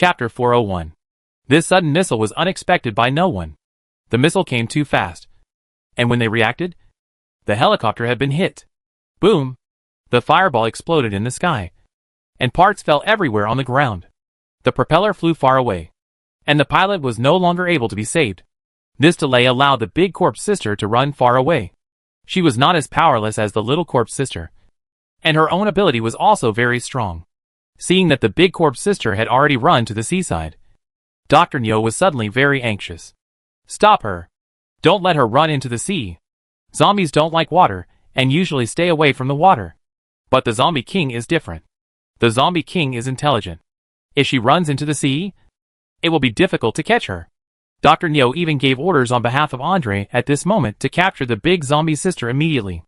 Chapter 401. This sudden missile was unexpected by no one. The missile came too fast. And when they reacted, the helicopter had been hit. Boom! The fireball exploded in the sky. And parts fell everywhere on the ground. The propeller flew far away. And the pilot was no longer able to be saved. This delay allowed the big corpse sister to run far away. She was not as powerless as the little corpse sister. And her own ability was also very strong. Seeing that the big corpse sister had already run to the seaside, Dr. Nyo was suddenly very anxious. Stop her. Don't let her run into the sea. Zombies don't like water, and usually stay away from the water. But the Zombie King is different. The Zombie King is intelligent. If she runs into the sea, it will be difficult to catch her. Dr. Nyo even gave orders on behalf of Andre at this moment to capture the big zombie sister immediately.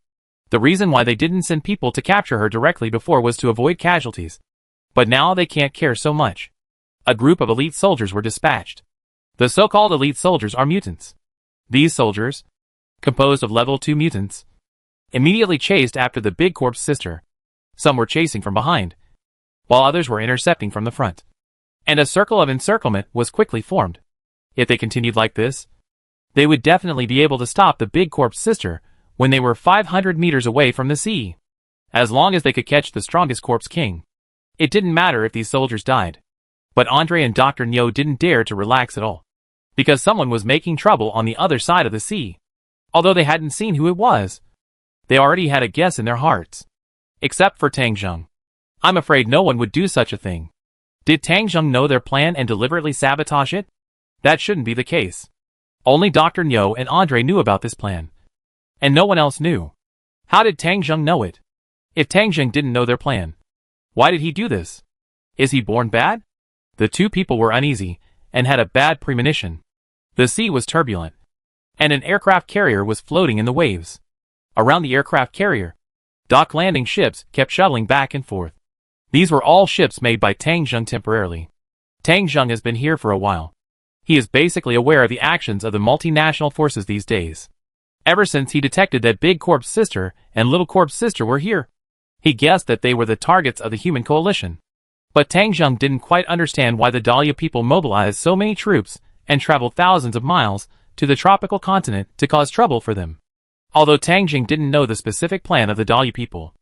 The reason why they didn't send people to capture her directly before was to avoid casualties. But now they can't care so much. A group of elite soldiers were dispatched. The so-called elite soldiers are mutants. These soldiers, composed of level 2 mutants, immediately chased after the big corpse sister. Some were chasing from behind, while others were intercepting from the front. And a circle of encirclement was quickly formed. If they continued like this, they would definitely be able to stop the big corpse sister when they were 500 meters away from the sea. As long as they could catch the strongest corpse king, it didn't matter if these soldiers died. But Andre and Dr. Nyo didn't dare to relax at all, because someone was making trouble on the other side of the sea. Although they hadn't seen who it was, they already had a guess in their hearts. Except for Tang Zheng. I'm afraid no one would do such a thing. Did Tang Zheng know their plan and deliberately sabotage it? That shouldn't be the case. Only Dr. Nyo and Andre knew about this plan. And no one else knew. How did Tang Zheng know it? If Tang Zheng didn't know their plan, why did he do this? Is he born bad? The two people were uneasy, and had a bad premonition. The sea was turbulent, and an aircraft carrier was floating in the waves. Around the aircraft carrier, dock landing ships kept shuttling back and forth. These were all ships made by Tang Zheng temporarily. Tang Zheng has been here for a while. He is basically aware of the actions of the multinational forces these days. Ever since he detected that big corpse sister and little corpse sister were here, he guessed that they were the targets of the human coalition. But Tang Zheng didn't quite understand why the Dahlia people mobilized so many troops and traveled thousands of miles to the tropical continent to cause trouble for them. Although Tang Zheng didn't know the specific plan of the Dahlia people,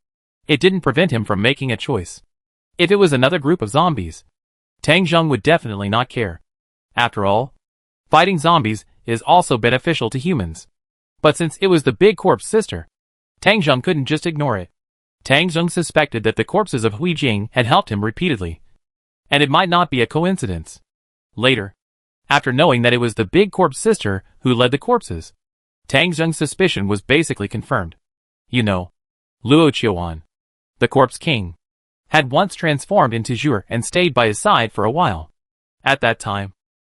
it didn't prevent him from making a choice. If it was another group of zombies, Tang Zheng would definitely not care. After all, fighting zombies is also beneficial to humans. But since it was the big corpse sister, Tang Zheng couldn't just ignore it. Tang Zheng suspected that the corpses of Hui Jing had helped him repeatedly. And it might not be a coincidence. Later, after knowing that it was the big corpse sister who led the corpses, Tang Zheng's suspicion was basically confirmed. You know, Luo Qiuan, the corpse king, had once transformed into Zhuer and stayed by his side for a while. At that time,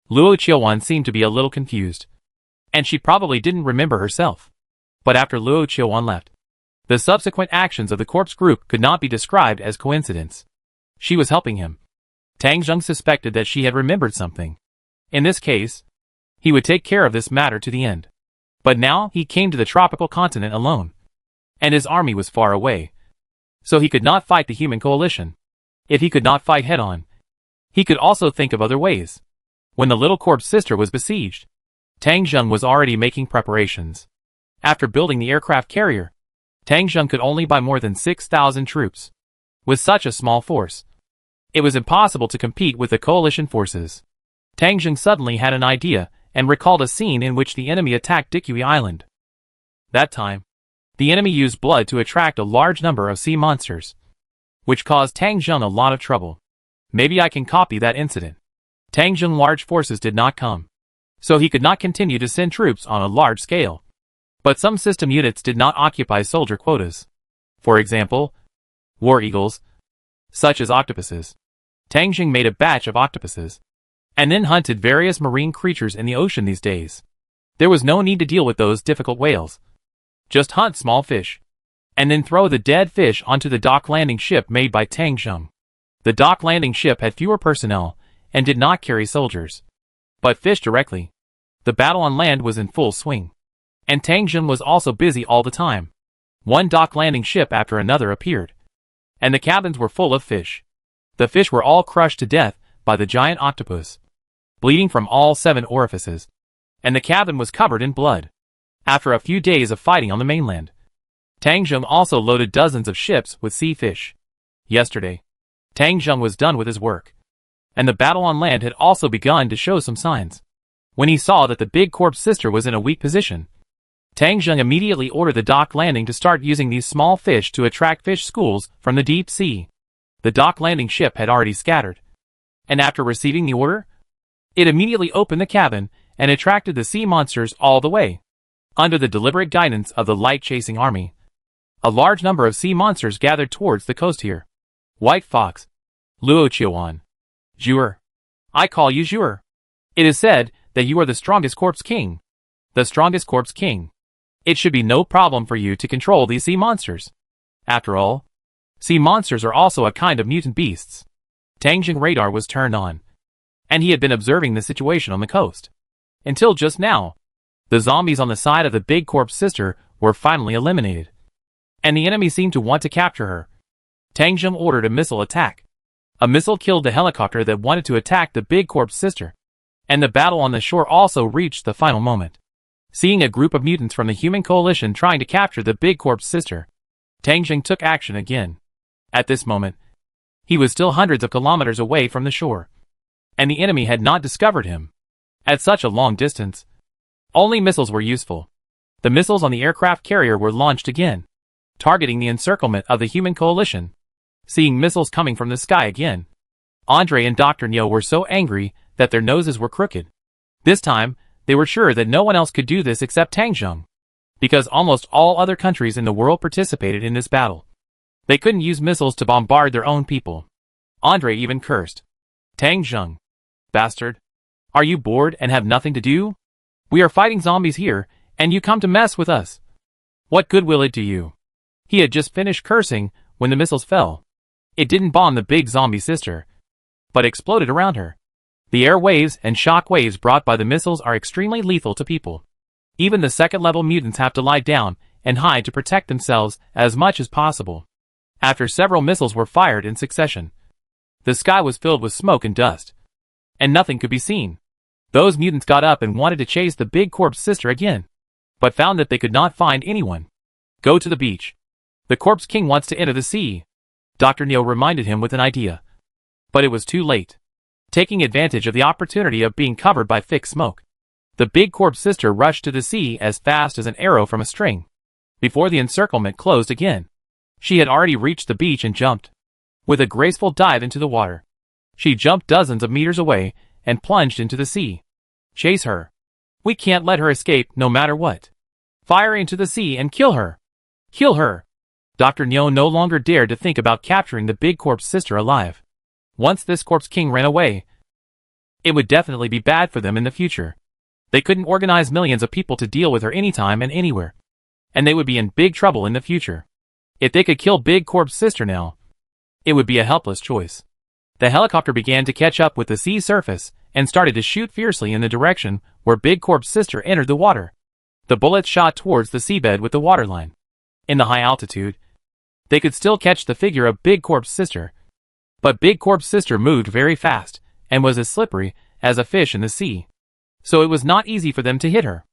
Luo Qiuan seemed to be a little confused. And she probably didn't remember herself. But after Luo Qiuan left, the subsequent actions of the corpse group could not be described as coincidence. She was helping him. Tang Zheng suspected that she had remembered something. In this case, he would take care of this matter to the end. But now he came to the tropical continent alone. And his army was far away. So he could not fight the human coalition. If he could not fight head-on, he could also think of other ways. When the little corpse sister was besieged, Tang Zheng was already making preparations. After building the aircraft carrier, Tang Zheng could only buy more than 6,000 troops. With such a small force, it was impossible to compete with the coalition forces. Tang Zheng suddenly had an idea and recalled a scene in which the enemy attacked Dikui Island. That time, the enemy used blood to attract a large number of sea monsters, which caused Tang Zheng a lot of trouble. Maybe I can copy that incident. Tang Zheng's large forces did not come, so he could not continue to send troops on a large scale. But some system units did not occupy soldier quotas. For example, war eagles, such as octopuses. Tang Zheng made a batch of octopuses, and then hunted various marine creatures in the ocean these days. There was no need to deal with those difficult whales. Just hunt small fish, and then throw the dead fish onto the dock landing ship made by Tang Zheng. The dock landing ship had fewer personnel, and did not carry soldiers, but fish directly. The battle on land was in full swing. And Tang Zheng was also busy all the time. One dock landing ship after another appeared, and the cabins were full of fish. The fish were all crushed to death by the giant octopus, bleeding from all 7 orifices, and the cabin was covered in blood. After a few days of fighting on the mainland, Tang Zheng also loaded dozens of ships with sea fish. Yesterday, Tang Zheng was done with his work, and the battle on land had also begun to show some signs. When he saw that the big corpse sister was in a weak position, Tang Zheng immediately ordered the dock landing to start using these small fish to attract fish schools from the deep sea. The dock landing ship had already scattered, and after receiving the order, it immediately opened the cabin and attracted the sea monsters all the way. Under the deliberate guidance of the light-chasing army, a large number of sea monsters gathered towards the coast here. White Fox, Luo Qiuan, Zhuer. I call you Zhuer. It is said that you are the strongest corpse king. The strongest corpse king. It should be no problem for you to control these sea monsters. After all, sea monsters are also a kind of mutant beasts. Tang Zheng radar was turned on, and he had been observing the situation on the coast. Until just now, the zombies on the side of the big corpse sister were finally eliminated, and the enemy seemed to want to capture her. Tang Zheng ordered a missile attack. A missile killed the helicopter that wanted to attack the big corpse sister, and the battle on the shore also reached the final moment. Seeing a group of mutants from the human coalition trying to capture the big corpse sister, Tang Zheng took action again. At this moment, he was still hundreds of kilometers away from the shore, and the enemy had not discovered him. At such a long distance, only missiles were useful. The missiles on the aircraft carrier were launched again, targeting the encirclement of the human coalition. Seeing missiles coming from the sky again, Andre and Dr. Neo were so angry that their noses were crooked. This time, they were sure that no one else could do this except Tang Zheng, because almost all other countries in the world participated in this battle. They couldn't use missiles to bombard their own people. Andre even cursed. Tang Zheng, bastard. Are you bored and have nothing to do? We are fighting zombies here, and you come to mess with us. What good will it do you? He had just finished cursing when the missiles fell. It didn't bomb the big zombie sister, but exploded around her. The air waves and shock waves brought by the missiles are extremely lethal to people. Even the second-level mutants have to lie down and hide to protect themselves as much as possible. After several missiles were fired in succession, the sky was filled with smoke and dust, and nothing could be seen. Those mutants got up and wanted to chase the big corpse sister again, but found that they could not find anyone. Go to the beach. The corpse king wants to enter the sea. Dr. Neo reminded him with an idea, but it was too late. Taking advantage of the opportunity of being covered by thick smoke, the big corpse sister rushed to the sea as fast as an arrow from a string. Before the encirclement closed again, she had already reached the beach and jumped. With a graceful dive into the water, she jumped dozens of meters away and plunged into the sea. Chase her. We can't let her escape no matter what. Fire into the sea and kill her. Kill her. Dr. Neo no longer dared to think about capturing the big corpse sister alive. Once this corpse king ran away, it would definitely be bad for them in the future. They couldn't organize millions of people to deal with her anytime and anywhere, and they would be in big trouble in the future. If they could kill big corpse sister now, it would be a helpless choice. The helicopter began to catch up with the sea surface and started to shoot fiercely in the direction where big corpse sister entered the water. The bullets shot towards the seabed with the waterline. In the high altitude, they could still catch the figure of big corpse sister, but big corpse sister moved very fast and was as slippery as a fish in the sea, so it was not easy for them to hit her.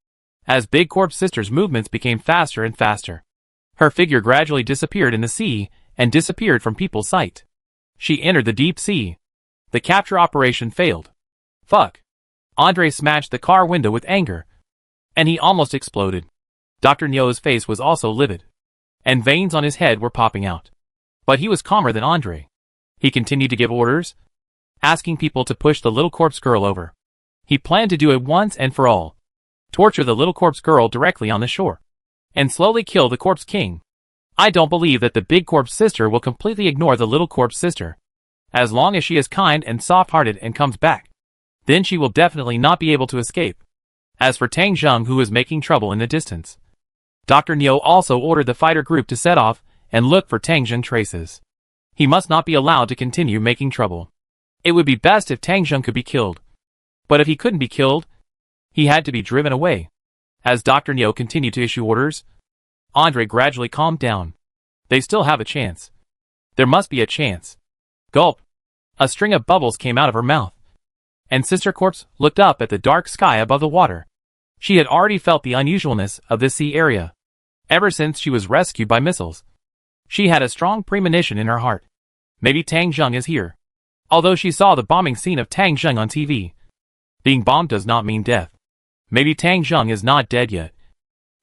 As big corpse sister's movements became faster and faster, her figure gradually disappeared in the sea and disappeared from people's sight. She entered the deep sea. The capture operation failed. Fuck. Andre smashed the car window with anger, and he almost exploded. Dr. Neo's face was also livid, and veins on his head were popping out. But he was calmer than Andre. He continued to give orders, asking people to push the little corpse girl over. He planned to do it once and for all. Torture the little corpse girl directly on the shore, and slowly kill the corpse king. I don't believe that the big corpse sister will completely ignore the little corpse sister. As long as she is kind and soft-hearted and comes back, then she will definitely not be able to escape. As for Tang Zheng, who was making trouble in the distance, Dr. Neo also ordered the fighter group to set off and look for Tang Zheng traces. He must not be allowed to continue making trouble. It would be best if Tang Zheng could be killed. But if he couldn't be killed, he had to be driven away. As Dr. Neo continued to issue orders, Andre gradually calmed down. They still have a chance. There must be a chance. Gulp. A string of bubbles came out of her mouth, and Sister Corpse looked up at the dark sky above the water. She had already felt the unusualness of this sea area. Ever since she was rescued by missiles, she had a strong premonition in her heart. Maybe Tang Zheng is here. Although she saw the bombing scene of Tang Zheng on TV. Being bombed does not mean death. Maybe Tang Zheng is not dead yet.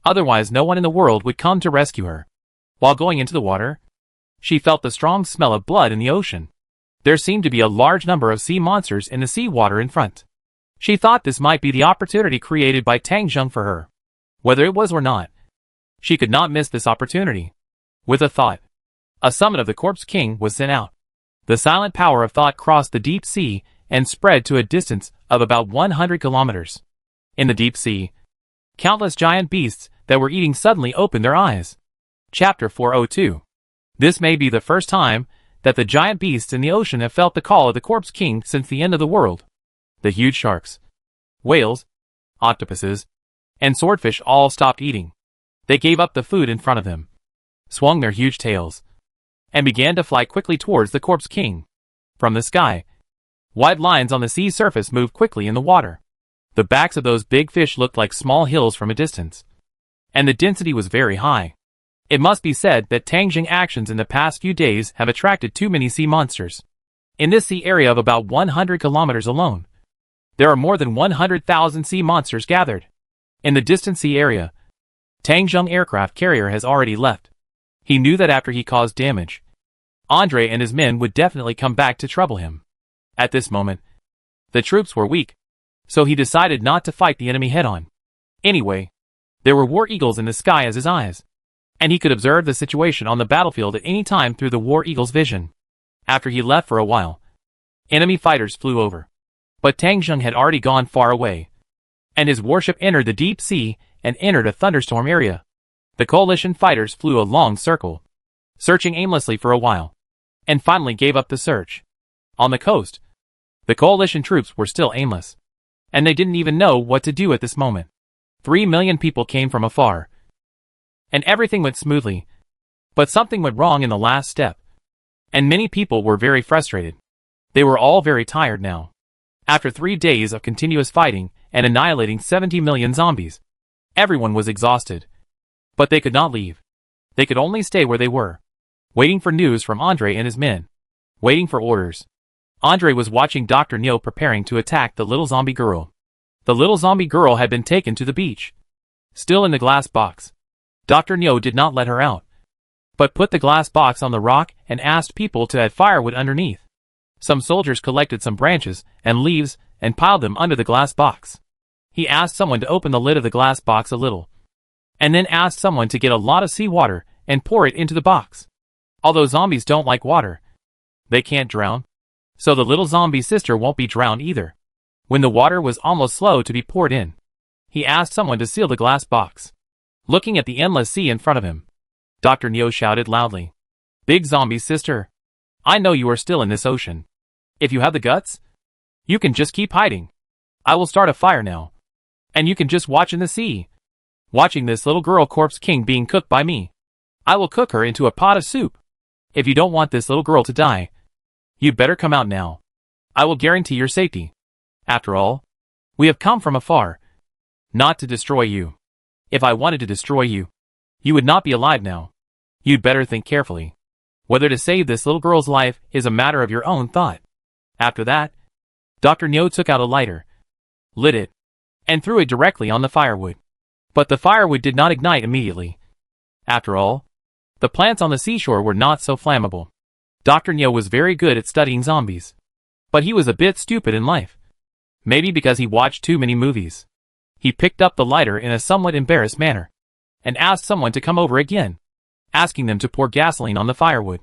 Otherwise no one in the world would come to rescue her. While going into the water, she felt the strong smell of blood in the ocean. There seemed to be a large number of sea monsters in the sea water in front. She thought this might be the opportunity created by Tang Zheng for her. Whether it was or not, she could not miss this opportunity. With a thought, a summon of the Corpse King was sent out. The silent power of thought crossed the deep sea and spread to a distance of about 100 kilometers. In the deep sea, countless giant beasts that were eating suddenly opened their eyes. Chapter 402. This may be the first time that the giant beasts in the ocean have felt the call of the Corpse King since the end of the world. The huge sharks, whales, octopuses, and swordfish all stopped eating. They gave up the food in front of them, swung their huge tails, and began to fly quickly towards the Corpse King. From the sky, white lines on the sea surface moved quickly in the water. The backs of those big fish looked like small hills from a distance, and the density was very high. It must be said that Tang Zheng actions in the past few days have attracted too many sea monsters. In this sea area of about 100 kilometers alone, there are more than 100,000 sea monsters gathered. In the distant sea area, Tang Zheng aircraft carrier has already left. He knew that after he caused damage, Andre and his men would definitely come back to trouble him. At this moment, the troops were weak, so he decided not to fight the enemy head-on. Anyway, there were war eagles in the sky as his eyes, and he could observe the situation on the battlefield at any time through the war eagle's vision. After he left for a while, enemy fighters flew over, but Tang Zheng had already gone far away, and his warship entered the deep sea and entered a thunderstorm area. The coalition fighters flew a long circle, searching aimlessly for a while, and finally gave up the search. On the coast, the coalition troops were still aimless, and they didn't even know what to do at this moment. 3 million people came from afar, and everything went smoothly, but something went wrong in the last step, and many people were very frustrated. They were all very tired now. After 3 days of continuous fighting and annihilating 70 million zombies, everyone was exhausted. But they could not leave. They could only stay where they were, waiting for news from Andre and his men, waiting for orders. Andre was watching Dr. Neo preparing to attack the little zombie girl. The little zombie girl had been taken to the beach, still in the glass box. Dr. Neo did not let her out, but put the glass box on the rock and asked people to add firewood underneath. Some soldiers collected some branches and leaves and piled them under the glass box. He asked someone to open the lid of the glass box a little, and then asked someone to get a lot of seawater and pour it into the box. Although zombies don't like water, they can't drown, so the little zombie sister won't be drowned either. When the water was almost slow to be poured in, he asked someone to seal the glass box. Looking at the endless sea in front of him, Dr. Neo shouted loudly, "Big zombie sister, I know you are still in this ocean. If you have the guts, you can just keep hiding. I will start a fire now, and you can just watch in the sea, watching this little girl Corpse King being cooked by me. I will cook her into a pot of soup. If you don't want this little girl to die, you'd better come out now. I will guarantee your safety. After all, we have come from afar, not to destroy you. If I wanted to destroy you, you would not be alive now. You'd better think carefully. Whether to save this little girl's life is a matter of your own thought." After that, Dr. Neo took out a lighter, lit it, and threw it directly on the firewood. But the firewood did not ignite immediately. After all, the plants on the seashore were not so flammable. Dr. Neo was very good at studying zombies, but he was a bit stupid in life. Maybe because he watched too many movies. He picked up the lighter in a somewhat embarrassed manner, and asked someone to come over again, asking them to pour gasoline on the firewood.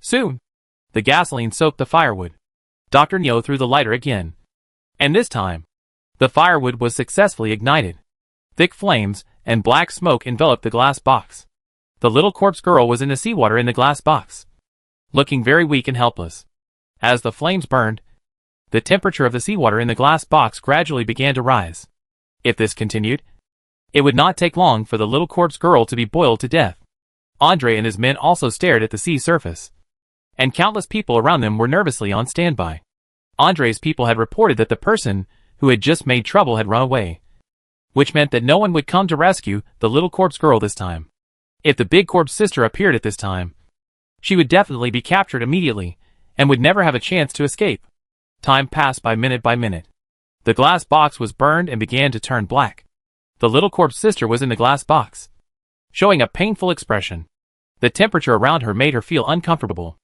Soon, the gasoline soaked the firewood. Dr. Neo threw the lighter again, and this time, the firewood was successfully ignited. Thick flames and black smoke enveloped the glass box. The little corpse girl was in the seawater in the glass box, looking very weak and helpless. As the flames burned, the temperature of the seawater in the glass box gradually began to rise. If this continued, it would not take long for the little corpse girl to be boiled to death. Andre and his men also stared at the sea surface, and countless people around them were nervously on standby. Andre's people had reported that the person who had just made trouble had run away, which meant that no one would come to rescue the little corpse girl this time. If the big corpse sister appeared at this time, she would definitely be captured immediately and would never have a chance to escape. Time passed by minute by minute. The glass box was burned and began to turn black. The little corpse sister was in the glass box, showing a painful expression. The temperature around her made her feel uncomfortable.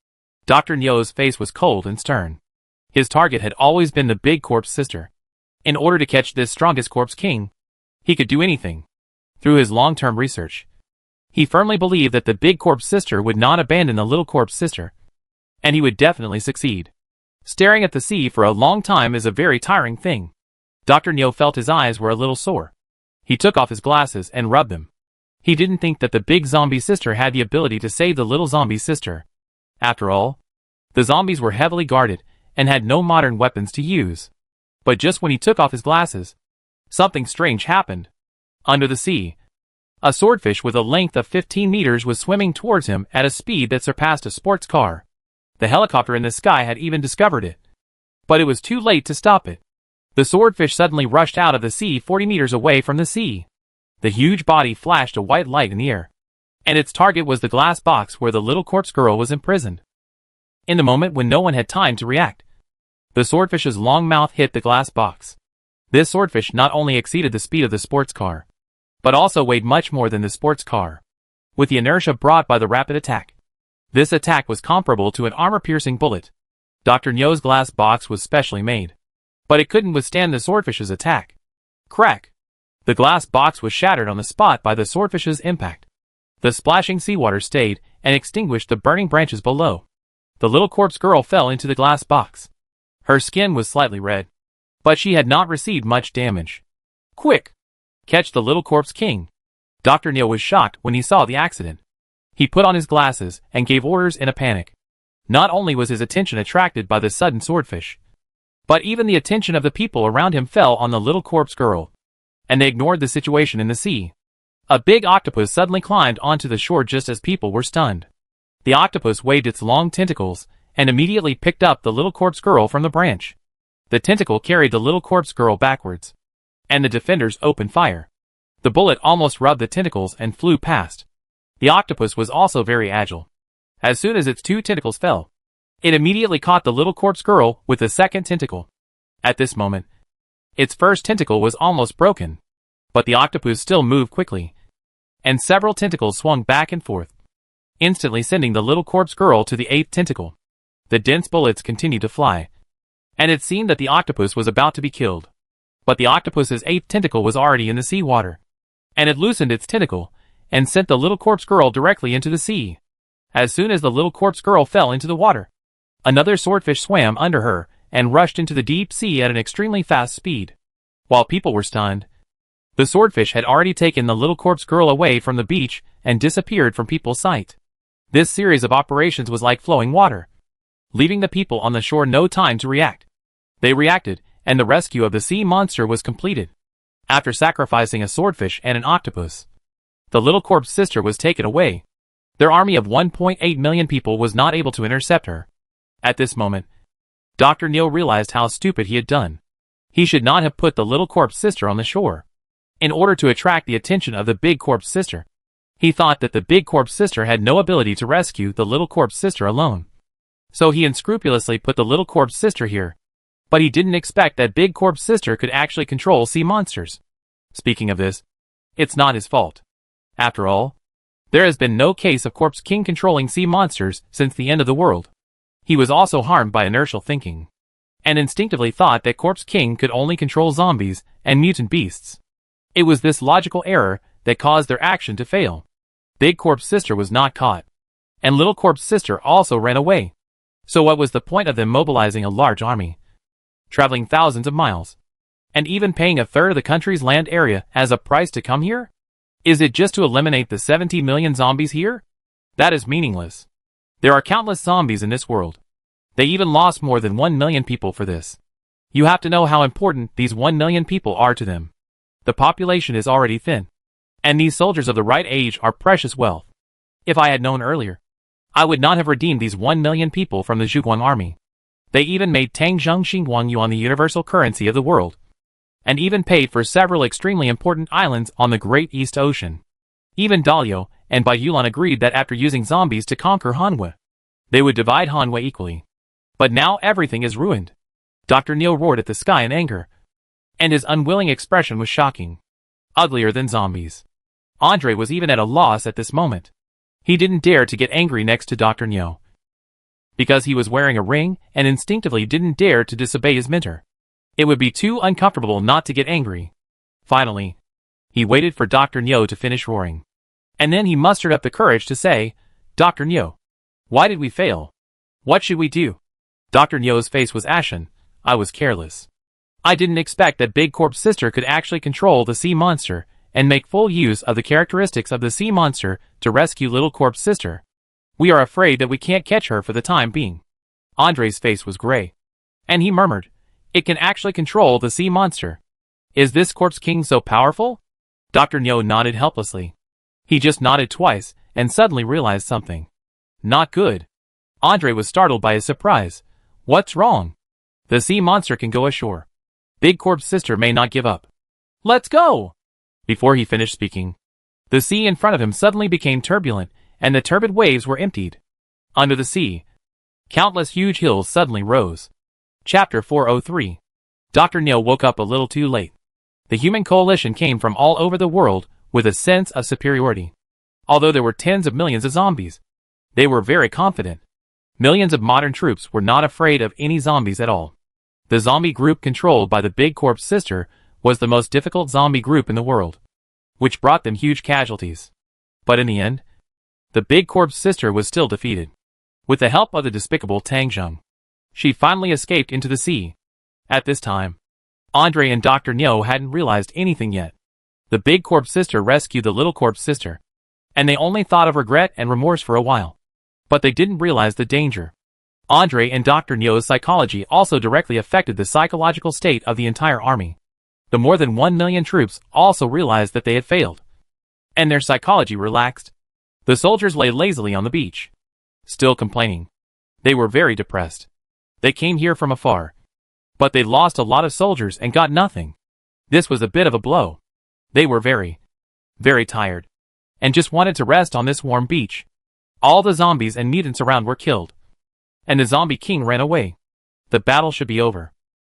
Dr. Nyo's face was cold and stern. His target had always been the big corpse sister. In order to catch this strongest corpse king, he could do anything. Through his long-term research, he firmly believed that the big corpse sister would not abandon the little corpse sister, and he would definitely succeed. Staring at the sea for a long time is a very tiring thing. Dr. Nyo felt his eyes were a little sore. He took off his glasses and rubbed them. He didn't think that the big zombie sister had the ability to save the little zombie sister. After all, the zombies were heavily guarded and had no modern weapons to use. But just when he took off his glasses, something strange happened. Under the sea, a swordfish with a length of 15 meters was swimming towards him at a speed that surpassed a sports car. The helicopter in the sky had even discovered it. But it was too late to stop it. The swordfish suddenly rushed out of the sea 40 meters away from the sea. The huge body flashed a white light in the air, and its target was the glass box where the little corpse girl was imprisoned. In the moment when no one had time to react, the swordfish's long mouth hit the glass box. This swordfish not only exceeded the speed of the sports car, but also weighed much more than the sports car. With the inertia brought by the rapid attack, this attack was comparable to an armor-piercing bullet. Dr. Nyo's glass box was specially made, but it couldn't withstand the swordfish's attack. Crack! The glass box was shattered on the spot by the swordfish's impact. The splashing seawater stayed and extinguished the burning branches below. The little corpse girl fell into the glass box. Her skin was slightly red, but she had not received much damage. Quick! Catch the little corpse king! Dr. Nyo was shocked when he saw the accident. He put on his glasses and gave orders in a panic. Not only was his attention attracted by the sudden swordfish, but even the attention of the people around him fell on the little corpse girl, and they ignored the situation in the sea. A big octopus suddenly climbed onto the shore just as people were stunned. The octopus waved its long tentacles and immediately picked up the little corpse girl from the branch. The tentacle carried the little corpse girl backwards, and the defenders opened fire. The bullet almost rubbed the tentacles and flew past. The octopus was also very agile. As soon as its two tentacles fell, it immediately caught the little corpse girl with the second tentacle. At this moment, its first tentacle was almost broken, but the octopus still moved quickly, and several tentacles swung back and forth, instantly sending the little corpse girl to the eighth tentacle. The dense bullets continued to fly, and it seemed that the octopus was about to be killed. But the octopus's eighth tentacle was already in the seawater, and it loosened its tentacle and sent the little corpse girl directly into the sea. As soon as the little corpse girl fell into the water, another swordfish swam under her and rushed into the deep sea at an extremely fast speed. While people were stunned, the swordfish had already taken the little corpse girl away from the beach and disappeared from people's sight. This series of operations was like flowing water, leaving the people on the shore no time to react. They reacted, and the rescue of the sea monster was completed. After sacrificing a swordfish and an octopus, the little corpse sister was taken away. Their army of 1.8 million people was not able to intercept her. At this moment, Dr. Nyo realized how stupid he had done. He should not have put the little corpse sister on the shore. In order to attract the attention of the big corpse sister, he thought that the big corpse sister had no ability to rescue the little corpse sister alone. So he unscrupulously put the little corpse sister here. But he didn't expect that big corpse sister could actually control sea monsters. Speaking of this, it's not his fault. After all, there has been no case of Corpse King controlling sea monsters since the end of the world. He was also harmed by inertial thinking, and instinctively thought that Corpse King could only control zombies and mutant beasts. It was this logical error that caused their action to fail. Big Corpse Sister was not caught, and Little Corpse Sister also ran away. So what was the point of them mobilizing a large army, traveling thousands of miles, and even paying a third of the country's land area as a price to come here? Is it just to eliminate the 70 million zombies here? That is meaningless. There are countless zombies in this world. They even lost more than 1 million people for this. You have to know how important these 1 million people are to them. The population is already thin, and these soldiers of the right age are precious wealth. If I had known earlier, I would not have redeemed these 1 million people from the Zhuguang army. They even made Tang Zheng Xinguang Yuan the universal currency of the world, and even paid for several extremely important islands on the Great East Ocean. Even Dalio and Bai Yulan agreed that after using zombies to conquer Hanwei, they would divide Hanwei equally. But now everything is ruined. Dr. Neo roared at the sky in anger, and his unwilling expression was shocking. Uglier than zombies. Andre was even at a loss at this moment. He didn't dare to get angry next to Dr. Neo, because he was wearing a ring and instinctively didn't dare to disobey his mentor. It would be too uncomfortable not to get angry. Finally, he waited for Dr. Neo to finish roaring. And then he mustered up the courage to say, "Dr. Neo, why did we fail? What should we do?" Dr. Neo's face was ashen. "I was careless. I didn't expect that Big Corp's sister could actually control the sea monster and make full use of the characteristics of the sea monster to rescue Little Corp's sister. We are afraid that we can't catch her for the time being." Andre's face was gray, and he murmured, "It can actually control the sea monster. Is this Corpse King so powerful?" Dr. Neo nodded helplessly. He just nodded twice and suddenly realized something. Not good. Andre was startled by his surprise. "What's wrong?" "The sea monster can go ashore. Big Corp's sister may not give up. Let's go!" Before he finished speaking, the sea in front of him suddenly became turbulent, and the turbid waves were emptied. Under the sea, countless huge hills suddenly rose. Chapter 403. Dr. Neo woke up a little too late. The human coalition came from all over the world with a sense of superiority. Although there were tens of millions of zombies, they were very confident. Millions of modern troops were not afraid of any zombies at all. The zombie group controlled by the Big Corp's sister was the most difficult zombie group in the world, which brought them huge casualties. But in the end, the Big Corp's sister was still defeated. With the help of the despicable Tang Zheng, she finally escaped into the sea. At this time, Andre and Dr. Neo hadn't realized anything yet. The Big Corp's sister rescued the Little Corp's sister, and they only thought of regret and remorse for a while. But they didn't realize the danger. Andre and Dr. Neo's psychology also directly affected the psychological state of the entire army. The more than 1 million troops also realized that they had failed, and their psychology relaxed. The soldiers lay lazily on the beach, still complaining. They were very depressed. They came here from afar, but they lost a lot of soldiers and got nothing. This was a bit of a blow. They were very, very tired, and just wanted to rest on this warm beach. All the zombies and mutants around were killed, and the zombie king ran away. The battle should be over.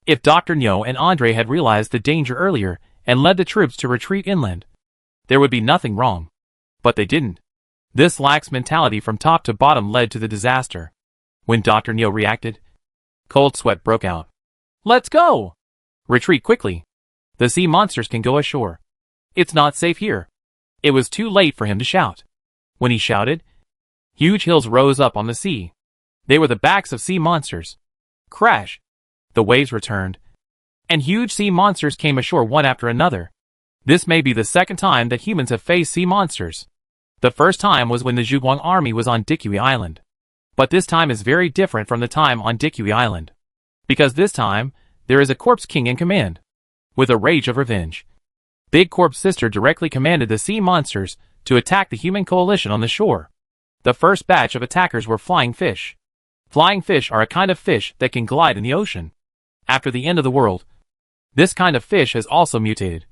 If Dr. Neo and Andre had realized the danger earlier and led the troops to retreat inland, there would be nothing wrong. But they didn't. This lax mentality from top to bottom led to the disaster. When Dr. Neo reacted, cold sweat broke out. "Let's go! Retreat quickly. The sea monsters can go ashore. It's not safe here." It was too late for him to shout. When he shouted, huge hills rose up on the sea. They were the backs of sea monsters. Crash! The waves returned, and huge sea monsters came ashore one after another. This may be the second time that humans have faced sea monsters. The first time was when the Zhuguang army was on Dikui Island. But this time is very different from the time on Dikui Island, because this time, there is a Corpse King in command, with a rage of revenge. Big Corp's sister directly commanded the sea monsters to attack the human coalition on the shore. The first batch of attackers were flying fish. Flying fish are a kind of fish that can glide in the ocean. After the end of the world, this kind of fish has also mutated,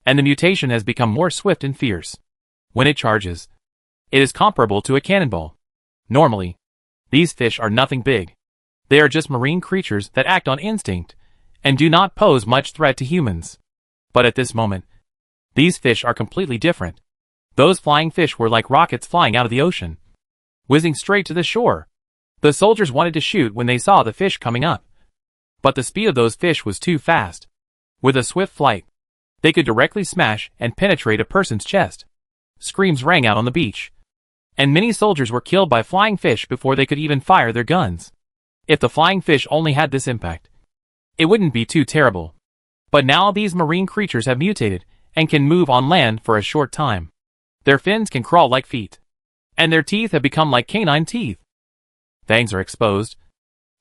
and the mutation has become more swift and fierce. When it charges, it is comparable to a cannonball. Normally, these fish are nothing big. They are just marine creatures that act on instinct and do not pose much threat to humans. But at this moment, these fish are completely different. Those flying fish were like rockets flying out of the ocean, whizzing straight to the shore. The soldiers wanted to shoot when they saw the fish coming up, but the speed of those fish was too fast. With a swift flight, they could directly smash and penetrate a person's chest. Screams rang out on the beach, and many soldiers were killed by flying fish before they could even fire their guns. If the flying fish only had this impact, it wouldn't be too terrible. But now these marine creatures have mutated and can move on land for a short time. Their fins can crawl like feet, and their teeth have become like canine teeth. Fangs are exposed,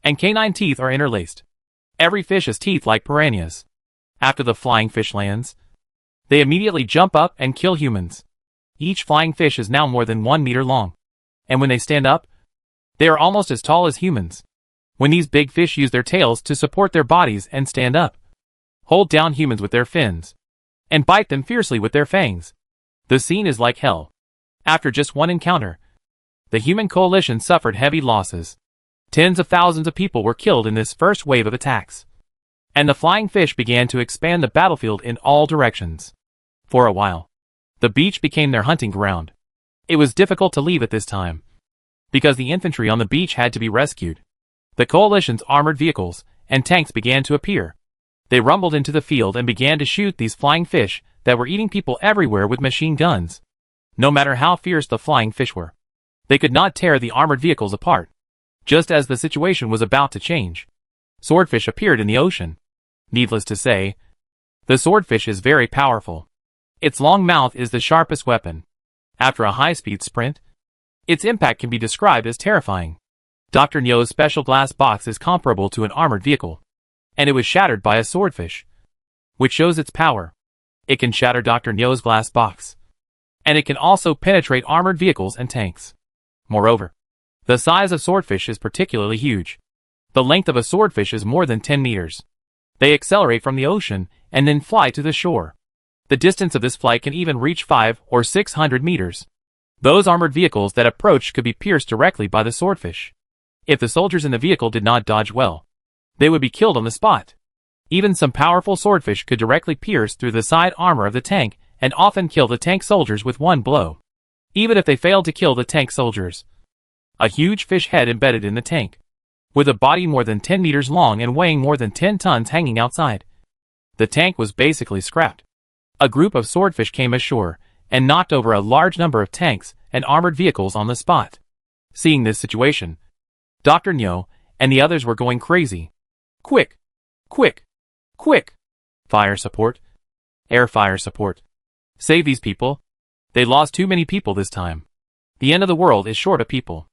and canine teeth are interlaced. Every fish has teeth like piranhas. After the flying fish lands, they immediately jump up and kill humans. Each flying fish is now more than 1 meter long, and when they stand up, They are almost as tall as humans. When these big fish use their tails to support their bodies and stand up, hold down humans with their fins, and bite them fiercely with their fangs, the scene is like hell. After just one encounter, the human coalition suffered heavy losses. Tens of thousands of people were killed in this first wave of attacks, and the flying fish began to expand the battlefield in all directions. For a while, the beach became their hunting ground. It was difficult to leave at this time, because the infantry on the beach had to be rescued. The coalition's armored vehicles and tanks began to appear. They rumbled into the field and began to shoot these flying fish that were eating people everywhere with machine guns. No matter how fierce the flying fish were, they could not tear the armored vehicles apart. Just as the situation was about to change, swordfish appeared in the ocean. Needless to say, the swordfish is very powerful. Its long mouth is the sharpest weapon. After a high-speed sprint, its impact can be described as terrifying. Dr. Nyo's special glass box is comparable to an armored vehicle, and it was shattered by a swordfish, which shows its power. It can shatter Dr. Nyo's glass box, and it can also penetrate armored vehicles and tanks. Moreover, the size of swordfish is particularly huge. The length of a swordfish is more than 10 meters. They accelerate from the ocean and then fly to the shore. The distance of this flight can even reach 500 or 600 meters. Those armored vehicles that approached could be pierced directly by the swordfish. If the soldiers in the vehicle did not dodge well, they would be killed on the spot. Even some powerful swordfish could directly pierce through the side armor of the tank and often kill the tank soldiers with one blow. Even if they failed to kill the tank soldiers, a huge fish head embedded in the tank, with a body more than 10 meters long and weighing more than 10 tons hanging outside. The tank was basically scrapped. A group of swordfish came ashore and knocked over a large number of tanks and armored vehicles on the spot. Seeing this situation, Dr. Nyo and the others were going crazy. Quick! Quick! Quick! Fire support! Air fire support! Save these people! They lost too many people this time. The end of the world is short of people.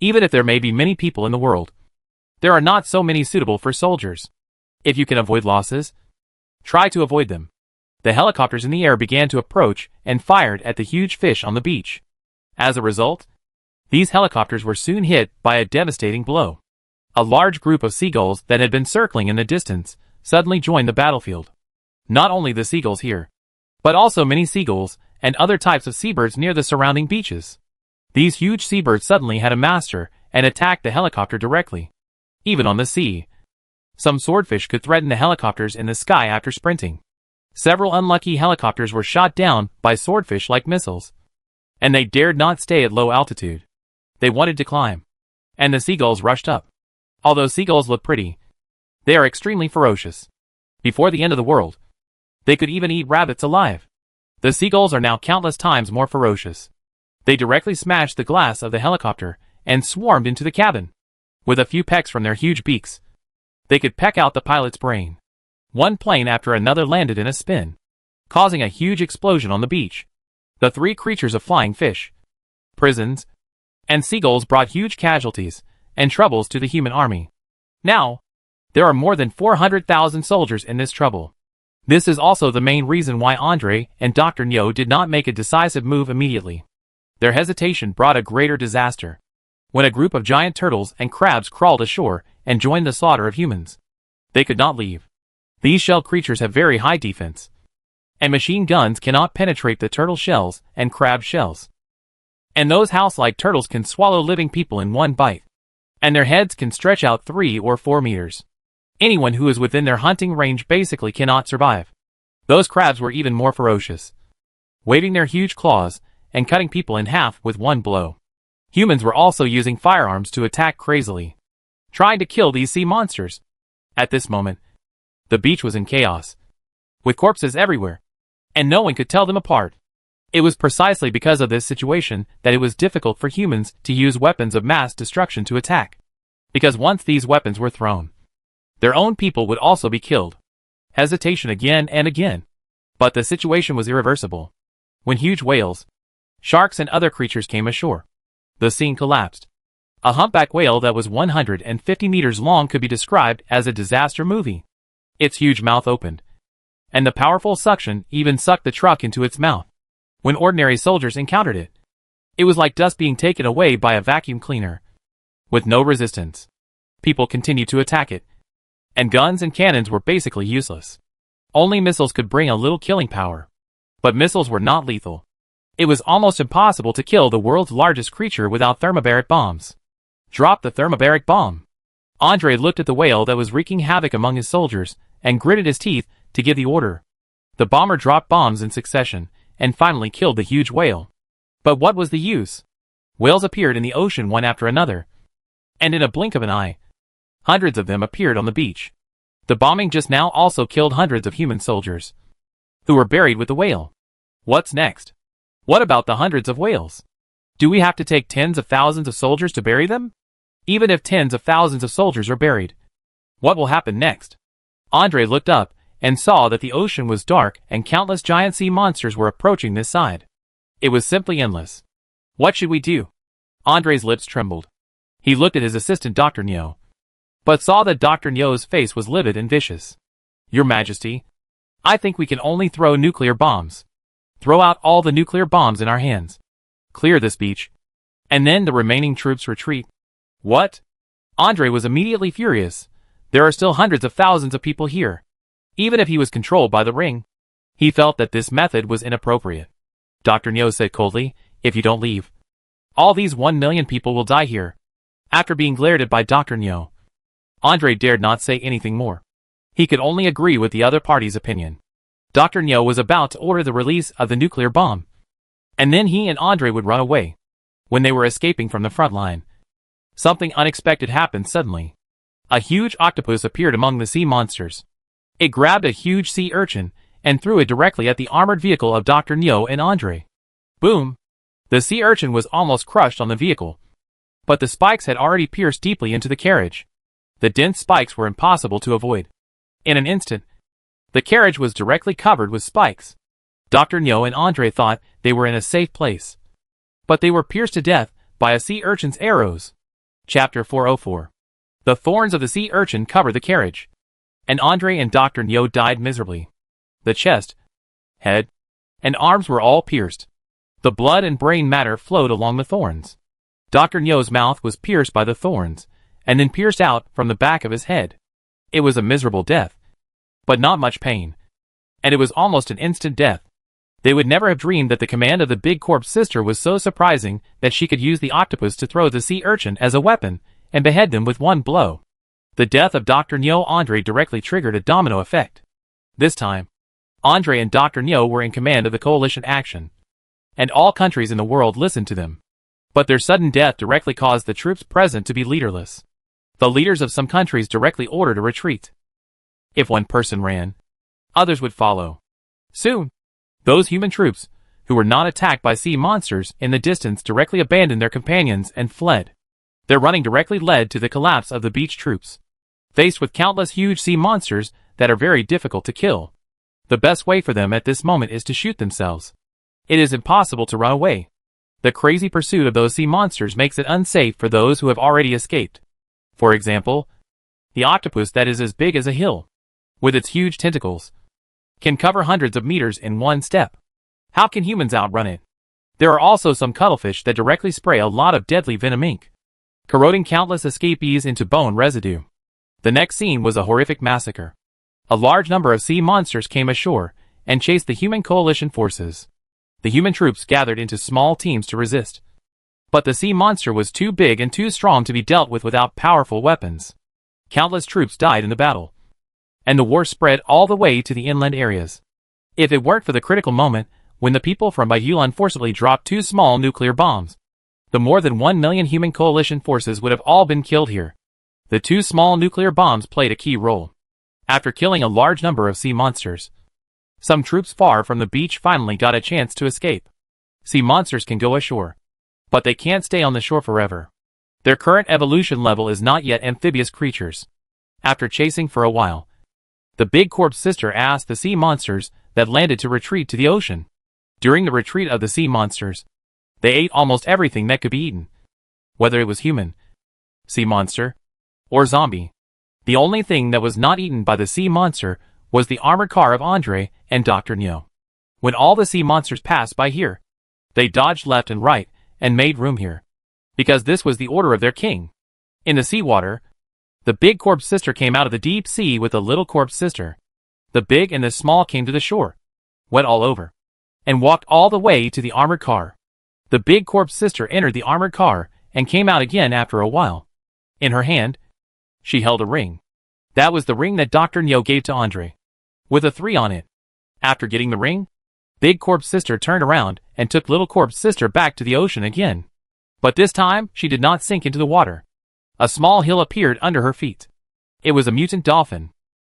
Even if there may be many people in the world, there are not so many suitable for soldiers. If you can avoid losses, try to avoid them. The helicopters in the air began to approach and fired at the huge fish on the beach. As a result, these helicopters were soon hit by a devastating blow. A large group of seagulls that had been circling in the distance suddenly joined the battlefield. Not only the seagulls here, but also many seagulls and other types of seabirds near the surrounding beaches. These huge seabirds suddenly had a master and attacked the helicopter directly. Even on the sea, some swordfish could threaten the helicopters in the sky after sprinting. Several unlucky helicopters were shot down by swordfish like missiles, and they dared not stay at low altitude. They wanted to climb, and the seagulls rushed up. Although seagulls look pretty, they are extremely ferocious. Before the end of the world, they could even eat rabbits alive. The seagulls are now countless times more ferocious. They directly smashed the glass of the helicopter and swarmed into the cabin. With a few pecks from their huge beaks, they could peck out the pilot's brain. One plane after another landed in a spin, causing a huge explosion on the beach. The three creatures of flying fish, prisons, and seagulls brought huge casualties and troubles to the human army. Now, there are more than 400,000 soldiers in this trouble. This is also the main reason why Andre and Dr. Nyo did not make a decisive move immediately. Their hesitation brought a greater disaster, when a group of giant turtles and crabs crawled ashore and joined the slaughter of humans. They could not leave. These shell creatures have very high defense, and machine guns cannot penetrate the turtle shells and crab shells. And those house-like turtles can swallow living people in one bite, and their heads can stretch out 3 or 4 meters. Anyone who is within their hunting range basically cannot survive. Those crabs were even more ferocious, waving their huge claws and cutting people in half with one blow. Humans were also using firearms to attack crazily, trying to kill these sea monsters. At this moment, the beach was in chaos, with corpses everywhere, and no one could tell them apart. It was precisely because of this situation that it was difficult for humans to use weapons of mass destruction to attack, because once these weapons were thrown, their own people would also be killed. Hesitation again and again. But the situation was irreversible. When huge whales, sharks and other creatures came ashore, the scene collapsed. A humpback whale that was 150 meters long could be described as a disaster movie. Its huge mouth opened, and the powerful suction even sucked the truck into its mouth. When ordinary soldiers encountered it, it was like dust being taken away by a vacuum cleaner. with no resistance. People continued to attack it, and guns and cannons were basically useless. Only missiles could bring a little killing power. But missiles were not lethal. It was almost impossible to kill the world's largest creature without thermobaric bombs. Drop the thermobaric bomb. Andre looked at the whale that was wreaking havoc among his soldiers, and gritted his teeth to give the order. The bomber dropped bombs in succession, and finally killed the huge whale. But what was the use? Whales appeared in the ocean one after another, and in a blink of an eye, hundreds of them appeared on the beach. The bombing just now also killed hundreds of human soldiers, who were buried with the whale. What's next? What about the hundreds of whales? Do we have to take tens of thousands of soldiers to bury them? Even if tens of thousands of soldiers are buried, what will happen next? Andre looked up, and saw that the ocean was dark and countless giant sea monsters were approaching this side. It was simply endless. What should we do? Andre's lips trembled. He looked at his assistant Dr. Nyo, but saw that Dr. Nyo's face was livid and vicious. Your Majesty, I think we can only throw nuclear bombs. Throw out all the nuclear bombs in our hands. Clear this beach, and then the remaining troops retreat. What? Andre was immediately furious. There are still hundreds of thousands of people here. Even if he was controlled by the ring, he felt that this method was inappropriate. Dr. Nyo said coldly, if you don't leave, all these 1 million people will die here. After being glared at by Dr. Nyo, Andre dared not say anything more. He could only agree with the other party's opinion. Dr. Nyo was about to order the release of the nuclear bomb, and then he and Andre would run away. When they were escaping from the front line, something unexpected happened suddenly. A huge octopus appeared among the sea monsters. It grabbed a huge sea urchin and threw it directly at the armored vehicle of Dr. Nyo and Andre. Boom! The sea urchin was almost crushed on the vehicle, but the spikes had already pierced deeply into the carriage. The dense spikes were impossible to avoid. In an instant, the carriage was directly covered with spikes. Dr. Nyo and Andre thought they were in a safe place, but they were pierced to death by a sea urchin's arrows. Chapter 404. The thorns of the sea urchin covered the carriage, and Andre and Dr. Nyo died miserably. The chest, head, and arms were all pierced. The blood and brain matter flowed along the thorns. Dr. Nyo's mouth was pierced by the thorns, and then pierced out from the back of his head. It was a miserable death, but not much pain, and it was almost an instant death. They would never have dreamed that the command of the big corpse sister was so surprising that she could use the octopus to throw the sea urchin as a weapon and behead them with one blow. The death of Dr. Nyo Andre directly triggered a domino effect. This time, Andre and Dr. Nyo were in command of the coalition action, and all countries in the world listened to them. But their sudden death directly caused the troops present to be leaderless. The leaders of some countries directly ordered a retreat. If one person ran, others would follow. Soon, those human troops, who were not attacked by sea monsters in the distance, directly abandoned their companions and fled. Their running directly led to the collapse of the beach troops. Faced with countless huge sea monsters that are very difficult to kill, the best way for them at this moment is to shoot themselves. It is impossible to run away. The crazy pursuit of those sea monsters makes it unsafe for those who have already escaped. For example, the octopus that is as big as a hill, with its huge tentacles, can cover hundreds of meters in one step. How can humans outrun it? There are also some cuttlefish that directly spray a lot of deadly venom ink, corroding countless escapees into bone residue. The next scene was a horrific massacre. A large number of sea monsters came ashore and chased the human coalition forces. The human troops gathered into small teams to resist, but the sea monster was too big and too strong to be dealt with without powerful weapons. Countless troops died in the battle, and the war spread all the way to the inland areas. If it weren't for the critical moment when the people from Bayulan forcibly dropped 2 small nuclear bombs, the more than 1 million human coalition forces would have all been killed here. The 2 small nuclear bombs played a key role. After killing a large number of sea monsters, some troops far from the beach finally got a chance to escape. Sea monsters can go ashore, but they can't stay on the shore forever. Their current evolution level is not yet amphibious creatures. After chasing for a while, the big corpse sister asked the sea monsters that landed to retreat to the ocean. During the retreat of the sea monsters, they ate almost everything that could be eaten, whether it was human, sea monster, or zombie. The only thing that was not eaten by the sea monster was the armored car of Andre and Dr. Nyo. When all the sea monsters passed by here, they dodged left and right and made room here, because this was the order of their king. In the seawater, the big corpse sister came out of the deep sea with the little corpse sister. The big and the small came to the shore, wet all over, and walked all the way to the armored car. The big corpse sister entered the armored car and came out again after a while. In her hand, she held a ring. That was the ring that Dr. Neo gave to Andre, with a 3 on it. After getting the ring, big corpse sister turned around and took little corpse sister back to the ocean again. But this time, she did not sink into the water. A small hill appeared under her feet. It was a mutant dolphin.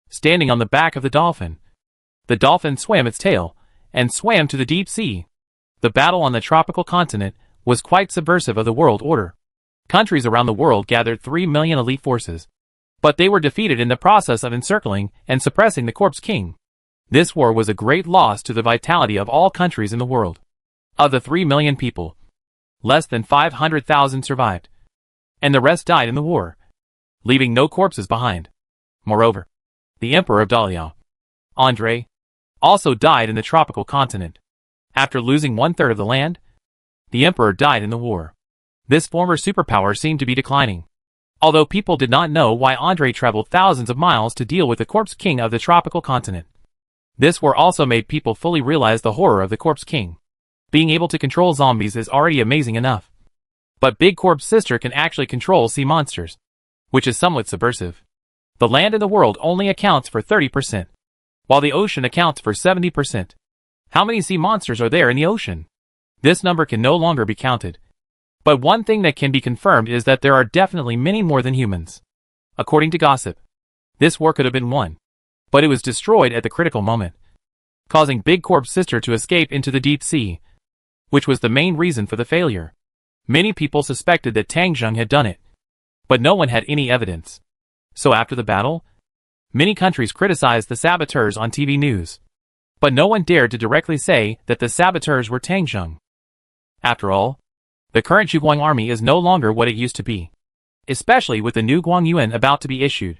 Standing on the back of the dolphin, the dolphin swam its tail and swam to the deep sea. The battle on the tropical continent was quite subversive of the world order. Countries around the world gathered 3 million elite forces, but they were defeated in the process of encircling and suppressing the Corpse King. This war was a great loss to the vitality of all countries in the world. Of the 3 million people, less than 500,000 survived, and the rest died in the war, leaving no corpses behind. Moreover, the Emperor of Daliao, Andre, also died in the tropical continent. After losing 1/3 of the land, the Emperor died in the war. This former superpower seemed to be declining, although people did not know why Andre traveled thousands of miles to deal with the Corpse King of the tropical continent. This war also made people fully realize the horror of the Corpse King. Being able to control zombies is already amazing enough, but Big Corpse Sister can actually control sea monsters, which is somewhat subversive. The land in the world only accounts for 30%, while the ocean accounts for 70%. How many sea monsters are there in the ocean? This number can no longer be counted. But one thing that can be confirmed is that there are definitely many more than humans. According to gossip, this war could have been won, but it was destroyed at the critical moment, causing Big Corpse Sister to escape into the deep sea, which was the main reason for the failure. Many people suspected that Tang Zheng had done it, but no one had any evidence. So after the battle, many countries criticized the saboteurs on TV news, but no one dared to directly say that the saboteurs were Tang Zheng. After all, the current Zhuguang army is no longer what it used to be, especially with the new Guang Yuan about to be issued.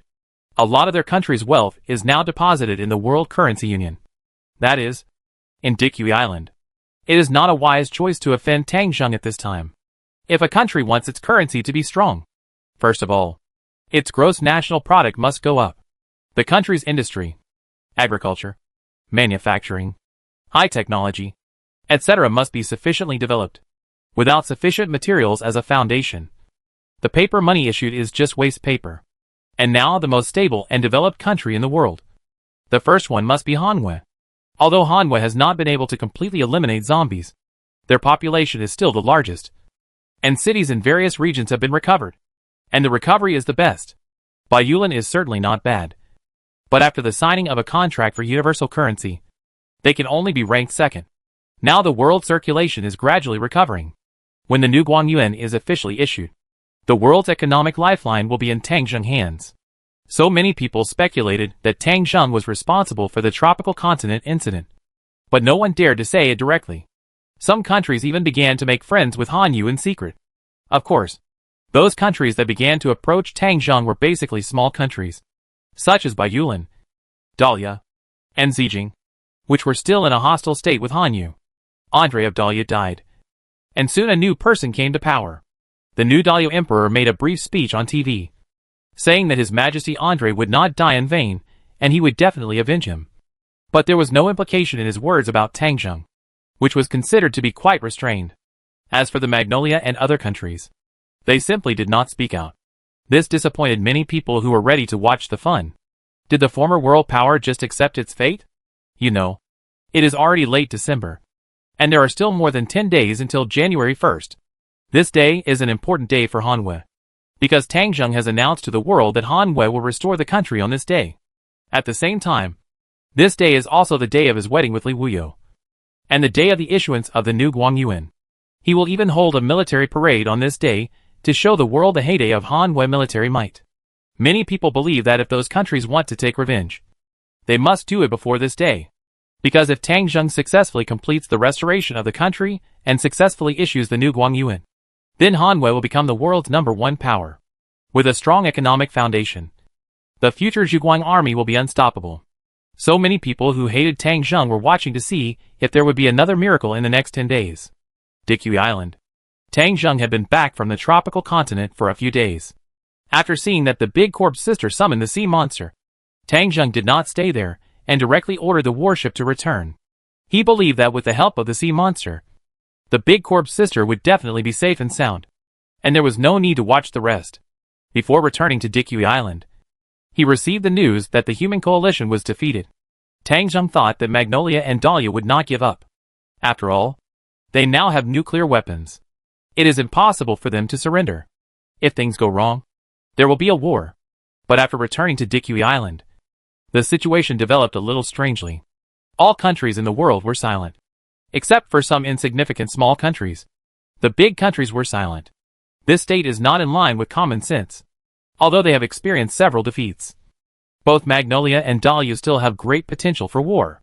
A lot of their country's wealth is now deposited in the World Currency Union. That is, in Dikui Island. It is not a wise choice to offend Tang Zheng at this time. If a country wants its currency to be strong, first of all, its gross national product must go up. The country's industry, agriculture, manufacturing, high technology, etc. must be sufficiently developed. Without sufficient materials as a foundation, the paper money issued is just waste paper. And now the most stable and developed country in the world. The first one must be Hanwei. Although Hanwei has not been able to completely eliminate zombies, their population is still the largest, and cities in various regions have been recovered. And the recovery is the best. Baiyulan is certainly not bad, but after the signing of a contract for universal currency, they can only be ranked second. Now the world circulation is gradually recovering. When the new Guang Yuan is officially issued, the world's economic lifeline will be in Tang Zheng hands. So many people speculated that Tang Zheng was responsible for the tropical continent incident, but no one dared to say it directly. Some countries even began to make friends with Han Yu in secret. Of course, those countries that began to approach Tang Zheng were basically small countries, such as Baiyulan, Daliao, and Zijing, which were still in a hostile state with Han Yu. Andre of Daliao died, and soon a new person came to power. The new Daliao Emperor made a brief speech on TV, saying that His Majesty Andre would not die in vain, and he would definitely avenge him. But there was no implication in his words about Tang Zheng, which was considered to be quite restrained. As for the Magnolia and other countries, they simply did not speak out. This disappointed many people who were ready to watch the fun. Did the former world power just accept its fate? You know, it is already late December, and there are still more than 10 days until January 1st. This day is an important day for Hanwei, because Tang Zheng has announced to the world that Hanwei will restore the country on this day. At the same time, this day is also the day of his wedding with Li Wuyo, and the day of the issuance of the new Guang Yuan. He will even hold a military parade on this day to show the world the heyday of Hanwei military might. Many people believe that if those countries want to take revenge, they must do it before this day. Because if Tang Zheng successfully completes the restoration of the country and successfully issues the new Guang Yuan, then Hanwei will become the world's #1 power. With a strong economic foundation, the future Zhuguang army will be unstoppable. So many people who hated Tang Zheng were watching to see if there would be another miracle in the next 10 days. Dikui Island. Tang Zheng had been back from the tropical continent for a few days. After seeing that the big corpse sister summoned the sea monster, Tang Zheng did not stay there and directly ordered the warship to return. He believed that with the help of the sea monster, the big corpse sister would definitely be safe and sound, and there was no need to watch the rest. Before returning to Dikui Island, he received the news that the human coalition was defeated. Tang Zheng thought that Magnolia and Dahlia would not give up. After all, they now have nuclear weapons. It is impossible for them to surrender. If things go wrong, there will be a war. But after returning to Dikui Island, the situation developed a little strangely. All countries in the world were silent. Except for some insignificant small countries. The big countries were silent. This state is not in line with common sense, although they have experienced several defeats. Both Magnolia and Dahlia still have great potential for war.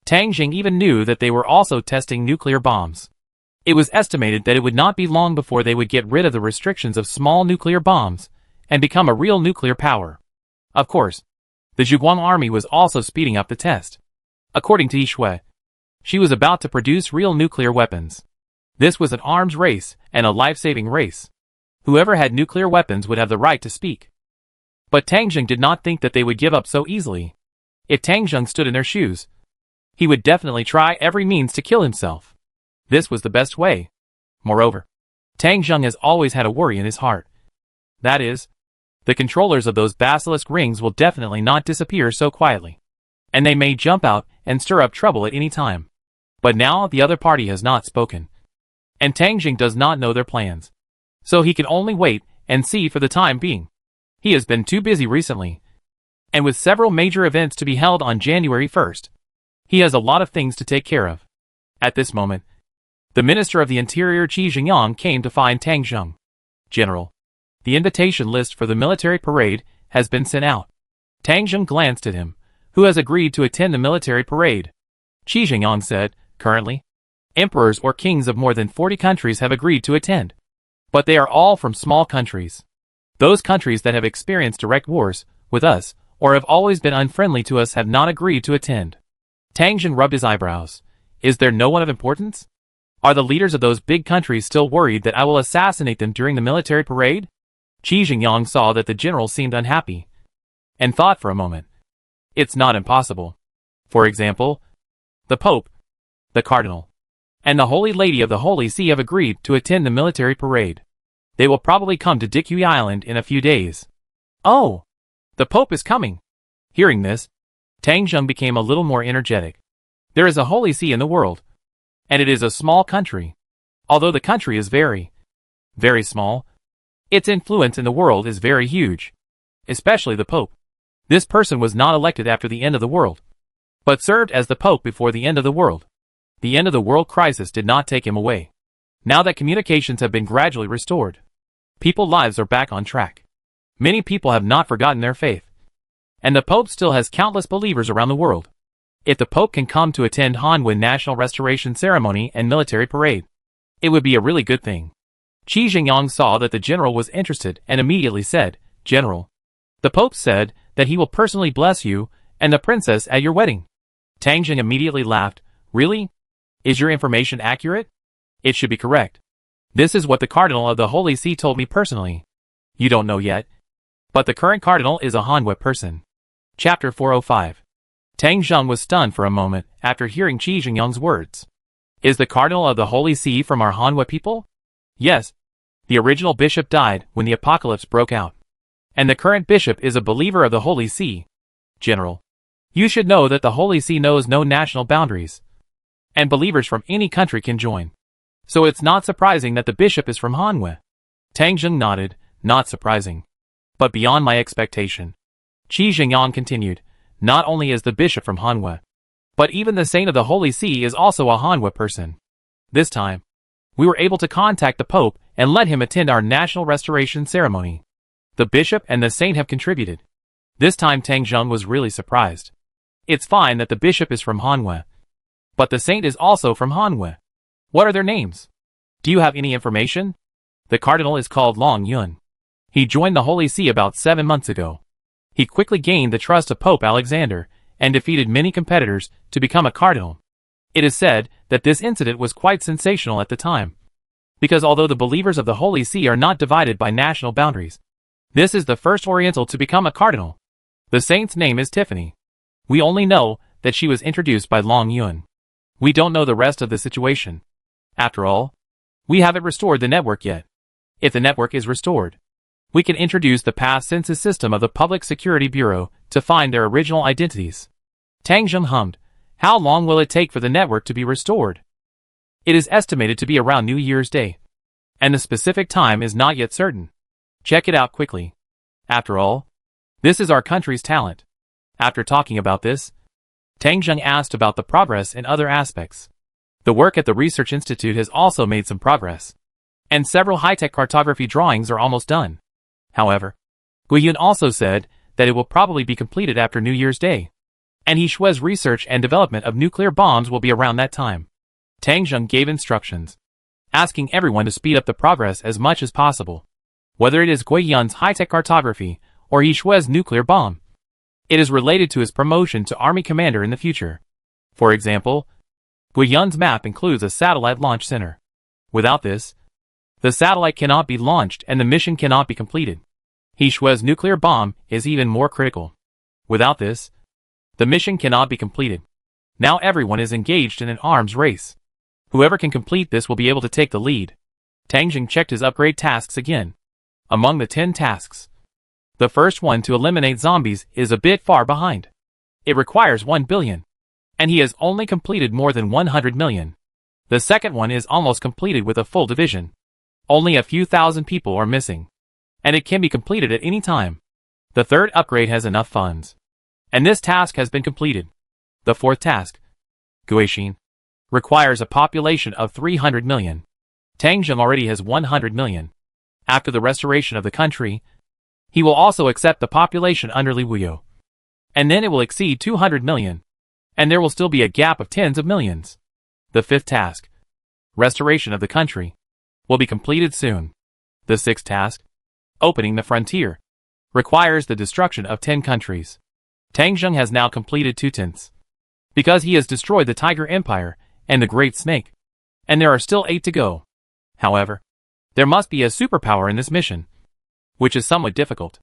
Tang Zheng even knew that they were also testing nuclear bombs. It was estimated that it would not be long before they would get rid of the restrictions of small nuclear bombs and become a real nuclear power. Of course, the Zhuguang army was also speeding up the test. According to Yishui, she was about to produce real nuclear weapons. This was an arms race and a life-saving race. Whoever had nuclear weapons would have the right to speak. But Tang Zheng did not think that they would give up so easily. If Tang Zheng stood in their shoes, he would definitely try every means to kill himself. This was the best way. Moreover, Tang Zheng has always had a worry in his heart. That is, the controllers of those basilisk rings will definitely not disappear so quietly. And they may jump out and stir up trouble at any time. But now the other party has not spoken. And Tang Zheng does not know their plans. So he can only wait and see for the time being. He has been too busy recently. And with several major events to be held on January 1st, he has a lot of things to take care of. At this moment, the Minister of the Interior Qi Jingyang came to find Tang Zheng. General, the invitation list for the military parade has been sent out. Tang Zheng glanced at him, who has agreed to attend the military parade. Qi Jingyang said, currently, emperors or kings of more than 40 countries have agreed to attend. But they are all from small countries. Those countries that have experienced direct wars with us or have always been unfriendly to us have not agreed to attend. Tang Zheng rubbed his eyebrows. Is there no one of importance? Are the leaders of those big countries still worried that I will assassinate them during the military parade? Qi Jingyang saw that the general seemed unhappy, and thought for a moment. It's not impossible. For example, the Pope, the Cardinal, and the Holy Lady of the Holy See have agreed to attend the military parade. They will probably come to Dikui Island in a few days. Oh! The Pope is coming! Hearing this, Tang Zheng became a little more energetic. There is a Holy See in the world, and it is a small country. Although the country is very, very small, its influence in the world is very huge, especially the Pope. This person was not elected after the end of the world, but served as the Pope before the end of the world. The end of the world crisis did not take him away. Now that communications have been gradually restored, people's lives are back on track. Many people have not forgotten their faith, and the Pope still has countless believers around the world. If the Pope can come to attend Hanwha National Restoration Ceremony and military parade, it would be a really good thing. Qi Jingyang saw that the general was interested and immediately said, General, the Pope said that he will personally bless you and the princess at your wedding. Tang Zheng immediately laughed. Really? Is your information accurate? It should be correct. This is what the Cardinal of the Holy See told me personally. You don't know yet, but the current Cardinal is a Hanwha person. Chapter 405. Tang Zheng was stunned for a moment after hearing Qi Jingyang's words. Is the Cardinal of the Holy See from our Hanwha people? Yes. The original bishop died when the apocalypse broke out, and the current bishop is a believer of the Holy See. General, you should know that the Holy See knows no national boundaries, and believers from any country can join. So it's not surprising that the bishop is from Hanwha. Tang Zheng nodded, not surprising, but beyond my expectation. Qi Jingyang continued, not only is the bishop from Hanwha, but even the saint of the Holy See is also a Hanwha person. This time, we were able to contact the Pope and let him attend our national restoration ceremony. The bishop and the saint have contributed. This time Tang Zheng was really surprised. It's fine that the bishop is from Hanwha, but the saint is also from Hanwha. What are their names? Do you have any information? The cardinal is called Long Yun. He joined the Holy See about 7 months ago. He quickly gained the trust of Pope Alexander and defeated many competitors to become a cardinal. It is said that this incident was quite sensational at the time, because although the believers of the Holy See are not divided by national boundaries, This is the first Oriental to become a cardinal. The saint's name is Tiffany. We only know that she was introduced by Long Yun. We don't know the rest of the situation. After all, we haven't restored the network yet. If the network is restored, we can introduce the past census system of the Public Security Bureau to find their original identities. Tang Zheng hummed. How long will it take for the network to be restored? It is estimated to be around New Year's Day, and the specific time is not yet certain. Check it out quickly. After all, this is our country's talent. After talking about this, Tang Zheng asked about the progress in other aspects. The work at the Research Institute has also made some progress, and several high-tech cartography drawings are almost done. However, Guiyun also said that it will probably be completed after New Year's Day, and He Shui's research and development of nuclear bombs will be around that time. Tang Zheng gave instructions, asking everyone to speed up the progress as much as possible. Whether it is Guiyun's high-tech cartography or He Shui's nuclear bomb, it is related to his promotion to Army Commander in the future. For example, Guiyun's map includes a satellite launch center. Without this, the satellite cannot be launched and the mission cannot be completed. He Shui's nuclear bomb is even more critical. Without this, the mission cannot be completed. Now everyone is engaged in an arms race. Whoever can complete this will be able to take the lead. Tang Zheng checked his upgrade tasks again. Among the 10 tasks, the first one to eliminate zombies is a bit far behind. It requires 1 billion. And he has only completed more than 100 million. The second one is almost completed with a full division. Only a few thousand people are missing, and it can be completed at any time. The third upgrade has enough funds, and this task has been completed. The fourth task, Guixin, requires a population of 300 million. Tang Zheng already has 100 million. After the restoration of the country, he will also accept the population under Li Wuyo, and then it will exceed 200 million. And there will still be a gap of tens of millions. The fifth task, restoration of the country, will be completed soon. The sixth task, opening the frontier, requires the destruction of 10 countries. Tang Zheng has now completed 2/10, because he has destroyed the Tiger Empire and the Great Snake, and there are still 8 to go. However, there must be a superpower in this mission, which is somewhat difficult.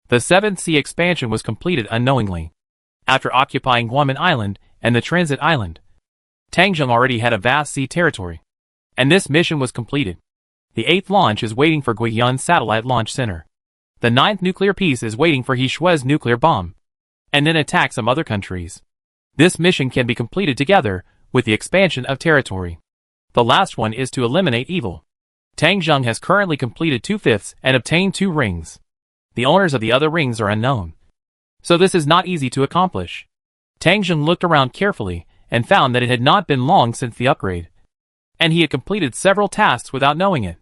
The 7th Sea expansion was completed unknowingly. After occupying Guaman Island and the Transit Island, Tang Zheng already had a vast sea territory, and this mission was completed. The 8th launch is waiting for Guiyun's satellite launch center. The 9th nuclear piece is waiting for He Shui's nuclear bomb, and then attack some other countries. This mission can be completed together with the expansion of territory. The last one is to eliminate evil. Tang Zheng has currently completed 2/5 and obtained 2 rings. The owners of the other rings are unknown, so this is not easy to accomplish. Tang Zheng looked around carefully and found that it had not been long since the upgrade, and he had completed several tasks without knowing it.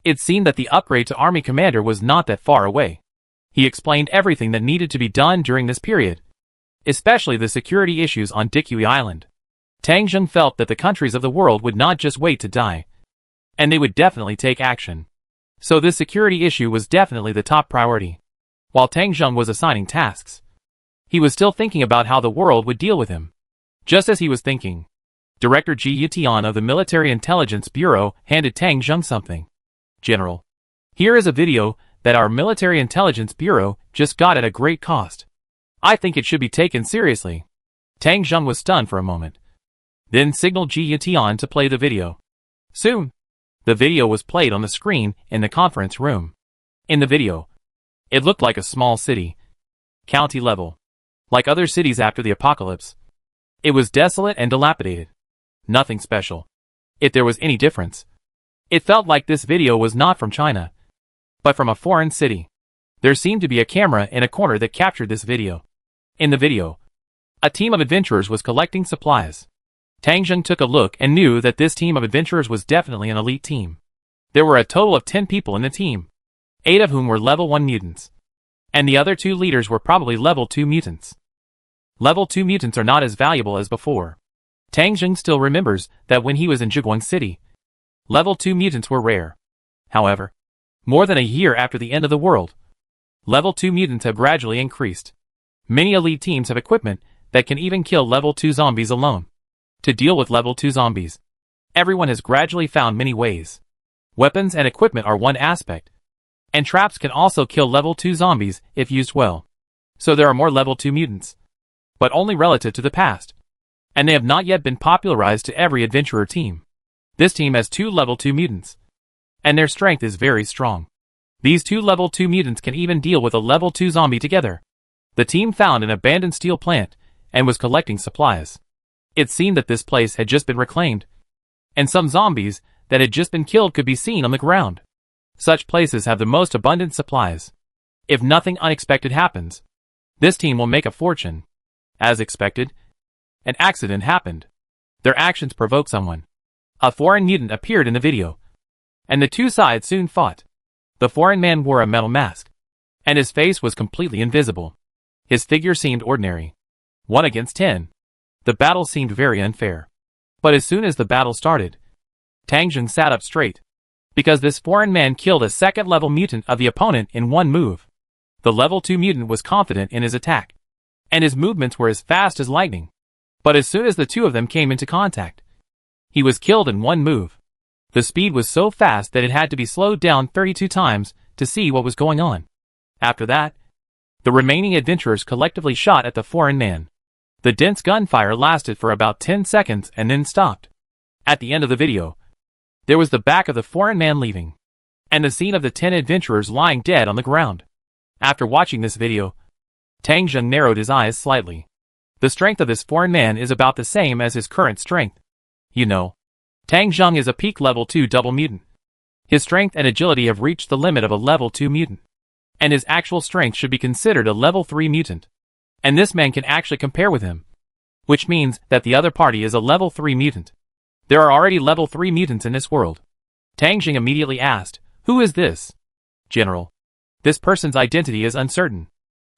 It seemed that the upgrade to Army Commander was not that far away. He explained everything that needed to be done during this period, especially the security issues on Dikui Island. Tang Zheng felt that the countries of the world would not just wait to die, and they would definitely take action. So this security issue was definitely the top priority. While Tang Zheng was assigning tasks, he was still thinking about how the world would deal with him. Just as he was thinking, Director Ji Yutian of the Military Intelligence Bureau handed Tang Zheng something. General, here is a video that our Military Intelligence Bureau just got at a great cost. I think it should be taken seriously. Tang Zheng was stunned for a moment, then signaled Ji Yutian to play the video. Soon, the video was played on the screen in the conference room. In the video, it looked like a small city, county level, like other cities after the apocalypse. It was desolate and dilapidated. Nothing special. If there was any difference, it felt like this video was not from China, but from a foreign city. There seemed to be a camera in a corner that captured this video. In the video, a team of adventurers was collecting supplies. Tang Zheng took a look and knew that this team of adventurers was definitely an elite team. There were a total of 10 people in the team, 8 of whom were level 1 mutants, and the other 2 leaders were probably level 2 mutants. Level 2 mutants are not as valuable as before. Tang Zheng still remembers that when he was in Zhiguang City, level 2 mutants were rare. However, more than a year after the end of the world, level 2 mutants have gradually increased. Many elite teams have equipment that can even kill level 2 zombies alone. To deal with level 2 zombies, everyone has gradually found many ways. Weapons and equipment are one aspect, And traps can also kill level 2 zombies if used well. So there are more level 2 mutants. But only relative to the past. And they have not yet been popularized to every adventurer team. This team has 2 level 2 mutants. And their strength is very strong. These 2 level 2 mutants can even deal with a level 2 zombie together. The team found an abandoned steel plant and was collecting supplies. It seemed that this place had just been reclaimed. And some zombies that had just been killed could be seen on the ground. Such places have the most abundant supplies. If nothing unexpected happens, this team will make a fortune. As expected, an accident happened. Their actions provoked someone. A foreign mutant appeared in the video. And the two sides soon fought. The foreign man wore a metal mask. And his face was completely invisible. His figure seemed ordinary. 1 against 10. The battle seemed very unfair. But as soon as the battle started, Tang Jung sat up straight. Because this foreign man killed a second-level mutant of the opponent in one move. The level 2 mutant was confident in his attack. And his movements were as fast as lightning. But as soon as the two of them came into contact, he was killed in one move. The speed was so fast that it had to be slowed down 32 times to see what was going on. After that, the remaining adventurers collectively shot at the foreign man. The dense gunfire lasted for about 10 seconds and then stopped. At the end of the video, there was the back of the foreign man leaving, and the scene of the 10 adventurers lying dead on the ground. After watching this video, Tang Jung narrowed his eyes slightly. The strength of this foreign man is about the same as his current strength. You know, Tang Jung is a peak level 2 double mutant. His strength and agility have reached the limit of a level 2 mutant. And his actual strength should be considered a level 3 mutant. And this man can actually compare with him. Which means that the other party is a level 3 mutant. There are already level 3 mutants in this world. Tang Jung immediately asked, "Who is this?" "General. This person's identity is uncertain.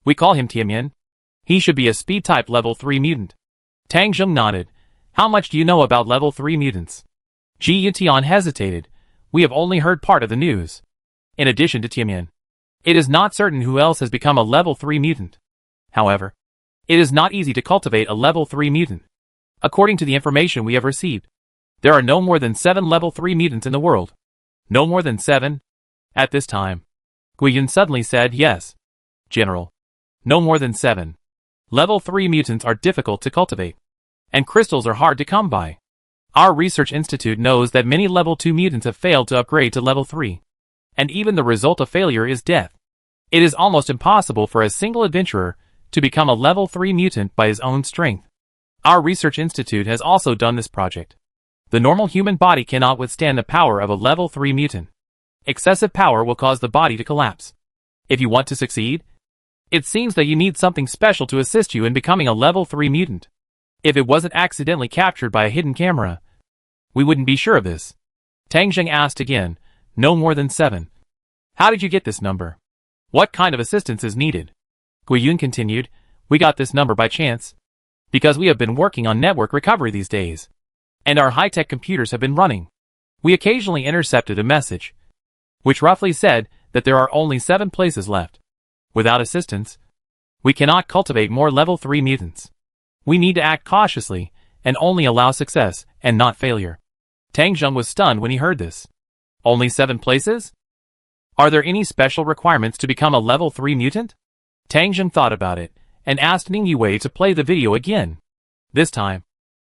We call him Tianmian. He should be a speed-type level 3 mutant." Tang Jung nodded. "How much do you know about level 3 mutants?" Ji Yutian hesitated. "We have only heard part of the news. In addition to Tianmian, it is not certain who else has become a level 3 mutant. However, it is not easy to cultivate a level 3 mutant. According to the information we have received, there are no more than 7 level 3 mutants in the world." "No more than 7? At this time?" Guiyun suddenly said, "Yes, General. No more than 7. Level 3 mutants are difficult to cultivate. And crystals are hard to come by. Our research institute knows that many level 2 mutants have failed to upgrade to level 3. And even the result of failure is death. It is almost impossible for a single adventurer to become a level 3 mutant by his own strength. Our research institute has also done this project. The normal human body cannot withstand the power of a level 3 mutant. Excessive power will cause the body to collapse. If you want to succeed, it seems that you need something special to assist you in becoming a level 3 mutant. If it wasn't accidentally captured by a hidden camera, we wouldn't be sure of this." Tang Jung asked again, "No more than 7. How did you get this number? What kind of assistance is needed?" Guiyun continued, "We got this number by chance. Because we have been working on network recovery these days. And our high-tech computers have been running. We occasionally intercepted a message, which roughly said that there are only 7 places left. Without assistance, we cannot cultivate more level 3 mutants. We need to act cautiously and only allow success and not failure." Tang Jung was stunned when he heard this. Only 7 places? Are there any special requirements to become a level 3 mutant? Tang Jung thought about it and asked Ning Yue to play the video again. This time,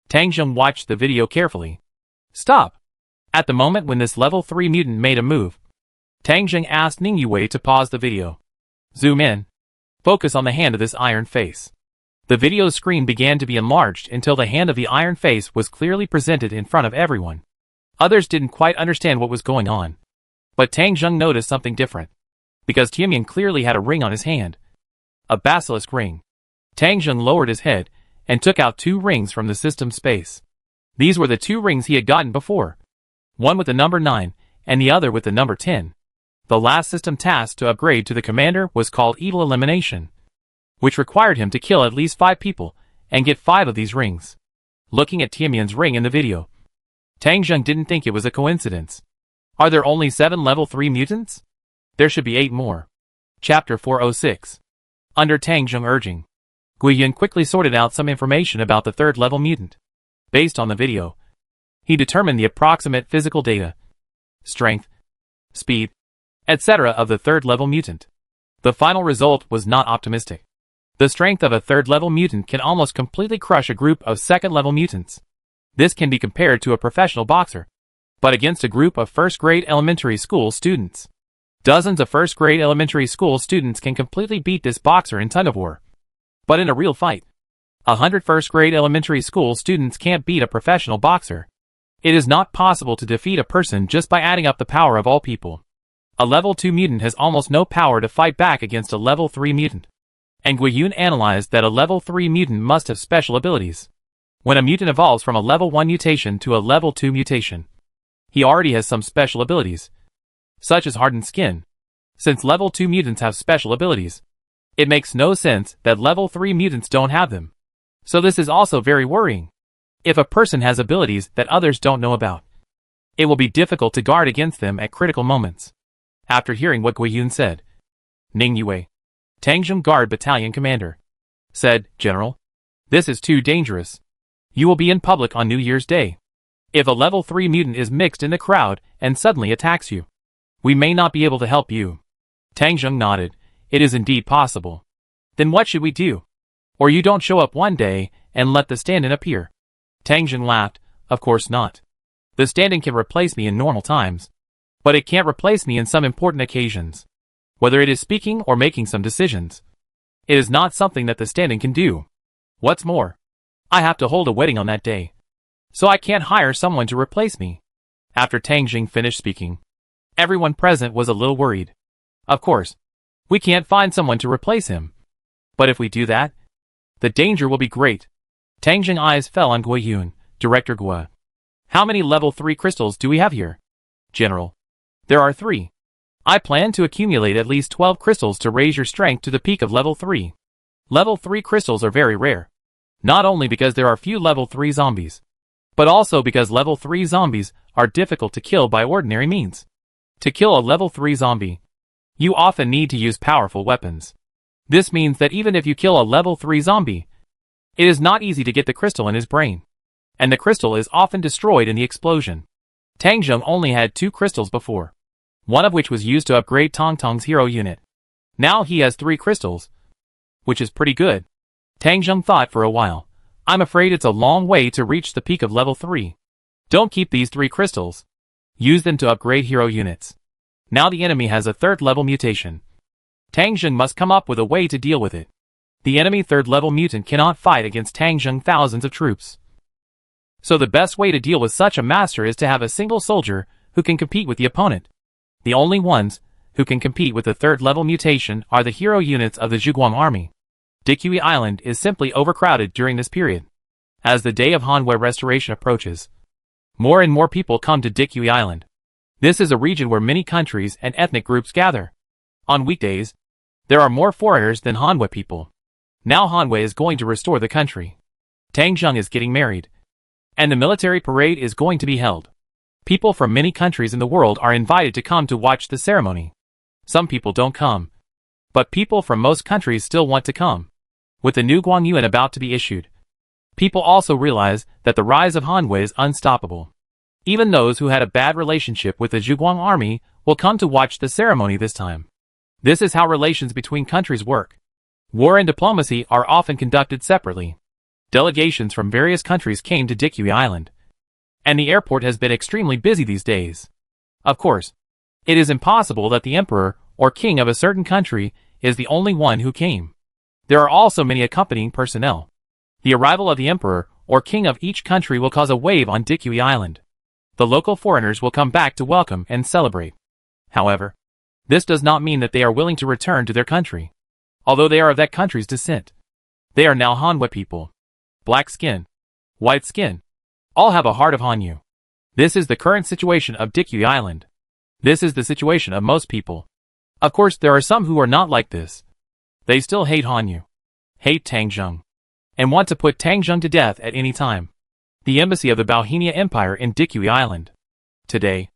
Tang Jung watched the video carefully. "Stop." At the moment when this level 3 mutant made a move, Tang Jung asked Ning Yue to pause the video. "Zoom in. Focus on the hand of this iron face." The video screen began to be enlarged until the hand of the iron face was clearly presented in front of everyone. Others didn't quite understand what was going on. But Tang Jung noticed something different. Because Tianmian clearly had a ring on his hand. A basilisk ring. Tang Jung lowered his head and took out 2 rings from the system space. These were the 2 rings he had gotten before. One with the number 9 and the other with the number 10. The last system task to upgrade to the commander was called Evil Elimination, which required him to kill at least 5 people and get 5 of these rings. Looking at Tianmian's ring in the video, Tang Jung didn't think it was a coincidence. Are there only 7 level 3 mutants? There should be 8 more. Chapter 406. Under Tang Jung urging, Guiyun quickly sorted out some information about the 3rd level mutant. Based on the video, he determined the approximate physical data. Strength, speed, etc. of the third-level mutant. The final result was not optimistic. The strength of a third-level mutant can almost completely crush a group of second-level mutants. This can be compared to a professional boxer, but against a group of first-grade elementary school students. Dozens of first-grade elementary school students can completely beat this boxer in tug-of-war. But in a real fight, 100 first-grade elementary school students can't beat a professional boxer. It is not possible to defeat a person just by adding up the power of all people. A level 2 mutant has almost no power to fight back against a level 3 mutant. And Guiyun analyzed that a level 3 mutant must have special abilities. When a mutant evolves from a level 1 mutation to a level 2 mutation, he already has some special abilities, such as hardened skin. Since level 2 mutants have special abilities, it makes no sense that level 3 mutants don't have them. So this is also very worrying. If a person has abilities that others don't know about, it will be difficult to guard against them at critical moments. After hearing what Guiyun said, Ning Yue, Tangjung Guard Battalion Commander, said, "General, this is too dangerous. You will be in public on New Year's Day. If a level 3 mutant is mixed in the crowd and suddenly attacks you, we may not be able to help you." Tangjung nodded. "It is indeed possible. Then what should we do? Or you don't show up one day and let the stand-in appear?" Tangjung laughed. "Of course not. The stand-in can replace me in normal times, but it can't replace me in some important occasions. Whether it is speaking or making some decisions, it is not something that the stand-in can do. What's more, I have to hold a wedding on that day, so I can't hire someone to replace me." After Tangjung finished speaking, everyone present was a little worried. Of course, we can't find someone to replace him. But if we do that, the danger will be great. Tangjung's eyes fell on Guiyun. "Director Gua, how many level 3 crystals do we have here?" "General, there are 3. I plan to accumulate at least 12 crystals to raise your strength to the peak of level 3. Level 3 crystals are very rare. Not only because there are few level 3 zombies, but also because level 3 zombies are difficult to kill by ordinary means. To kill a level 3 zombie, you often need to use powerful weapons. This means that even if you kill a level 3 zombie, it is not easy to get the crystal in his brain, and the crystal is often destroyed in the explosion. Tangjung only had 2 crystals before, one of which was used to upgrade Tong Tong's hero unit. Now he has 3 crystals, which is pretty good. Tangjung thought for a while. "I'm afraid it's a long way to reach the peak of level 3. Don't keep these 3 crystals. Use them to upgrade hero units. Now the enemy has a 3rd level mutation. Tangjung must come up with a way to deal with it. The enemy 3rd level mutant cannot fight against Tangjung thousands of troops. So the best way to deal with such a master is to have a single soldier who can compete with the opponent. The only ones who can compete with the 3rd level mutation are the hero units of the Zhuguang army. Dikui Island is simply overcrowded during this period. As the day of Hanwei restoration approaches, more and more people come to Dikui Island. This is a region where many countries and ethnic groups gather. On weekdays, there are more foreigners than Hanwei people. Now Hanwei is going to restore the country. Tangjung is getting married, and the military parade is going to be held. People from many countries in the world are invited to come to watch the ceremony. Some people don't come, but people from most countries still want to come. With the new Guangyuan about to be issued, people also realize that the rise of Hanwei is unstoppable. Even those who had a bad relationship with the Zhuguang army will come to watch the ceremony this time. This is how relations between countries work. War and diplomacy are often conducted separately. Delegations from various countries came to Dikui Island, and the airport has been extremely busy these days. Of course, it is impossible that the emperor or king of a certain country is the only one who came. There are also many accompanying personnel. The arrival of the emperor or king of each country will cause a wave on Dikui Island. The local foreigners will come back to welcome and celebrate. However, this does not mean that they are willing to return to their country. Although they are of that country's descent, they are now Hanwei people. Black skin, white skin, all have a heart of Hanyu. This is the current situation of Dikui Island. This is the situation of most people. Of course, there are some who are not like this. They still hate Hanyu, hate Tangjung, and want to put Tangjung to death at any time. The embassy of the Bauhinia Empire in Dikui Island. Today,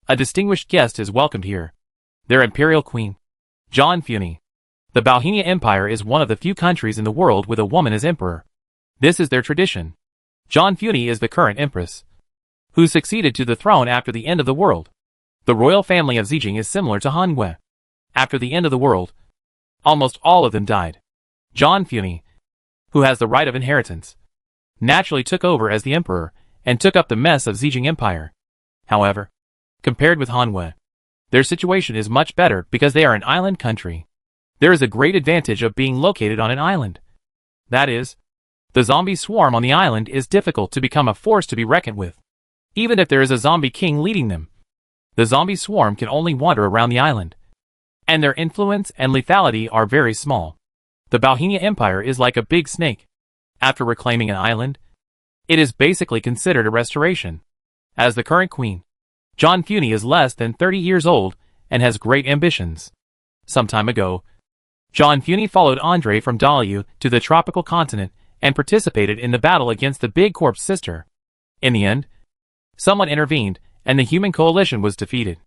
a distinguished guest is welcomed here. Their imperial queen, John Funi. The Bauhinia Empire is one of the few countries in the world with a woman as emperor. This is their tradition. John Funi is the current empress, who succeeded to the throne after the end of the world. The royal family of Zijing is similar to Hanwei. After the end of the world, almost all of them died. John Funi, who has the right of inheritance, naturally took over as the emperor and took up the mess of Zijing Empire. However, compared with Hanwei, their situation is much better because they are an island country. There is a great advantage of being located on an island. That is, the zombie swarm on the island is difficult to become a force to be reckoned with. Even if there is a zombie king leading them, the zombie swarm can only wander around the island, and their influence and lethality are very small. The Bohemia Empire is like a big snake. After reclaiming an island, it is basically considered a restoration. As the current queen, John Funi is less than 30 years old and has great ambitions. Some time ago, John Funi followed Andre from Daliu to the tropical continent and participated in the battle against the Big Corp's sister. In the end, someone intervened, and the human coalition was defeated.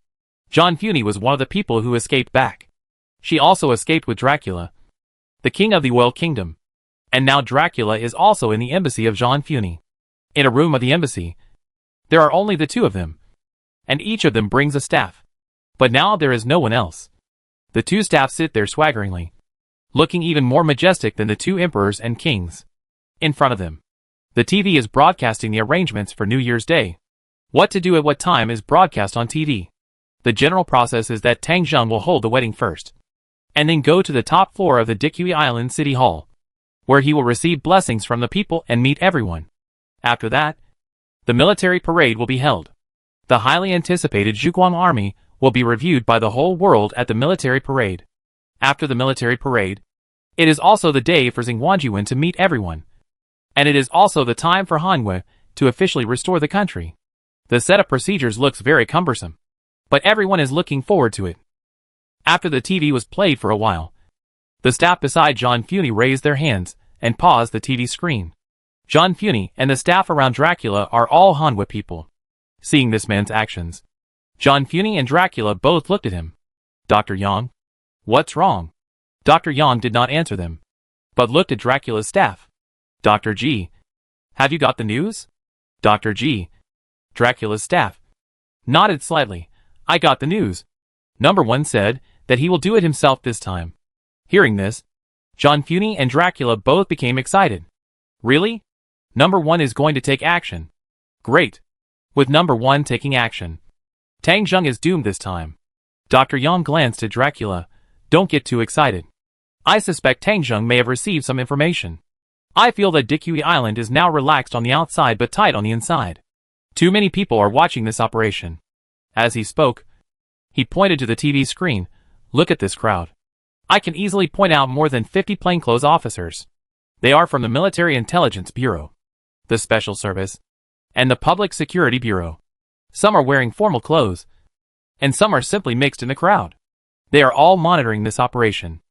John Funi was one of the people who escaped back. She also escaped with Dracula, the king of the Oil Kingdom. And now Dracula is also in the embassy of John Funi. In a room of the embassy, there are only the two of them, and each of them brings a staff. But now there is no one else. The two staffs sit there swaggeringly, looking even more majestic than the two emperors and kings. In front of them, the TV is broadcasting the arrangements for New Year's Day. What to do at what time is broadcast on TV. The general process is that Tang Zheng will hold the wedding first, and then go to the top floor of the Dikui Island City Hall, where he will receive blessings from the people and meet everyone. After that, the military parade will be held. The highly anticipated Zhuguang army will be reviewed by the whole world at the military parade. After the military parade, it is also the day for Xingguanjiwen to meet everyone. And it is also the time for Hanwei to officially restore the country. The set of procedures looks very cumbersome, but everyone is looking forward to it. After the TV was played for a while, the staff beside John Funi raised their hands and paused the TV screen. John Funi and the staff around Dracula are all Hanwei people. Seeing this man's actions, John Funi and Dracula both looked at him. Dr. Yang? What's wrong? Dr. Yang did not answer them, but looked at Dracula's staff. Dr. G. Have you got the news? Dr. G. Dracula's staff nodded slightly. I got the news. Number 1 said that he will do it himself this time. Hearing this, John Funi and Dracula both became excited. Really? Number 1 is going to take action. Great. With Number 1 taking action, Tang Zheng is doomed this time. Dr. Yang glanced at Dracula. Don't get too excited. I suspect Tang Zheng may have received some information. I feel that Dikui Island is now relaxed on the outside but tight on the inside. Too many people are watching this operation. As he spoke, he pointed to the TV screen. Look at this crowd. I can easily point out more than 50 plainclothes officers. They are from the Military Intelligence Bureau, the Special Service, and the Public Security Bureau. Some are wearing formal clothes, and some are simply mixed in the crowd. They are all monitoring this operation.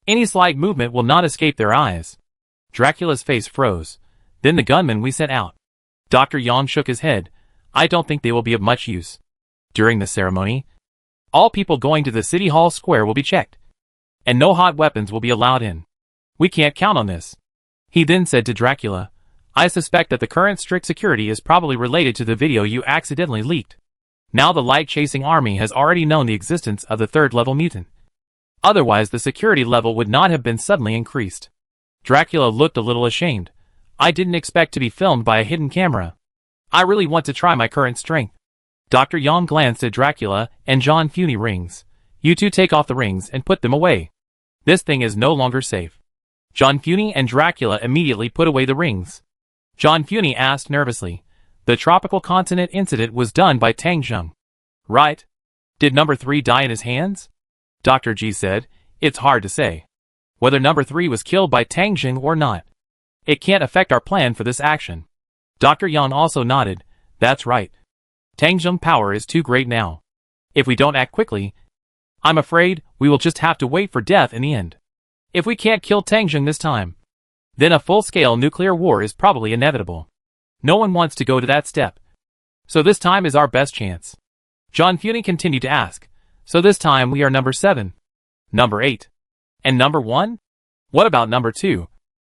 Any slight movement will not escape their eyes. Dracula's face froze. Then the gunmen we sent out. Dr. Yang shook his head. I don't think they will be of much use. During the ceremony, all people going to the City Hall Square will be checked, and no hot weapons will be allowed in. We can't count on this. He then said to Dracula, I suspect that the current strict security is probably related to the video you accidentally leaked. Now the light-chasing army has already known the existence of the third-level mutant. Otherwise the security level would not have been suddenly increased. Dracula looked a little ashamed. I didn't expect to be filmed by a hidden camera. I really want to try my current strength. Dr. Yang glanced at Dracula and John Funi rings. You two take off the rings and put them away. This thing is no longer safe. John Funi and Dracula immediately put away the rings. John Funi asked nervously. The tropical continent incident was done by Tang Zheng, right? Did Number 3 die in his hands? Dr. G said, it's hard to say whether Number 3 was killed by Tang Zheng or not. It can't affect our plan for this action. Dr. Yang also nodded. That's right. Tang Zheng's power is too great now. If we don't act quickly, I'm afraid we will just have to wait for death in the end. If we can't kill Tang Zheng this time, then a full-scale nuclear war is probably inevitable. No one wants to go to that step. So this time is our best chance. John Funi continued to ask. So this time we are Number 7, Number 8, and Number 1? What about Number 2,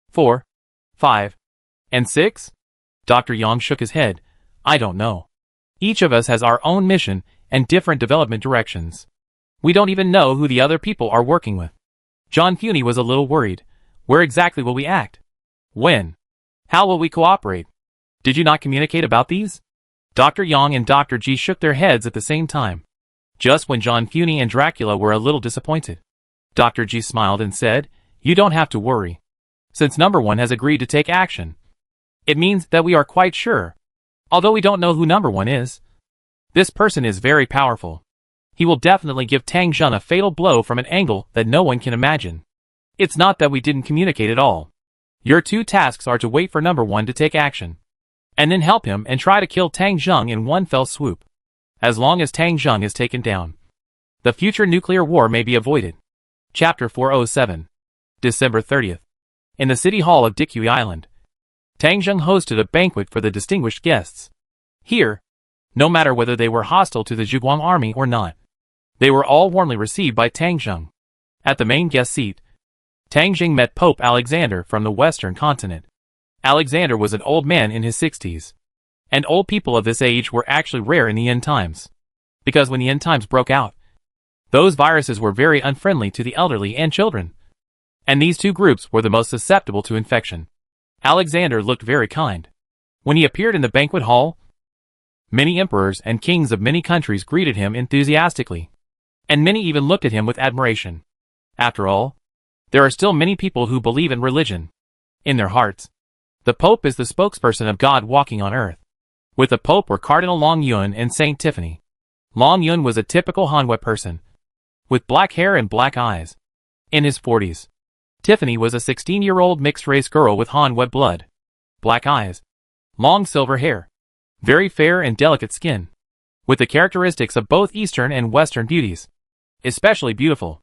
4, 5, and 6? Dr. Yang shook his head. I don't know. Each of us has our own mission, and different development directions. We don't even know who the other people are working with. John Funey was a little worried. Where exactly will we act? When? How will we cooperate? Did you not communicate about these? Dr. Yang and Dr. G shook their heads at the same time. Just when John Funey and Dracula were a little disappointed. Dr. G smiled and said, "You don't have to worry. Since number 1 has agreed to take action, it means that we are quite sure. Although we don't know who number 1 is. This person is very powerful. He will definitely give Tang Zheng a fatal blow from an angle that no one can imagine. It's not that we didn't communicate at all. Your 2 tasks are to wait for number 1 to take action, and then help him and try to kill Tang Zheng in one fell swoop. As long as Tang Zheng is taken down, the future nuclear war may be avoided." Chapter 407. December 30th. In the city hall of Dikui Island, Tang Zheng hosted a banquet for the distinguished guests. Here, no matter whether they were hostile to the Zhuguang army or not, they were all warmly received by Tang Zheng. At the main guest seat, Tang Zheng met Pope Alexander from the Western continent. Alexander was an old man in his 60s. And old people of this age were actually rare in the end times. Because when the end times broke out, those viruses were very unfriendly to the elderly and children. And these 2 groups were the most susceptible to infection. Alexander looked very kind. When he appeared in the banquet hall, many emperors and kings of many countries greeted him enthusiastically. And many even looked at him with admiration. After all, there are still many people who believe in religion. In their hearts, the Pope is the spokesperson of God walking on earth. With the Pope were Cardinal Long Yun and Saint Tiffany. Long Yun was a typical Hanwei person, with black hair and black eyes. In his 40s, Tiffany was a 16-year-old mixed-race girl with Hanwei blood, black eyes, long silver hair, very fair and delicate skin, with the characteristics of both Eastern and Western beauties. Especially beautiful.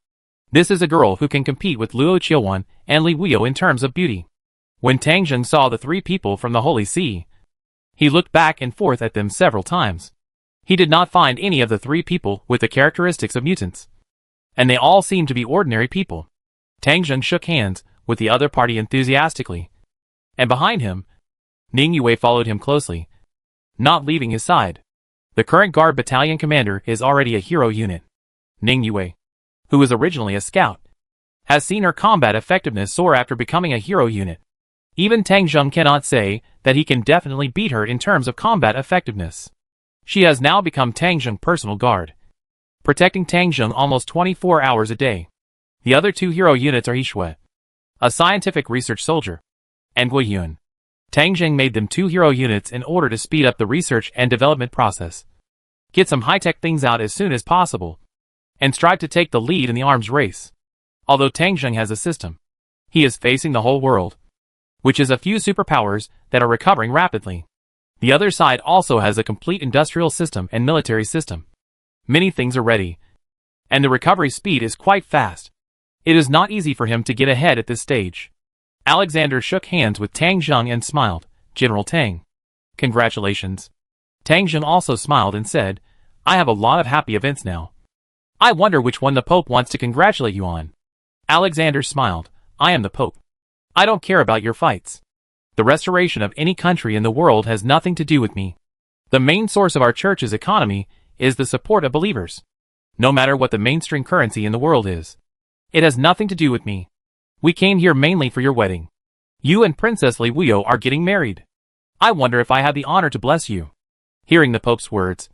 This is a girl who can compete with Luo Qiuwan and Li Wuyo in terms of beauty. When Tang Zheng saw the 3 people from the Holy See, he looked back and forth at them several times. He did not find any of the 3 people with the characteristics of mutants. And they all seemed to be ordinary people. Tang Zheng shook hands with the other party enthusiastically. And behind him, Ning Yue followed him closely, not leaving his side. The current guard battalion commander is already a hero unit. Ning Yue, who was originally a scout, has seen her combat effectiveness soar after becoming a hero unit. Even Tang Zheng cannot say that he can definitely beat her in terms of combat effectiveness. She has now become Tang Zheng's personal guard, protecting Tang Zheng almost 24 hours a day. The other 2 hero units are Yishui, a scientific research soldier, and Gui Yun. Tang Zheng made them 2 hero units in order to speed up the research and development process, get some high-tech things out as soon as possible, and strive to take the lead in the arms race. Although Tang Zheng has a system, he is facing the whole world, which is a few superpowers that are recovering rapidly. The other side also has a complete industrial system and military system. Many things are ready, and the recovery speed is quite fast. It is not easy for him to get ahead at this stage. Alexander shook hands with Tang Zheng and smiled. "General Tang, congratulations." Tang Zheng also smiled and said, "I have a lot of happy events now. I wonder which one the Pope wants to congratulate you on." Alexander smiled. "I am the Pope. I don't care about your fights. The restoration of any country in the world has nothing to do with me. The main source of our church's economy is the support of believers. No matter what the mainstream currency in the world is, it has nothing to do with me. We came here mainly for your wedding. You and Princess Li Wuyo are getting married. I wonder if I have the honor to bless you." Hearing the Pope's words,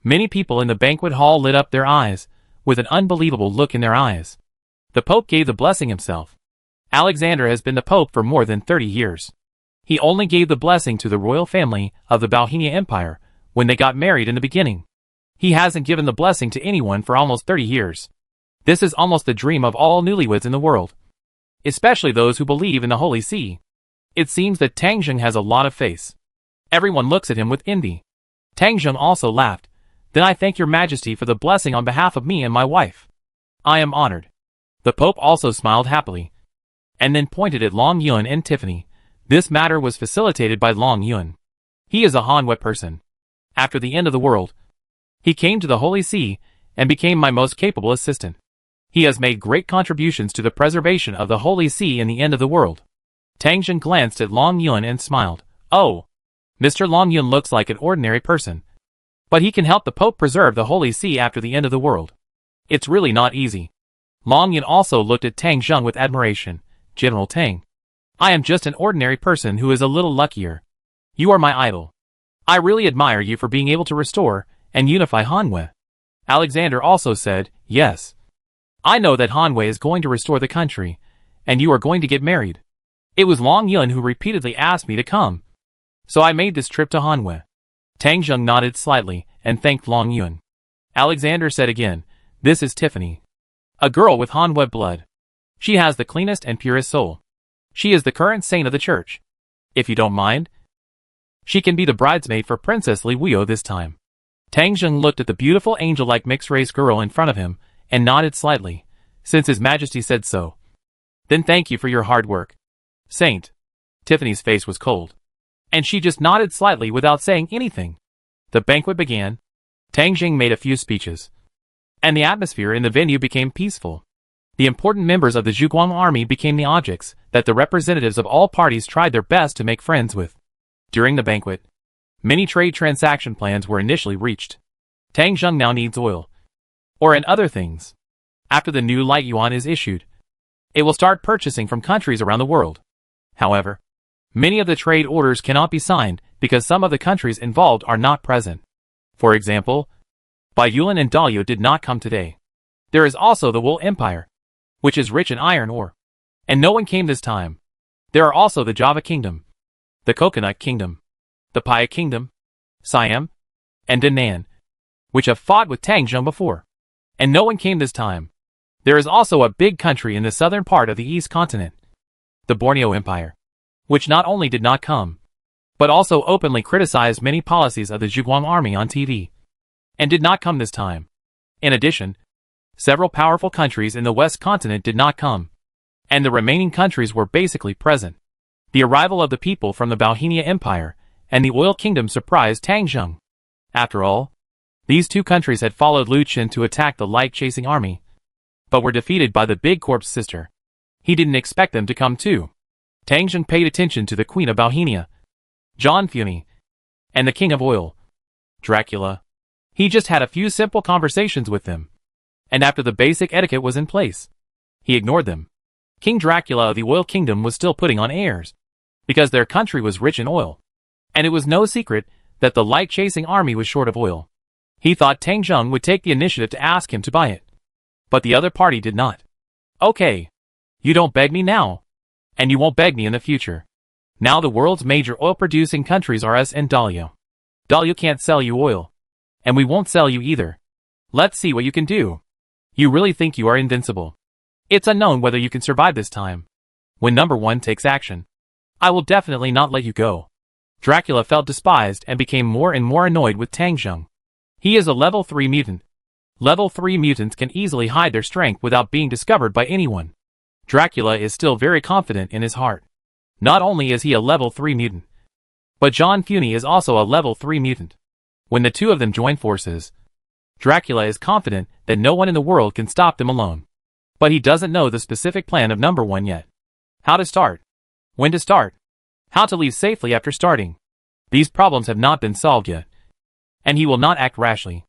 many people in the banquet hall lit up their eyes, with an unbelievable look in their eyes. The Pope gave the blessing himself. Alexander has been the Pope for more than 30 years. He only gave the blessing to the royal family of the Bohemia Empire when they got married in the beginning. He hasn't given the blessing to anyone for almost 30 years. This is almost the dream of all newlyweds in the world, especially those who believe in the Holy See. It seems that Tang Zheng has a lot of face. Everyone looks at him with envy. Tang Zheng also laughed. "Then I thank your majesty for the blessing on behalf of me and my wife. I am honored." The Pope also smiled happily, and then pointed at Long Yun and Tiffany. This matter was facilitated by Long Yun. He is a Hanwei person. After the end of the world, he came to the Holy See and became my most capable assistant. He has made great contributions to the preservation of the Holy See in the end of the world. Tang Zheng glanced at Long Yun and smiled. "Oh, Mr. Long Yun looks like an ordinary person, But he can help the Pope preserve the Holy See after the end of the world. It's really not easy. Long Yun also looked at Tang Zheng with admiration. General Tang. I am just an ordinary person who is a little luckier. You are my idol. I really admire you for being able to restore and unify Hanwei. Alexander also said, yes. I know that Hanwei is going to restore the country, and you are going to get married. It was Long Yun who repeatedly asked me to come. So I made this trip to Hanwei. Tang Zheng nodded slightly and thanked Long Yun. Alexander said again, this is Tiffany. A girl with Hanwei blood. She has the cleanest and purest soul. She is the current saint of the church. If you don't mind, she can be the bridesmaid for Princess Li Wuyo this time. Tang Zheng looked at the beautiful angel-like mixed-race girl in front of him and nodded slightly, since His Majesty said so. Then thank you for your hard work. Saint. Tiffany's face was cold, and she just nodded slightly without saying anything. The banquet began. Tang Zheng made a few speeches, and the atmosphere in the venue became peaceful. The important members of the Zhuguang army became the objects that the representatives of all parties tried their best to make friends with. During the banquet, many trade transaction plans were initially reached. Tang Zheng now needs oil, and other things. After the new light yuan is issued, it will start purchasing from countries around the world. However, many of the trade orders cannot be signed because some of the countries involved are not present. For example, Baiyuan and Daliu did not come today. There is also the Wool Empire, which is rich in iron ore, and no one came this time. There are also the Java Kingdom, the Coconut Kingdom, the Paya Kingdom, Siam, and Danan, which have fought with Tang Zheng before, and no one came this time. There is also a big country in the southern part of the East Continent, the Borneo Empire, which not only did not come, but also openly criticized many policies of the Zhuguang army on TV, and did not come this time. In addition, several powerful countries in the West Continent did not come, and the remaining countries were basically present. The arrival of the people from the Bauhinia Empire and the Oil Kingdom surprised Tang Zheng. After all, these two countries had followed Lu Qin to attack the light-chasing army, but were defeated by the Big Corp's sister. He didn't expect them to come too. Tang Zheng paid attention to the Queen of Bauhinia, John Funi, and the King of Oil, Dracula. He just had a few simple conversations with them, and after the basic etiquette was in place, he ignored them. King Dracula of the Oil Kingdom was still putting on airs, because their country was rich in oil, and it was no secret that the light-chasing army was short of oil. He thought Tang Zheng would take the initiative to ask him to buy it, but the other party did not. Okay. You don't beg me now, and you won't beg me in the future. Now the world's major oil-producing countries are us and Daliu. Daliu can't sell you oil, and we won't sell you either. Let's see what you can do. You really think you are invincible? It's unknown whether you can survive this time. When number one takes action, I will definitely not let you go. Dracula felt despised and became more and more annoyed with Tang Zheng. He is a level 3 mutant. Level 3 mutants can easily hide their strength without being discovered by anyone. Dracula is still very confident in his heart. Not only is he a level 3 mutant, but John Funi is also a level 3 mutant. When the two of them join forces, Dracula is confident that no one in the world can stop them alone. But he doesn't know the specific plan of number one yet. How to start, when to start, how to leave safely after starting. These problems have not been solved yet, and he will not act rashly.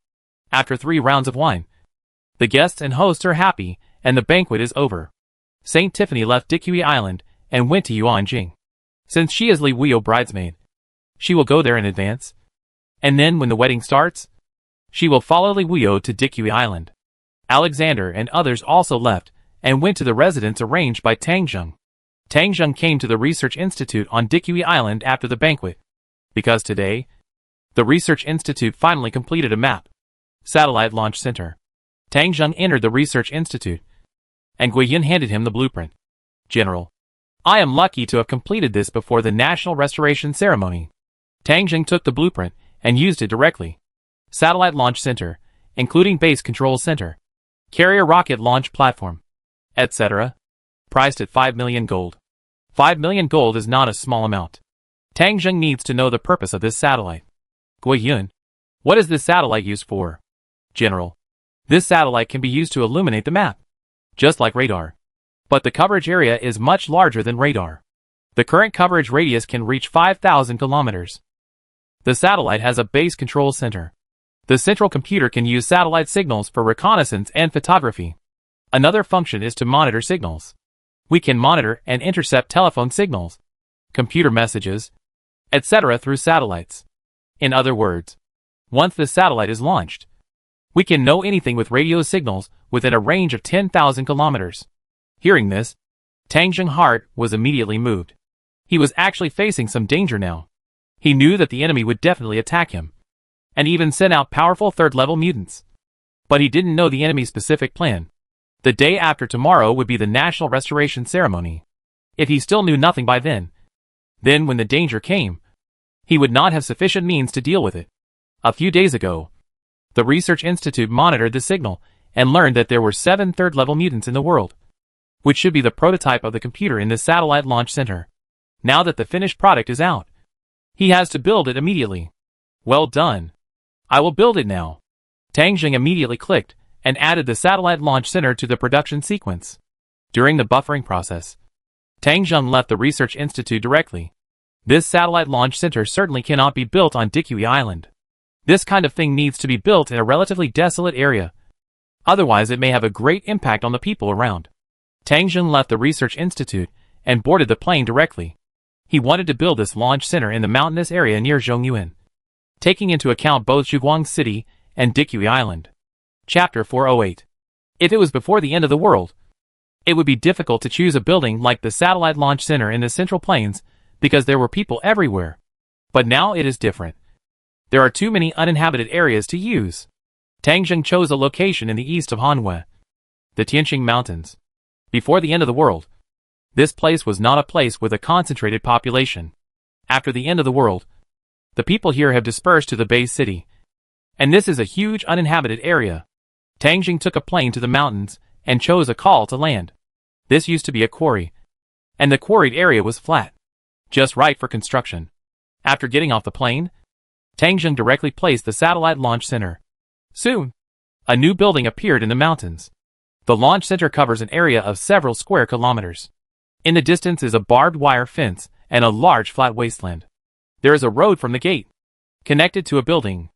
After 3 rounds of wine, the guests and hosts are happy, and the banquet is over. Saint Tiffany left Dikui Island and went to Yuanjing. Since she is Li Wuyo bridesmaid, she will go there in advance, and then when the wedding starts, she will follow Li Wuyo to Dikui Island. Alexander and others also left and went to the residence arranged by Tang Zheng. Tang Zheng came to the Research Institute on Dikui Island after the banquet, because today, the Research Institute finally completed a map. Satellite Launch Center. Tang Zheng entered the Research Institute, and Guiyun handed him the blueprint. General, I am lucky to have completed this before the National Restoration Ceremony. Tang Zheng took the blueprint and used it directly. Satellite Launch Center, including Base Control Center, Carrier Rocket Launch Platform, etc. Priced at 5 million gold. 5 million gold is not a small amount. Tang Zheng needs to know the purpose of this satellite. Guiyun, what is this satellite used for? General, this satellite can be used to illuminate the map, just like radar. But the coverage area is much larger than radar. The current coverage radius can reach 5,000 kilometers. The satellite has a base control center, The central computer can use satellite signals for reconnaissance and photography. Another function is to monitor signals. We can monitor and intercept telephone signals, computer messages, etc. through satellites. In other words, once the satellite is launched, we can know anything with radio signals within a range of 10,000 kilometers. Hearing this, Tang Zheng's heart was immediately moved. He was actually facing some danger now. He knew that the enemy would definitely attack him, and even send out powerful third-level mutants. But he didn't know the enemy's specific plan. The day after tomorrow would be the National Restoration Ceremony. If he still knew nothing by then when the danger came, he would not have sufficient means to deal with it. A few days ago, the Research Institute monitored the signal and learned that there were 7 third-level mutants in the world, which should be the prototype of the computer in the satellite launch center. Now that the finished product is out, he has to build it immediately. Well done. I will build it now. Tang Zheng immediately clicked and added the satellite launch center to the production sequence. During the buffering process, Tang Zheng left the Research Institute directly. This satellite launch center certainly cannot be built on Dikui Island. This kind of thing needs to be built in a relatively desolate area. Otherwise it may have a great impact on the people around. Tang Zheng left the Research Institute and boarded the plane directly. He wanted to build this launch center in the mountainous area near Zhongyuan, taking into account both Zhuguang City and Dikui Island. Chapter 408. If it was before the end of the world, it would be difficult to choose a building like the satellite launch center in the Central Plains because there were people everywhere. But now it is different. There are too many uninhabited areas to use. Tang Zheng chose a location in the east of Hanwei, the Tianqing Mountains. Before the end of the world, this place was not a place with a concentrated population. After the end of the world, the people here have dispersed to the base city, and this is a huge uninhabited area. Tang Zheng took a plane to the mountains and chose a call to land. This used to be a quarry, and the quarried area was flat, just right for construction. After getting off the plane, Tang Zheng directly placed the satellite launch center. Soon, a new building appeared in the mountains. The launch center covers an area of several square kilometers. In the distance is a barbed wire fence and a large flat wasteland. There is a road from the gate, connected to a building,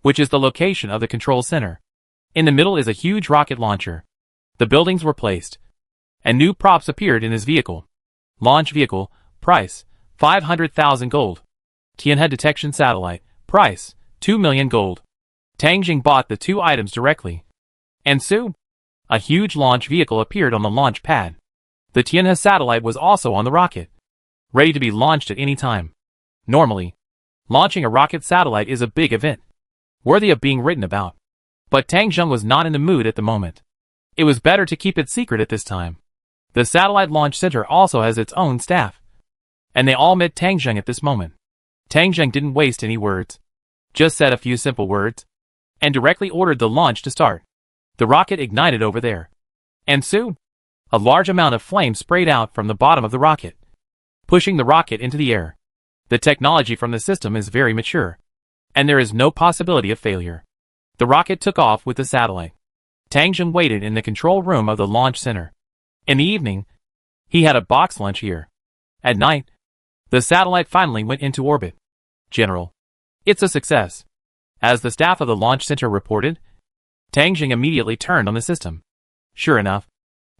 which is the location of the control center. In the middle is a huge rocket launcher. The buildings were placed, and new props appeared in this vehicle. Launch vehicle, price, 500,000 gold. Tianhe detection satellite, price, 2 million gold. Tang Zheng bought the 2 items directly. And soon, a huge launch vehicle appeared on the launch pad. The Tianhe satellite was also on the rocket, ready to be launched at any time. Normally, launching a rocket satellite is a big event, worthy of being written about. But Tang Zheng was not in the mood at the moment. It was better to keep it secret at this time. The satellite launch center also has its own staff, and they all met Tang Zheng at this moment. Tang Zheng didn't waste any words, just said a few simple words, and directly ordered the launch to start. The rocket ignited over there, and soon, a large amount of flame sprayed out from the bottom of the rocket, pushing the rocket into the air. The technology from the system is very mature, and there is no possibility of failure. The rocket took off with the satellite. Tang Zheng waited in the control room of the launch center. In the evening, he had a box lunch here. At night, the satellite finally went into orbit. General, it's a success. As the staff of the launch center reported, Tang Zheng immediately turned on the system. Sure enough,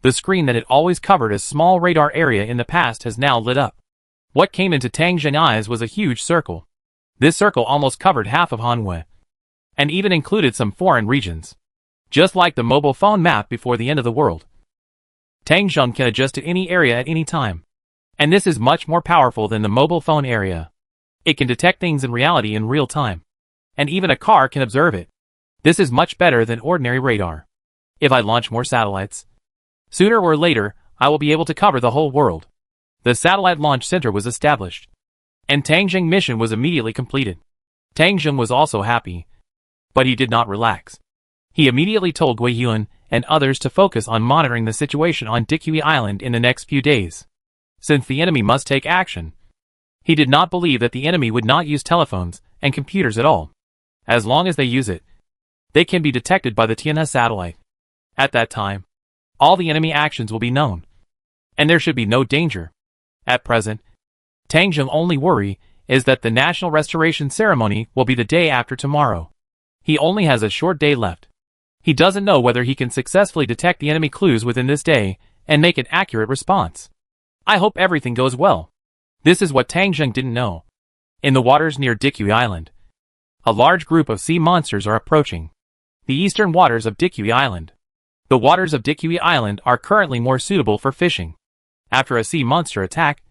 the screen that had always covered a small radar area in the past has now lit up. What came into Tang Zheng's eyes was a huge circle. This circle almost covered half of Hanwei, and even included some foreign regions. Just like the mobile phone map before the end of the world, Tang Zheng can adjust to any area at any time. And this is much more powerful than the mobile phone area. It can detect things in reality in real time, and even a car can observe it. This is much better than ordinary radar. If I launch more satellites, sooner or later, I will be able to cover the whole world. The satellite launch center was established, and Tang Zheng's mission was immediately completed. Tang Zheng was also happy, but he did not relax. He immediately told Gui Yuan and others to focus on monitoring the situation on Dikui Island in the next few days. Since the enemy must take action, he did not believe that the enemy would not use telephones and computers at all. As long as they use it, they can be detected by the Tianhe satellite. At that time, all the enemy actions will be known, and there should be no danger. At present, Tang Zheng's only worry is that the National Restoration Ceremony will be the day after tomorrow. He only has a short day left. He doesn't know whether he can successfully detect the enemy clues within this day and make an accurate response. I hope everything goes well. This is what Tang Zheng didn't know. In the waters near Dikui Island, a large group of sea monsters are approaching the eastern waters of Dikui Island. The waters of Dikui Island are currently more suitable for fishing. After a sea monster attack,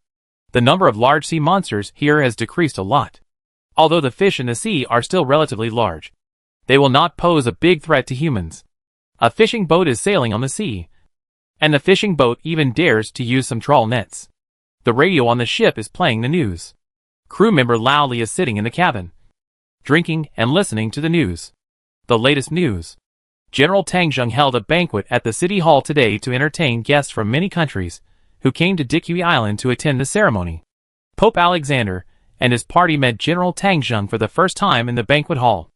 the number of large sea monsters here has decreased a lot. Although the fish in the sea are still relatively large, they will not pose a big threat to humans. A fishing boat is sailing on the sea, and the fishing boat even dares to use some trawl nets. The radio on the ship is playing the news. Crew member Lao Li is sitting in the cabin, drinking and listening to the news. The latest news. General Tang Zheng held a banquet at the city hall today to entertain guests from many countries who came to Dikui Island to attend the ceremony. Pope Alexander and his party met General Tang Zheng for the first time in the banquet hall.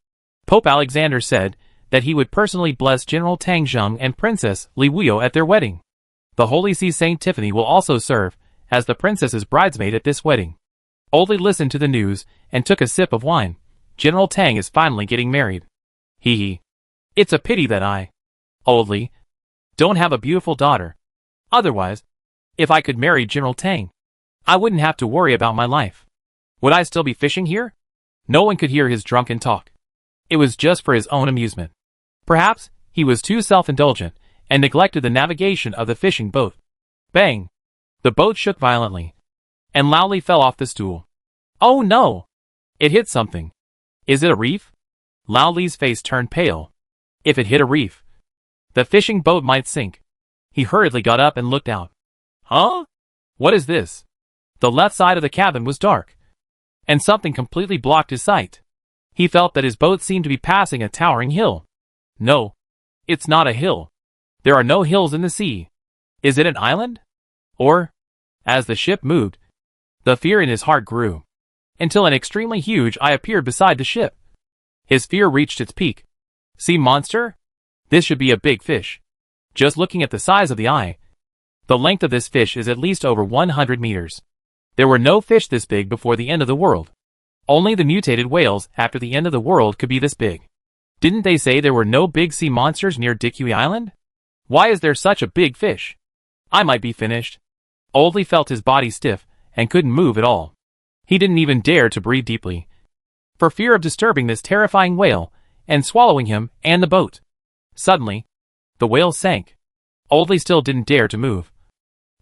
Pope Alexander said that he would personally bless General Tang Zheng and Princess Li Wuyo at their wedding. The Holy See Saint Tiffany will also serve as the princess's bridesmaid at this wedding. Old Li listened to the news and took a sip of wine. General Tang is finally getting married. Hee hee. It's a pity that I, Old Li, don't have a beautiful daughter. Otherwise, if I could marry General Tang, I wouldn't have to worry about my life. Would I still be fishing here? No one could hear his drunken talk. It was just for his own amusement. Perhaps he was too self-indulgent and neglected the navigation of the fishing boat. Bang! The boat shook violently, and Lao Li fell off the stool. Oh no! It hit something. Is it a reef? Lao Li's face turned pale. If it hit a reef, the fishing boat might sink. He hurriedly got up and looked out. Huh? What is this? The left side of the cabin was dark, and something completely blocked his sight. He felt that his boat seemed to be passing a towering hill. No, it's not a hill. There are no hills in the sea. Is it an island? Or, as the ship moved, the fear in his heart grew, until an extremely huge eye appeared beside the ship. His fear reached its peak. Sea monster? This should be a big fish. Just looking at the size of the eye, the length of this fish is at least over 100 meters. There were no fish this big before the end of the world. Only the mutated whales after the end of the world could be this big. Didn't they say there were no big sea monsters near Dikui Island? Why is there such a big fish? I might be finished. Old Li felt his body stiff and couldn't move at all. He didn't even dare to breathe deeply, for fear of disturbing this terrifying whale and swallowing him and the boat. Suddenly, the whale sank. Old Li still didn't dare to move,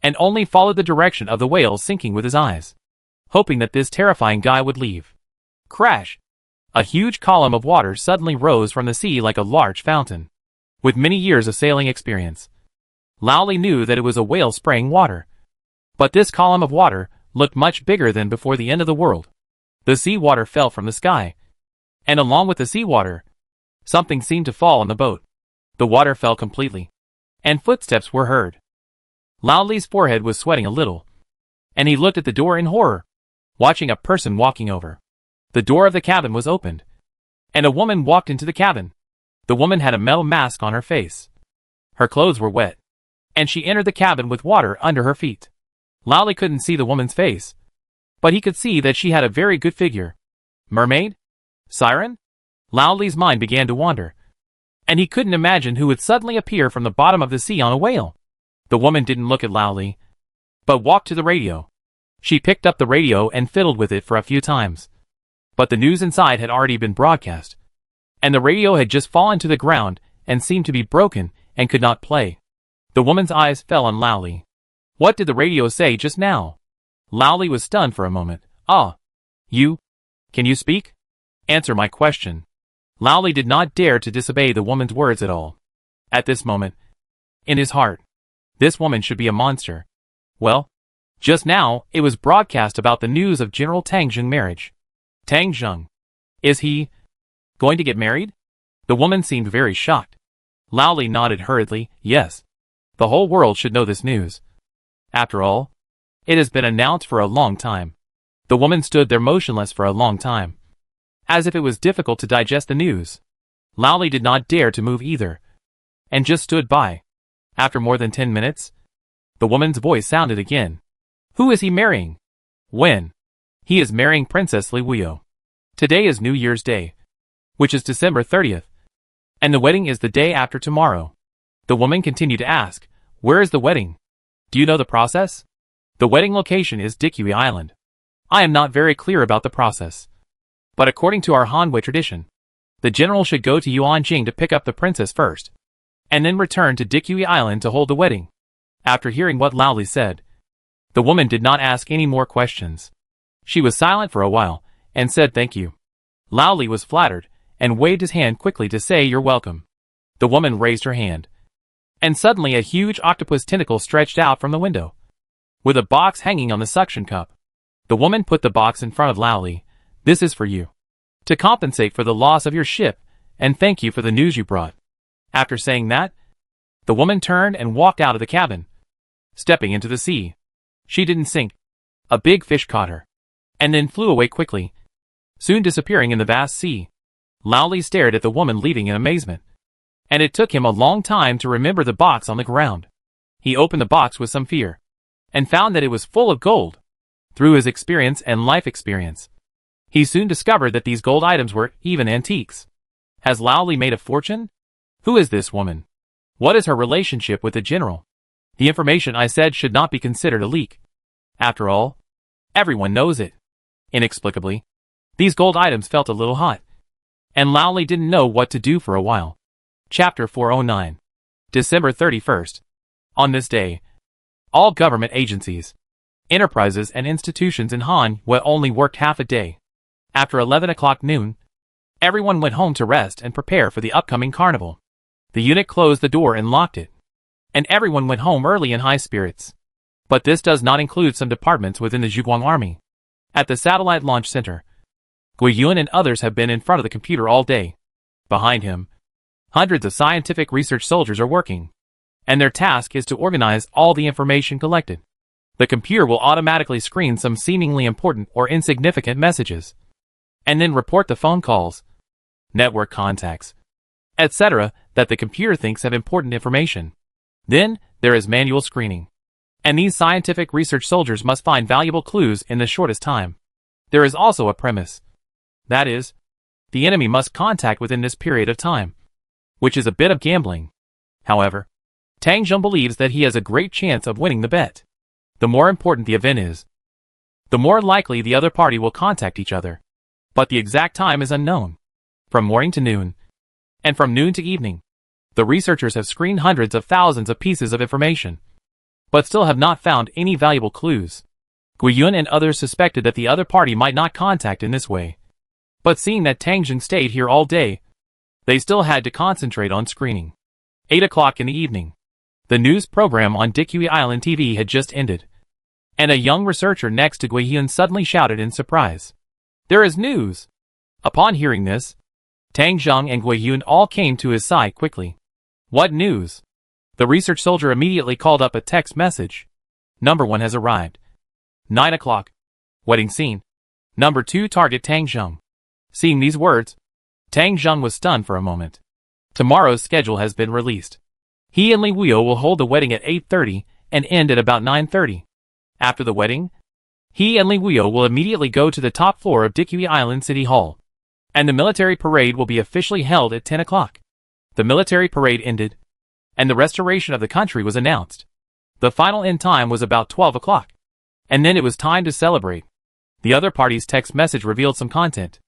and only followed the direction of the whale sinking with his eyes, hoping that this terrifying guy would leave. Crash! A huge column of water suddenly rose from the sea like a large fountain. With many years of sailing experience, Lao Li knew that it was a whale spraying water. But this column of water looked much bigger than before the end of the world. The sea water fell from the sky, and along with the sea water, something seemed to fall on the boat. The water fell completely, and footsteps were heard. Lao Li's forehead was sweating a little, and he looked at the door in horror, watching a person walking over. The door of the cabin was opened, and a woman walked into the cabin. The woman had a metal mask on her face. Her clothes were wet, and she entered the cabin with water under her feet. Lao Li couldn't see the woman's face, but he could see that she had a very good figure. Mermaid? Siren? Lao Li's mind began to wander, and he couldn't imagine who would suddenly appear from the bottom of the sea on a whale. The woman didn't look at Lao Li, but walked to the radio. She picked up the radio and fiddled with it for a few times. But the news inside had already been broadcast, and the radio had just fallen to the ground and seemed to be broken and could not play. The woman's eyes fell on Lao Li. What did the radio say just now? Lao Li was stunned for a moment. Ah, you? Can you speak? Answer my question. Lao Li did not dare to disobey the woman's words at all. At this moment, in his heart, this woman should be a monster. Well, just now, it was broadcast about the news of General Tang Zheng's marriage. Tang Zheng. Is he going to get married? The woman seemed very shocked. Lao Li nodded hurriedly. Yes. The whole world should know this news. After all, it has been announced for a long time. The woman stood there motionless for a long time, as if it was difficult to digest the news. Lao Li did not dare to move either, and just stood by. After more than 10 minutes, the woman's voice sounded again. Who is he marrying? When? He is marrying Princess Li Wuyo. Today is New Year's Day. which is December 30th. And the wedding is the day after tomorrow. The woman continued to ask, where is the wedding? Do you know the process? The wedding location is Dikui Island. I am not very clear about the process. But according to our Hanwei tradition, the general should go to Yuanjing to pick up the princess first, and then return to Dikui Island to hold the wedding. After hearing what Lao Li said, the woman did not ask any more questions. She was silent for a while, and said thank you. Lao Li was flattered, and waved his hand quickly to say you're welcome. The woman raised her hand, and suddenly a huge octopus tentacle stretched out from the window, with a box hanging on the suction cup. The woman put the box in front of Lao Li. This is for you, to compensate for the loss of your ship, and thank you for the news you brought. After saying that, the woman turned and walked out of the cabin, stepping into the sea. She didn't sink. A big fish caught her, and then flew away quickly, soon disappearing in the vast sea. Lao Li stared at the woman leaving in amazement, and it took him a long time to remember the box on the ground. He opened the box with some fear, and found that it was full of gold. Through his experience and life experience, he soon discovered that these gold items were even antiques. Has Lao Li made a fortune? Who is this woman? What is her relationship with the general? The information I said should not be considered a leak. After all, everyone knows it. Inexplicably, these gold items felt a little hot, and Lao Li didn't know what to do for a while. Chapter 409. December 31st. On this day, all government agencies, enterprises and institutions in Hanwei only worked half a day. After 11 o'clock noon, everyone went home to rest and prepare for the upcoming carnival. The unit closed the door and locked it, and everyone went home early in high spirits. But this does not include some departments within the Zhuguang Army. At the Satellite Launch Center, Guiyun and others have been in front of the computer all day. Behind him, hundreds of scientific research soldiers are working, and their task is to organize all the information collected. The computer will automatically screen some seemingly important or insignificant messages, and then report the phone calls, network contacts, etc. that the computer thinks have important information. Then, there is manual screening, and these scientific research soldiers must find valuable clues in the shortest time. There is also a premise. That is, the enemy must contact within this period of time, which is a bit of gambling. However, Tang Zheng believes that he has a great chance of winning the bet. The more important the event is, the more likely the other party will contact each other. But the exact time is unknown. From morning to noon, and from noon to evening, the researchers have screened hundreds of thousands of pieces of information, but still have not found any valuable clues. Guiyun and others suspected that the other party might not contact in this way. But seeing that Tang Zheng stayed here all day, they still had to concentrate on screening. 8 o'clock in the evening. The news program on Dikui Island TV had just ended, and a young researcher next to Guiyun suddenly shouted in surprise, "There is news!" Upon hearing this, Tang Zheng and Guiyun all came to his side quickly. What news? The research soldier immediately called up a text message. Number 1 has arrived. 9 o'clock. Wedding scene. Number 2 target Tang Zheng. Seeing these words, Tang Zheng was stunned for a moment. Tomorrow's schedule has been released. He and Li Wuyo will hold the wedding at 8:30 and end at about 9:30. After the wedding, he and Li Wuyo will immediately go to the top floor of Dikui Island City Hall, and the military parade will be officially held at 10 o'clock. The military parade ended, and the restoration of the country was announced. The final end time was about 12 o'clock, and then it was time to celebrate. The other party's text message revealed some content.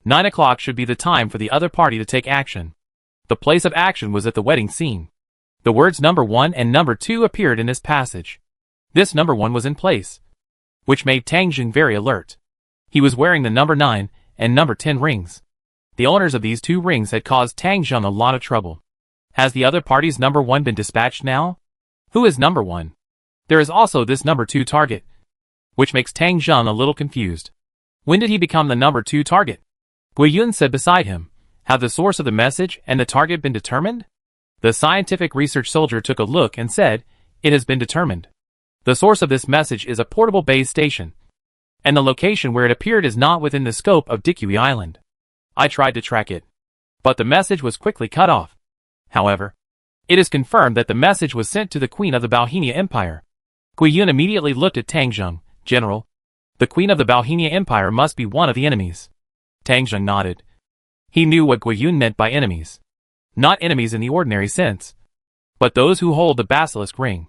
9 o'clock should be the time for the other party to take action. The place of action was at the wedding scene. The words number 1 and number 2 appeared in this passage. This number 1 was in place, which made Tang Zheng very alert. He was wearing the number 9 and number 10 rings. The owners of these 2 rings had caused Tang Zheng a lot of trouble. Has the other party's number 1 been dispatched now? Who is number 1? There is also this number 2 target, which makes Tang Zheng a little confused. When did he become the number 2 target? Guiyun said beside him, have the source of the message and the target been determined? The scientific research soldier took a look and said, it has been determined. The source of this message is a portable base station, and the location where it appeared is not within the scope of Dikui Island. I tried to track it, but the message was quickly cut off. However, it is confirmed that the message was sent to the Queen of the Bauhinia Empire. Guiyun immediately looked at Tang Zheng. General, the Queen of the Bauhinia Empire must be one of the enemies. Tang Zheng nodded. He knew what Guiyun meant by enemies. Not enemies in the ordinary sense, but those who hold the basilisk ring.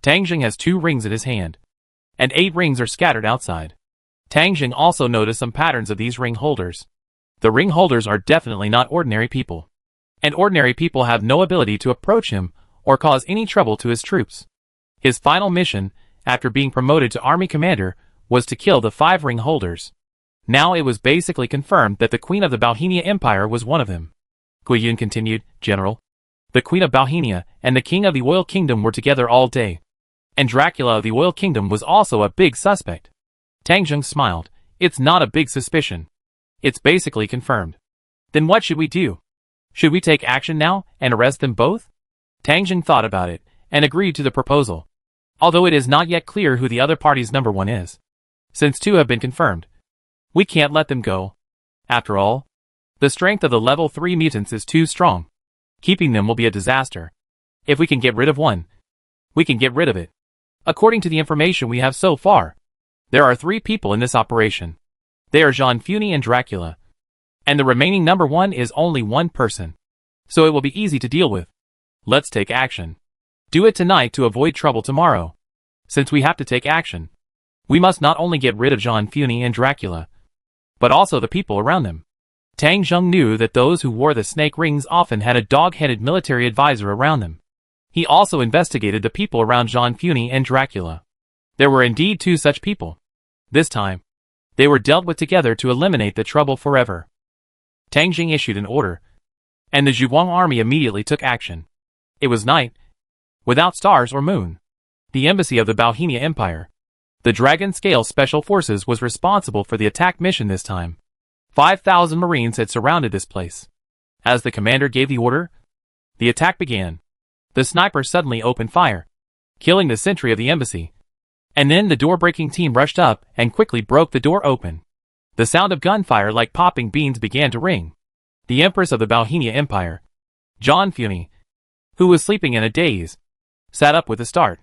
Tang Jing has 2 rings in his hand, and 8 rings are scattered outside. Tang Jing also noticed some patterns of these ring holders. The ring holders are definitely not ordinary people, and ordinary people have no ability to approach him or cause any trouble to his troops. His final mission, after being promoted to army commander, was to kill the 5 ring holders. Now it was basically confirmed that the Queen of the Balhenia Empire was one of them. Guiyun continued, General, the Queen of Balhenia and the King of the Oil Kingdom were together all day, and Dracula of the Oil Kingdom was also a big suspect. Tang Jing smiled. It's not a big suspicion. It's basically confirmed. Then what should we do? Should we take action now and arrest them both? Tang Jing thought about it and agreed to the proposal, although it is not yet clear who the other party's number 1 is. Since 2 have been confirmed, we can't let them go. After all, the strength of the level 3 mutants is too strong. Keeping them will be a disaster. If we can get rid of one, we can get rid of it. According to the information we have so far, there are 3 people in this operation. They are Jean Funy and Dracula. And the remaining number 1 is only 1 person. So it will be easy to deal with. Let's take action. Do it tonight to avoid trouble tomorrow. Since we have to take action, we must not only get rid of Jean Funy and Dracula, but also the people around them. Tang Jing knew that those who wore the snake rings often had a dog-headed military advisor around them. He also investigated the people around Jean Funy and Dracula. There were indeed 2 such people. This time, they were dealt with together to eliminate the trouble forever. Tang Jing issued an order, and the Zhuang army immediately took action. It was night, without stars or moon. The embassy of the Balhenia Empire, the Dragon Scale Special Forces, was responsible for the attack mission this time. 5,000 Marines had surrounded this place. As the commander gave the order, the attack began. The sniper suddenly opened fire, killing the sentry of the embassy. And then the door-breaking team rushed up and quickly broke the door open. The sound of gunfire like popping beans began to ring. The Empress of the Balhenia Empire, Jean Funy, who was sleeping in a daze, sat up with a start.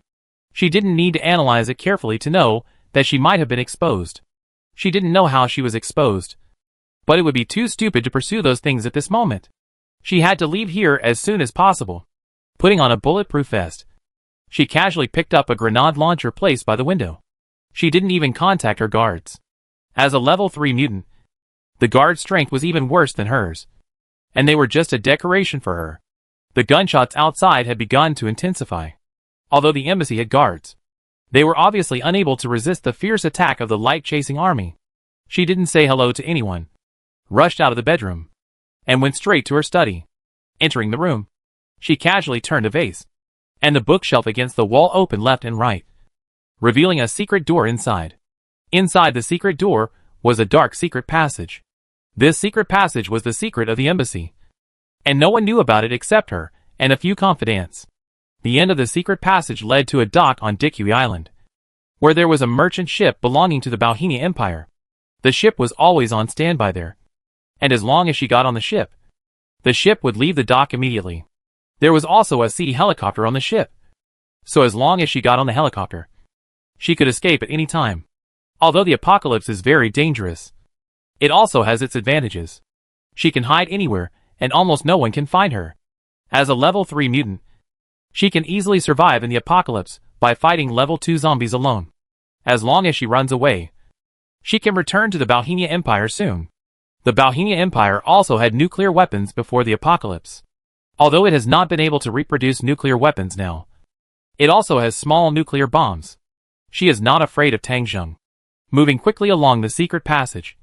She didn't need to analyze it carefully to know that she might have been exposed. She didn't know how she was exposed, but it would be too stupid to pursue those things at this moment. She had to leave here as soon as possible. Putting on a bulletproof vest, she casually picked up a grenade launcher placed by the window. She didn't even contact her guards. As a level 3 mutant, the guard's strength was even worse than hers, and they were just a decoration for her. The gunshots outside had begun to intensify. Although the embassy had guards, they were obviously unable to resist the fierce attack of the light-chasing army. She didn't say hello to anyone, rushed out of the bedroom, and went straight to her study. Entering the room, she casually turned a vase, and the bookshelf against the wall opened left and right, revealing a secret door inside. Inside the secret door was a dark secret passage. This secret passage was the secret of the embassy, and no one knew about it except her and a few confidants. The end of the secret passage led to a dock on Dikui Island, where there was a merchant ship belonging to the Balhenia Empire. The ship was always on standby there, and as long as she got on the ship would leave the dock immediately. There was also a sea helicopter on the ship, so as long as she got on the helicopter, she could escape at any time. Although the apocalypse is very dangerous, it also has its advantages. She can hide anywhere, and almost no one can find her. As a level 3 mutant, she can easily survive in the apocalypse by fighting level 2 zombies alone. As long as she runs away, she can return to the Balhenia Empire soon. The Balhenia Empire also had nuclear weapons before the apocalypse. Although it has not been able to reproduce nuclear weapons now, it also has small nuclear bombs. She is not afraid of Tang Jing. Moving quickly along the secret passage,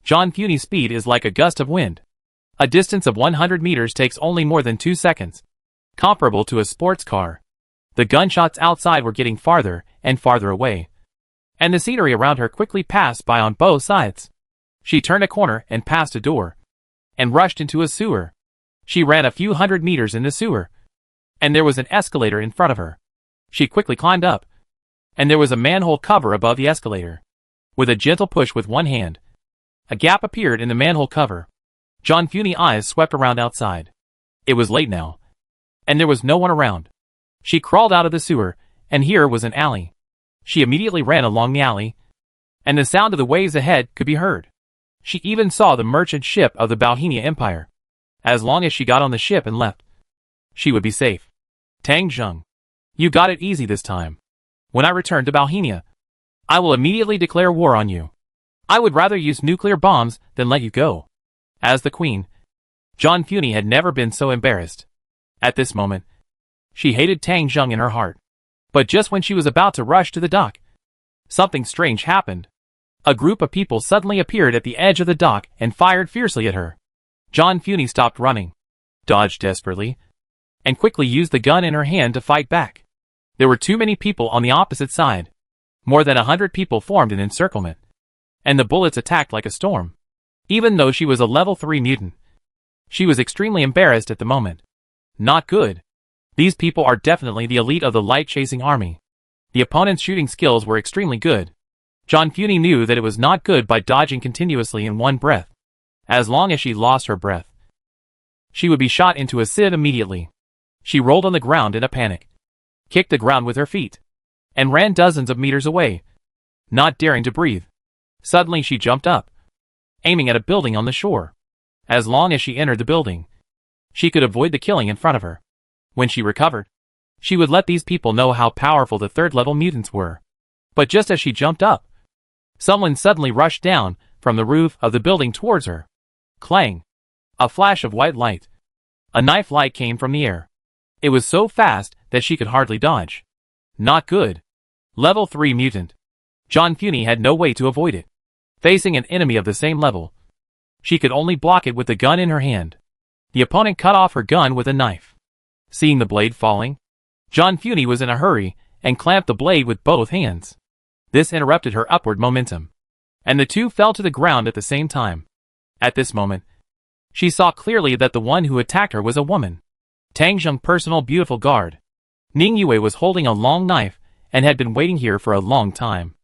Jean Funy's speed is like a gust of wind. A distance of 100 meters takes only more than 2 seconds, comparable to a sports car. The gunshots outside were getting farther and farther away, and the scenery around her quickly passed by on both sides. She turned a corner and passed a door, and rushed into a sewer. She ran a few hundred meters in the sewer, and there was an escalator in front of her. She quickly climbed up, and there was a manhole cover above the escalator. With a gentle push with one hand, a gap appeared in the manhole cover. Jean Funy's eyes swept around outside. It was late now, and there was no one around. She crawled out of the sewer, and here was an alley. She immediately ran along the alley, and the sound of the waves ahead could be heard. She even saw the merchant ship of the Bohemia Empire. As long as she got on the ship and left, she would be safe. Tang Zheng, you got it easy this time. When I return to Bohemia, I will immediately declare war on you. I would rather use nuclear bombs than let you go. As the queen, Zhang Funi had never been so embarrassed. At this moment, she hated Tang Zheng in her heart. But just when she was about to rush to the dock, something strange happened. A group of people suddenly appeared at the edge of the dock and fired fiercely at her. Zhang Funi stopped running, dodged desperately, and quickly used the gun in her hand to fight back. There were too many people on the opposite side. More than 100 people formed an encirclement, and the bullets attacked like a storm. Even though she was a level 3 mutant, she was extremely embarrassed at the moment. Not good. These people are definitely the elite of the light-chasing army. The opponent's shooting skills were extremely good. Zhang Funi knew that it was not good by dodging continuously in one breath. As long as she lost her breath, she would be shot into a sieve immediately. She rolled on the ground in a panic, kicked the ground with her feet, and ran dozens of meters away, not daring to breathe. Suddenly she jumped up, aiming at a building on the shore. As long as she entered the building, she could avoid the killing in front of her. When she recovered, she would let these people know how powerful the third-level mutants were. But just as she jumped up, someone suddenly rushed down from the roof of the building towards her. Clang! A flash of white light. A knife light came from the air. It was so fast that she could hardly dodge. Not good. Level 3 mutant. Zhang Funi had no way to avoid it. Facing an enemy of the same level, she could only block it with the gun in her hand. The opponent cut off her gun with a knife. Seeing the blade falling, Zhang Funi was in a hurry and clamped the blade with both hands. This interrupted her upward momentum, and the two fell to the ground at the same time. At this moment, she saw clearly that the one who attacked her was a woman. Tang Zheng's personal beautiful guard. Ning Yue was holding a long knife and had been waiting here for a long time.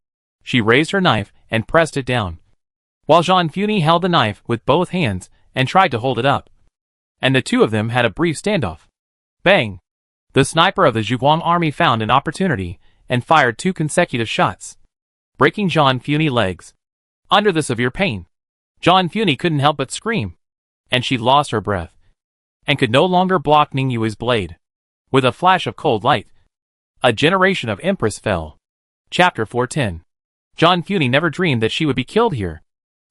She raised her knife and pressed it down, while Zhang Funi held the knife with both hands and tried to hold it up. And the two of them had a brief standoff. Bang! The sniper of the Zhuguang army found an opportunity and fired 2 consecutive shots, breaking Zhang Funi's legs. Under the severe pain, Zhang Funi couldn't help but scream, and she lost her breath, and could no longer block Ning Yue's blade. With a flash of cold light, a generation of Empress fell. Chapter 410. Zhang Funi never dreamed that she would be killed here.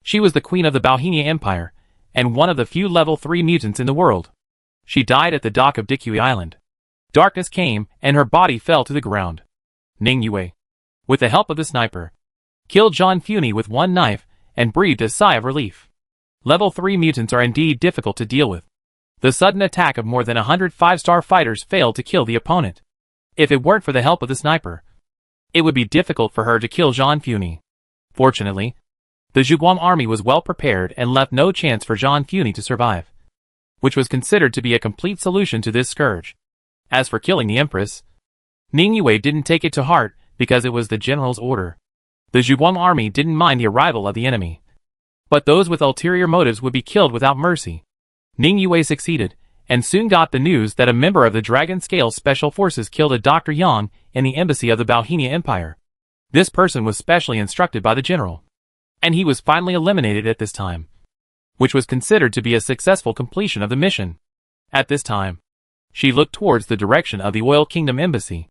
She was the queen of the Bohemia Empire, and one of the few level 3 mutants in the world. She died at the dock of Dikui Island. Darkness came, and her body fell to the ground. Ning Yue, with the help of the sniper, killed Zhang Funi with one knife and breathed a sigh of relief. Level 3 mutants are indeed difficult to deal with. The sudden attack of more than 100 5-star fighters failed to kill the opponent. If it weren't for the help of the sniper, it would be difficult for her to kill Zhang Funi. Fortunately, the Zhuguang army was well prepared and left no chance for Zhang Funi to survive, which was considered to be a complete solution to this scourge. As for killing the Empress, Ning Yue didn't take it to heart because it was the general's order. The Zhuguang army didn't mind the arrival of the enemy, but those with ulterior motives would be killed without mercy. Ning Yue succeeded, and soon got the news that a member of the Dragon Scale Special Forces killed a Dr. Yang in the embassy of the Bohemia Empire. This person was specially instructed by the general, and he was finally eliminated at this time, which was considered to be a successful completion of the mission. At this time, she looked towards the direction of the Oil Kingdom embassy.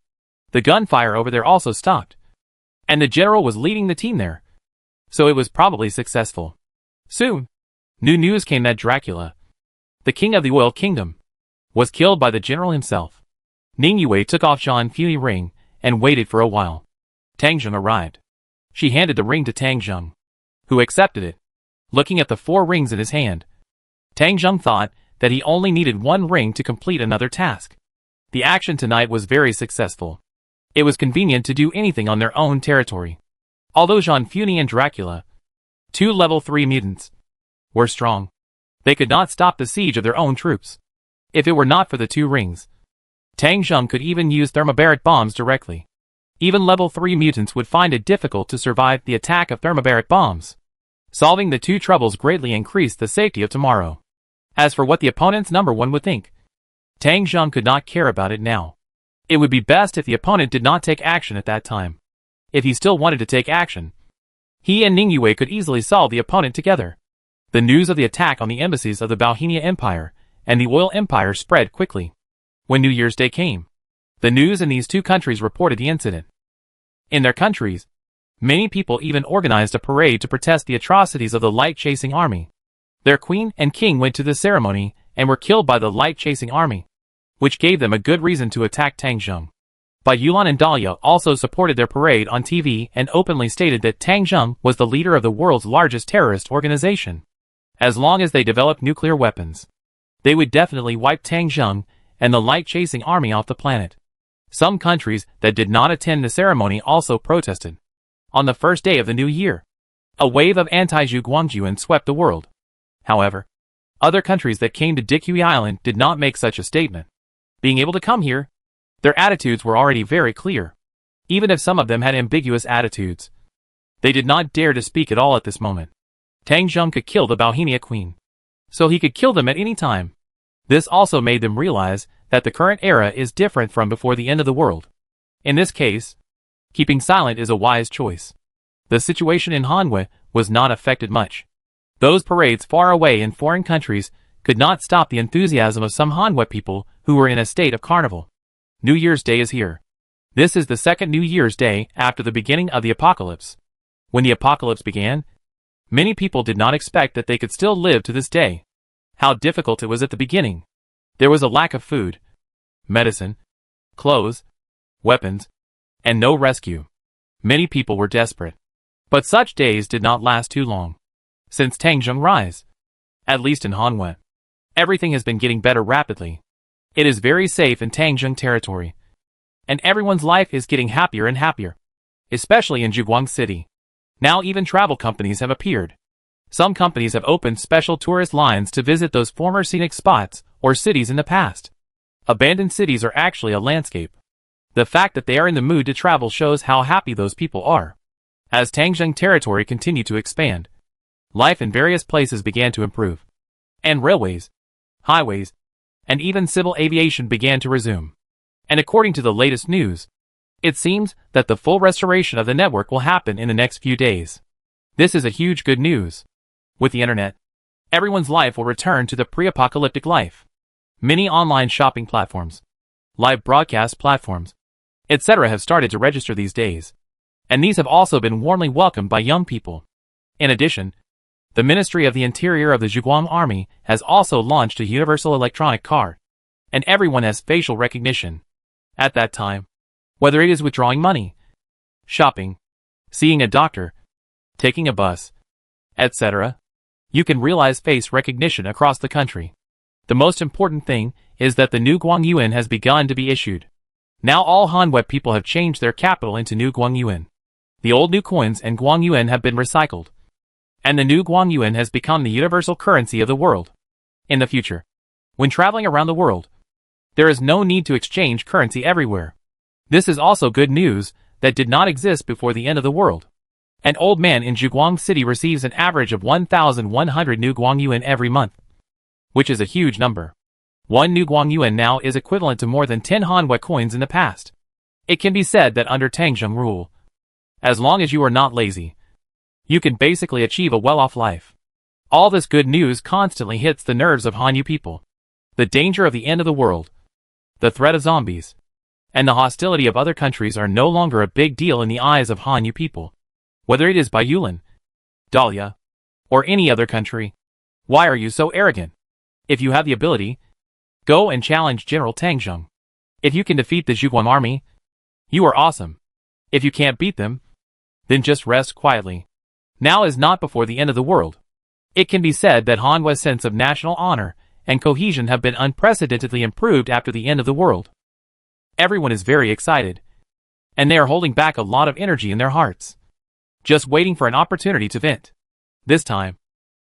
The gunfire over there also stopped, and the general was leading the team there, so it was probably successful. Soon, new news came that Dracula, the king of the Oil Kingdom, was killed by the general himself. Ning Yue took off Zhang Funi's ring and waited for a while. Tang Zheng arrived. She handed the ring to Tang Zheng, who accepted it. Looking at the 4 rings in his hand, Tang Zheng thought that he only needed 1 ring to complete another task. The action tonight was very successful. It was convenient to do anything on their own territory. Although Zhang Funi and Dracula, 2 level 3 mutants, were strong, they could not stop the siege of their own troops. If it were not for the 2 rings, Tang Zheng could even use thermobaric bombs directly. Even level 3 mutants would find it difficult to survive the attack of thermobaric bombs. Solving the 2 troubles greatly increased the safety of tomorrow. As for what the opponent's number 1 would think, Tang Zheng could not care about it now. It would be best if the opponent did not take action at that time. If he still wanted to take action, he and Ning Yue could easily solve the opponent together. The news of the attack on the embassies of the Bohemia Empire and the Oil Empire spread quickly. When New Year's Day came, the news in these two countries reported the incident. In their countries, many people even organized a parade to protest the atrocities of the light-chasing army. Their queen and king went to the ceremony and were killed by the light-chasing army, which gave them a good reason to attack Tangzheng. But Yulan and Dahlia also supported their parade on TV and openly stated that Tangzheng was the leader of the world's largest terrorist organization. As long as they developed nuclear weapons, they would definitely wipe Tangzheng and the light-chasing army off the planet. Some countries that did not attend the ceremony also protested. On the first day of the new year, a wave of anti-Zhuguangyuan swept the world. However, other countries that came to Dikui Island did not make such a statement. Being able to come here, their attitudes were already very clear. Even if some of them had ambiguous attitudes, they did not dare to speak at all at this moment. Tangzheng could kill the Bohemia queen, so he could kill them at any time. This also made them realize that the current era is different from before the end of the world. In this case, keeping silent is a wise choice. The situation in Hanwei was not affected much. Those parades far away in foreign countries could not stop the enthusiasm of some Hanwei people who were in a state of carnival. New Year's Day is here. This is the second New Year's Day after the beginning of the apocalypse. When the apocalypse began, many people did not expect that they could still live to this day. How difficult it was at the beginning. There was a lack of food, medicine, clothes, weapons, and no rescue. Many people were desperate. But such days did not last too long. Since Tangzheng rise, at least in Hanwei, everything has been getting better rapidly. It is very safe in Tangzheng territory, and everyone's life is getting happier and happier, especially in Zhuguang City. Now even travel companies have appeared. Some companies have opened special tourist lines to visit those former scenic spots or cities in the past. Abandoned cities are actually a landscape. The fact that they are in the mood to travel shows how happy those people are. As Tangzheng territory continued to expand, life in various places began to improve, and railways, highways, and even civil aviation began to resume. And according to the latest news, it seems that the full restoration of the network will happen in the next few days. This is a huge good news. With the internet, everyone's life will return to the pre-apocalyptic life. Many online shopping platforms, live broadcast platforms, etc. have started to register these days, and these have also been warmly welcomed by young people. In addition, the Ministry of the Interior of the Zhuguang Army has also launched a universal electronic card, and everyone has facial recognition. At that time, whether it is withdrawing money, shopping, seeing a doctor, taking a bus, etc., you can realize face recognition across the country. The most important thing is that the new Guangyuan has begun to be issued. Now all Hanwei people have changed their capital into new Guangyuan. The old new coins and Guangyuan have been recycled, and the new Guangyuan has become the universal currency of the world. In the future, when traveling around the world, there is no need to exchange currency everywhere. This is also good news that did not exist before the end of the world. An old man in Zhuguang City receives an average of 1,100 new Guangyuan every month, which is a huge number. One new Guangyuan now is equivalent to more than 10 Hanwei coins in the past. It can be said that under Tangzheng rule, as long as you are not lazy, you can basically achieve a well-off life. All this good news constantly hits the nerves of Hanyu people. The danger of the end of the world, the threat of zombies, and the hostility of other countries are no longer a big deal in the eyes of Hanyu people. Whether it is by Yulan, Dahlia, or any other country. Why are you so arrogant? If you have the ability, go and challenge General Tangzheng. If you can defeat the Zhuguang army, you are awesome. If you can't beat them, then just rest quietly. Now is not before the end of the world. It can be said that Hanwei's sense of national honor and cohesion have been unprecedentedly improved after the end of the world. Everyone is very excited, and they are holding back a lot of energy in their hearts, just waiting for an opportunity to vent. This time,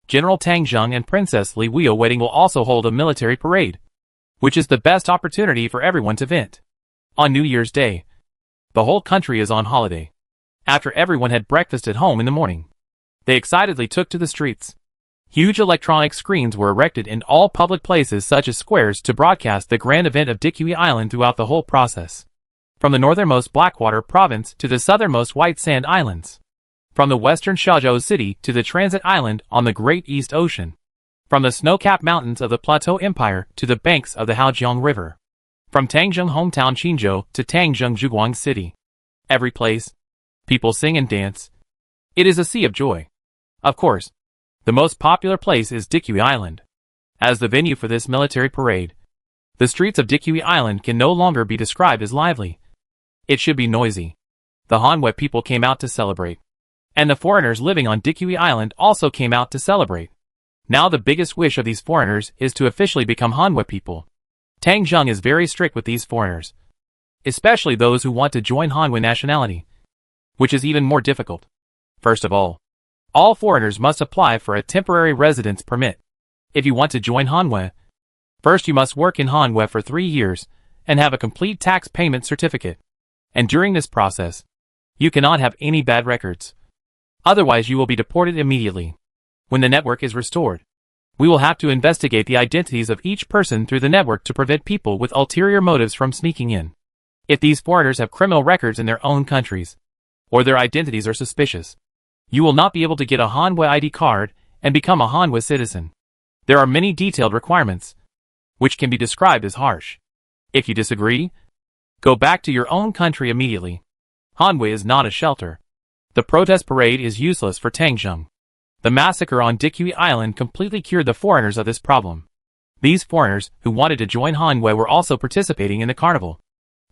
General Tangzheng and Princess Li Wuyo Wedding will also hold a military parade, which is the best opportunity for everyone to vent. On New Year's Day, the whole country is on holiday. After everyone had breakfast at home in the morning, they excitedly took to the streets. Huge electronic screens were erected in all public places such as squares to broadcast the grand event of Dikui Island throughout the whole process, from the northernmost Blackwater province to the southernmost White Sand Islands. From the western Shazhou city to the transit island on the Great East Ocean. From the snow-capped mountains of the Plateau Empire to the banks of the Haojiang River. From Tangzheng hometown Qinzhou to Tangzheng Zhuguang City. Every place, people sing and dance. It is a sea of joy. Of course, the most popular place is Dikui Island. As the venue for this military parade, the streets of Dikui Island can no longer be described as lively. It should be noisy. The Hanwei people came out to celebrate. And the foreigners living on Dikui Island also came out to celebrate. Now the biggest wish of these foreigners is to officially become Hanwei people. Tangzheng is very strict with these foreigners, especially those who want to join Hanwei nationality, which is even more difficult. First of all foreigners must apply for a temporary residence permit. If you want to join Hanwei, first you must work in Hanwei for 3 years and have a complete tax payment certificate. And during this process, you cannot have any bad records. Otherwise you will be deported immediately. When the network is restored, we will have to investigate the identities of each person through the network to prevent people with ulterior motives from sneaking in. If these foreigners have criminal records in their own countries, or their identities are suspicious, you will not be able to get a Hanwei ID card and become a Hanwei citizen. There are many detailed requirements, which can be described as harsh. If you disagree, go back to your own country immediately. Hanwei is not a shelter. The protest parade is useless for Tangzheng. The massacre on Dikui Island completely cured the foreigners of this problem. These foreigners who wanted to join Hanwei were also participating in the carnival.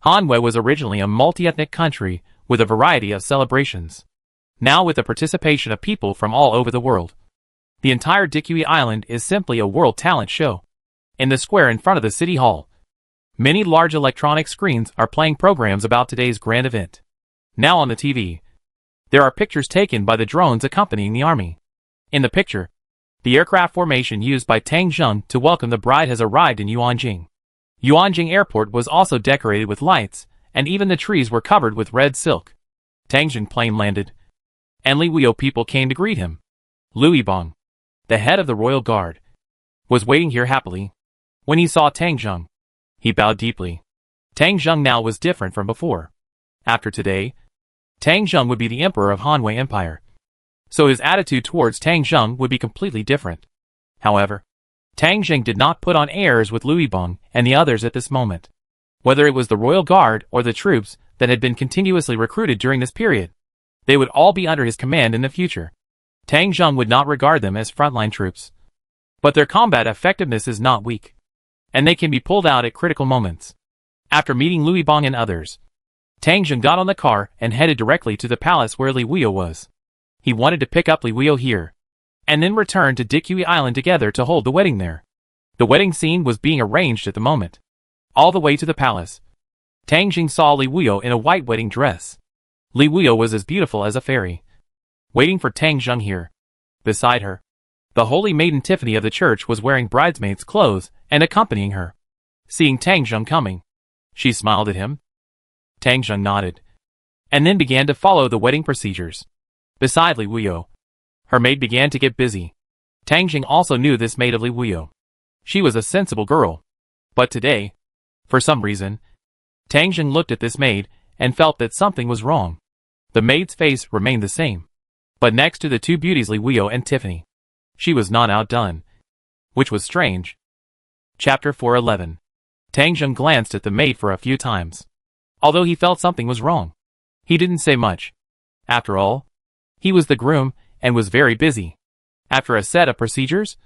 Hanwei was originally a multi-ethnic country with a variety of celebrations. Now with the participation of people from all over the world, the entire Dikui Island is simply a world talent show. In the square in front of the city hall, many large electronic screens are playing programs about today's grand event. Now on the TV, there are pictures taken by the drones accompanying the army. In the picture, the aircraft formation used by Tangzheng to welcome the bride has arrived in Yuanjing. Yuanjing Airport was also decorated with lights, and even the trees were covered with red silk. Tangzheng plane landed, and Li Wuyo people came to greet him. Liu Bang, the head of the royal guard, was waiting here happily. When he saw Tangzheng, he bowed deeply. Tangzheng now was different from before. After today, Tangzheng would be the emperor of Hanwei Empire. So his attitude towards Tangzheng would be completely different. However, Tangzheng did not put on airs with Liu Bang and the others at this moment. Whether it was the royal guard or the troops that had been continuously recruited during this period, they would all be under his command in the future. Tangzheng would not regard them as frontline troops. But their combat effectiveness is not weak, and they can be pulled out at critical moments. After meeting Liu Bang and others, Tangzheng got on the car and headed directly to the palace where Li Wuyo was. He wanted to pick up Li Wuyo here, and then return to Dikui Island together to hold the wedding there. The wedding scene was being arranged at the moment. All the way to the palace, Tangzheng saw Li Wuyo in a white wedding dress. Li Wuyo was as beautiful as a fairy, waiting for Tangzheng here. Beside her, the holy maiden Tiffany of the church was wearing bridesmaid's clothes and accompanying her. Seeing Tangzheng coming, she smiled at him. Tangzheng nodded, and then began to follow the wedding procedures. Beside Li Wuyo, her maid began to get busy. Tangzheng also knew this maid of Li Wuyo. She was a sensible girl. But today, for some reason, Tangzheng looked at this maid and felt that something was wrong. The maid's face remained the same, but next to the two beauties Li Wuyo and Tiffany, she was not outdone, which was strange. Chapter 411. Tangzheng glanced at the maid for a few times. Although he felt something was wrong, he didn't say much. After all, he was the groom and was very busy. After a set of procedures,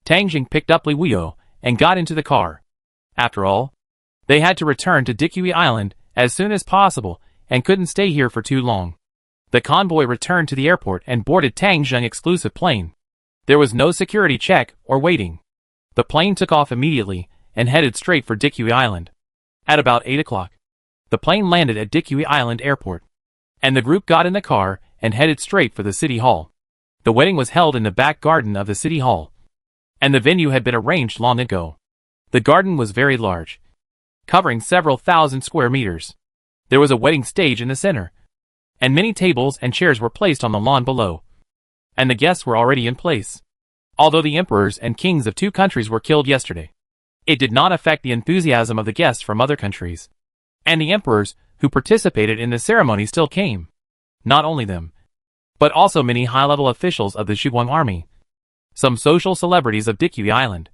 Tangzheng picked up Li Wuyo and got into the car. After all, they had to return to Dikui Island as soon as possible and couldn't stay here for too long. The convoy returned to the airport and boarded Tangzheng exclusive plane. There was no security check or waiting. The plane took off immediately and headed straight for Dikui Island. At about 8 o'clock, the plane landed at Dikui Island Airport, and the group got in the car and headed straight for the city hall. The wedding was held in the back garden of the city hall, and the venue had been arranged long ago. The garden was very large, covering several thousand square meters. There was a wedding stage in the center, and many tables and chairs were placed on the lawn below, and the guests were already in place. Although the emperors and kings of two countries were killed yesterday, it did not affect the enthusiasm of the guests from other countries, and the emperors who participated in the ceremony still came. Not only them, but also many high-level officials of the Zhuguang army, some social celebrities of Dikui Island,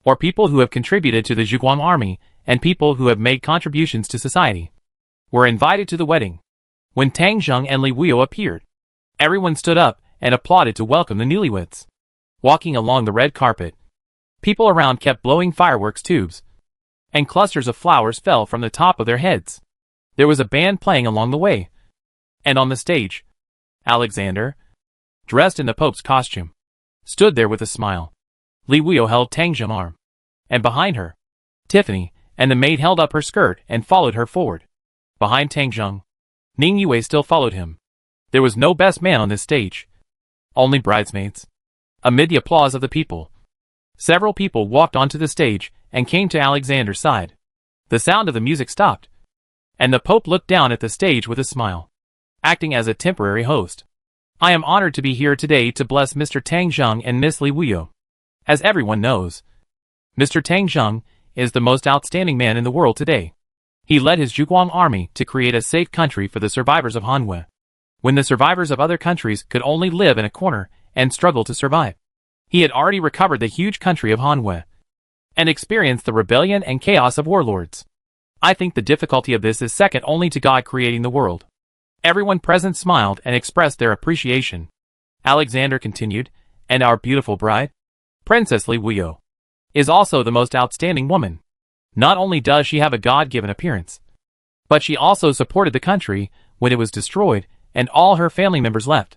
or people who have contributed to the Zhuguang army and people who have made contributions to society, were invited to the wedding. When Tang Zheng and Li Wuyo appeared, everyone stood up and applauded to welcome the newlyweds. Walking along the red carpet, people around kept blowing fireworks tubes, and clusters of flowers fell from the top of their heads. There was a band playing along the way, and on the stage, Alexander, dressed in the Pope's costume, stood there with a smile. Li Wuyo held Tang Zheng's arm, and behind her, Tiffany and the maid held up her skirt and followed her forward. Behind Tang Zheng, Ning Yue still followed him. There was no best man on this stage, only bridesmaids. Amid the applause of the people, several people walked onto the stage and came to Alexander's side. The sound of the music stopped, and the Pope looked down at the stage with a smile, acting as a temporary host. I am honored to be here today to bless Mr. Tang Zheng and Miss Li Wuyo. As everyone knows, Mr. Tang Zheng is the most outstanding man in the world today. He led his Zhuguang army to create a safe country for the survivors of Hanwei, when the survivors of other countries could only live in a corner and struggle to survive. He had already recovered the huge country of Hanwei, and experienced the rebellion and chaos of warlords. I think the difficulty of this is second only to God creating the world. Everyone present smiled and expressed their appreciation. Alexander continued, and our beautiful bride, Princess Li Wuyo, is also the most outstanding woman. Not only does she have a God-given appearance, but she also supported the country when it was destroyed and all her family members left.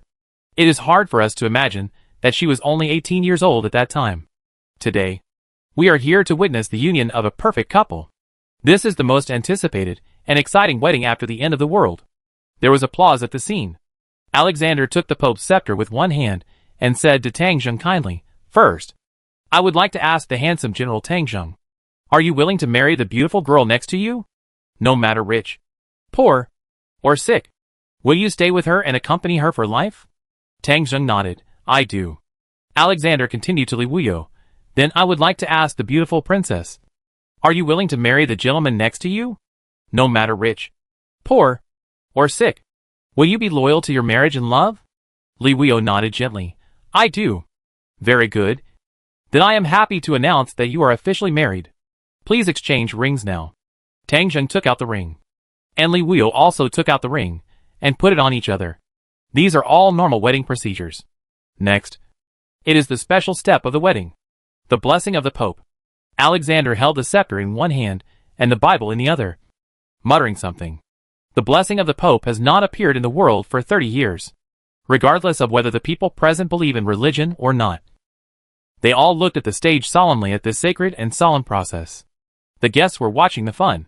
It is hard for us to imagine that she was only 18 years old at that time. Today, we are here to witness the union of a perfect couple. This is the most anticipated and exciting wedding after the end of the world. There was applause at the scene. Alexander took the Pope's scepter with one hand and said to Tang Zheng kindly, "First, I would like to ask the handsome General Tang Zheng, are you willing to marry the beautiful girl next to you? No matter rich, poor, or sick, will you stay with her and accompany her for life?" Tang Zheng nodded. "I do." Alexander continued to Li Wuyo, "Then I would like to ask the beautiful princess, are you willing to marry the gentleman next to you? No matter rich, poor, or sick, will you be loyal to your marriage and love?" Li Wuyo nodded gently. "I do." "Very good. Then I am happy to announce that you are officially married. Please exchange rings now." Tang Zheng took out the ring, and Li Wuyo also took out the ring and put it on each other. These are all normal wedding procedures. Next, it is the special step of the wedding, the blessing of the Pope. Alexander held the scepter in one hand and the Bible in the other, muttering something. The blessing of the Pope has not appeared in the world for 30 years, regardless of whether the people present believe in religion or not. They all looked at the stage solemnly at this sacred and solemn process. The guests were watching the fun,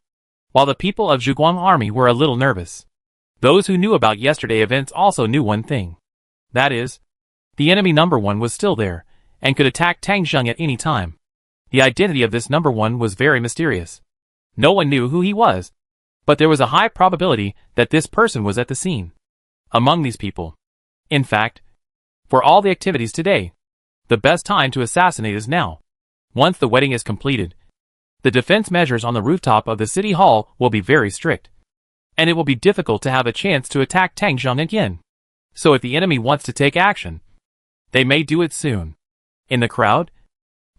while the people of Zhuguang army were a little nervous. Those who knew about yesterday's events also knew one thing. That is, the enemy number one was still there, and could attack Tang Zheng at any time. The identity of this number one was very mysterious. No one knew who he was, but there was a high probability that this person was at the scene, among these people. In fact, for all the activities today, the best time to assassinate is now. Once the wedding is completed, the defense measures on the rooftop of the city hall will be very strict, and it will be difficult to have a chance to attack Tang Zheng again. So if the enemy wants to take action, they may do it soon. In the crowd,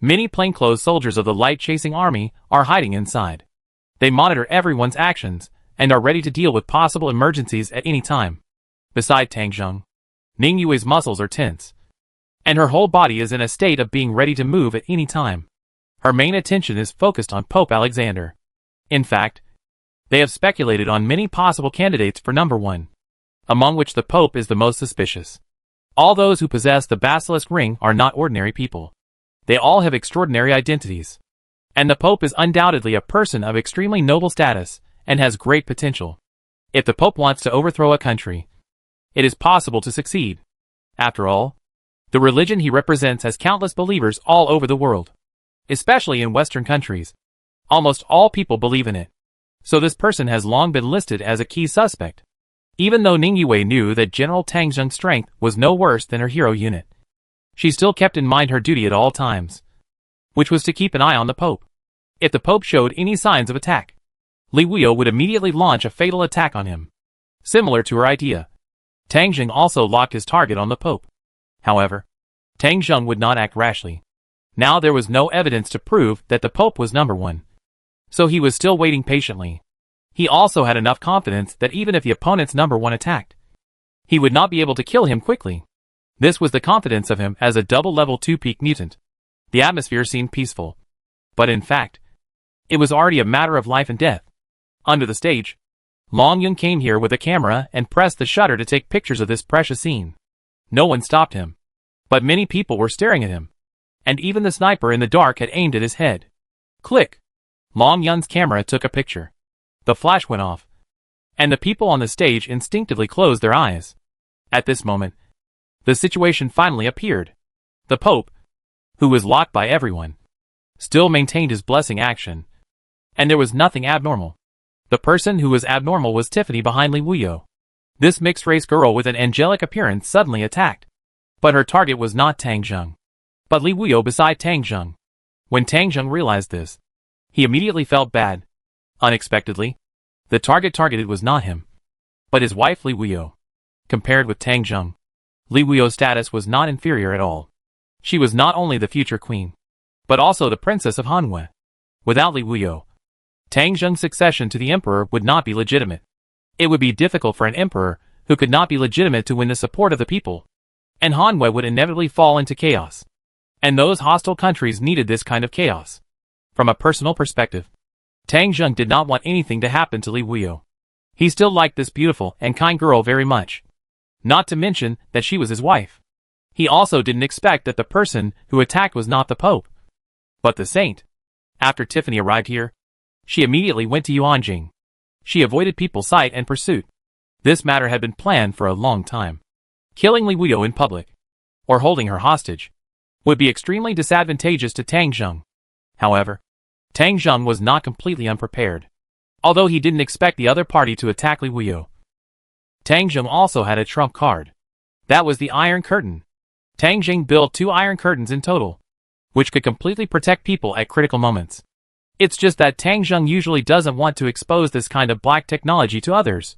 many plainclothes soldiers of the light-chasing army are hiding inside. They monitor everyone's actions and are ready to deal with possible emergencies at any time. Beside Tang Zheng, Ning Yue's muscles are tense, and her whole body is in a state of being ready to move at any time. Her main attention is focused on Pope Alexander. In fact, they have speculated on many possible candidates for number one, among which the Pope is the most suspicious. All those who possess the basilisk ring are not ordinary people. They all have extraordinary identities. And the Pope is undoubtedly a person of extremely noble status and has great potential. If the Pope wants to overthrow a country, it is possible to succeed. After all, the religion he represents has countless believers all over the world, especially in Western countries. Almost all people believe in it. So this person has long been listed as a key suspect. Even though Ning Yue knew that General Tang Zheng's strength was no worse than her hero unit, she still kept in mind her duty at all times, which was to keep an eye on the Pope. If the Pope showed any signs of attack, Li Wuyo would immediately launch a fatal attack on him. Similar to her idea, Tang Jing also locked his target on the Pope. However, Tang Jing would not act rashly. Now there was no evidence to prove that the Pope was number one. So he was still waiting patiently. He also had enough confidence that even if the opponent's number one attacked, he would not be able to kill him quickly. This was the confidence of him as a double level 2 peak mutant. The atmosphere seemed peaceful. But in fact, it was already a matter of life and death. Under the stage, Long Yun came here with a camera and pressed the shutter to take pictures of this precious scene. No one stopped him. But many people were staring at him. And even the sniper in the dark had aimed at his head. Click! Long Yun's camera took a picture. The flash went off. And the people on the stage instinctively closed their eyes. At this moment, the situation finally appeared. The Pope, who was locked by everyone, still maintained his blessing action. And there was nothing abnormal. The person who was abnormal was Tiffany behind Li Wuyo. This mixed-race girl with an angelic appearance suddenly attacked. But her target was not Tang Jing, but Li Wuyo beside Tang Jing. When Tang Jing realized this, he immediately felt bad. Unexpectedly, the target targeted was not him, but his wife Li Wuyo. Compared with Tang Jing, Li Wuyo's status was not inferior at all. She was not only the future queen, but also the princess of Hanwei. Without Li Wuyo, Tang Jing's succession to the emperor would not be legitimate. It would be difficult for an emperor who could not be legitimate to win the support of the people. And Hanwei would inevitably fall into chaos. And those hostile countries needed this kind of chaos. From a personal perspective, Tang Jing did not want anything to happen to Li Wuyo. He still liked this beautiful and kind girl very much. Not to mention that she was his wife. He also didn't expect that the person who attacked was not the Pope, but the saint. After Tiffany arrived here, she immediately went to Yuanjing. She avoided people's sight and pursuit. This matter had been planned for a long time. Killing Li Wuyo in public, or holding her hostage, would be extremely disadvantageous to Tang Jing. However, Tang Jing was not completely unprepared. Although he didn't expect the other party to attack Li Wuyo, Tang Jing also had a trump card. That was the Iron Curtain. Tang Jing built 2 Iron Curtains in total, which could completely protect people at critical moments. It's just that Tang Jing usually doesn't want to expose this kind of black technology to others.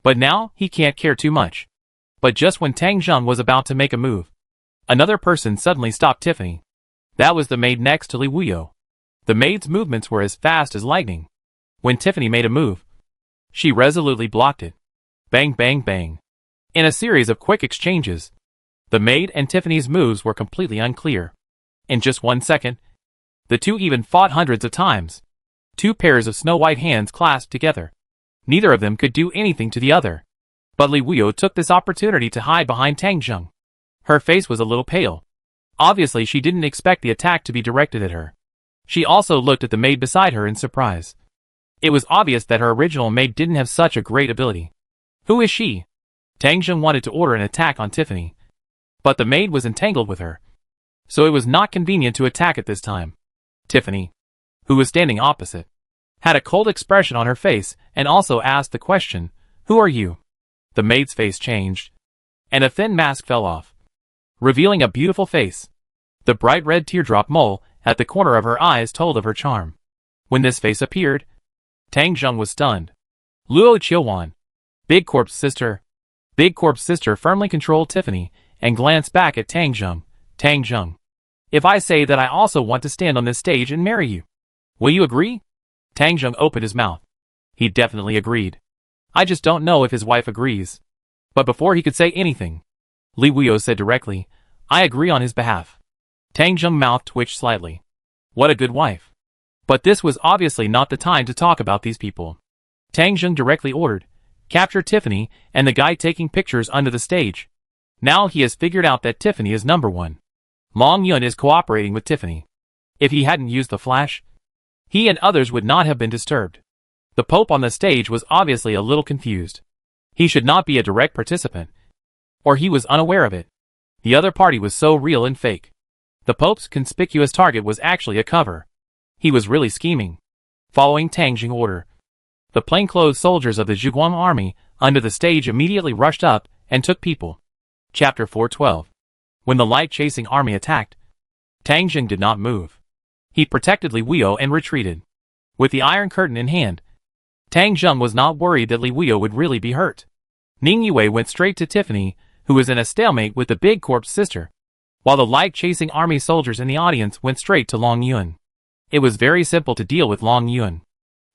But now, he can't care too much. But just when Tang Jing was about to make a move, another person suddenly stopped Tiffany. That was the maid next to Li Wuyo. The maid's movements were as fast as lightning. When Tiffany made a move, she resolutely blocked it. Bang bang bang. In a series of quick exchanges, the maid and Tiffany's moves were completely unclear. In just 1 second, the two even fought hundreds of times. 2 pairs of snow-white hands clasped together. Neither of them could do anything to the other. But Li Wuyo took this opportunity to hide behind Tang Jing. Her face was a little pale. Obviously she didn't expect the attack to be directed at her. She also looked at the maid beside her in surprise. It was obvious that her original maid didn't have such a great ability. Who is she? Tang Jing wanted to order an attack on Tiffany, but the maid was entangled with her, so it was not convenient to attack at this time. Tiffany, who was standing opposite, had a cold expression on her face and also asked the question, "Who are you?" The maid's face changed, and a thin mask fell off, revealing a beautiful face. The bright red teardrop mole at the corner of her eyes told of her charm. When this face appeared, Tang Jing was stunned. Luo Qiuwan, Big Corp's sister. Big Corp's sister firmly controlled Tiffany and glanced back at Tang Jing. Tang Jing, if I say that I also want to stand on this stage and marry you, will you agree? Tang Jing opened his mouth. He definitely agreed. I just don't know if his wife agrees. But before he could say anything, Li Wuyo said directly, I agree on his behalf. Tang Jing's mouth twitched slightly. What a good wife. But this was obviously not the time to talk about these people. Tang Jing directly ordered, capture Tiffany and the guy taking pictures under the stage. Now he has figured out that Tiffany is number one. Long Yun is cooperating with Tiffany. If he hadn't used the flash, he and others would not have been disturbed. The Pope on the stage was obviously a little confused. He should not be a direct participant, or he was unaware of it. The other party was so real and fake. The Pope's conspicuous target was actually a cover. He was really scheming. Following Tang Jing's order, the plainclothes soldiers of the Zhuguang army under the stage immediately rushed up and took people. Chapter 412. When the light-chasing army attacked, Tang Jing did not move. He protected Li Wuyo and retreated. With the Iron Curtain in hand, Tang Jing was not worried that Li Wuyo would really be hurt. Ning Yue went straight to Tiffany, who was in a stalemate with the big corpse sister, while the like-chasing army soldiers in the audience went straight to Long Yun. It was very simple to deal with Long Yun.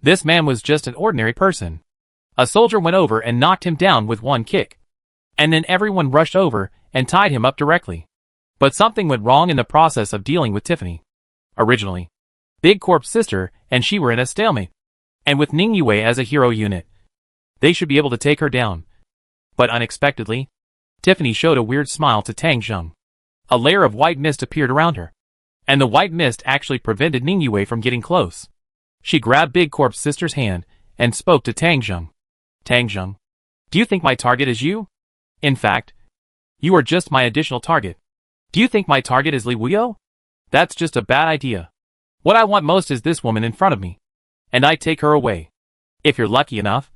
This man was just an ordinary person. A soldier went over and knocked him down with one kick. And then everyone rushed over and tied him up directly. But something went wrong in the process of dealing with Tiffany. Originally, Big Corp's sister and she were in a stalemate. And with Ning Yue as a hero unit, they should be able to take her down. But unexpectedly, Tiffany showed a weird smile to Tang Zheng. A layer of white mist appeared around her. And the white mist actually prevented Ning Yue from getting close. She grabbed Big Corp's sister's hand and spoke to Tang Zheng. Tang Zheng, do you think my target is you? In fact, you are just my additional target. Do you think my target is Li Wuyo? That's just a bad idea. What I want most is this woman in front of me. And I take her away. If you're lucky enough,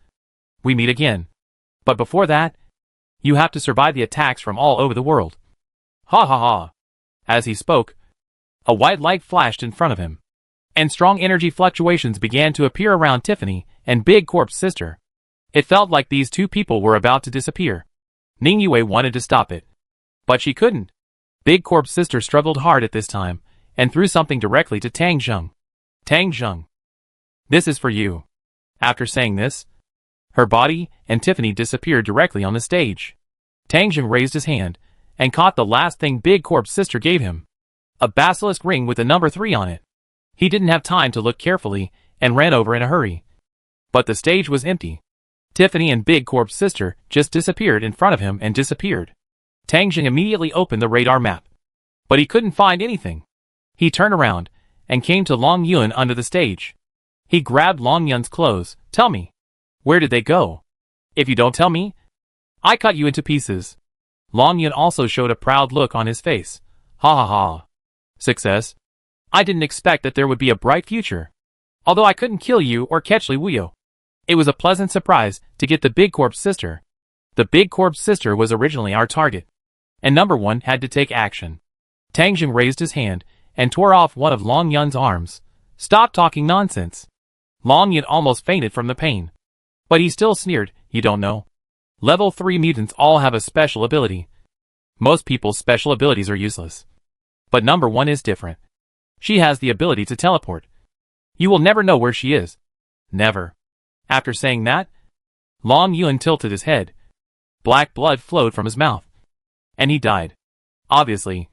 we meet again. But before that, you have to survive the attacks from all over the world. Ha ha ha. As he spoke, a white light flashed in front of him. And strong energy fluctuations began to appear around Tiffany and Big Corp's sister. It felt like these two people were about to disappear. Ning Yue wanted to stop it. But she couldn't. Big Corp's sister struggled hard at this time, and threw something directly to Tang Zheng. Tang Zheng, this is for you. After saying this, her body and Tiffany disappeared directly on the stage. Tang Zheng raised his hand, and caught the last thing Big Corp's sister gave him. A basilisk ring with a number 3 on it. He didn't have time to look carefully, and ran over in a hurry. But the stage was empty. Tiffany and Big Corp's sister just disappeared in front of him and disappeared. Tang Zheng immediately opened the radar map. But he couldn't find anything. He turned around, and came to Long Yun under the stage. He grabbed Long Yun's clothes. Tell me, where did they go? If you don't tell me, I cut you into pieces. Long Yun also showed a proud look on his face. Ha ha ha. Success. I didn't expect that there would be a bright future. Although I couldn't kill you or catch Li Wuyo. It was a pleasant surprise to get the Big Corp's sister. The Big Corp's sister was originally our target. And number 1 had to take action. Tang Zheng raised his hand and tore off one of Long Yun's arms. Stop talking nonsense. Long Yun almost fainted from the pain. But he still sneered, you don't know. Level 3 mutants all have a special ability. Most people's special abilities are useless. But number 1 is different. She has the ability to teleport. You will never know where she is. Never. After saying that, Long Yun tilted his head. Black blood flowed from his mouth. And he died. Obviously.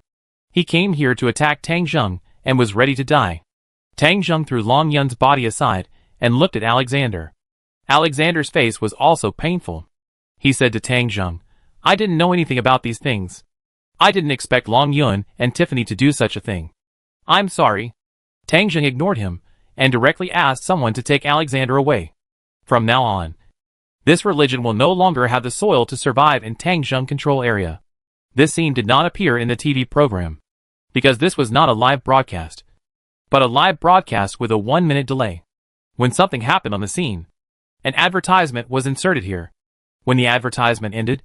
He came here to attack Tang Zheng, and was ready to die. Tang Zheng threw Long Yun's body aside, and looked at Alexander. Alexander's face was also painful. He said to Tang Zheng, I didn't know anything about these things. I didn't expect Long Yun and Tiffany to do such a thing. I'm sorry. Tang Zheng ignored him, and directly asked someone to take Alexander away. From now on, this religion will no longer have the soil to survive in Tang Zheng control area. This scene did not appear in the TV program, because this was not a live broadcast, but a live broadcast with a 1-minute delay. When something happened on the scene, an advertisement was inserted here. When the advertisement ended,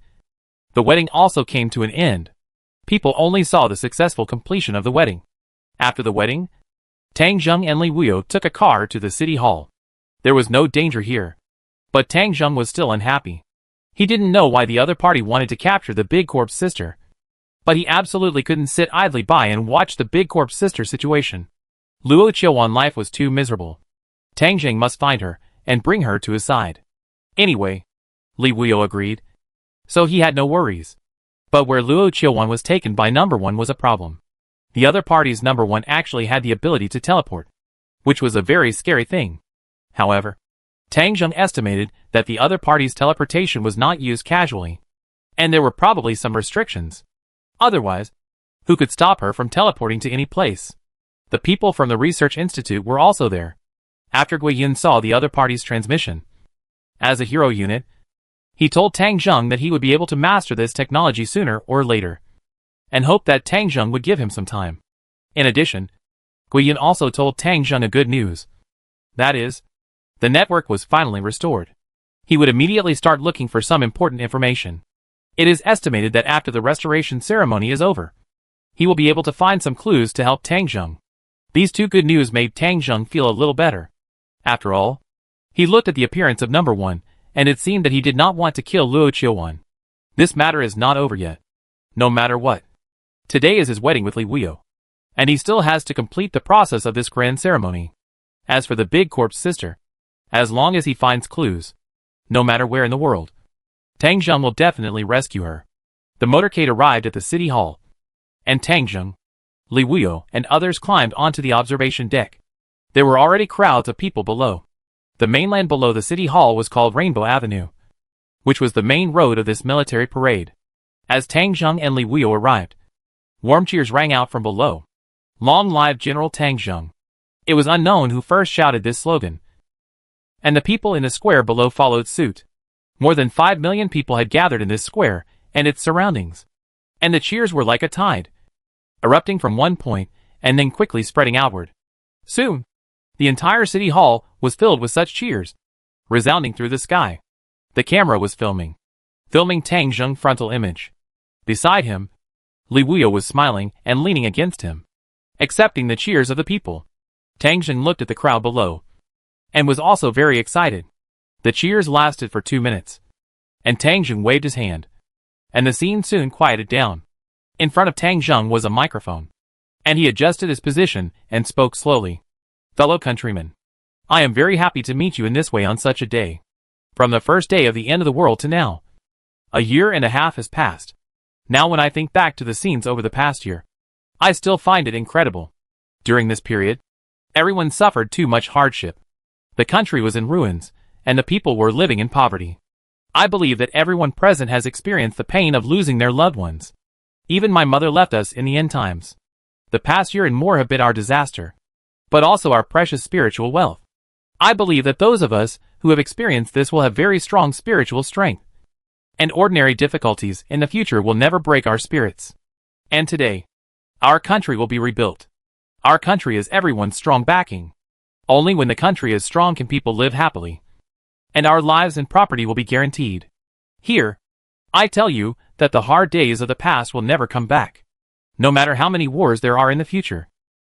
the wedding also came to an end. People only saw the successful completion of the wedding. After the wedding, Tang Zheng and Li Wuyo took a car to the city hall. There was no danger here. But Tang Zheng was still unhappy. He didn't know why the other party wanted to capture the Big Corp's sister. But he absolutely couldn't sit idly by and watch the Big Corp's sister situation. Luo Qiuwan's life was too miserable. Tang Zheng must find her, and bring her to his side. Anyway, Li Wuyo agreed. So he had no worries. But where Luo Qiuwan was taken by number 1 was a problem. The other party's number 1 actually had the ability to teleport, which was a very scary thing. However, Tang Zheng estimated that the other party's teleportation was not used casually, and there were probably some restrictions. Otherwise, who could stop her from teleporting to any place? The people from the research institute were also there. After Gui Yun saw the other party's transmission, as a hero unit, he told Tang Zheng that he would be able to master this technology sooner or later, and hoped that Tang Zheng would give him some time. In addition, Gui Yun also told Tang Zheng a good news. That is, the network was finally restored. He would immediately start looking for some important information. It is estimated that after the restoration ceremony is over, he will be able to find some clues to help Tang Zheng. These two good news made Tang Zheng feel a little better. After all, he looked at the appearance of number 1, and it seemed that he did not want to kill Luo Qiuwan. This matter is not over yet. No matter what. Today is his wedding with Li Wuyo, and he still has to complete the process of this grand ceremony. As for the big corpse sister, as long as he finds clues, no matter where in the world, Tang Zheng will definitely rescue her. The motorcade arrived at the city hall, and Tang Zheng, Li Wuyo, and others climbed onto the observation deck. There were already crowds of people below. The mainland below the city hall was called Rainbow Avenue, which was the main road of this military parade. As Tang Zheng and Li Wuyo arrived, warm cheers rang out from below. Long live General Tang Zheng. It was unknown who first shouted this slogan, and the people in the square below followed suit. More than 5 million people had gathered in this square and its surroundings, and the cheers were like a tide, erupting from one point and then quickly spreading outward. Soon, the entire city hall was filled with such cheers, resounding through the sky. The camera was filming Tang Zheng's frontal image. Beside him, Li Wuyo was smiling and leaning against him, accepting the cheers of the people. Tang Zheng looked at the crowd below, and was also very excited. The cheers lasted for 2 minutes, and Tang Zheng waved his hand, and the scene soon quieted down. In front of Tang Zheng was a microphone, and he adjusted his position and spoke slowly. Fellow countrymen, I am very happy to meet you in this way on such a day. From the first day of the end of the world to now, a year and a half has passed. Now when I think back to the scenes over the past year, I still find it incredible. During this period, everyone suffered too much hardship. The country was in ruins, and the people were living in poverty. I believe that everyone present has experienced the pain of losing their loved ones. Even my mother left us in the end times. The past year and more have been our disaster, but also our precious spiritual wealth. I believe that those of us who have experienced this will have very strong spiritual strength, and ordinary difficulties in the future will never break our spirits. And today, our country will be rebuilt. Our country is everyone's strong backing. Only when the country is strong can people live happily, and our lives and property will be guaranteed. Here, I tell you that the hard days of the past will never come back. No matter how many wars there are in the future,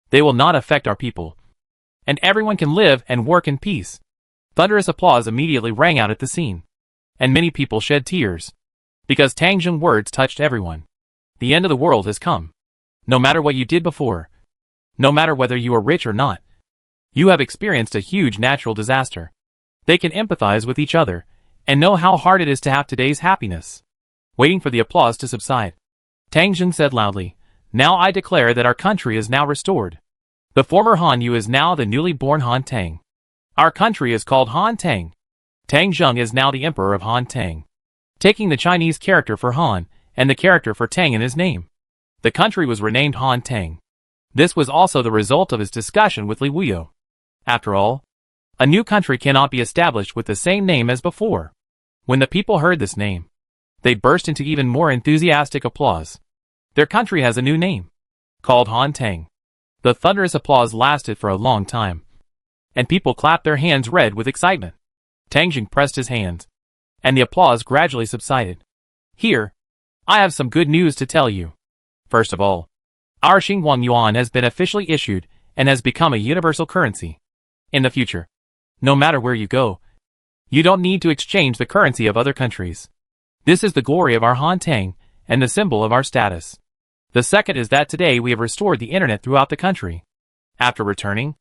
they will not affect our people, and everyone can live and work in peace. Thunderous applause immediately rang out at the scene, and many people shed tears, because Tang Zheng's words touched everyone. The end of the world has come. No matter what you did before, no matter whether you are rich or not, you have experienced a huge natural disaster. They can empathize with each other, and know how hard it is to have today's happiness. Waiting for the applause to subside, Tang Zheng said loudly, Now I declare that our country is now restored. The former Han Yu is now the newly born Han Tang. Our country is called Han Tang. Tang Zheng is now the emperor of Han Tang, taking the Chinese character for Han and the character for Tang in his name. The country was renamed Han Tang. This was also the result of his discussion with Li Wuyo. After all, a new country cannot be established with the same name as before. When the people heard this name, they burst into even more enthusiastic applause. Their country has a new name, called Han Tang. The thunderous applause lasted for a long time, and people clapped their hands red with excitement. Tang Zheng pressed his hands, and the applause gradually subsided. Here, I have some good news to tell you. First of all, our Xinguang Yuan has been officially issued and has become a universal currency. In the future, no matter where you go, you don't need to exchange the currency of other countries. This is the glory of our Han Tang and the symbol of our status. The second is that today we have restored the internet throughout the country. After returning,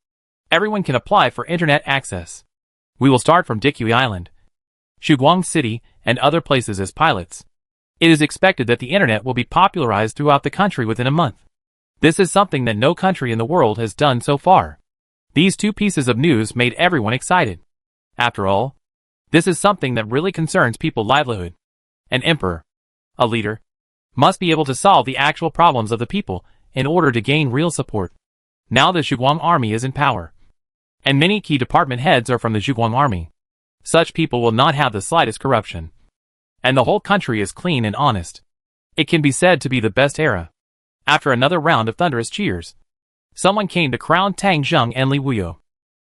everyone can apply for internet access. We will start from Dikui Island, Shuguang City, and other places as pilots. It is expected that the internet will be popularized throughout the country within a month. This is something that no country in the world has done so far. These two pieces of news made everyone excited. After all, this is something that really concerns people's livelihood. An emperor, a leader, must be able to solve the actual problems of the people in order to gain real support. Now the Zhuguang army is in power, and many key department heads are from the Zhuguang army. Such people will not have the slightest corruption, and the whole country is clean and honest. It can be said to be the best era. After another round of thunderous cheers, someone came to crown Tang Zheng and Li Wuyo.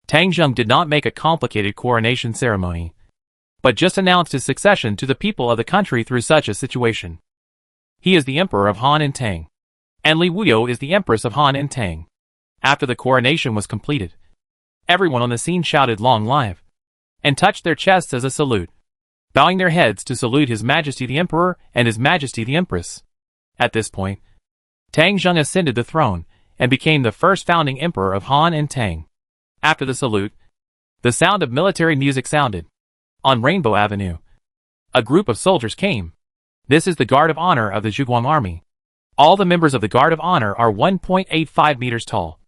Tang Zheng did not make a complicated coronation ceremony, but just announced his succession to the people of the country through such a situation. He is the emperor of Han and Tang, and Li Wuyo is the empress of Han and Tang. After the coronation was completed, everyone on the scene shouted "Long live!" and touched their chests as a salute. bowing their heads to salute His Majesty the Emperor and His Majesty the Empress. At this point, Tang Zheng ascended the throne and became the first founding emperor of Han and Tang. After the salute, the sound of military music sounded. On Rainbow Avenue, a group of soldiers came. This is the Guard of Honor of the Zhuguang Army. All the members of the Guard of Honor are 1.85 meters tall,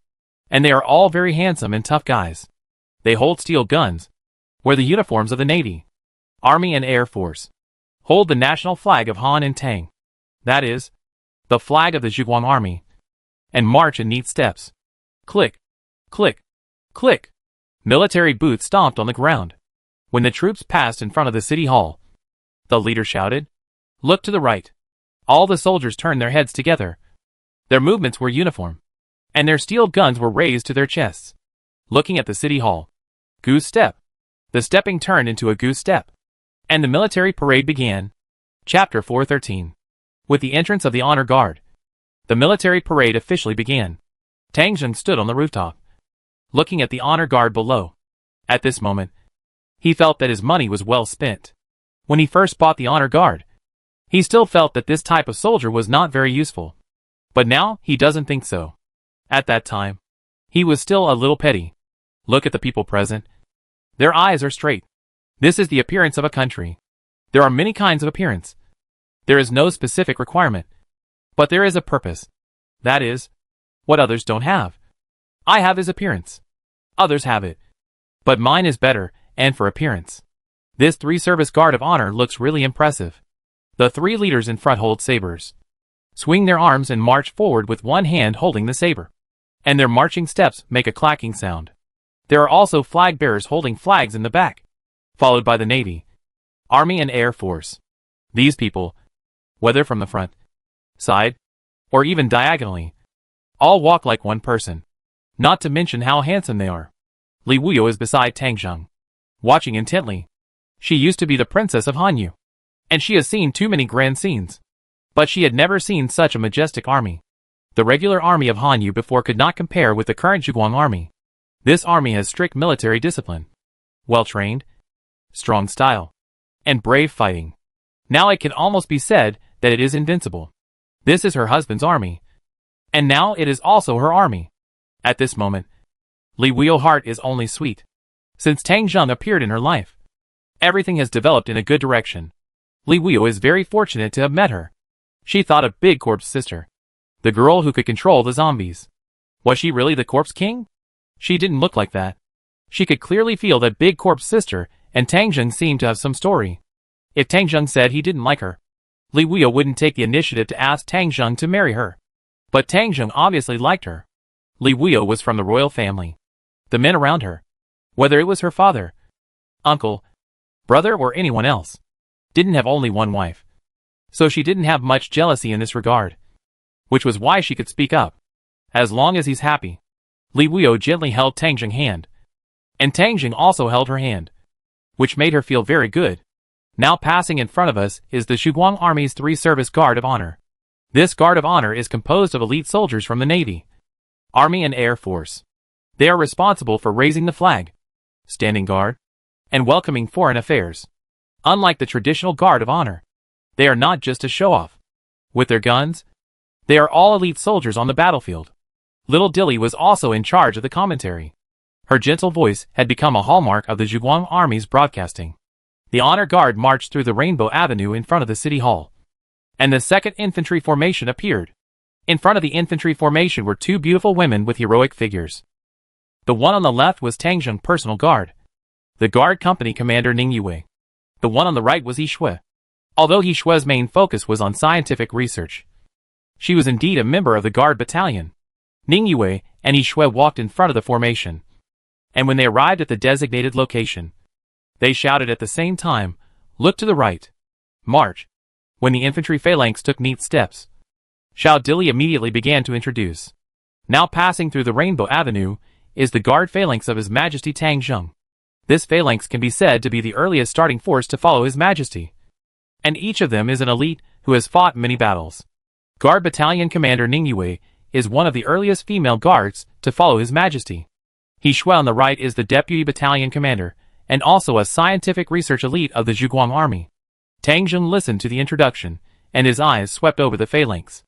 and they are all very handsome and tough guys. They hold steel guns, wear the uniforms of the Navy, Army and Air Force, hold the national flag of Han and Tang, that is, the flag of the Zhuguang Army, and march in neat steps. Click, click, click. Military boots stomped on the ground. When the troops passed in front of the city hall, the leader shouted, "Look to the right." All the soldiers turned their heads together. Their movements were uniform, and their steel guns were raised to their chests. Looking at the city hall, goose step. The stepping turned into a goose step, and the military parade began. Chapter 413. With the entrance of the honor guard, the military parade officially began. Tang Zheng stood on the rooftop, looking at the honor guard below. At this moment, he felt that his money was well spent. When he first bought the honor guard, he still felt that this type of soldier was not very useful. But now, he doesn't think so. At that time, he was still a little petty. Look at the people present. Their eyes are straight. This is the appearance of a country. There are many kinds of appearance. There is no specific requirement, but there is a purpose. That is, what others don't have. I have his appearance. Others have it. But mine is better, and for appearance. This three-service guard of honor looks really impressive. The three leaders in front hold sabers, swing their arms and march forward with one hand holding the saber. And their marching steps make a clacking sound. There are also flag bearers holding flags in the back, followed by the Navy, Army and Air Force. These people, whether from the front, side, or even diagonally, all walk like one person. Not to mention how handsome they are. Li Wuyo is beside Tang Zheng, watching intently. She used to be the princess of Hanyu, and she has seen too many grand scenes. But she had never seen such a majestic army. The regular army of Hanyu before could not compare with the current Zhuguang army. This army has strict military discipline, well-trained, strong style, and brave fighting. Now it can almost be said that it is invincible. This is her husband's army, and now it is also her army. At this moment, Li Wuyo's heart is only sweet. Since Tang Zheng appeared in her life, everything has developed in a good direction. Li Wuyo is very fortunate to have met her. She thought of Big Corp's sister, the girl who could control the zombies. Was she really the Corpse King? She didn't look like that. She could clearly feel that Big Corp's sister and Tang Zheng seemed to have some story. If Tang Zheng said he didn't like her, Li Wuyo wouldn't take the initiative to ask Tang Zheng to marry her. But Tang Zheng obviously liked her. Li Wuyo was from the royal family. The men around her, whether it was her father, uncle, brother or anyone else, didn't have only one wife. So she didn't have much jealousy in this regard, which was why she could speak up. As long as he's happy. Li Wuyo gently held Tang Zheng's hand, and Tang Zheng also held her hand, which made her feel very good. Now passing in front of us is the Zhuguang Army's three-service Guard of Honor. This Guard of Honor is composed of elite soldiers from the Navy, Army and Air Force. They are responsible for raising the flag, standing guard, and welcoming foreign affairs. Unlike the traditional Guard of Honor, they are not just a show-off. With their guns, they are all elite soldiers on the battlefield. Little Dilly was also in charge of the commentary. Her gentle voice had become a hallmark of the Zhuguang Army's broadcasting. The honor guard marched through the Rainbow Avenue in front of the city hall, and the 2nd Infantry Formation appeared. In front of the infantry formation were two beautiful women with heroic figures. The one on the left was Tang Zheng's personal guard, the guard company commander Ning Yue. The one on the right was He Shui. Although He Shui's main focus was on scientific research, she was indeed a member of the guard battalion. Ning Yue and He Shui walked in front of the formation, and when they arrived at the designated location, they shouted at the same time, "Look to the right. March." When the infantry phalanx took neat steps, Xiao Dili immediately began to introduce. Now passing through the Rainbow Avenue is the guard phalanx of His Majesty Tang Zheng. This phalanx can be said to be the earliest starting force to follow His Majesty, and each of them is an elite who has fought many battles. Guard Battalion Commander Ning Yue is one of the earliest female guards to follow His Majesty. He Shui on the right is the Deputy Battalion Commander, and also a scientific research elite of the Zhuguang army. Tang Zheng listened to the introduction, and his eyes swept over the phalanx.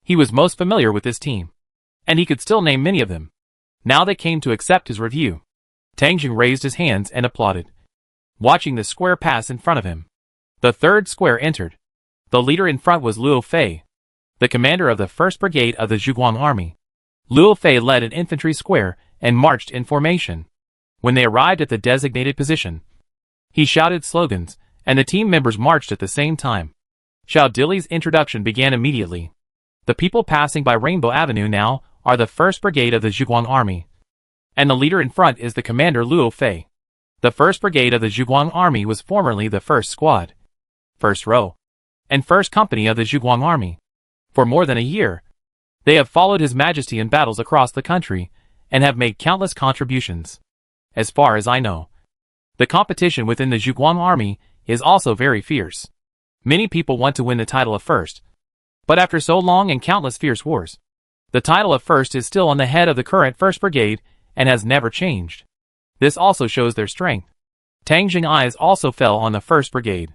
He was most familiar with this team, and he could still name many of them. Now they came to accept his review. Tang Zheng raised his hands and applauded, watching the square pass in front of him. The third square entered. The leader in front was Luo Fei, the commander of the 1st Brigade of the Zhuguang army. Luo Fei led an infantry square and marched in formation. When they arrived at the designated position, he shouted slogans, and the team members marched at the same time. Xiao Dili's introduction began immediately. The people passing by Rainbow Avenue now are the 1st Brigade of the Zhuguang army, and the leader in front is the commander Luo Fei. The 1st Brigade of the Zhuguang army was formerly the 1st Squad, 1st Row, and 1st Company of the Zhuguang army. For more than a year, they have followed His Majesty in battles across the country and have made countless contributions. As far as I know, the competition within the Zhuguang army is also very fierce. Many people want to win the title of 1st, but after so long and countless fierce wars, the title of 1st is still on the head of the current 1st Brigade and has never changed. This also shows their strength. Tang Zheng's eyes also fell on the 1st Brigade.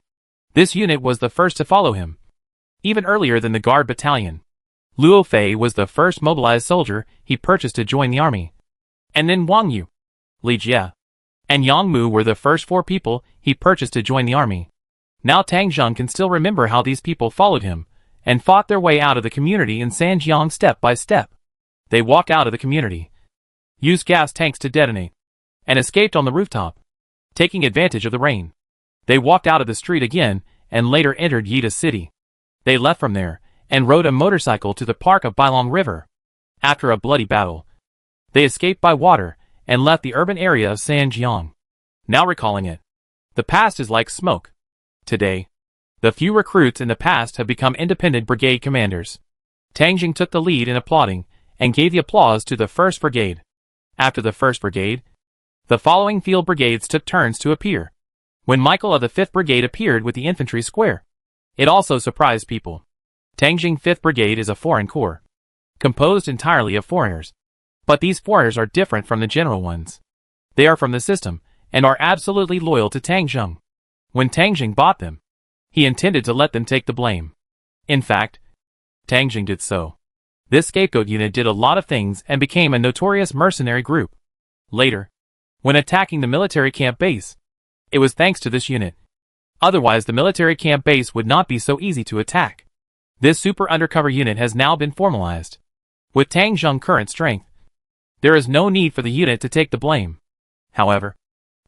This unit was the first to follow him, even earlier than the Guard Battalion. Luo Fei was the first mobilized soldier he purchased to join the army. And then Wang Yu, Li Jie, and Yang Mu were the first 4 people he purchased to join the army. Now Tang Zheng can still remember how these people followed him and fought their way out of the community in Sanjiang step by step. They walked out of the community, used gas tanks to detonate, and escaped on the rooftop, taking advantage of the rain. They walked out of the street again and later entered Yida City. They left from there and rode a motorcycle to the park of Bailong River. After a bloody battle, they escaped by water and left the urban area of Sanjiang. Now recalling it, the past is like smoke. Today, the few recruits in the past have become independent brigade commanders. Tang Zheng took the lead in applauding and gave the applause to the 1st Brigade. After the 1st Brigade, the following field brigades took turns to appear. When Michael of the 5th Brigade appeared with the infantry square, it also surprised people. Tang Zheng 5th Brigade is a foreign corps, composed entirely of foreigners. But these foreigners are different from the general ones. They are from the system, and are absolutely loyal to Tang Zheng. When Tang Zheng bought them, he intended to let them take the blame. In fact, Tang Zheng did so. This scapegoat unit did a lot of things and became a notorious mercenary group. Later, when attacking the military camp base, it was thanks to this unit. Otherwise the military camp base would not be so easy to attack. This super undercover unit has now been formalized. With Tang Zheng's current strength, there is no need for the unit to take the blame. However,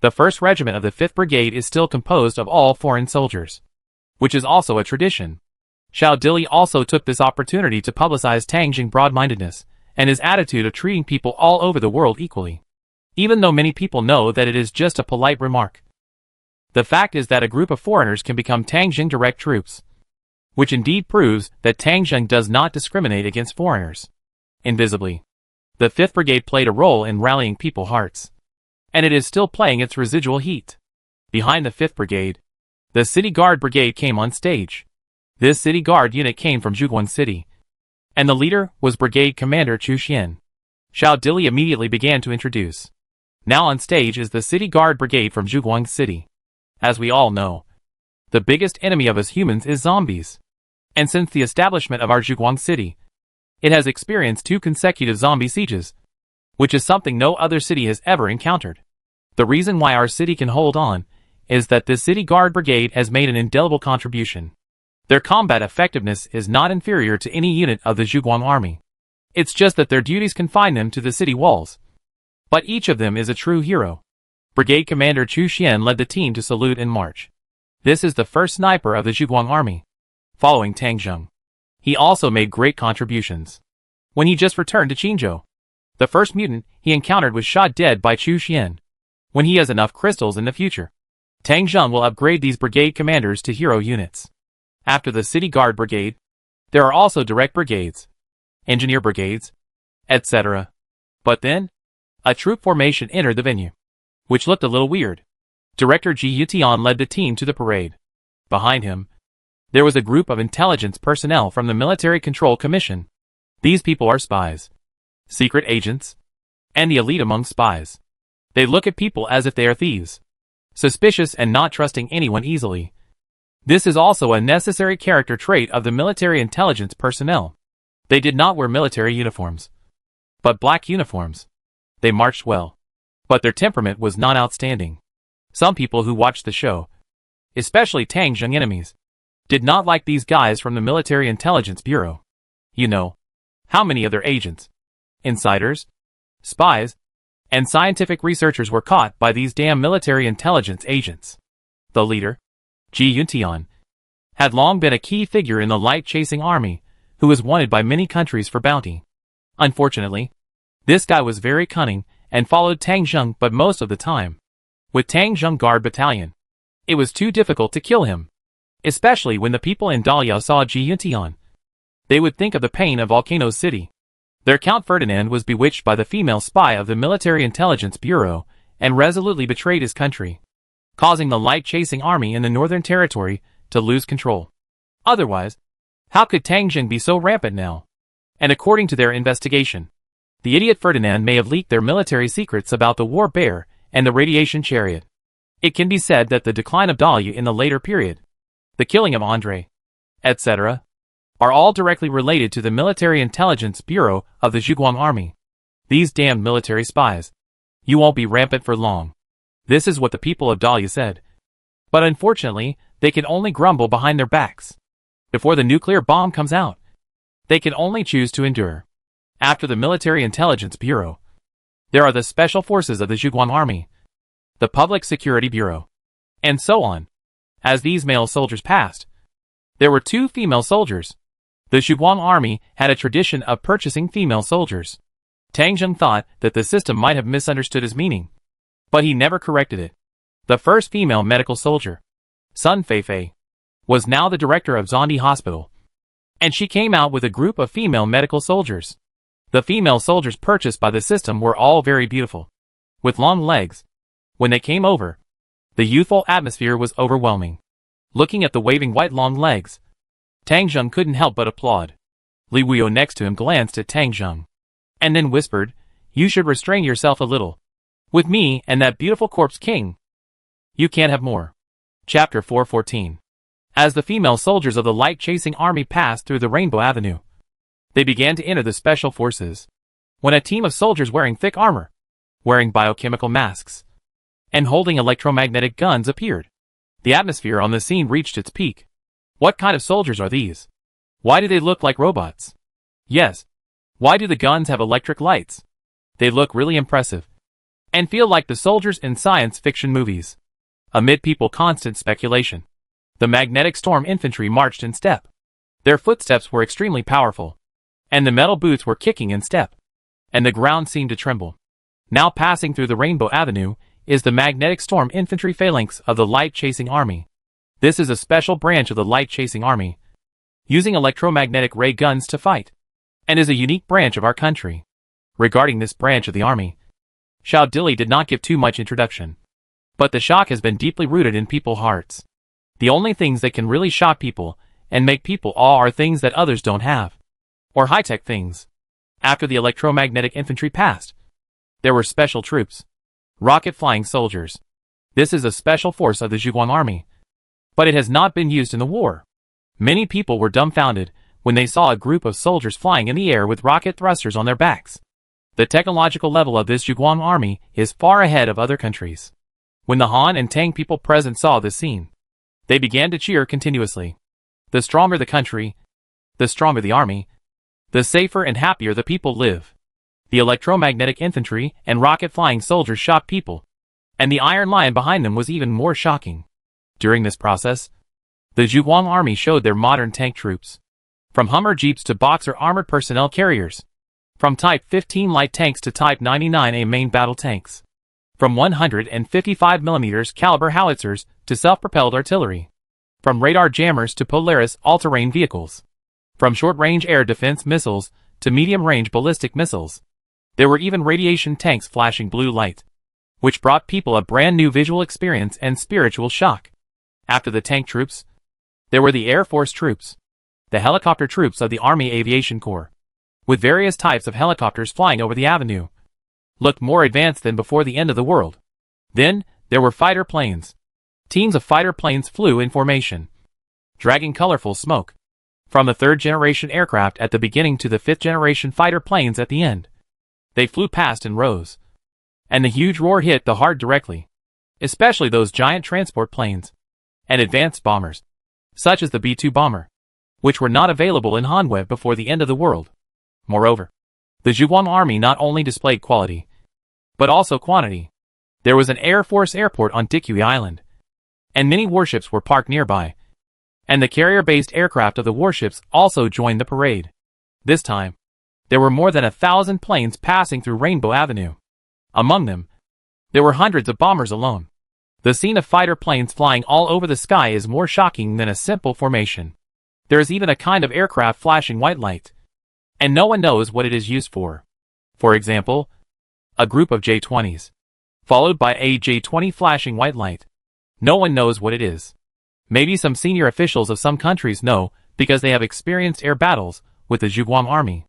the 1st Regiment of the 5th Brigade is still composed of all foreign soldiers, which is also a tradition. Xiao Dili also took this opportunity to publicize Tang Zheng's broad-mindedness and his attitude of treating people all over the world equally, even though many people know that it is just a polite remark. The fact is that a group of foreigners can become Tang Zheng direct troops, which indeed proves that Tang Zheng does not discriminate against foreigners. Invisibly, the 5th Brigade played a role in rallying people's hearts, and it is still playing its residual heat. Behind the 5th Brigade, the City Guard Brigade came on stage. This City Guard unit came from Zhuguang City, and the leader was Brigade Commander Chu Xian. Xiao Dili immediately began to introduce. Now on stage is the City Guard Brigade from Zhuguang City. As we all know, the biggest enemy of us humans is zombies. And since the establishment of our Zhuguang City, it has experienced 2 consecutive zombie sieges, which is something no other city has ever encountered. The reason why our city can hold on is that this City Guard Brigade has made an indelible contribution. Their combat effectiveness is not inferior to any unit of the Zhuguang army. It's just that their duties confine them to the city walls. But each of them is a true hero. Brigade Commander Chu Xian led the team to salute and march. This is the first sniper of the Zhuguang army, following Tang Zheng. He also made great contributions. When he just returned to Qinzhou, the first mutant he encountered was shot dead by Chu Xian. When he has enough crystals in the future, Tang Zheng will upgrade these brigade commanders to hero units. After the City Guard Brigade, there are also direct brigades, engineer brigades, etc. But then, a troop formation entered the venue, which looked a little weird. Director Ji Yutian led the team to the parade. Behind him, there was a group of intelligence personnel from the Military Control Commission. These people are spies, secret agents, and the elite among spies. They look at people as if they are thieves. suspicious and not trusting anyone easily. This is also a necessary character trait of the military intelligence personnel. They did not wear military uniforms, but black uniforms. They marched well, but their temperament was not outstanding. Some people who watched the show, especially Tang Zheng enemies, did not like these guys from the Military Intelligence Bureau. You know, how many of their agents, insiders, spies, and scientific researchers were caught by these damn military intelligence agents. The leader, Ji Yuntian, had long been a key figure in the light-chasing army, who was wanted by many countries for bounty. Unfortunately, this guy was very cunning and followed Tang Zheng, but most of the time with Tang Zheng Guard Battalion. It was too difficult to kill him, especially when the people in Dahlia saw Ji Yuntian. They would think of the pain of Volcano City. Their Count Ferdinand was bewitched by the female spy of the Military Intelligence Bureau and resolutely betrayed his country, causing the light-chasing army in the Northern Territory to lose control. Otherwise, how could Tang Zheng be so rampant now? And according to their investigation, the idiot Ferdinand may have leaked their military secrets about the War Bear and the Radiation Chariot. It can be said that the decline of Dahlia in the later period, the killing of Andre, etc., are all directly related to the Military Intelligence Bureau of the Zhuguang Army. These damned military spies. You won't be rampant for long. This is what the people of Dahlia said. But unfortunately, they can only grumble behind their backs. Before the nuclear bomb comes out, they can only choose to endure. After the Military Intelligence Bureau, there are the Special Forces of the Zhuguang Army, the Public Security Bureau, and so on. As these male soldiers passed, there were 2 female soldiers. The Zhuguang Army had a tradition of purchasing female soldiers. Tang Zheng thought that the system might have misunderstood his meaning, but he never corrected it. The first female medical soldier, Sun Feifei, was now the director of Zondi Hospital, and she came out with a group of female medical soldiers. The female soldiers purchased by the system were all very beautiful, with long legs. When they came over, the youthful atmosphere was overwhelming. Looking at the waving white long legs, Tang Zheng couldn't help but applaud. Li Wuyo next to him glanced at Tang Zheng, and then whispered, "You should restrain yourself a little. With me and that beautiful corpse king, you can't have more." Chapter 414. As the female soldiers of the light-chasing army passed through the Rainbow Avenue, they began to enter the special forces. When a team of soldiers wearing thick armor, wearing biochemical masks, and holding electromagnetic guns appeared, the atmosphere on the scene reached its peak. What kind of soldiers are these? Why do they look like robots? Yes. Why do the guns have electric lights? They look really impressive, and feel like the soldiers in science fiction movies. Amid people's constant speculation, the magnetic storm infantry marched in step. Their footsteps were extremely powerful, and the metal boots were kicking in step, and the ground seemed to tremble. Now passing through the Rainbow Avenue is the magnetic storm infantry phalanx of the light-chasing army. This is a special branch of the light-chasing army, using electromagnetic ray guns to fight, and is a unique branch of our country. Regarding this branch of the army, Xiao Dili did not give too much introduction, but the shock has been deeply rooted in people's hearts. The only things that can really shock people and make people awe are things that others don't have, or high-tech things. After the electromagnetic infantry passed, there were special troops, rocket-flying soldiers. This is a special force of the Zhuguang Army, but it has not been used in the war. Many people were dumbfounded when they saw a group of soldiers flying in the air with rocket thrusters on their backs. The technological level of this Zhuguang Army is far ahead of other countries. When the Han and Tang people present saw this scene, they began to cheer continuously. The stronger the country, the stronger the army, the safer and happier the people live. The electromagnetic infantry and rocket-flying soldiers shocked people, and the Iron Lion behind them was even more shocking. During this process, the Zhuguang Army showed their modern tank troops, from Hummer jeeps to Boxer armored personnel carriers, from Type 15 light tanks to Type 99A main battle tanks, from 155mm caliber howitzers to self-propelled artillery, from radar jammers to Polaris all-terrain vehicles, from short-range air defense missiles to medium-range ballistic missiles. There were even radiation tanks flashing blue light, which brought people a brand new visual experience and spiritual shock. After the tank troops, there were the Air Force troops, the helicopter troops of the Army Aviation Corps, with various types of helicopters flying over the avenue. Looked more advanced than before the end of the world. Then, There were fighter planes. Teams of fighter planes flew in formation, dragging colorful smoke. From the third-generation aircraft at the beginning to the fifth-generation fighter planes at the end. They flew past in rows. And the huge roar hit the heart directly. Especially those giant transport planes. And advanced bombers. Such as the B-2 bomber. Which were not available in Hanweb before the end of the world. Moreover, the Zhuguang Army not only displayed quality, but also quantity. There was an Air Force airport on Dikui Island. And many warships were parked nearby. And the carrier-based aircraft of the warships also joined the parade. This time, there were more than 1,000 planes passing through Rainbow Avenue. Among them, there were hundreds of bombers alone. The scene of fighter planes flying all over the sky is more shocking than a simple formation. There is even a kind of aircraft flashing white light. And no one knows what it is used for. For example, a group of J-20s, followed by a J-20 flashing white light. No one knows what it is. Maybe some senior officials of some countries know because they have experienced air battles with the Zhuguang Army.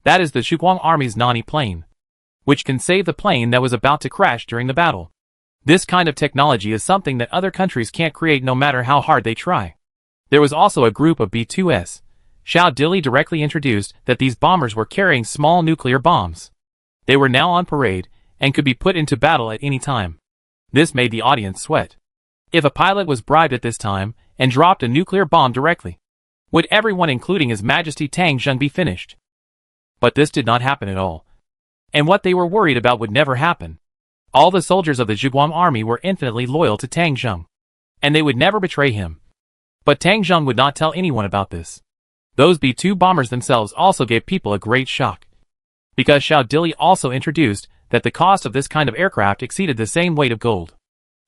That is the Zhuguang Army's Nani plane, which can save the plane that was about to crash during the battle. This kind of technology is something that other countries can't create no matter how hard they try. There was also a group of B-2s. Xiao Dili directly introduced that these bombers were carrying small nuclear bombs. They were now on parade and could be put into battle at any time. This made the audience sweat. If a pilot was bribed at this time and dropped a nuclear bomb directly, would everyone including His Majesty Tang Zheng be finished? But this did not happen at all. And what they were worried about would never happen. All the soldiers of the Zhuguang Army were infinitely loyal to Tang Zheng. And they would never betray him. But Tang Zheng would not tell anyone about this. Those B-2 bombers themselves also gave people a great shock. Because Xiao Dili also introduced that the cost of this kind of aircraft exceeded the same weight of gold.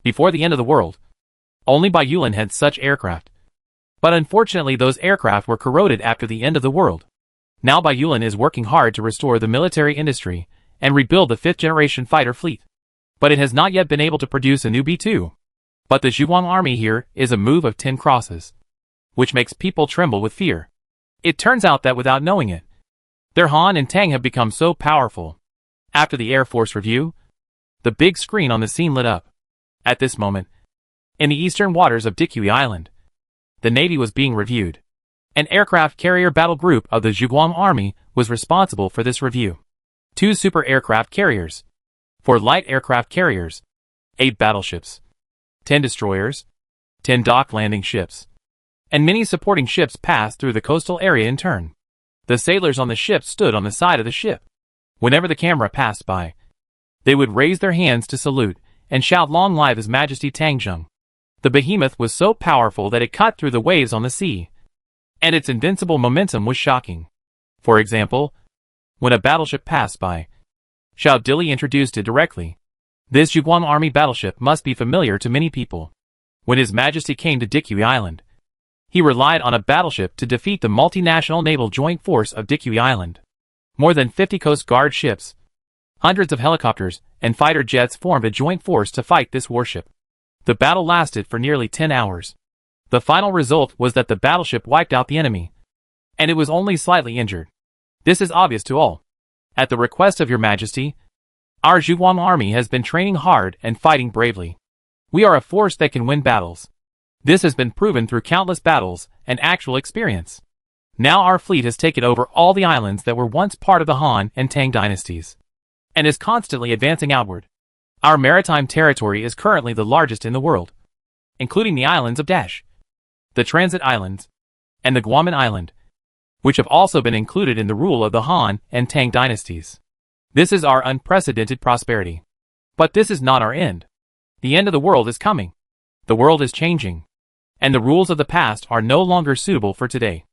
Before the end of the world, only Baiyulan had such aircraft. But unfortunately those aircraft were corroded after the end of the world. Now Baiyulan is working hard to restore the military industry and rebuild the fifth-generation fighter fleet. But it has not yet been able to produce a new B-2. But the Zhuguang Army here is a move of 10 crosses, which makes people tremble with fear. It turns out that without knowing it, their Han and Tang have become so powerful. After the Air Force review, the big screen on the scene lit up. At this moment, in the eastern waters of Dikui Island, the Navy was being reviewed. An aircraft carrier battle group of the Zhuguang Army was responsible for this review. 2 super aircraft carriers, 4 light aircraft carriers, 8 battleships, 10 destroyers, 10 dock landing ships, and many supporting ships passed through the coastal area in turn. The sailors on the ship stood on the side of the ship. Whenever the camera passed by, they would raise their hands to salute and shout "Long live His Majesty Tang Zheng." The behemoth was so powerful that it cut through the waves on the sea, and its invincible momentum was shocking. For example, when a battleship passed by, Xiao Dili introduced it directly. This Zhuguang Army battleship must be familiar to many people. When His Majesty came to Dikui Island, he relied on a battleship to defeat the multinational naval joint force of Dikui Island. More than 50 Coast Guard ships, hundreds of helicopters, and fighter jets formed a joint force to fight this warship. The battle lasted for nearly 10 hours. The final result was that the battleship wiped out the enemy, and it was only slightly injured. This is obvious to all. At the request of Your Majesty, our Zhuguang Army has been training hard and fighting bravely. We are a force that can win battles. This has been proven through countless battles and actual experience. Now our fleet has taken over all the islands that were once part of the Han and Tang dynasties, and is constantly advancing outward. Our maritime territory is currently the largest in the world, including the islands of Dash, the Transit Islands, and the Guaman Island, which have also been included in the rule of the Han and Tang dynasties. This is our unprecedented prosperity. But this is not our end. The end of the world is coming. The world is changing, and the rules of the past are no longer suitable for today.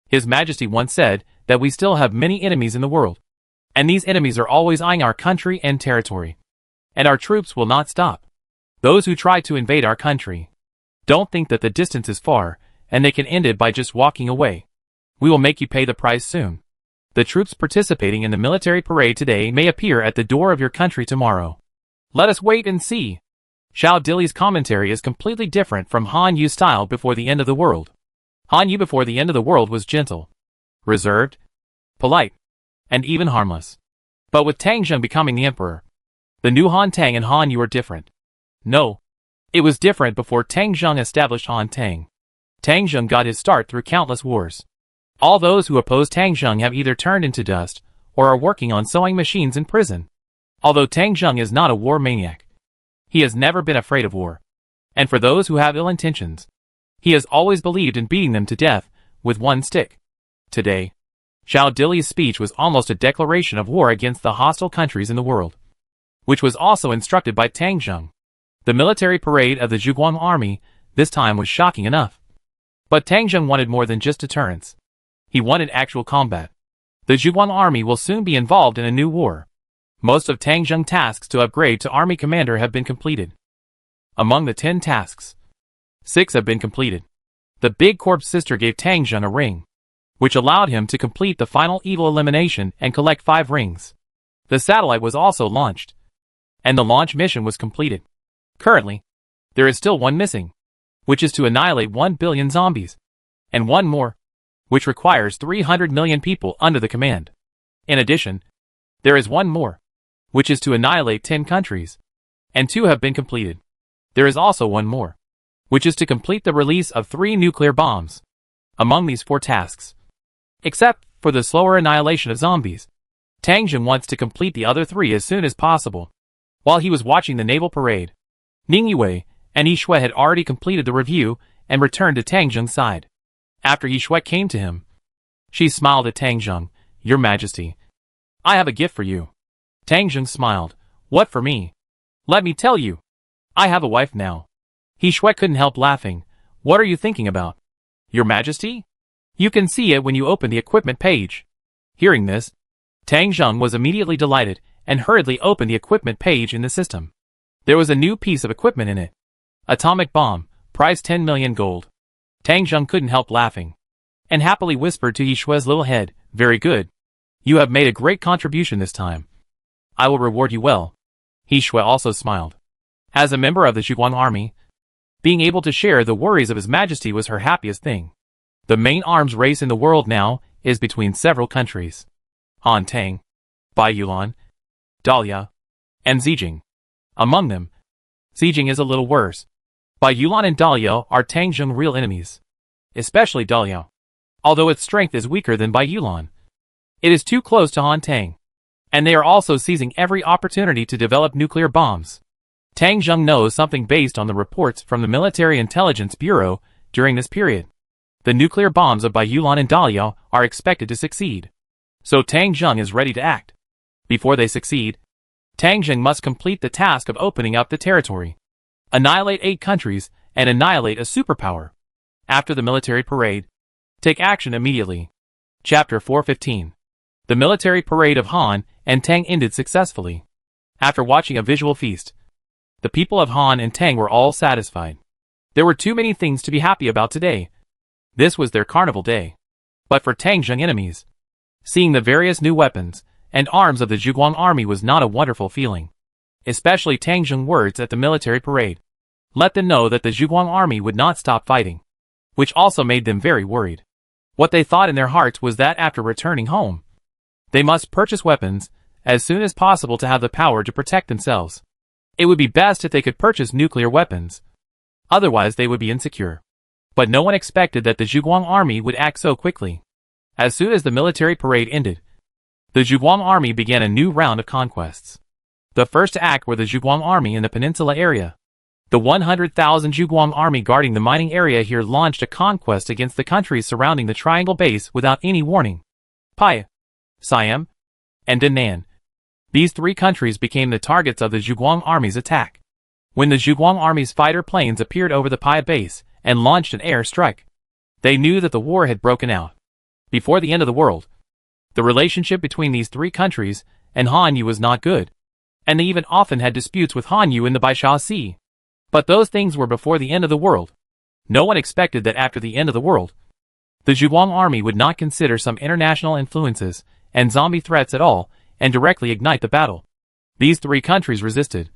His Majesty once said that we still have many enemies in the world, and these enemies are always eyeing our country and territory. And our troops will not stop. Those who try to invade our country don't think that the distance is far, and they can end it by just walking away. We will make you pay the price soon. The troops participating in the military parade today may appear at the door of your country tomorrow. Let us wait and see. Xiao Dili's commentary is completely different from Han Yu's style before the end of the world. Han Yu before the end of the world was gentle, reserved, polite, and even harmless. But with Tang Zheng becoming the emperor, the new Han Tang and Han Yu are different. No, It was different before Tang Zheng established Han Tang. Tang Zheng got his start through countless wars. All those who oppose Tang Zheng have either turned into dust, or are working on sewing machines in prison. Although Tang Zheng is not a war maniac, he has never been afraid of war. And for those who have ill intentions, he has always believed in beating them to death with one stick. Today, Zhao Dili's speech was almost a declaration of war against the hostile countries in the world, which was also instructed by Tang Zheng. The military parade of the Zhuguang army this time was shocking enough. But Tang Zheng wanted more than just deterrence. He wanted actual combat. The Zhuguang army will soon be involved in a new war. Most of Tang Zheng's tasks to upgrade to army commander have been completed. Among the 10 tasks, 6 have been completed. The Big Corp's sister gave Tang Zheng a ring, which allowed him to complete the final evil elimination and collect 5 rings. The satellite was also launched, and the launch mission was completed. Currently, there is still one missing, which is to annihilate 1 billion zombies, and one more, which requires 300 million people under the command. In addition, there is one more, which is to annihilate 10 countries, and 2 have been completed. There is also one more, which is to complete the release of 3 nuclear bombs. Among these 4 tasks, except for the slower annihilation of zombies, Tang Zheng wants to complete the other 3 as soon as possible. While he was watching the naval parade, Ning Yue and Yi Shui had already completed the review and returned to Tang Zheng's side. After Yi Shui came to him, she smiled at Tang Zheng. "Your Majesty, I have a gift for you." Tang Zheng smiled. "What for me?" "Let me tell you. I have a wife now." Yi Shui couldn't help laughing. "What are you thinking about?" "Your Majesty? You can see it when you open the equipment page." Hearing this, Tang Zheng was immediately delighted and hurriedly opened the equipment page in the system. There was a new piece of equipment in it. Atomic bomb, price 10 million gold. Tang Zheng couldn't help laughing, and happily whispered to Yi Shui's little head, "Very good. You have made a great contribution this time. I will reward you well." Yi Shui also smiled. As a member of the Zhuguang army, being able to share the worries of His Majesty was her happiest thing. The main arms race in the world now is between several countries: Han Tang, Bai Yulan, Dahlia, and Zijing. Among them, Zijing is a little worse. Bai Yulan and Dahlia are Tang Zheng's real enemies, especially Dahlia. Although its strength is weaker than Bai Yulan, it is too close to Han Tang, and they are also seizing every opportunity to develop nuclear bombs. Tang Zheng knows something based on the reports from the Military Intelligence Bureau during this period. The nuclear bombs of Bai Yulan and Dahlia are expected to succeed. So Tang Zheng is ready to act. Before they succeed, Tang Zheng must complete the task of opening up the territory, annihilate 8 countries, and annihilate a superpower. After the military parade, take action immediately. Chapter 415. The military parade of Han and Tang ended successfully. After watching a visual feast, the people of Han and Tang were all satisfied. There were too many things to be happy about today. This was their carnival day. But for Tang Zheng enemies, seeing the various new weapons and arms of the Zhuguang army was not a wonderful feeling. Especially Tang Zheng's words at the military parade let them know that the Zhuguang army would not stop fighting, which also made them very worried. What they thought in their hearts was that after returning home, they must purchase weapons as soon as possible to have the power to protect themselves. It would be best if they could purchase nuclear weapons. Otherwise they would be insecure. But no one expected that the Zhuguang army would act so quickly. As soon as the military parade ended, the Zhuguang army began a new round of conquests. The first to act were the Zhuguang army in the peninsula area. The 100,000 Zhuguang army guarding the mining area here launched a conquest against the countries surrounding the triangle base without any warning. Pai, Siam, and Danan. These 3 countries became the targets of the Zhuguang army's attack. When the Zhuguang army's fighter planes appeared over the Pai base and launched an air strike, they knew that the war had broken out. Before the end of the world, the relationship between these 3 countries and Hanyu was not good, and they even often had disputes with Hanyu in the Baisha Sea. But those things were before the end of the world. No one expected that after the end of the world, the Zhuguang army would not consider some international influences and zombie threats at all and directly ignite the battle. These 3 countries resisted.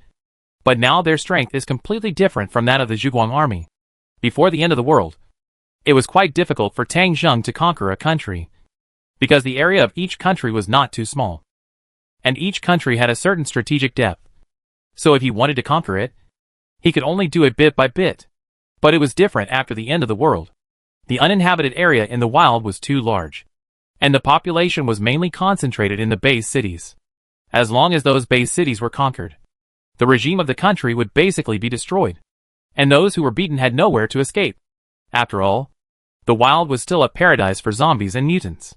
But now their strength is completely different from that of the Zhuguang army. Before the end of the world, it was quite difficult for Tang Zheng to conquer a country, because the area of each country was not too small, and each country had a certain strategic depth. So if he wanted to conquer it, He could only do it bit by bit. But it was different after the end of the world. The uninhabited area in the wild was too large, and the population was mainly concentrated in the base cities. As long as those base cities were conquered, the regime of the country would basically be destroyed, and those who were beaten had nowhere to escape. After all, the wild was still a paradise for zombies and mutants.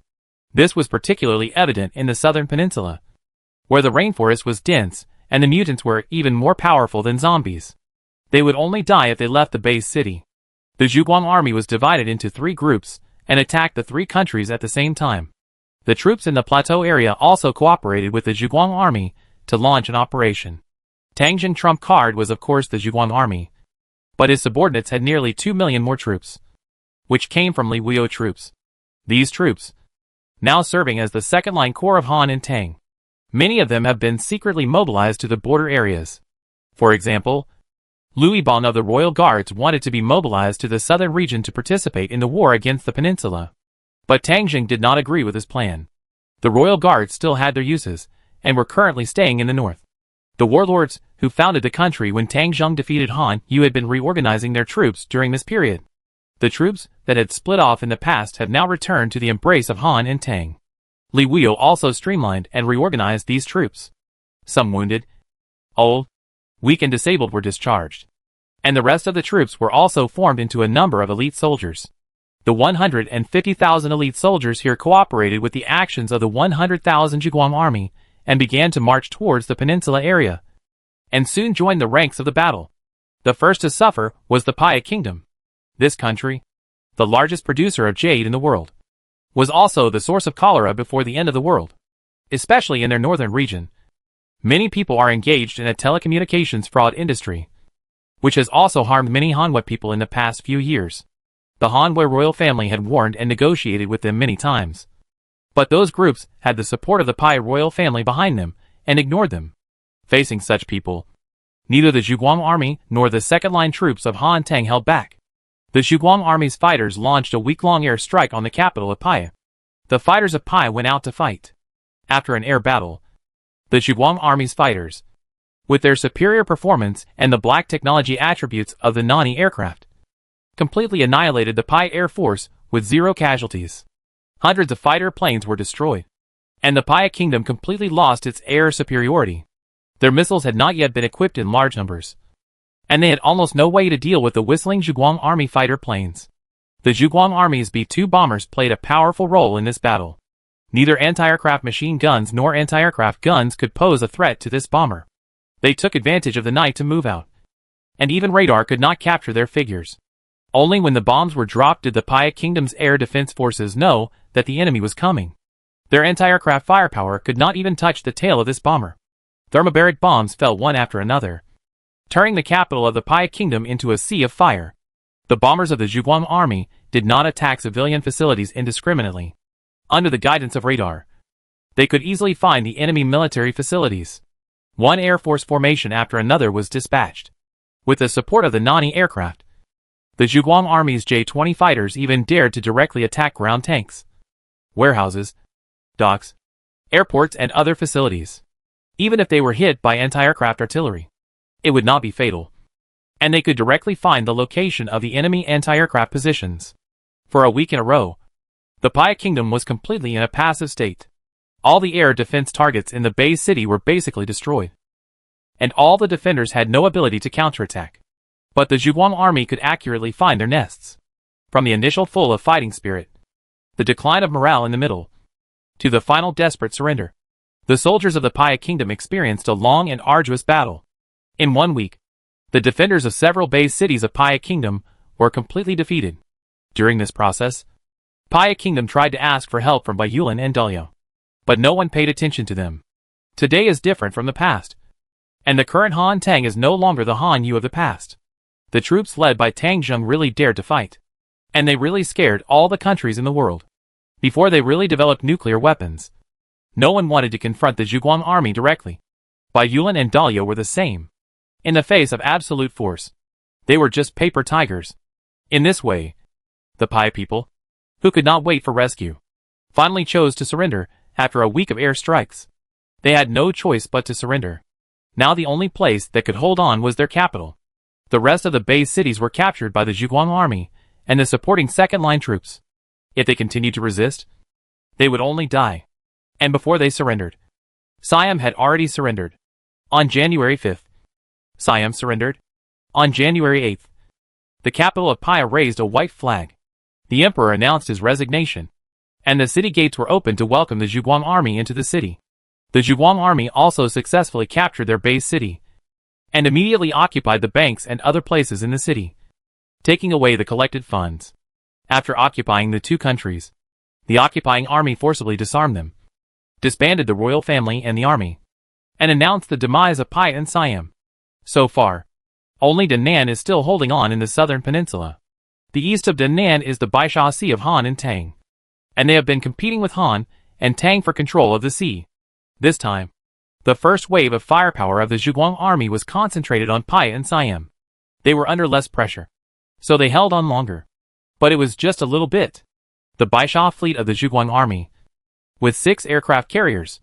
This was particularly evident in the southern peninsula, where the rainforest was dense and the mutants were even more powerful than zombies. They would only die if they left the base city. The Zhuguang army was divided into 3 groups and attacked the 3 countries at the same time. The troops in the plateau area also cooperated with the Zhuguang army to launch an operation. Tang Jing's trump card was of course the Zhuguang army, but his subordinates had nearly 2 million more troops, which came from Li Wuyo troops. These troops, now serving as the second-line corps of Han and Tang, many of them have been secretly mobilized to the border areas. For example, Liu Ban of the Royal Guards wanted to be mobilized to the southern region to participate in the war against the peninsula. But Tang Jing did not agree with his plan. The Royal Guards still had their uses, and were currently staying in the north. The warlords, who founded the country when Tang Jing defeated Han Yu, had been reorganizing their troops during this period. The troops that had split off in the past have now returned to the embrace of Han and Tang. Li Wuyo also streamlined and reorganized these troops. Some wounded, old, weak and disabled were discharged, and the rest of the troops were also formed into a number of elite soldiers. The 150,000 elite soldiers here cooperated with the actions of the 100,000 Zhuguang army and began to march towards the peninsula area, and soon joined the ranks of the battle. The first to suffer was the Paya Kingdom. This country, the largest producer of jade in the world, was also the source of cholera before the end of the world, especially in their northern region. Many people are engaged in a telecommunications fraud industry, which has also harmed many Hanwha people in the past few years. The Hanwha royal family had warned and negotiated with them many times, but those groups had the support of the Pai royal family behind them and ignored them. Facing such people, neither the Zhuguang army nor the second-line troops of Han Tang held back. The Zhuguang army's fighters launched a week-long air strike on the capital of Pai. The fighters of Pai went out to fight. After an air battle, the Zhuguang army's fighters, with their superior performance and the black technology attributes of the Nani aircraft, completely annihilated the Pai Air Force with 0 casualties. Hundreds of fighter planes were destroyed, and the Pai Kingdom completely lost its air superiority. Their missiles had not yet been equipped in large numbers, and they had almost no way to deal with the whistling Zhuguang army fighter planes. The Zhuguang army's B-2 bombers played a powerful role in this battle. Neither anti-aircraft machine guns nor anti-aircraft guns could pose a threat to this bomber. They took advantage of the night to move out, and even radar could not capture their figures. Only when the bombs were dropped did the Pai Kingdom's air defense forces know that the enemy was coming. Their anti-aircraft firepower could not even touch the tail of this bomber. Thermobaric bombs fell one after another, turning the capital of the Pai Kingdom into a sea of fire. The bombers of the Zhuguang army did not attack civilian facilities indiscriminately. Under the guidance of radar, they could easily find the enemy military facilities. One Air Force formation after another was dispatched. With the support of the Nani aircraft, the Zhuguang army's J-20 fighters even dared to directly attack ground tanks, warehouses, docks, airports and other facilities. Even if they were hit by anti-aircraft artillery, it would not be fatal, and they could directly find the location of the enemy anti-aircraft positions. For a week in a row, the Pai Kingdom was completely in a passive state. All the air defense targets in the base city were basically destroyed, and all the defenders had no ability to counterattack. But the Zhuguang army could accurately find their nests. From the initial full of fighting spirit, the decline of morale in the middle, to the final desperate surrender, the soldiers of the Pai Kingdom experienced a long and arduous battle. In 1 week, the defenders of several base cities of Pai Kingdom were completely defeated. During this process, Pai Kingdom tried to ask for help from Baiyulan and Daliao, but no one paid attention to them. Today is different from the past, and the current Han Tang is no longer the Han Yu of the past. The troops led by Tang Jing really dared to fight, and they really scared all the countries in the world. Before they really developed nuclear weapons, no one wanted to confront the Zhuguang army directly. Baiyulan and Daliao were the same. In the face of absolute force, they were just paper tigers. In this way, the Pai people, who could not wait for rescue, finally chose to surrender after a week of air strikes. They had no choice but to surrender. Now the only place that could hold on was their capital. The rest of the base cities were captured by the Zhuguang army and the supporting second-line troops. If they continued to resist, they would only die. And before they surrendered, Siam had already surrendered. On January 5th, Siam surrendered. On January 8th, the capital of Paya raised a white flag. The emperor announced his resignation, and the city gates were opened to welcome the Zhuguang army into the city. The Zhuguang army also successfully captured their base city, and immediately occupied the banks and other places in the city, taking away the collected funds. After occupying the two countries, the occupying army forcibly disarmed them, disbanded the royal family and the army, and announced the demise of Paya and Siam. So far, only Danan is still holding on in the southern peninsula. The east of Danan is the Baisha Sea of Han and Tang, and they have been competing with Han and Tang for control of the sea. This time, the first wave of firepower of the Zhuguang army was concentrated on Paya and Siam. They were under less pressure, so they held on longer. But it was just a little bit. The Baisha fleet of the Zhuguang army, with 6 aircraft carriers,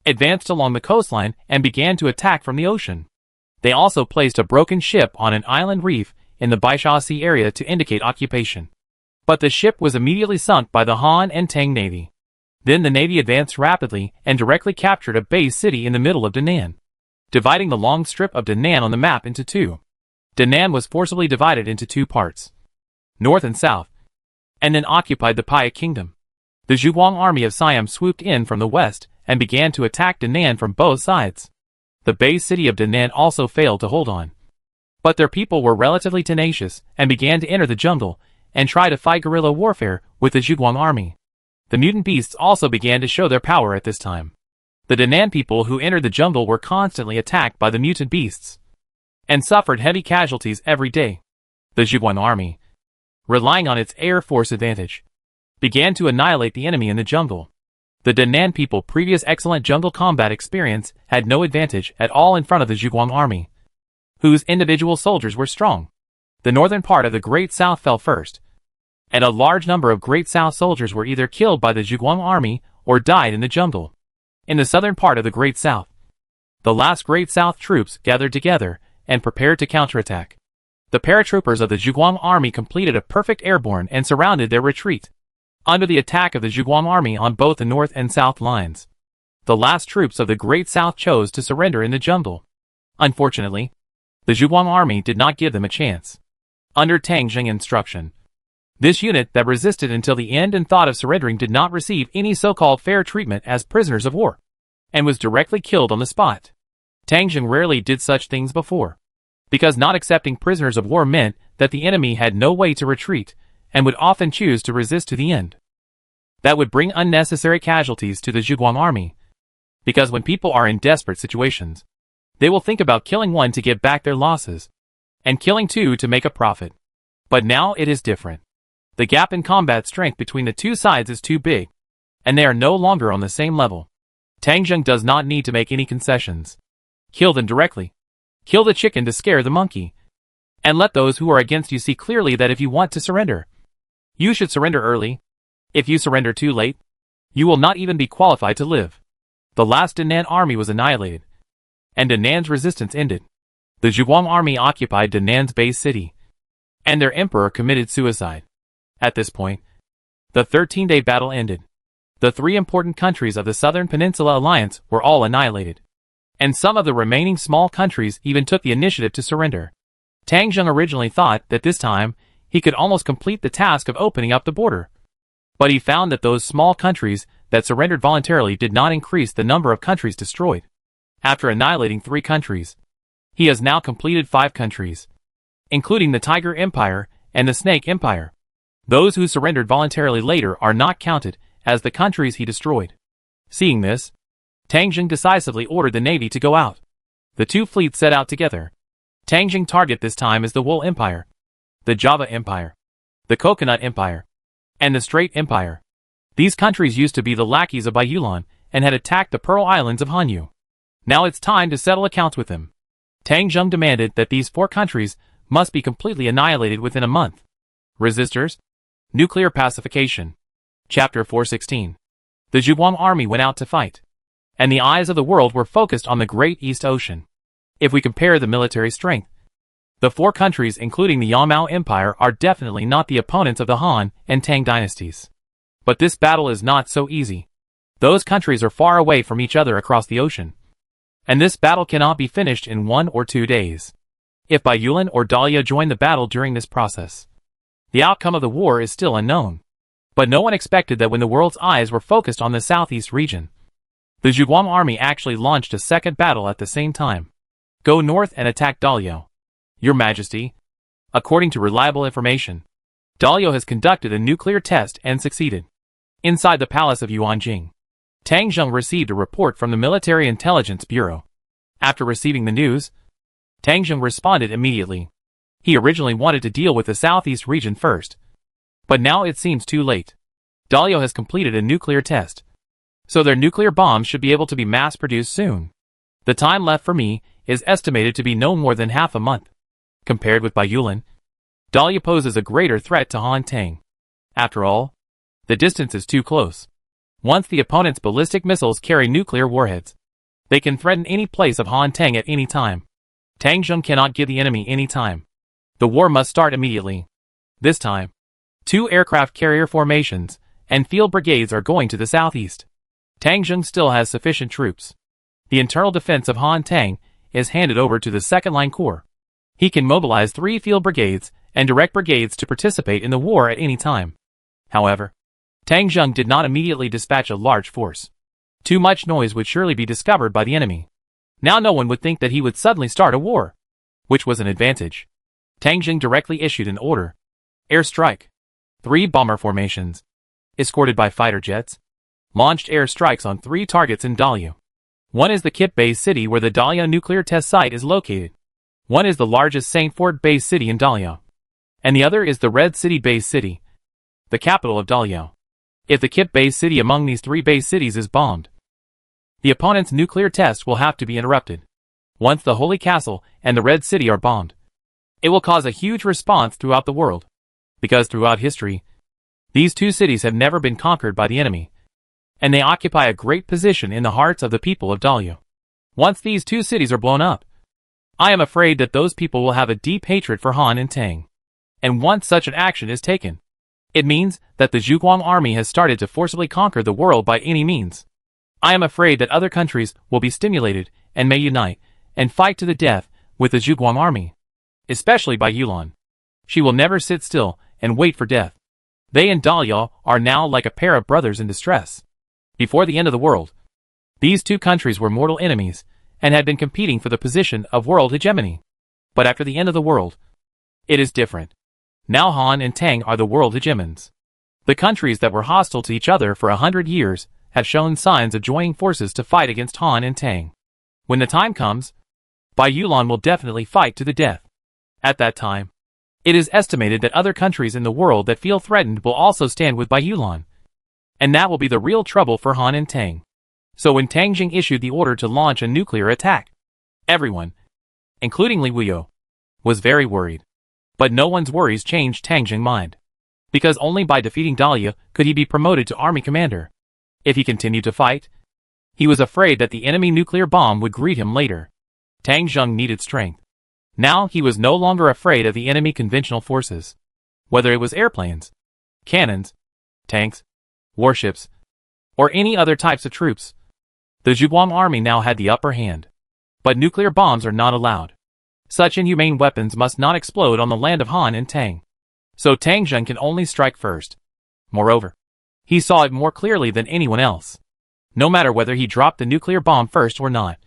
advanced along the coastline and began to attack from the ocean. They also placed a broken ship on an island reef in the Baisha Sea area to indicate occupation. But the ship was immediately sunk by the Han and Tang navy. Then the navy advanced rapidly and directly captured a base city in the middle of Danan, dividing the long strip of Danan on the map into two. Danan was forcibly divided into two parts, north and south, and then occupied the Paya kingdom. The Zhuguang army of Siam swooped in from the west and began to attack Danan from both sides. The base city of Danan also failed to hold on, but their people were relatively tenacious and began to enter the jungle and try to fight guerrilla warfare with the Zhuguang army. The mutant beasts also began to show their power at this time. The Danan people who entered the jungle were constantly attacked by the mutant beasts and suffered heavy casualties every day. The Zhuguang army, relying on its air force advantage, began to annihilate the enemy in the jungle. The Danan people previous excellent jungle combat experience had no advantage at all in front of the Zhuguang army, whose individual soldiers were strong. The northern part of the Great South fell first, and a large number of Great South soldiers were either killed by the Zhuguang army or died in the jungle. In the southern part of the Great South, the last Great South troops gathered together and prepared to counterattack. The paratroopers of the Zhuguang army completed a perfect airborne and surrounded their retreat. Under the attack of the Zhuguang army on both the north and south lines, the last troops of the Great South chose to surrender in the jungle. Unfortunately, the Zhuguang army did not give them a chance. Under Tang Jing instruction, this unit that resisted until the end and thought of surrendering did not receive any so-called fair treatment as prisoners of war, and was directly killed on the spot. Tang Jing rarely did such things before, because not accepting prisoners of war meant that the enemy had no way to retreat, and would often choose to resist to the end. That would bring unnecessary casualties to the Zhuguang army, because when people are in desperate situations, they will think about killing one to get back their losses, and killing two to make a profit. But now it is different. The gap in combat strength between the two sides is too big, and they are no longer on the same level. Tang Jing does not need to make any concessions. Kill them directly. Kill the chicken to scare the monkey. And let those who are against you see clearly that if you want to surrender, you should surrender early. If you surrender too late, you will not even be qualified to live. The last Danan army was annihilated, and Danan's resistance ended. The Zhuguang army occupied Danan's base city, and their emperor committed suicide. At this point, the 13-day battle ended. The 3 important countries of the Southern Peninsula Alliance were all annihilated, and some of the remaining small countries even took the initiative to surrender. Tang Jing originally thought that this time he could almost complete the task of opening up the border, but he found that those small countries that surrendered voluntarily did not increase the number of countries destroyed. After annihilating 3 countries, he has now completed 5 countries, including the Tiger Empire and the Snake Empire. Those who surrendered voluntarily later are not counted as the countries he destroyed. Seeing this, Tang Jing decisively ordered the navy to go out. The 2 fleets set out together. Tang Jing target this time is the Wool Empire, the Java Empire, the Coconut Empire, and the Strait Empire. These countries used to be the lackeys of Baiyulan and had attacked the Pearl Islands of Hanyu. Now it's time to settle accounts with them. Tang Jing demanded that these 4 countries must be completely annihilated within a month. Resistors? Nuclear pacification. Chapter 416. The Zhuguang army went out to fight, and the eyes of the world were focused on the Great East Ocean. If we compare the military strength, The four countries including the Yamao Empire are definitely not the opponents of the Han and Tang dynasties. But this battle is not so easy. Those countries are far away from each other across the ocean. And this battle cannot be finished in 1 or 2 days. If Bai Yulan or Dahlia join the battle during this process, the outcome of the war is still unknown. But no one expected that when the world's eyes were focused on the southeast region, the Zhuguang army actually launched a second battle at the same time. Go north and attack Dahlia. Your Majesty, according to reliable information, Dahlia has conducted a nuclear test and succeeded. Inside the palace of Yuanjing, Tang Zheng received a report from the Military Intelligence Bureau. After receiving the news, Tang Zheng responded immediately. He originally wanted to deal with the southeast region first, but now it seems too late. Dahlia has completed a nuclear test, so their nuclear bombs should be able to be mass-produced soon. The time left for me is estimated to be no more than half a month. Compared with Bai Yulan, Dahlia poses a greater threat to Han Tang. After all, the distance is too close. Once the opponent's ballistic missiles carry nuclear warheads, they can threaten any place of Han Tang at any time. Tang Zheng cannot give the enemy any time. The war must start immediately. This time, 2 aircraft carrier formations and field brigades are going to the southeast. Tang Zheng still has sufficient troops. The internal defense of Han Tang is handed over to the Second Line Corps. He can mobilize 3 field brigades and direct brigades to participate in the war at any time. However, Tang Zheng did not immediately dispatch a large force. Too much noise would surely be discovered by the enemy. Now no one would think that he would suddenly start a war, which was an advantage. Tang Zheng directly issued an order. Airstrike. 3 bomber formations, escorted by fighter jets, launched air strikes on 3 targets in Dahlia. One is the Kip Bay city where the Dahlia nuclear test site is located. One is the largest Saint Fort base city in Dahlia. And the other is the Red City base city, the capital of Dahlia. If the Kip base city among these 3 base cities is bombed, the opponent's nuclear test will have to be interrupted. Once the Holy Castle and the Red City are bombed, it will cause a huge response throughout the world, because throughout history, these 2 cities have never been conquered by the enemy, and they occupy a great position in the hearts of the people of Dahlia. Once these 2 cities are blown up, I am afraid that those people will have a deep hatred for Han and Tang. And once such an action is taken, it means that the Zhuguang army has started to forcibly conquer the world by any means. I am afraid that other countries will be stimulated and may unite and fight to the death with the Zhuguang army, especially Bai Yulan. She will never sit still and wait for death. They and Dahlia are now like a pair of brothers in distress. Before the end of the world, these 2 countries were mortal enemies and had been competing for the position of world hegemony. But after the end of the world, it is different. Now Han and Tang are the world hegemons. The countries that were hostile to each other for 100 years have shown signs of joining forces to fight against Han and Tang. When the time comes, Bai Yulan will definitely fight to the death. At that time, it is estimated that other countries in the world that feel threatened will also stand with Bai Yulan. And that will be the real trouble for Han and Tang. So when Tang Zheng issued the order to launch a nuclear attack, everyone, including Li Wuyo, was very worried. But no one's worries changed Tang Zheng's mind. Because only by defeating Dahlia could he be promoted to army commander. If he continued to fight, he was afraid that the enemy nuclear bomb would greet him later. Tang Zheng needed strength. Now he was no longer afraid of the enemy conventional forces. Whether it was airplanes, cannons, tanks, warships, or any other types of troops, the Zhuguang army now had the upper hand. But nuclear bombs are not allowed. Such inhumane weapons must not explode on the land of Han and Tang. So Tang Zheng can only strike first. Moreover, he saw it more clearly than anyone else. No matter whether he dropped the nuclear bomb first or not.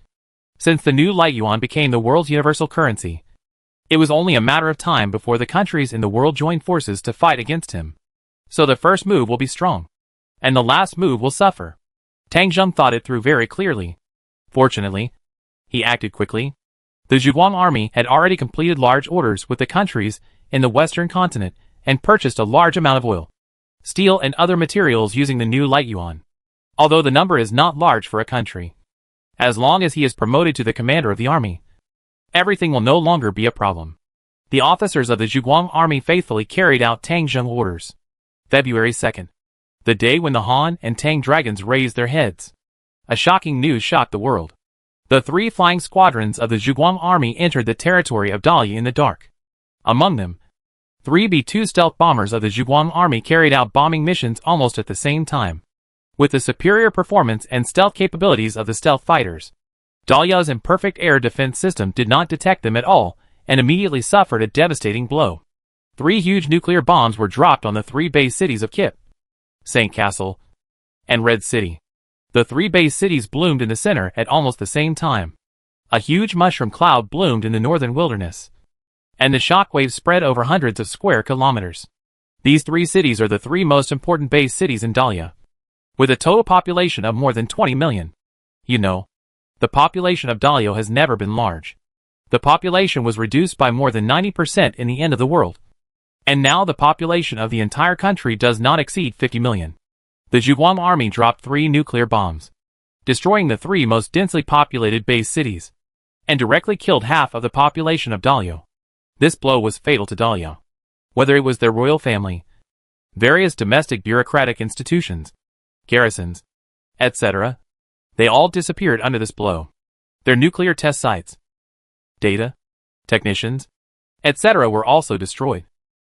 Since the new light yuan became the world's universal currency, it was only a matter of time before the countries in the world joined forces to fight against him. So the first move will be strong, and the last move will suffer. Tang Zheng thought it through very clearly. Fortunately, he acted quickly. The Zhuguang army had already completed large orders with the countries in the western continent and purchased a large amount of oil, steel and other materials using the new light yuan. Although the number is not large for a country, as long as he is promoted to the commander of the army, everything will no longer be a problem. The officers of the Zhuguang army faithfully carried out Tang Zheng's orders. February 2nd, the day when the Han and Tang dragons raised their heads. A shocking news shocked the world. The 3 flying squadrons of the Zhuguang army entered the territory of Dalian in the dark. Among them, 3 B-2 stealth bombers of the Zhuguang army carried out bombing missions almost at the same time. With the superior performance and stealth capabilities of the stealth fighters, Dalia's imperfect air defense system did not detect them at all and immediately suffered a devastating blow. 3 huge nuclear bombs were dropped on the 3 base cities of Kip, St. Castle, and Red City. The 3 base cities bloomed in the center at almost the same time. A huge mushroom cloud bloomed in the northern wilderness, and the shockwaves spread over hundreds of square kilometers. These 3 cities are the 3 most important base cities in Dalia, with a total population of more than 20 million. You know, the population of Dalia has never been large. The population was reduced by more than 90% in the end of the world, and now the population of the entire country does not exceed 50 million. The Zhuguang army dropped 3 nuclear bombs, destroying the 3 most densely populated base cities, and directly killed half of the population of Dalia. This blow was fatal to Dalia. Whether it was their royal family, various domestic bureaucratic institutions, garrisons, etc., they all disappeared under this blow. Their nuclear test sites, data, technicians, etc. were also destroyed.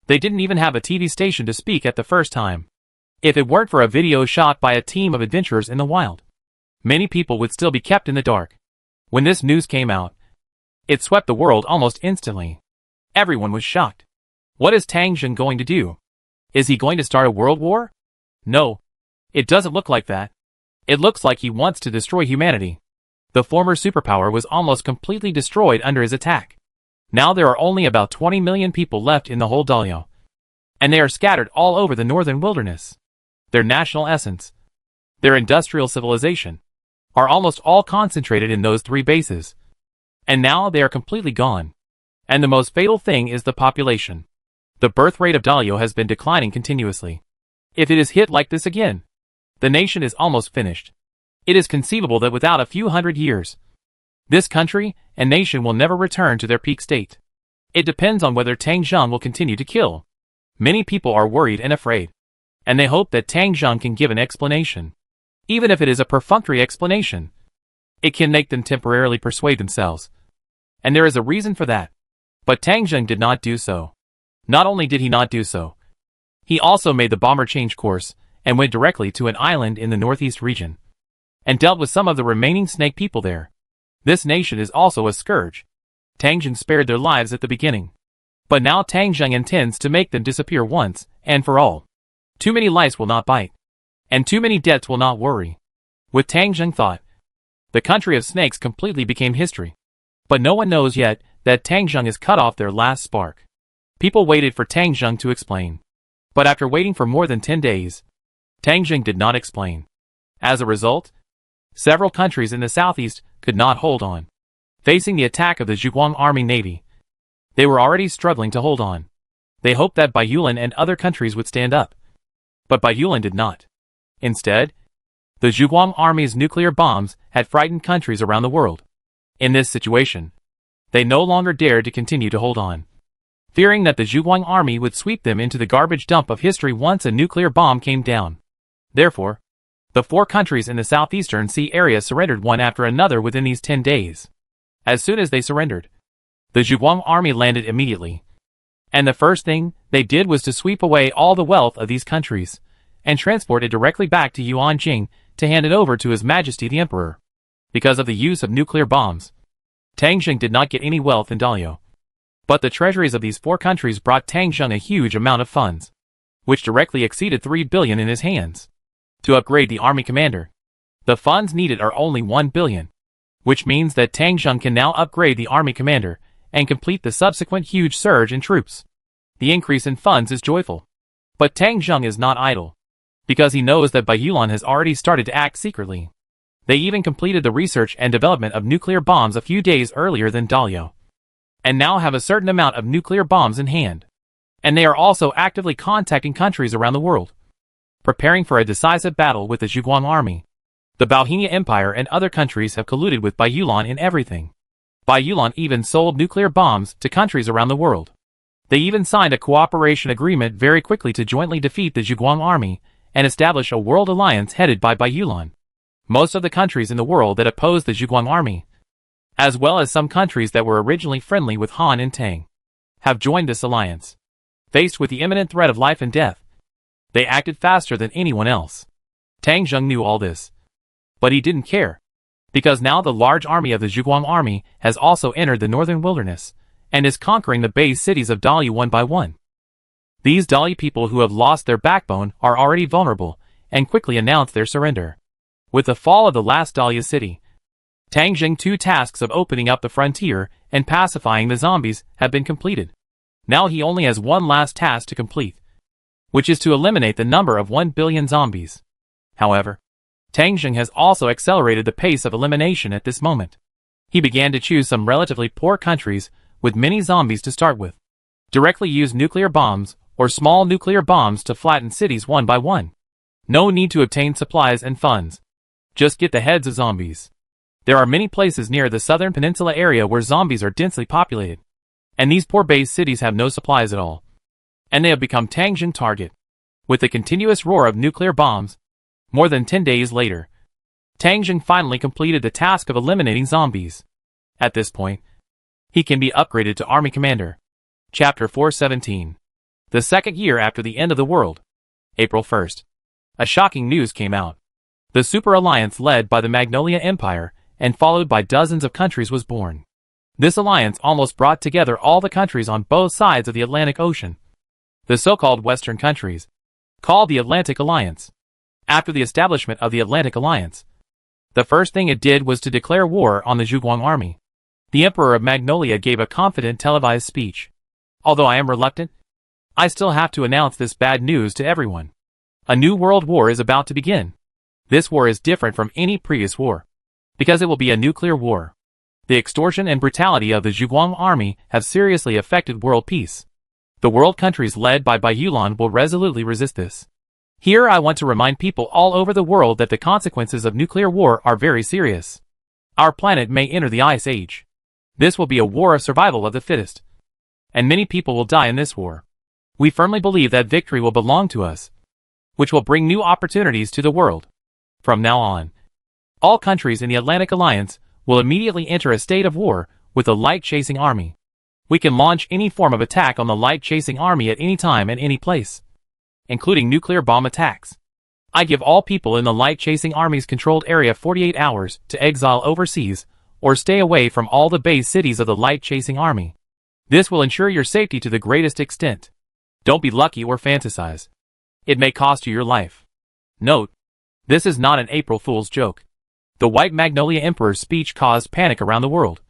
They didn't even have a TV station to speak at the first time. If it weren't for a video shot by a team of adventurers in the wild, many people would still be kept in the dark. When this news came out, it swept the world almost instantly. Everyone was shocked. What is Tang Zheng going to do? Is he going to start a world war? No, it doesn't look like that. It looks like he wants to destroy humanity. The former superpower was almost completely destroyed under his attack. Now there are only about 20 million people left in the whole Dalia, and they are scattered all over the northern wilderness. Their national essence, their industrial civilization, are almost all concentrated in those 3 bases. And now they are completely gone. And the most fatal thing is the population. The birth rate of Dalia has been declining continuously. If it is hit like this again, the nation is almost finished. It is conceivable that without a few hundred years, this country and nation will never return to their peak state. It depends on whether Tang Zheng will continue to kill. Many people are worried and afraid, and they hope that Tang Zheng can give an explanation. Even if it is a perfunctory explanation, it can make them temporarily persuade themselves. And there is a reason for that. But Tang Zheng did not do so. Not only did he not do so, he also made the bomber change course and went directly to an island in the northeast region, and dealt with some of the remaining snake people there. This nation is also a scourge. Tang Zheng spared their lives at the beginning, but now Tang Zheng intends to make them disappear once and for all. Too many lice will not bite, and too many debts will not worry. With Tang Zheng thought, the country of snakes completely became history. But no one knows yet that Tang Zheng has cut off their last spark. People waited for Tang Zheng to explain. But after waiting for more than 10 days, Tang Zheng did not explain. As a result, several countries in the southeast could not hold on. Facing the attack of the Zhuguang Army Navy, they were already struggling to hold on. They hoped that Baiyulan and other countries would stand up. But Baiyulan did not. Instead, the Zhuguang Army's nuclear bombs had frightened countries around the world. In this situation, they no longer dared to continue to hold on, fearing that the Zhuguang Army would sweep them into the garbage dump of history once a nuclear bomb came down. Therefore, the 4 countries in the southeastern sea area surrendered one after another within these 10 days. As soon as they surrendered, the Zhuguang Army landed immediately. And the first thing they did was to sweep away all the wealth of these countries, and transport it directly back to Yuanjing to hand it over to His Majesty the Emperor. Because of the use of nuclear bombs, Tang Zheng did not get any wealth in Dalia. But the treasuries of these 4 countries brought Tang Zheng a huge amount of funds, which directly exceeded 3 billion in his hands. To upgrade the army commander, the funds needed are only 1 billion, which means that Tang Zheng can now upgrade the army commander and complete the subsequent huge surge in troops. The increase in funds is joyful. But Tang Zheng is not idle, because he knows that Baiyulan has already started to act secretly. They even completed the research and development of nuclear bombs a few days earlier than Dalia, and now have a certain amount of nuclear bombs in hand. And they are also actively contacting countries around the world, preparing for a decisive battle with the Zhuguang Army. The Baohenia Empire and other countries have colluded with Baiyulan in everything. Baiyulan even sold nuclear bombs to countries around the world. They even signed a cooperation agreement very quickly to jointly defeat the Zhuguang Army and establish a world alliance headed by Baiyulan. Most of the countries in the world that oppose the Zhuguang Army as well as some countries that were originally friendly with Han and Tang, have joined this alliance. Faced with the imminent threat of life and death, they acted faster than anyone else. Tang Zheng knew all this, but he didn't care, because now the large army of the Zhuguang army has also entered the northern wilderness, and is conquering the base cities of Daliu one by one. These Daliu people who have lost their backbone are already vulnerable, and quickly announce their surrender. With the fall of the last Daliu city, Tang Zheng's 2 tasks of opening up the frontier and pacifying the zombies have been completed. Now he only has one last task to complete, which is to eliminate the number of 1 billion zombies. However, Tang Zheng has also accelerated the pace of elimination at this moment. He began to choose some relatively poor countries with many zombies to start with. Directly use nuclear bombs or small nuclear bombs to flatten cities one by one. No need to obtain supplies and funds. Just get the heads of zombies. There are many places near the southern peninsula area where zombies are densely populated, and these poor base cities have no supplies at all, and they have become Tang Zheng's target. With the continuous roar of nuclear bombs, more than 10 days later, Tang Zheng finally completed the task of eliminating zombies. At this point, he can be upgraded to Army Commander. Chapter 417. The second year after the end of the world. April 1st. A shocking news came out. The Super Alliance led by the Magnolia Empire and followed by dozens of countries was born. This alliance almost brought together all the countries on both sides of the Atlantic Ocean. The so-called Western countries, called the Atlantic Alliance. After the establishment of the Atlantic Alliance, the first thing it did was to declare war on the Zhuguang army. The Emperor of Magnolia gave a confident televised speech. Although I am reluctant, I still have to announce this bad news to everyone. A new world war is about to begin. This war is different from any previous war, because it will be a nuclear war. The extortion and brutality of the Zhuguang army have seriously affected world peace. The world countries led by Bai Yulan will resolutely resist this. Here I want to remind people all over the world that the consequences of nuclear war are very serious. Our planet may enter the Ice Age. This will be a war of survival of the fittest, and many people will die in this war. We firmly believe that victory will belong to us, which will bring new opportunities to the world. From now on, all countries in the Atlantic Alliance will immediately enter a state of war with the light-chasing army. We can launch any form of attack on the light-chasing army at any time and any place, including nuclear bomb attacks. I give all people in the light-chasing army's controlled area 48 hours to exile overseas or stay away from all the base cities of the light-chasing army. This will ensure your safety to the greatest extent. Don't be lucky or fantasize. It may cost you your life. Note, this is not an April Fool's joke. The White Magnolia Emperor's speech caused panic around the world,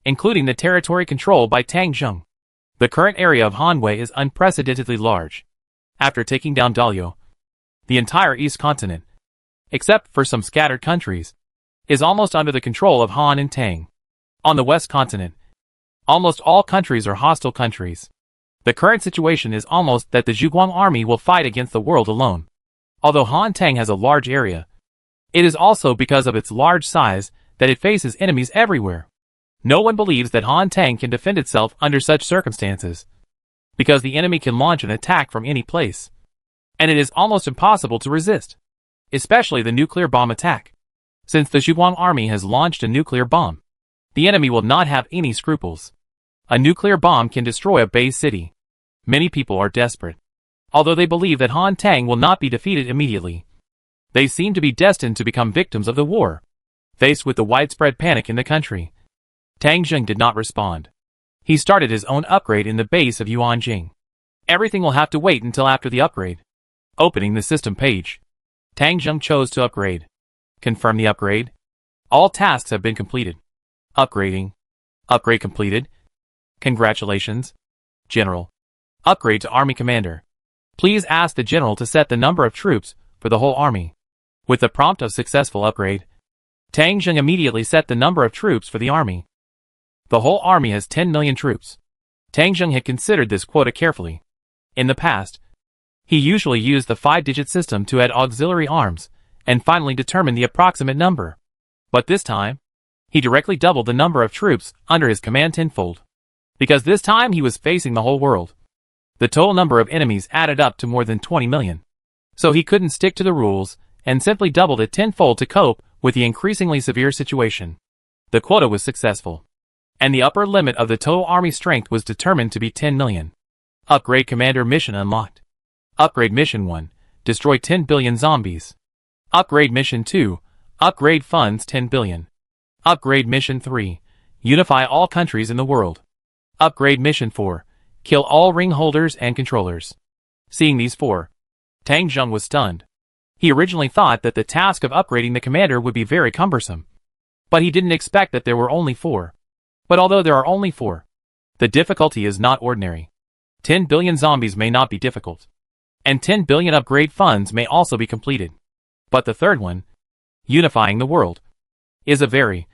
including the territory controlled by Tang Zheng. The current area of Hanwei is unprecedentedly large. After taking down Daliu, the entire East continent, except for some scattered countries, is almost under the control of Han and Tang. On the West continent, almost all countries are hostile countries. The current situation is almost that the Zhuguang army will fight against the world alone. Although Han Tang has a large area, it is also because of its large size that it faces enemies everywhere. No one believes that Han Tang can defend itself under such circumstances, because the enemy can launch an attack from any place, and it is almost impossible to resist, especially the nuclear bomb attack. Since the Zhuguang army has launched a nuclear bomb, the enemy will not have any scruples. A nuclear bomb can destroy a base city. Many people are desperate. Although they believe that Han Tang will not be defeated immediately, they seem to be destined to become victims of the war. Faced with the widespread panic in the country, Tang Zheng did not respond. He started his own upgrade in the base of Yuanjing. Everything will have to wait until after the upgrade. Opening the system page, Tang Zheng chose to upgrade. Confirm the upgrade. All tasks have been completed. Upgrading. Upgrade completed. Congratulations, General. Upgrade to Army Commander. Please ask the General to set the number of troops for the whole army. With the prompt of successful upgrade, Tang Zheng immediately set the number of troops for the army. The whole army has 10 million troops. Tang Zheng had considered this quota carefully. In the past, he usually used the 5-digit system to add auxiliary arms and finally determine the approximate number. But this time, he directly doubled the number of troops under his command tenfold. Because this time he was facing the whole world. The total number of enemies added up to more than 20 million. So he couldn't stick to the rules and simply doubled it tenfold to cope with the increasingly severe situation. The quota was successful, and the upper limit of the total army strength was determined to be 10 million. Upgrade Commander Mission unlocked. Upgrade Mission 1. Destroy 10 billion zombies. Upgrade Mission 2. Upgrade funds 10 billion. Upgrade Mission 3. Unify all countries in the world. Upgrade Mission 4. Kill all ring holders and controllers. Seeing these 4, Tang Zheng was stunned. He originally thought that the task of upgrading the commander would be very cumbersome. But he didn't expect that there were only 4. But although there are only 4, the difficulty is not ordinary. 10 billion zombies may not be difficult. And 10 billion upgrade funds may also be completed. But the third one, unifying the world, is a very,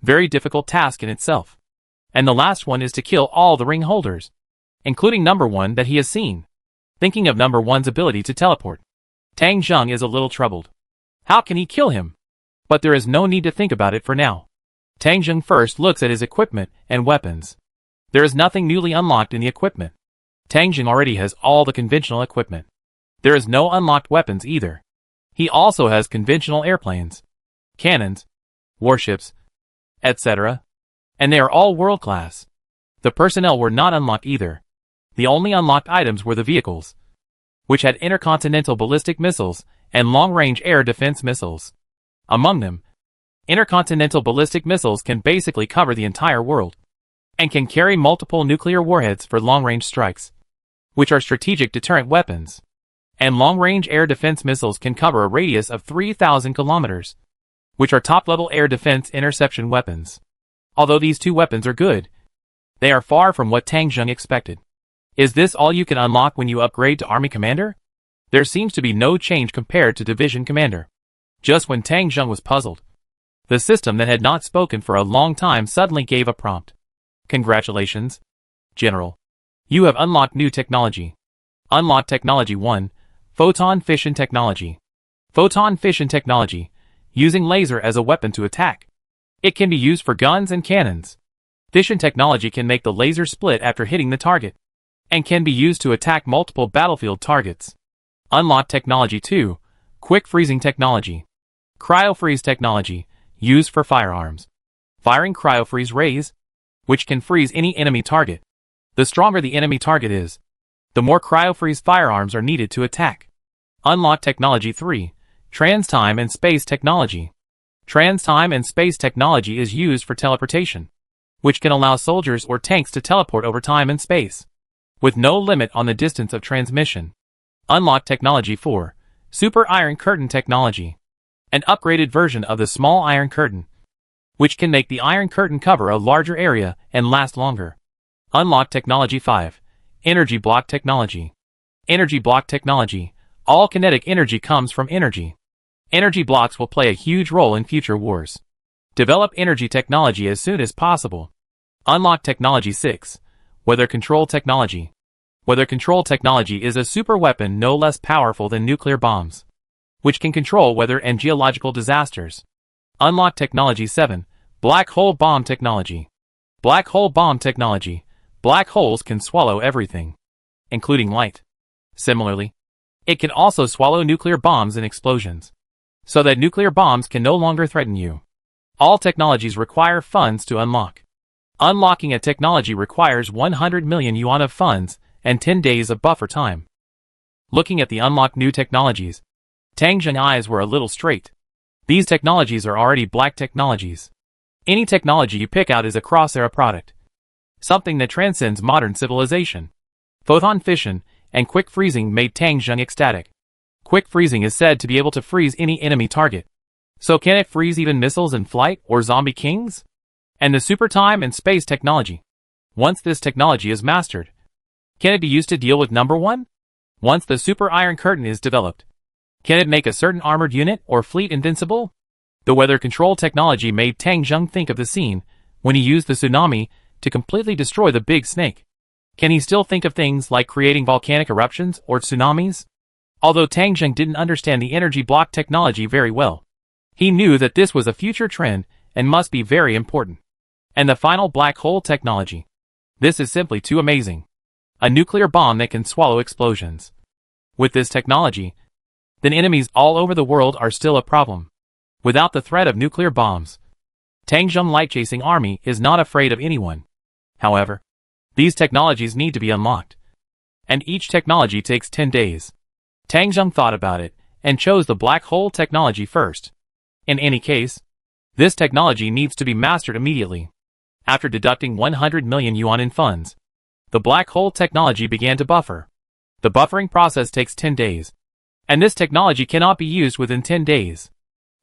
very difficult task in itself. And the last one is to kill all the ring holders, including number 1 that he has seen. Thinking of number 1's ability to teleport, Tang Zheng is a little troubled. How can he kill him? But there is no need to think about it for now. Tang Zheng first looks at his equipment and weapons. There is nothing newly unlocked in the equipment. Tang Zheng already has all the conventional equipment. There is no unlocked weapons either. He also has conventional airplanes, cannons, warships, etc. And they are all world-class. The personnel were not unlocked either. The only unlocked items were the vehicles, which had intercontinental ballistic missiles and long-range air defense missiles. Among them, intercontinental ballistic missiles can basically cover the entire world, and can carry multiple nuclear warheads for long-range strikes, which are strategic deterrent weapons. And long-range air defense missiles can cover a radius of 3,000 kilometers, which are top-level air defense interception weapons. Although these 2 weapons are good, they are far from what Tang Zheng expected. Is this all you can unlock when you upgrade to Army Commander? There seems to be no change compared to Division Commander. Just when Tang Zheng was puzzled, the system that had not spoken for a long time suddenly gave a prompt. Congratulations, General. You have unlocked new technology. Unlock Technology 1, Photon Fission Technology. Photon Fission Technology, using laser as a weapon to attack. It can be used for guns and cannons. Fission technology can make the laser split after hitting the target, and can be used to attack multiple battlefield targets. Unlock Technology 2, Quick Freezing Technology. Cryofreeze Technology, used for firearms. Firing cryofreeze rays, which can freeze any enemy target. The stronger the enemy target is, the more cryofreeze firearms are needed to attack. Unlock Technology 3, Trans-Time and Space Technology. Trans-Time and Space Technology is used for teleportation, which can allow soldiers or tanks to teleport over time and space, with no limit on the distance of transmission. Unlock Technology 4, Super Iron Curtain Technology. An upgraded version of the Small Iron Curtain, which can make the Iron Curtain cover a larger area and last longer. Unlock Technology 5, Energy Block Technology. Energy Block Technology. All kinetic energy comes from energy. Energy blocks will play a huge role in future wars. Develop energy technology as soon as possible. Unlock Technology 6, Weather Control Technology. Weather Control Technology is a super weapon no less powerful than nuclear bombs, which can control weather and geological disasters. Unlock Technology 7, Black Hole Bomb Technology. Black Hole Bomb Technology. Black holes can swallow everything, including light. Similarly, it can also swallow nuclear bombs and explosions, so that nuclear bombs can no longer threaten you. All technologies require funds to unlock. Unlocking a technology requires 100 million yuan of funds and 10 days of buffer time. Looking at the unlocked new technologies, Tang Zheng's eyes were a little straight. These technologies are already black technologies. Any technology you pick out is a cross-era product, something that transcends modern civilization. Photon fission and quick freezing made Tang Zheng ecstatic. Quick freezing is said to be able to freeze any enemy target. So can it freeze even missiles in flight or zombie kings? And the super time and space technology. Once this technology is mastered, can it be used to deal with number 1? Once the super iron curtain is developed, can it make a certain armored unit or fleet invincible? The weather control technology made Tang Zheng think of the scene when he used the tsunami to completely destroy the big snake. Can he still think of things like creating volcanic eruptions or tsunamis? Although Tang Zheng didn't understand the energy block technology very well, he knew that this was a future trend and must be very important. And the final black hole technology. This is simply too amazing. A nuclear bomb that can swallow explosions. With this technology, then enemies all over the world are still a problem. Without the threat of nuclear bombs, Tang Zheng light-chasing army is not afraid of anyone. However, these technologies need to be unlocked, and each technology takes 10 days. Tang Zheng thought about it, and chose the black hole technology first. In any case, this technology needs to be mastered immediately. After deducting 100 million yuan in funds, the black hole technology began to buffer. The buffering process takes 10 days, and this technology cannot be used within 10 days.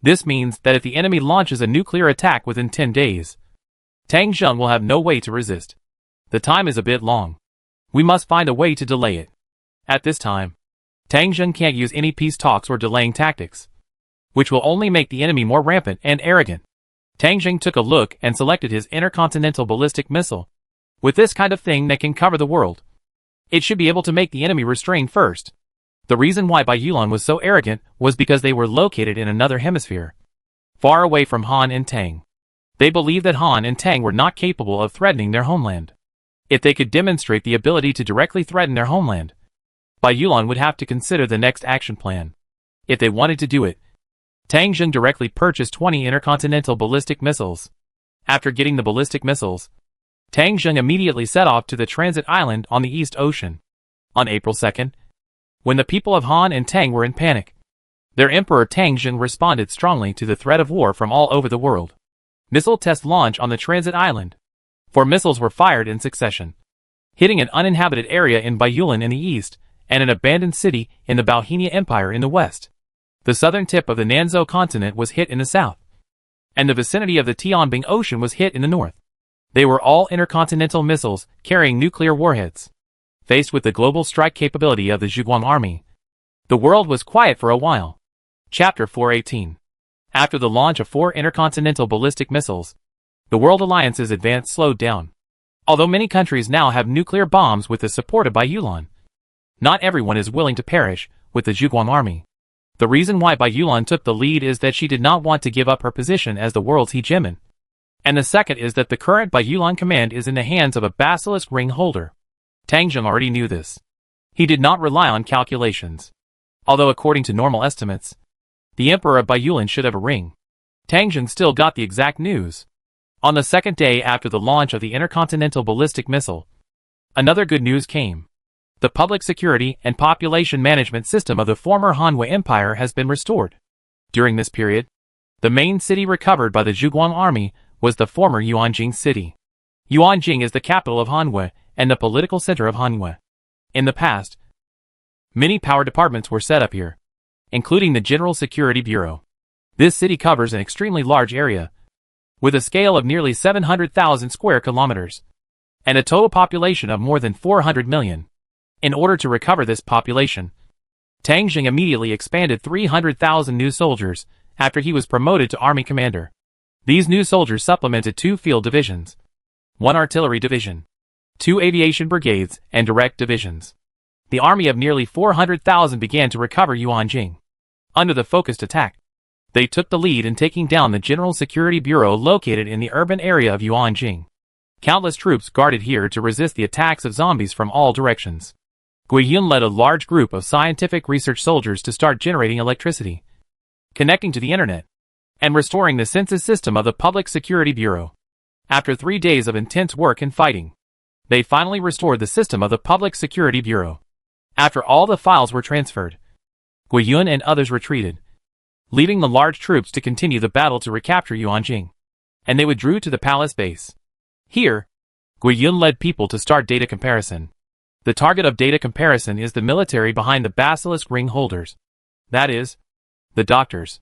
This means that if the enemy launches a nuclear attack within 10 days, Tang Zheng will have no way to resist. The time is a bit long. We must find a way to delay it. At this time, Tang Zheng can't use any peace talks or delaying tactics, which will only make the enemy more rampant and arrogant. Tang Zheng took a look and selected his intercontinental ballistic missile. With this kind of thing that can cover the world, it should be able to make the enemy restrain first. The reason why Bai Yulan was so arrogant was because they were located in another hemisphere, far away from Han and Tang. They believed that Han and Tang were not capable of threatening their homeland. If they could demonstrate the ability to directly threaten their homeland, Bai Yulan would have to consider the next action plan. If they wanted to do it, Tang Zheng directly purchased 20 intercontinental ballistic missiles. After getting the ballistic missiles, Tang Zheng immediately set off to the transit island on the East Ocean. On April 2nd, when the people of Han and Tang were in panic, their emperor Tang Zheng responded strongly to the threat of war from all over the world. Missile test launch on the transit island. 4 missiles were fired in succession, hitting an uninhabited area in Baiyulan in the east, and an abandoned city in the Balhenia Empire in the west. The southern tip of the Nanzhou continent was hit in the south, and the vicinity of the Tianbing Ocean was hit in the north. They were all intercontinental missiles carrying nuclear warheads. Faced with the global strike capability of the Zhuguang army, the world was quiet for a while. Chapter 418. After the launch of 4 intercontinental ballistic missiles, the world alliance's advance slowed down. Although many countries now have nuclear bombs with the support of Bai Yulan, not everyone is willing to perish with the Zhuguang army. The reason why Bai Yulan took the lead is that she did not want to give up her position as the world's hegemon. And the second is that the current Bai Yulan command is in the hands of a basilisk ring holder. Tang Zheng already knew this. He did not rely on calculations. Although according to normal estimates, the emperor of Bai Yulan should have a ring, Tang Zheng still got the exact news. On the second day after the launch of the intercontinental ballistic missile, another good news came. The public security and population management system of the former Hanwei Empire has been restored. During this period, the main city recovered by the Zhuguang army was the former Yuanjing city. Yuanjing is the capital of Hanwei and the political center of Hanwei. In the past, many power departments were set up here, including the General Security Bureau. This city covers an extremely large area, with a scale of nearly 700,000 square kilometers, and a total population of more than 400 million. In order to recover this population, Tang Zheng immediately expanded 300,000 new soldiers after he was promoted to army commander. These new soldiers supplemented 2 field divisions, 1 artillery division, 2 aviation brigades, and direct divisions. The army of nearly 400,000 began to recover Yuanjing. Under the focused attack, they took the lead in taking down the General Security Bureau located in the urban area of Yuanjing. Countless troops guarded here to resist the attacks of zombies from all directions. Gui Yun led a large group of scientific research soldiers to start generating electricity, connecting to the internet, and restoring the census system of the Public Security Bureau. After 3 days of intense work and fighting, they finally restored the system of the Public Security Bureau. After all the files were transferred, Gui Yun and others retreated, leaving the large troops to continue the battle to recapture Yuanjing, and they withdrew to the palace base. Here, Gui Yun led people to start data comparison. The target of data comparison is the military behind the basilisk ring holders. That is, the doctors.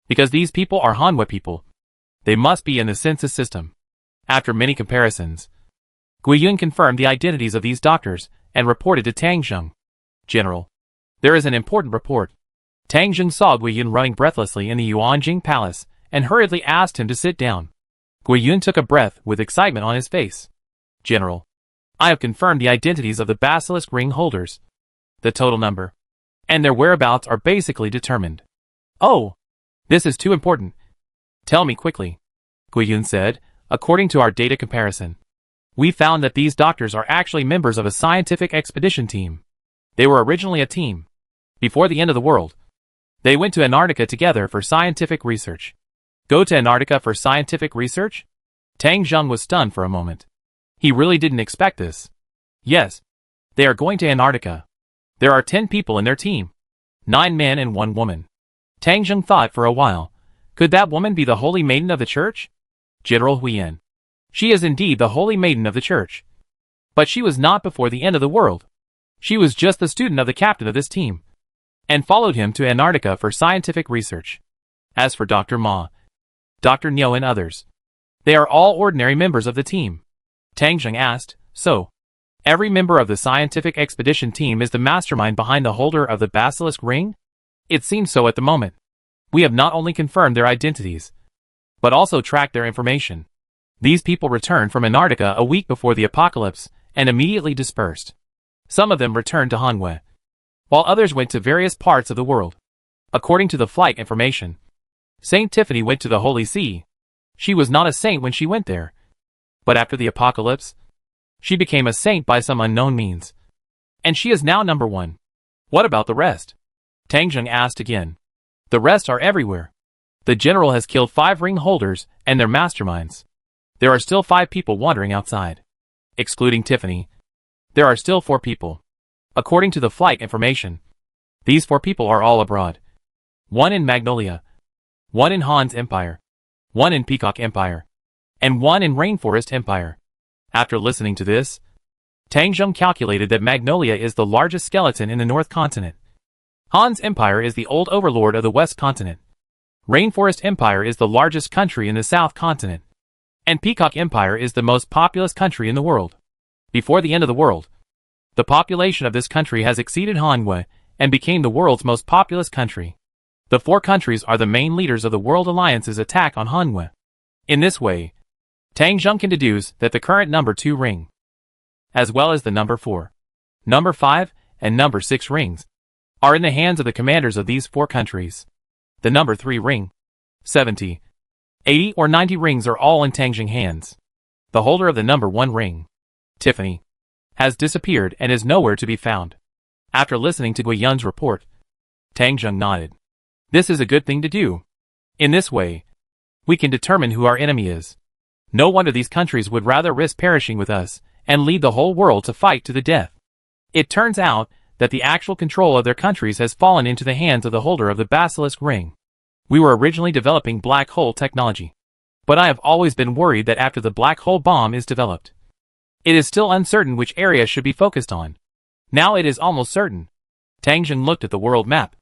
Because these people are Hanwei people, they must be in the census system. After many comparisons, Gui Yun confirmed the identities of these doctors and reported to Tang Zheng. General, there is an important report. Tang Zheng saw Gui Yun running breathlessly in the Yuanjing palace and hurriedly asked him to sit down. Gui Yun took a breath with excitement on his face. General, I have confirmed the identities of the basilisk ring holders, the total number, and their whereabouts are basically determined. Oh, this is too important. Tell me quickly, Gui Yun said. According to our data comparison, we found that these doctors are actually members of a scientific expedition team. They were originally a team. Before the end of the world, they went to Antarctica together for scientific research. Go to Antarctica for scientific research? Tang Zheng was stunned for a moment. He really didn't expect this. Yes, they are going to Antarctica. There are 10 people in their team. 9 men and 1 woman. Tang Zheng thought for a while. Could that woman be the Holy Maiden of the Church? General Huiyan. She is indeed the Holy Maiden of the Church. But she was not before the end of the world. She was just the student of the captain of this team, and followed him to Antarctica for scientific research. As for Dr. Ma, Dr. Niu and others, they are all ordinary members of the team. Tang Zheng asked, so, every member of the scientific expedition team is the mastermind behind the holder of the basilisk ring? It seems so at the moment. We have not only confirmed their identities, but also tracked their information. These people returned from Antarctica a week before the apocalypse and immediately dispersed. Some of them returned to Hanwei, while others went to various parts of the world. According to the flight information, Saint Tiffany went to the Holy See. She was not a saint when she went there, but after the apocalypse, she became a saint by some unknown means. And she is now number 1. What about the rest? Tang Zheng asked again. The rest are everywhere. The general has killed 5 ring holders and their masterminds. There are still 5 people wandering outside. Excluding Tiffany, there are still 4 people. According to the flight information, these 4 people are all abroad. 1 in Magnolia, 1 in Han's Empire, 1 in Peacock Empire, and 1 in Rainforest Empire. After listening to this, Tang Zheng calculated that Magnolia is the largest skeleton in the North Continent. Han's Empire is the old overlord of the West Continent. Rainforest Empire is the largest country in the South Continent. And Peacock Empire is the most populous country in the world. Before the end of the world, the population of this country has exceeded Hanwei and became the world's most populous country. The 4 countries are the main leaders of the World Alliance's attack on Hanwei. In this way, Tang Zheng can deduce that the current number 2 ring, as well as the number 4, number 5, and number 6 rings, are in the hands of the commanders of these 4 countries. The number 3 ring, 70, 80 or 90 rings are all in Tang Zheng's hands. The holder of the number 1 ring, Tiffany, has disappeared and is nowhere to be found. After listening to Gui Yun's report, Tang Zheng nodded. This is a good thing to do. In this way, we can determine who our enemy is. No wonder these countries would rather risk perishing with us and lead the whole world to fight to the death. It turns out that the actual control of their countries has fallen into the hands of the holder of the basilisk ring. We were originally developing black hole technology, but I have always been worried that after the black hole bomb is developed, it is still uncertain which area should be focused on. Now it is almost certain. Tang Zheng looked at the world map.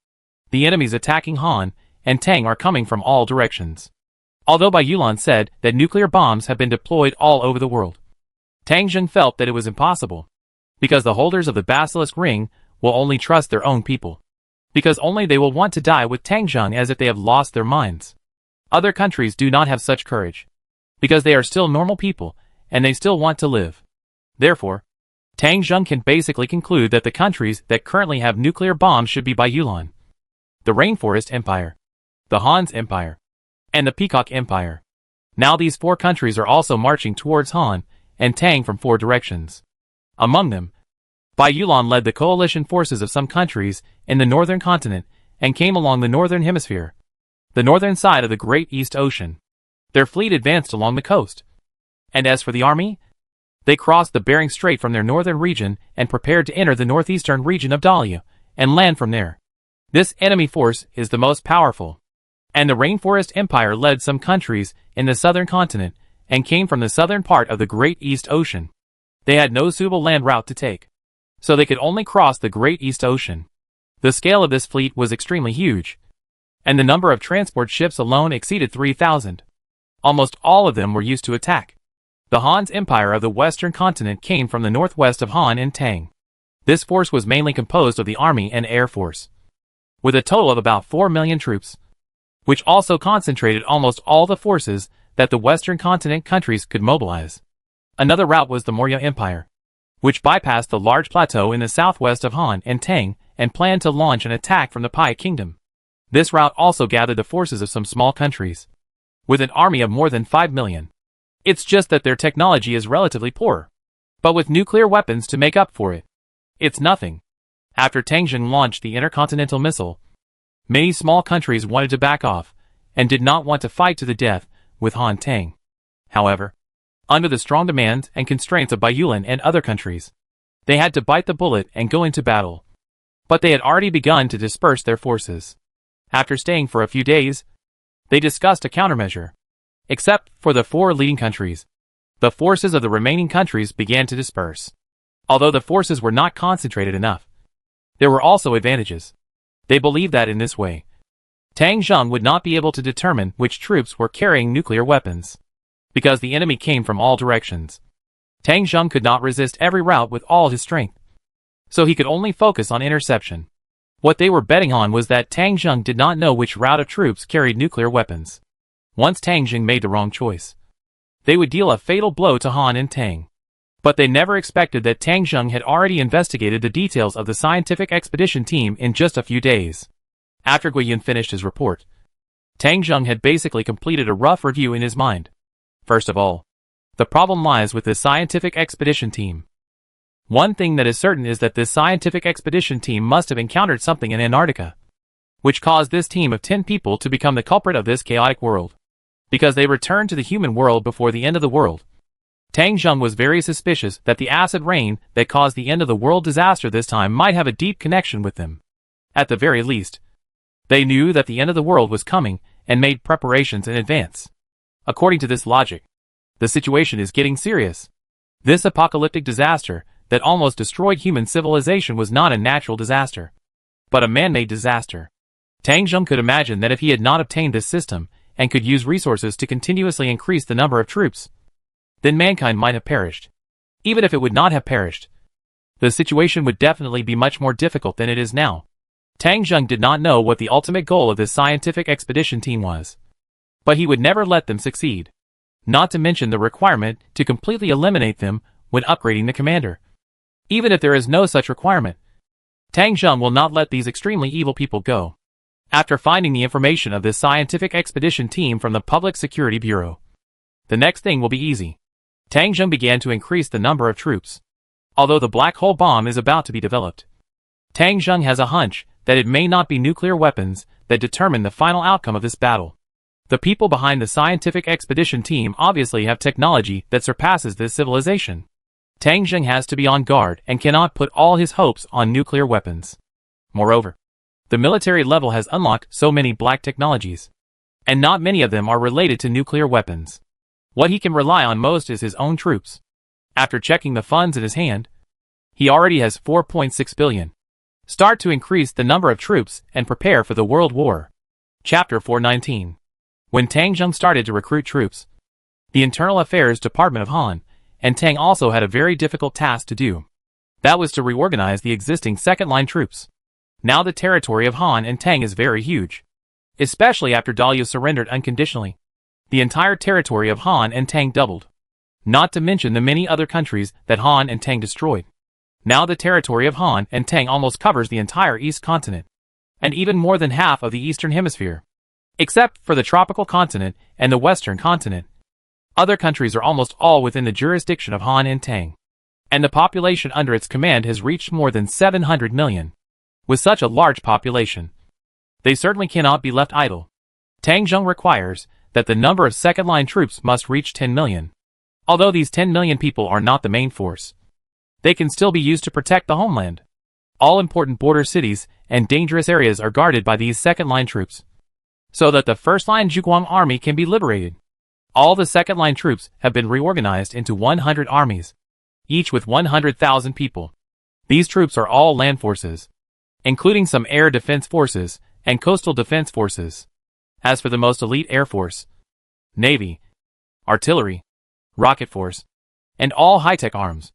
The enemies attacking Han and Tang are coming from all directions. Although Bai Yulan said that nuclear bombs have been deployed all over the world, Tang Zheng felt that it was impossible, because the holders of the basilisk ring will only trust their own people, because only they will want to die with Tang Zheng as if they have lost their minds. Other countries do not have such courage, because they are still normal people, and they still want to live. Therefore, Tang Zheng can basically conclude that the countries that currently have nuclear bombs should be Bai Yulan, the Rainforest Empire, the Han's Empire, and the Peacock Empire. Now these 4 countries are also marching towards Han and Tang from 4 directions. Among them, Bai Yulan led the coalition forces of some countries in the northern continent and came along the northern hemisphere, the northern side of the Great East Ocean. Their fleet advanced along the coast. And as for the army, they crossed the Bering Strait from their northern region and prepared to enter the northeastern region of Dalian and land from there. This enemy force is the most powerful. And the Rainforest Empire led some countries in the southern continent and came from the southern part of the Great East Ocean. They had no suitable land route to take, so they could only cross the Great East Ocean. The scale of this fleet was extremely huge, and the number of transport ships alone exceeded 3,000. Almost all of them were used to attack. The Han's Empire of the western continent came from the northwest of Han and Tang. This force was mainly composed of the army and air force, with a total of about 4 million troops, which also concentrated almost all the forces that the western continent countries could mobilize. Another route was the Maurya Empire, which bypassed the large plateau in the southwest of Han and Tang and planned to launch an attack from the Pai Kingdom. This route also gathered the forces of some small countries, with an army of more than 5 million. It's just that their technology is relatively poor, but with nuclear weapons to make up for it, it's nothing. After Tang Zheng launched the intercontinental missile, many small countries wanted to back off and did not want to fight to the death with Han Tang. However, under the strong demands and constraints of Baiyulan and other countries, they had to bite the bullet and go into battle. But they had already begun to disperse their forces. After staying for a few days, they discussed a countermeasure. Except for the 4 leading countries, the forces of the remaining countries began to disperse. Although the forces were not concentrated enough, there were also advantages. They believed that in this way, Tang Zheng would not be able to determine which troops were carrying nuclear weapons, because the enemy came from all directions. Tang Zheng could not resist every rout with all his strength, so he could only focus on interception. What they were betting on was that Tang Zheng did not know which rout of troops carried nuclear weapons. Once Tang Zheng made the wrong choice, they would deal a fatal blow to Han and Tang. But they never expected that Tang Zheng had already investigated the details of the scientific expedition team in just a few days. After Guiyun finished his report, Tang Zheng had basically completed a rough review in his mind. First of all, the problem lies with the scientific expedition team. One thing that is certain is that this scientific expedition team must have encountered something in Antarctica, which caused this team of 10 people to become the culprit of this chaotic world. Because they returned to the human world before the end of the world, Tang Zheng was very suspicious that the acid rain that caused the end of the world disaster this time might have a deep connection with them. At the very least, they knew that the end of the world was coming and made preparations in advance. According to this logic, the situation is getting serious. This apocalyptic disaster that almost destroyed human civilization was not a natural disaster, but a man-made disaster. Tang Zheng could imagine that if he had not obtained this system and could use resources to continuously increase the number of troops, then mankind might have perished. Even if it would not have perished, the situation would definitely be much more difficult than it is now. Tang Zheng did not know what the ultimate goal of this scientific expedition team was, but he would never let them succeed. Not to mention the requirement to completely eliminate them when upgrading the commander. Even if there is no such requirement, Tang Zheng will not let these extremely evil people go. After finding the information of this scientific expedition team from the Public Security Bureau, the next thing will be easy. Tang Zheng began to increase the number of troops. Although the black hole bomb is about to be developed, Tang Zheng has a hunch that it may not be nuclear weapons that determine the final outcome of this battle. The people behind the scientific expedition team obviously have technology that surpasses this civilization. Tang Zheng has to be on guard and cannot put all his hopes on nuclear weapons. Moreover, the military level has unlocked so many black technologies, and not many of them are related to nuclear weapons. What he can rely on most is his own troops. After checking the funds in his hand, he already has 4.6 billion. Start to increase the number of troops and prepare for the World War. Chapter 419. When Tang Zheng started to recruit troops, the Internal Affairs Department of Han and Tang also had a very difficult task to do. That was to reorganize the existing second-line troops. Now the territory of Han and Tang is very huge, especially after Daliu surrendered unconditionally. The entire territory of Han and Tang doubled, not to mention the many other countries that Han and Tang destroyed. Now the territory of Han and Tang almost covers the entire East continent, and even more than half of the Eastern Hemisphere. Except for the tropical continent and the Western continent, other countries are almost all within the jurisdiction of Han and Tang, and the population under its command has reached more than 700 million. With such a large population, they certainly cannot be left idle. Tang Zheng requires that the number of second-line troops must reach 10 million. Although these 10 million people are not the main force, they can still be used to protect the homeland. All important border cities and dangerous areas are guarded by these second-line troops, so that the first-line Zhuguang army can be liberated. All the second-line troops have been reorganized into 100 armies, each with 100,000 people. These troops are all land forces, including some air defense forces and coastal defense forces. As for the most elite air force, navy, artillery, rocket force, and all high-tech arms,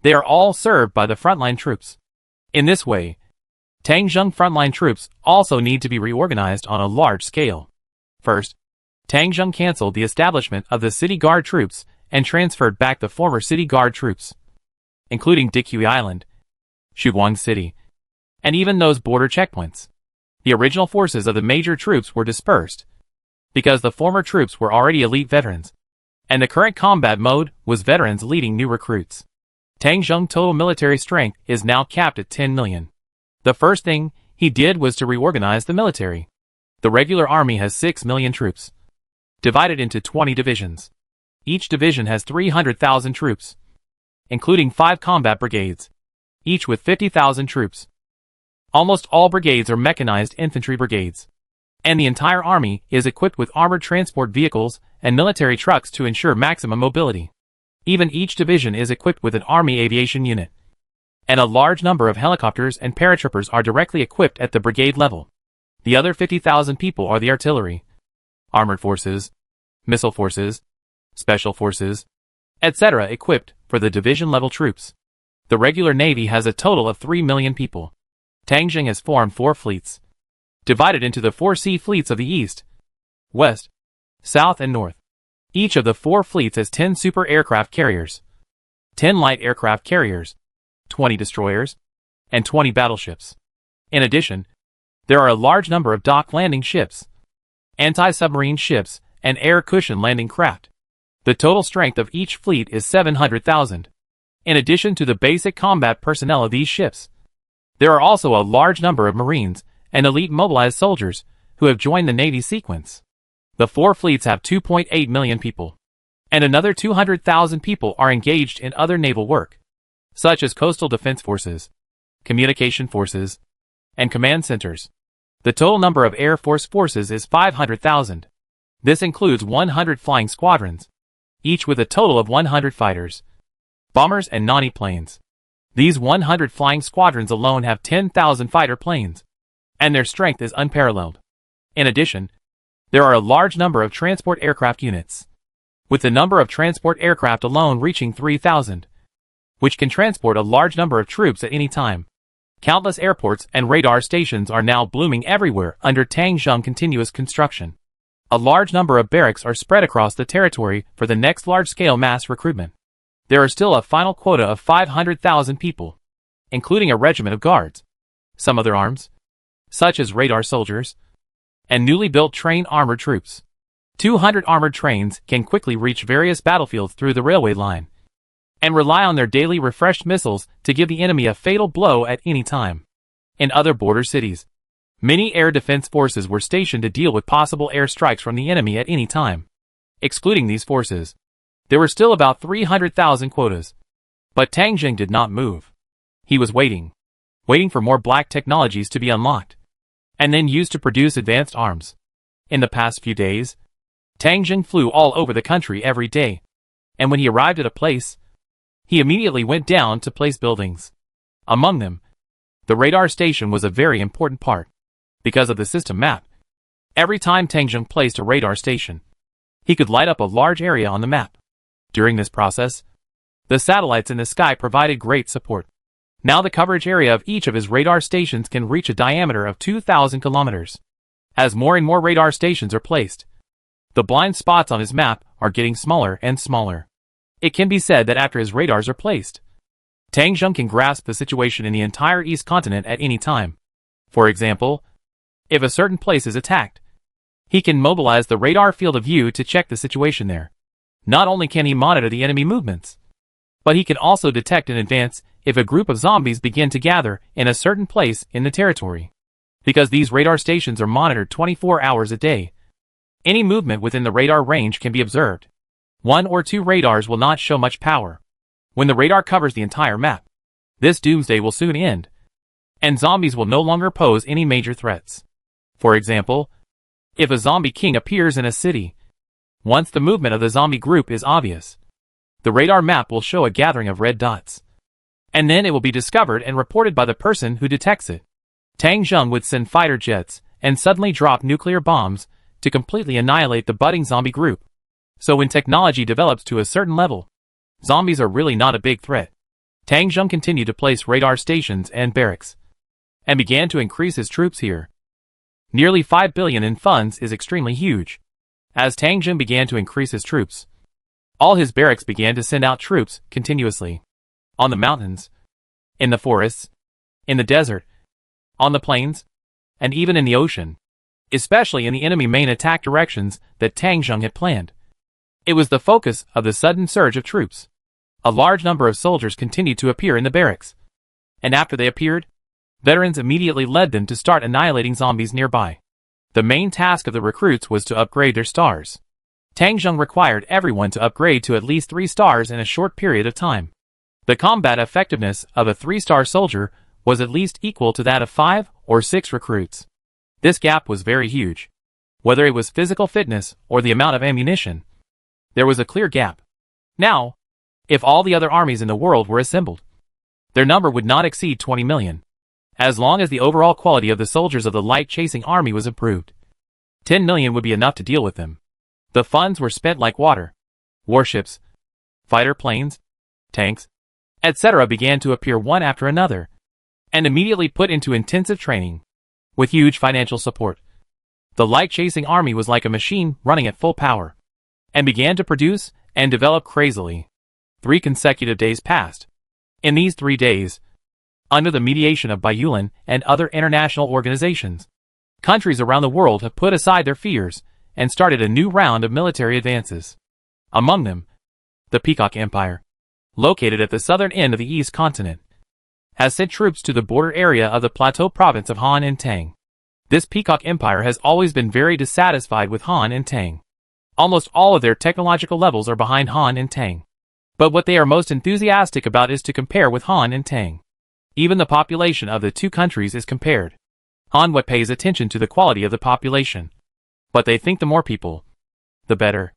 they are all served by the frontline troops. In this way, Tang Zheng frontline troops also need to be reorganized on a large scale. First, Tang Zheng cancelled the establishment of the city guard troops and transferred back the former city guard troops, including Dikui Island, Shuguang City, and even those border checkpoints. The original forces of the major troops were dispersed, because the former troops were already elite veterans, and the current combat mode was veterans leading new recruits. Tang Zheng's total military strength is now capped at 10 million. The first thing he did was to reorganize the military. The regular army has 6 million troops, divided into 20 divisions. Each division has 300,000 troops, including 5 combat brigades, each with 50,000 troops. Almost all brigades are mechanized infantry brigades, and the entire army is equipped with armored transport vehicles and military trucks to ensure maximum mobility. Even each division is equipped with an army aviation unit, and a large number of helicopters and paratroopers are directly equipped at the brigade level. The other 50,000 people are the artillery, armored forces, missile forces, special forces, etc. equipped for the division-level troops. The regular navy has a total of 3 million people. Tang Jing has formed 4 fleets, divided into the 4 sea fleets of the east, west, south and north. Each of the 4 fleets has 10 super aircraft carriers, 10 light aircraft carriers, 20 destroyers, and 20 battleships. In addition, there are a large number of dock landing ships, anti-submarine ships, and air cushion landing craft. The total strength of each fleet is 700,000. In addition to the basic combat personnel of these ships, there are also a large number of Marines and elite mobilized soldiers who have joined the Navy sequence. The 4 fleets have 2.8 million people, and another 200,000 people are engaged in other naval work, such as coastal defense forces, communication forces, and command centers. The total number of Air Force forces is 500,000. This includes 100 flying squadrons, each with a total of 100 fighters, bombers and non-planes. These 100 flying squadrons alone have 10,000 fighter planes, and their strength is unparalleled. In addition, there are a large number of transport aircraft units, with the number of transport aircraft alone reaching 3,000, which can transport a large number of troops at any time. Countless airports and radar stations are now blooming everywhere under Tang Jing continuous construction. A large number of barracks are spread across the territory for the next large-scale mass recruitment. There are still a final quota of 500,000 people, including a regiment of guards, some other arms, such as radar soldiers, and newly built train armored troops. 200 armored trains can quickly reach various battlefields through the railway line, and rely on their daily refreshed missiles to give the enemy a fatal blow at any time. In other border cities, many air defense forces were stationed to deal with possible air strikes from the enemy at any time. Excluding these forces, there were still about 300,000 quotas. But Tang Jing did not move. He was waiting for more black technologies to be unlocked, and then used to produce advanced arms. In the past few days, Tang Jing flew all over the country every day, and when he arrived at a place, he immediately went down to place buildings. Among them, the radar station was a very important part, because of the system map. Every time Tang Jing placed a radar station, he could light up a large area on the map. During this process, the satellites in the sky provided great support. Now the coverage area of each of his radar stations can reach a diameter of 2,000 kilometers. As more and more radar stations are placed, the blind spots on his map are getting smaller and smaller. It can be said that after his radars are placed, Tang Jing can grasp the situation in the entire East continent at any time. For example, if a certain place is attacked, he can mobilize the radar field of view to check the situation there. Not only can he monitor the enemy movements, but he can also detect in advance if a group of zombies begin to gather in a certain place in the territory. Because these radar stations are monitored 24 hours a day, any movement within the radar range can be observed. 1 or 2 radars will not show much power when the radar covers the entire map. This doomsday will soon end, and zombies will no longer pose any major threats. For example, if a zombie king appears in a city, once the movement of the zombie group is obvious, the radar map will show a gathering of red dots, and then it will be discovered and reported by the person who detects it. Tang Jing would send fighter jets and suddenly drop nuclear bombs to completely annihilate the budding zombie group. So when technology develops to a certain level, zombies are really not a big threat. Tang Jing continued to place radar stations and barracks, and began to increase his troops here. Nearly 5 billion in funds is extremely huge. As Tang Jing began to increase his troops, all his barracks began to send out troops continuously. On the mountains, in the forests, in the desert, on the plains, and even in the ocean, especially in the enemy main attack directions that Tang Jing had planned. It was the focus of the sudden surge of troops. A large number of soldiers continued to appear in the barracks, and after they appeared, veterans immediately led them to start annihilating zombies nearby. The main task of the recruits was to upgrade their stars. Tang Zheng required everyone to upgrade to at least 3 stars in a short period of time. The combat effectiveness of a 3-star soldier was at least equal to that of 5 or 6 recruits. This gap was very huge. Whether it was physical fitness or the amount of ammunition, there was a clear gap. Now, if all the other armies in the world were assembled, their number would not exceed 20 million. As long as the overall quality of the soldiers of the light-chasing army was improved, 10 million would be enough to deal with them. The funds were spent like water. Warships, fighter planes, tanks, etc. began to appear one after another, and immediately put into intensive training, with huge financial support. The light-chasing army was like a machine running at full power, and began to produce and develop crazily. 3 consecutive days passed. In these 3 days, under the mediation of Baiyulan and other international organizations, countries around the world have put aside their fears and started a new round of military advances. Among them, the Peacock Empire, located at the southern end of the East continent, has sent troops to the border area of the plateau province of Han and Tang. This Peacock Empire has always been very dissatisfied with Han and Tang. Almost all of their technological levels are behind Han and Tang. But what they are most enthusiastic about is to compare with Han and Tang. Even the population of the 2 countries is compared. Hanwei pays attention to the quality of the population. But they think the more people, the better.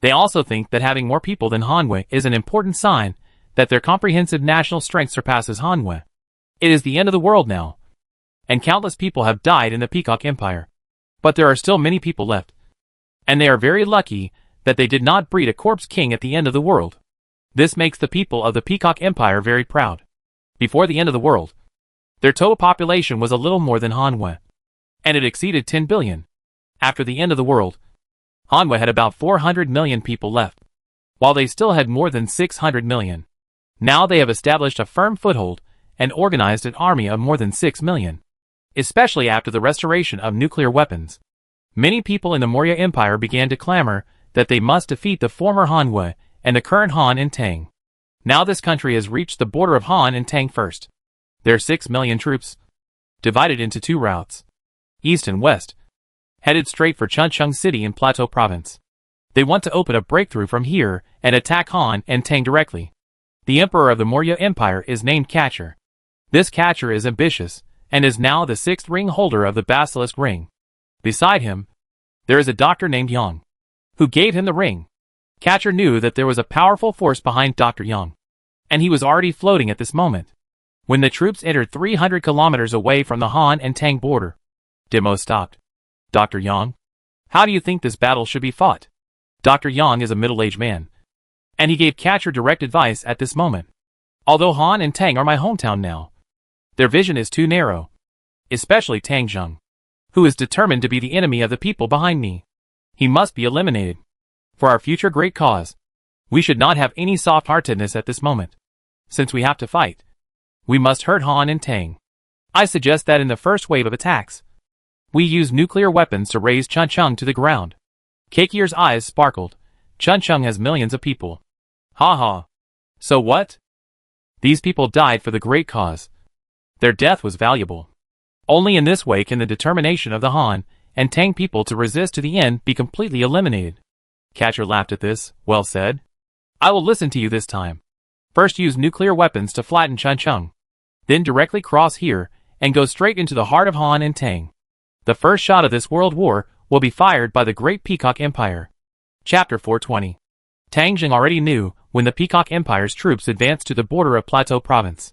They also think that having more people than Hanwei is an important sign that their comprehensive national strength surpasses Hanwei. It is the end of the world now, and countless people have died in the Peacock Empire. But there are still many people left, and they are very lucky that they did not breed a corpse king at the end of the world. This makes the people of the Peacock Empire very proud. Before the end of the world, their total population was a little more than Hanwei, and it exceeded 10 billion. After the end of the world, Hanwei had about 400 million people left, while they still had more than 600 million. Now they have established a firm foothold and organized an army of more than 6 million. Especially after the restoration of nuclear weapons, many people in the Maurya Empire began to clamor that they must defeat the former Hanwei and the current Han and Tang. Now this country has reached the border of Han and Tang first. Their 6 million troops, divided into 2 routes, east and west, headed straight for Chuncheong City in Plateau Province. They want to open a breakthrough from here and attack Han and Tang directly. The emperor of the Maurya Empire is named Catcher. This Catcher is ambitious and is now the 6th ring holder of the Basilisk Ring. Beside him, there is a doctor named Yang, who gave him the ring. Catcher knew that there was a powerful force behind Dr. Yang, and he was already floating at this moment. When the troops entered 300 kilometers away from the Han and Tang border, Demo stopped. Dr. Yang, how do you think this battle should be fought? Dr. Yang is a middle-aged man, and he gave Catcher direct advice at this moment. Although Han and Tang are my hometown now, their vision is too narrow, especially Tang Zheng, who is determined to be the enemy of the people behind me. He must be eliminated. For our future great cause, we should not have any soft-heartedness at this moment. Since we have to fight, we must hurt Han and Tang. I suggest that in the first wave of attacks, we use nuclear weapons to raze Chuncheong to the ground. Kakier's eyes sparkled. Chuncheong has millions of people. Ha ha. So what? These people died for the great cause. Their death was valuable. Only in this way can the determination of the Han and Tang people to resist to the end be completely eliminated. Catcher laughed at this. Well said. I will listen to you this time. First use nuclear weapons to flatten Chuncheong. Then directly cross here and go straight into the heart of Han and Tang. The first shot of this world war will be fired by the Great Peacock Empire. Chapter 420. Tang Zheng already knew when the Peacock Empire's troops advanced to the border of Plateau Province.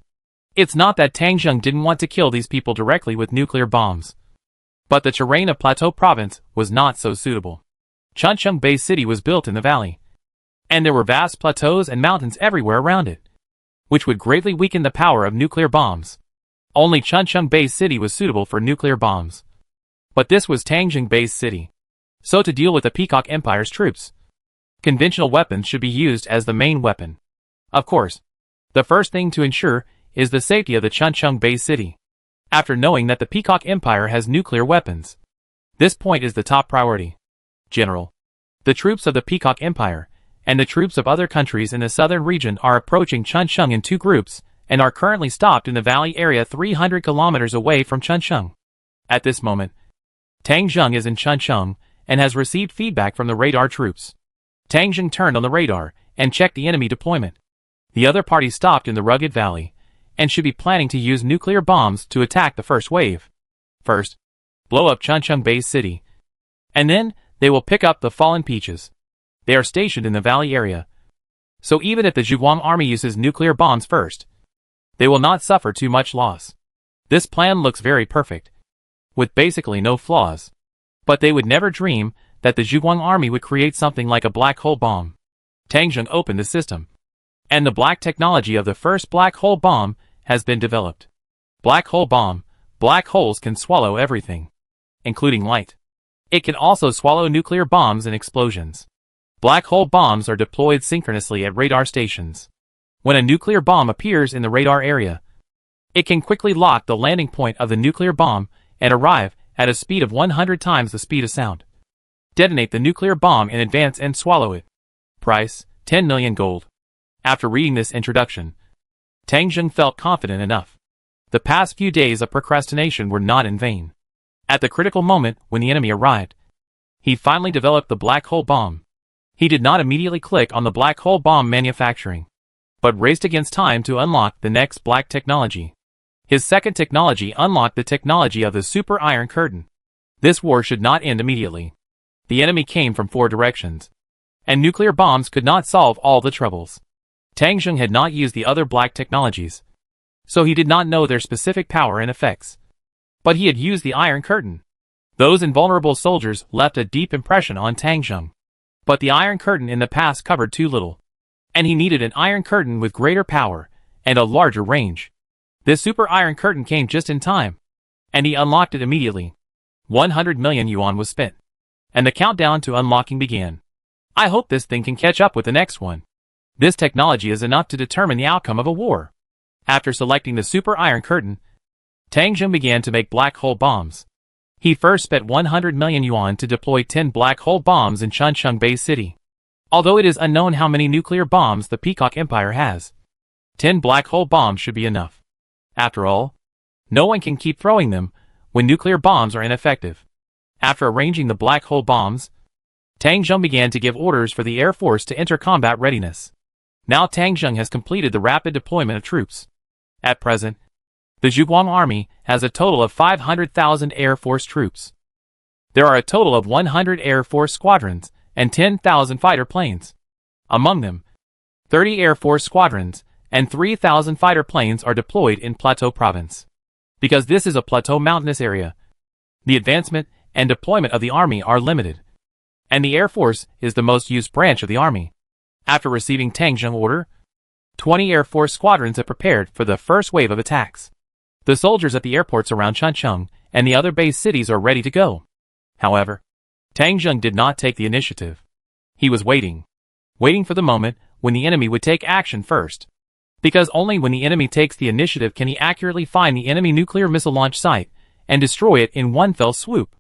It's not that Tang Zheng didn't want to kill these people directly with nuclear bombs, but the terrain of Plateau Province was not so suitable. Chuncheong Bay City was built in the valley, and there were vast plateaus and mountains everywhere around it, which would greatly weaken the power of nuclear bombs. Only Chuncheong Bay City was suitable for nuclear bombs. But this was Tang Zheng Bay's city. So to deal with the Peacock Empire's troops, conventional weapons should be used as the main weapon. Of course, the first thing to ensure is the safety of the Chuncheong Bay City. After knowing that the Peacock Empire has nuclear weapons, this point is the top priority. General, the troops of the Peacock Empire and the troops of other countries in the southern region are approaching Chuncheong in 2 groups and are currently stopped in the valley area 300 kilometers away from Chuncheong. At this moment, Tang Zheng is in Chuncheong and has received feedback from the radar troops. Tang Zheng turned on the radar and checked the enemy deployment. The other party stopped in the rugged valley and should be planning to use nuclear bombs to attack the first wave. First, blow up Chuncheong base city, and then they will pick up the fallen peaches. They are stationed in the valley area, so even if the Zhuguang army uses nuclear bombs first, they will not suffer too much loss. This plan looks very perfect, with basically no flaws. But they would never dream that the Zhuguang army would create something like a black hole bomb. Tang Zheng opened the system, and the black technology of the first black hole bomb has been developed. Black hole bomb. Black holes can swallow everything, including light. It can also swallow nuclear bombs and explosions. Black hole bombs are deployed synchronously at radar stations. When a nuclear bomb appears in the radar area, it can quickly lock the landing point of the nuclear bomb and arrive at a speed of 100 times the speed of sound. Detonate the nuclear bomb in advance and swallow it. Price, 10 million gold. After reading this introduction, Tang Zheng felt confident enough. The past few days of procrastination were not in vain. At the critical moment when the enemy arrived, he finally developed the black hole bomb. He did not immediately click on the black hole bomb manufacturing, but raced against time to unlock the next black technology. His second technology unlocked the technology of the Super Iron Curtain. This war should not end immediately. The enemy came from 4 directions, and nuclear bombs could not solve all the troubles. Tang Zheng had not used the other black technologies, so he did not know their specific power and effects. But he had used the Iron Curtain. Those invulnerable soldiers left a deep impression on Tang Zheng. But the Iron Curtain in the past covered too little, and he needed an Iron Curtain with greater power and a larger range. This Super Iron Curtain came just in time, and he unlocked it immediately. 100 million yuan was spent, and the countdown to unlocking began. I hope this thing can catch up with the next one. This technology is enough to determine the outcome of a war. After selecting the Super Iron Curtain, Tang Zheng began to make black hole bombs. He first spent 100 million yuan to deploy 10 black hole bombs in Chuncheong Bay City. Although it is unknown how many nuclear bombs the Peacock Empire has, 10 black hole bombs should be enough. After all, no one can keep throwing them when nuclear bombs are ineffective. After arranging the black hole bombs, Tang Zheng began to give orders for the Air Force to enter combat readiness. Now Tang Zheng has completed the rapid deployment of troops. At present, the Zhuguang army has a total of 500,000 Air Force troops. There are a total of 100 Air Force squadrons and 10,000 fighter planes. Among them, 30 Air Force squadrons and 3,000 fighter planes are deployed in Plateau Province. Because this is a plateau mountainous area, the advancement and deployment of the army are limited, and the Air Force is the most used branch of the army. After receiving Tang Zheng order, 20 Air Force squadrons have prepared for the first wave of attacks. The soldiers at the airports around Chuncheong and the other base cities are ready to go. However, Tang Zheng did not take the initiative. He was waiting for the moment when the enemy would take action first. Because only when the enemy takes the initiative can he accurately find the enemy nuclear missile launch site and destroy it in one fell swoop.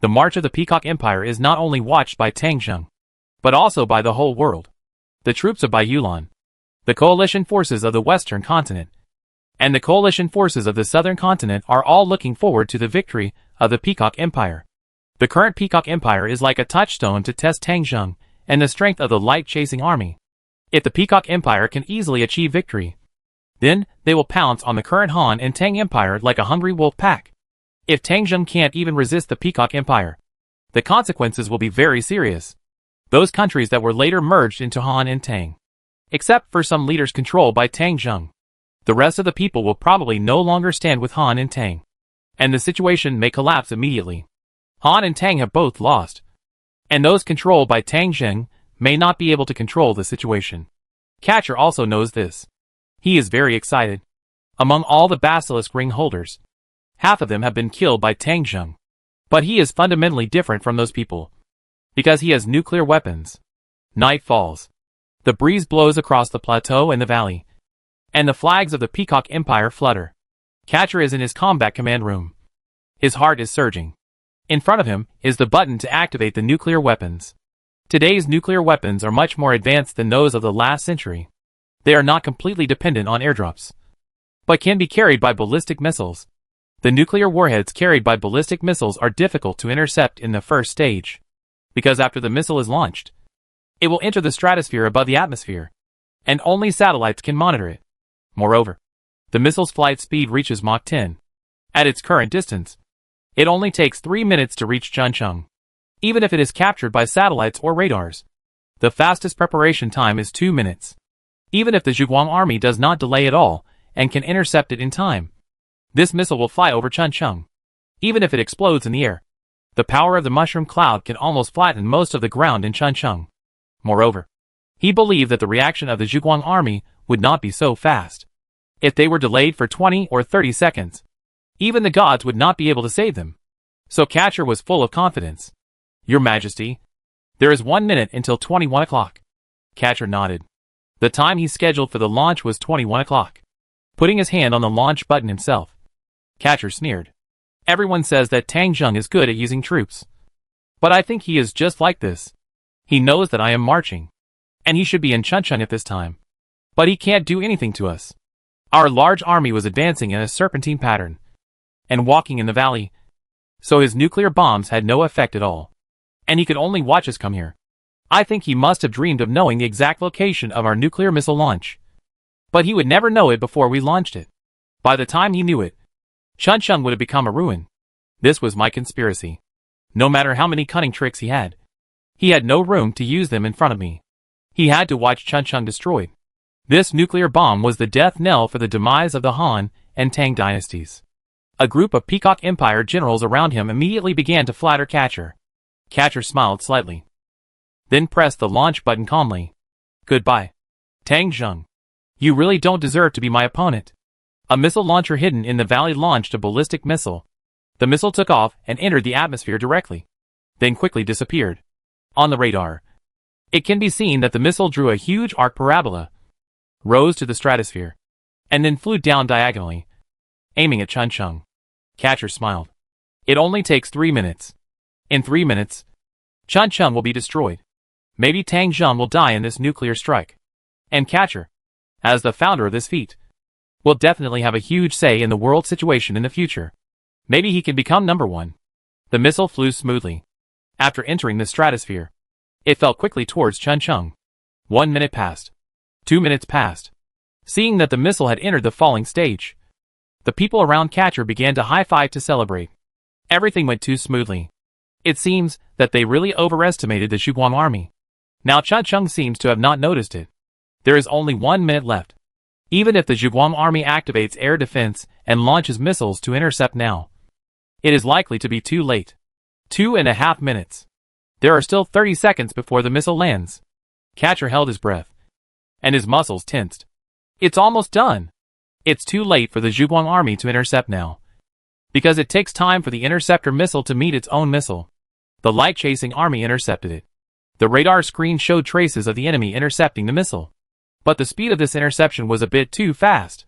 The march of the Peacock Empire is not only watched by Tang Zheng, but also by the whole world. The troops of Baiyulan, the coalition forces of the Western continent, and the coalition forces of the Southern continent are all looking forward to the victory of the Peacock Empire. The current Peacock Empire is like a touchstone to test Tang Zheng and the strength of the light-chasing army. If the Peacock Empire can easily achieve victory, then they will pounce on the current Han and Tang Empire like a hungry wolf pack. If Tang Zheng can't even resist the Peacock Empire, the consequences will be very serious. Those countries that were later merged into Han and Tang, except for some leaders controlled by Tang Zheng, the rest of the people will probably no longer stand with Han and Tang, and the situation may collapse immediately. Han and Tang have both lost, and those controlled by Tang Zheng may not be able to control the situation. Catcher also knows this. He is very excited. Among all the basilisk ring holders, half of them have been killed by Tang Zheng. But he is fundamentally different from those people, because he has nuclear weapons. Night falls. The breeze blows across the plateau and the valley, and the flags of the Peacock Empire flutter. Catcher is in his combat command room. His heart is surging. In front of him is the button to activate the nuclear weapons. Today's nuclear weapons are much more advanced than those of the last century. They are not completely dependent on airdrops, but can be carried by ballistic missiles. The nuclear warheads carried by ballistic missiles are difficult to intercept in the first stage, because after the missile is launched, it will enter the stratosphere above the atmosphere, and only satellites can monitor it. Moreover, the missile's flight speed reaches Mach 10. At its current distance, it only takes 3 minutes to reach Chuncheon. Even if it is captured by satellites or radars, the fastest preparation time is 2 minutes. Even if the Zhuguang army does not delay at all and can intercept it in time, this missile will fly over Chuncheon. Even if it explodes in the air, the power of the mushroom cloud can almost flatten most of the ground in Chuncheon. Moreover, he believed that the reaction of the Zhuguang army would not be so fast. If they were delayed for 20 or 30 seconds, even the gods would not be able to save them. So Catcher was full of confidence. Your Majesty, there is 1 minute until 21 o'clock. Catcher nodded. The time he scheduled for the launch was 21 o'clock. Putting his hand on the launch button himself, Catcher sneered. Everyone says that Tang Zheng is good at using troops. But I think he is just like this. He knows that I am marching, and he should be in Chuncheon at this time. But he can't do anything to us. Our large army was advancing in a serpentine pattern, and walking in the valley, so his nuclear bombs had no effect at all. And he could only watch us come here. I think he must have dreamed of knowing the exact location of our nuclear missile launch. But he would never know it before we launched it. By the time he knew it, Chuncheon would have become a ruin. This was my conspiracy. No matter how many cunning tricks he had no room to use them in front of me. He had to watch Chuncheon destroyed. This nuclear bomb was the death knell for the demise of the Han and Tang dynasties. A group of Peacock Empire generals around him immediately began to flatter Catcher. Catcher smiled slightly, then pressed the launch button calmly. Goodbye, Tang Zheng. You really don't deserve to be my opponent. A missile launcher hidden in the valley launched a ballistic missile. The missile took off and entered the atmosphere directly, then quickly disappeared. On the radar, it can be seen that the missile drew a huge arc parabola, rose to the stratosphere, and then flew down diagonally, aiming at Chuncheon. Catcher smiled. It only takes 3 minutes. In 3 minutes, Chuncheon will be destroyed. Maybe Tang Zheng will die in this nuclear strike. And Catcher, as the founder of this feat, will definitely have a huge say in the world situation in the future. Maybe he can become number one. The missile flew smoothly. After entering the stratosphere, it fell quickly towards Chuncheon. 1 minute passed. 2 minutes passed. Seeing that the missile had entered the falling stage, the people around Catcher began to high-five to celebrate. Everything went too smoothly. It seems that they really overestimated the Zhuguang army. Now Chuncheon seems to have not noticed it. There is only 1 minute left. Even if the Zhuguang army activates air defense and launches missiles to intercept now, it is likely to be too late. 2.5 minutes. There are still 30 seconds before the missile lands. Catcher held his breath, and his muscles tensed. It's almost done. It's too late for the Zhuguang army to intercept now, because it takes time for the interceptor missile to meet its own missile. The light-chasing army intercepted it. The radar screen showed traces of the enemy intercepting the missile. But the speed of this interception was a bit too fast.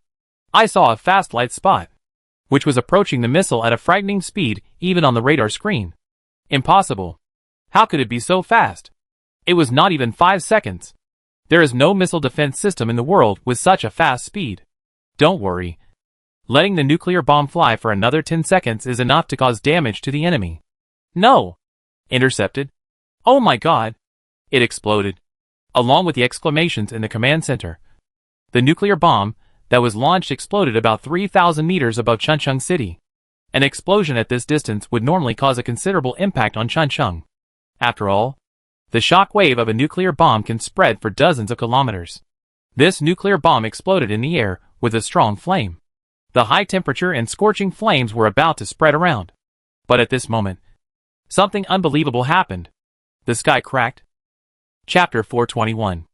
I saw a fast light spot, which was approaching the missile at a frightening speed even on the radar screen. Impossible. How could it be so fast? It was not even 5 seconds. There is no missile defense system in the world with such a fast speed. Don't worry. Letting the nuclear bomb fly for another 10 seconds is enough to cause damage to the enemy. No. Intercepted. Oh my god. It exploded, along with the exclamations in the command center. The nuclear bomb that was launched exploded about 3,000 meters above Chuncheon City. An explosion at this distance would normally cause a considerable impact on Chuncheon. After all, the shock wave of a nuclear bomb can spread for dozens of kilometers. This nuclear bomb exploded in the air with a strong flame. The high temperature and scorching flames were about to spread around. But at this moment, something unbelievable happened. The sky cracked. Chapter 421.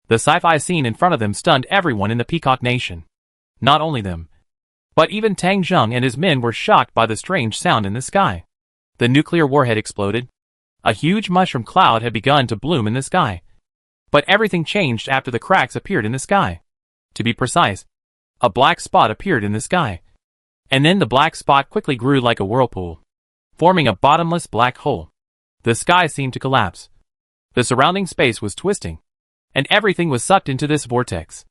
The sci-fi scene in front of them stunned everyone in the Peacock Nation. Not only them, but even Tang Zheng and his men were shocked by the strange sound in the sky. The nuclear warhead exploded. A huge mushroom cloud had begun to bloom in the sky. But everything changed after the cracks appeared in the sky. To be precise, a black spot appeared in the sky. And then the black spot quickly grew like a whirlpool, forming a bottomless black hole. The sky seemed to collapse. The surrounding space was twisting, and everything was sucked into this vortex.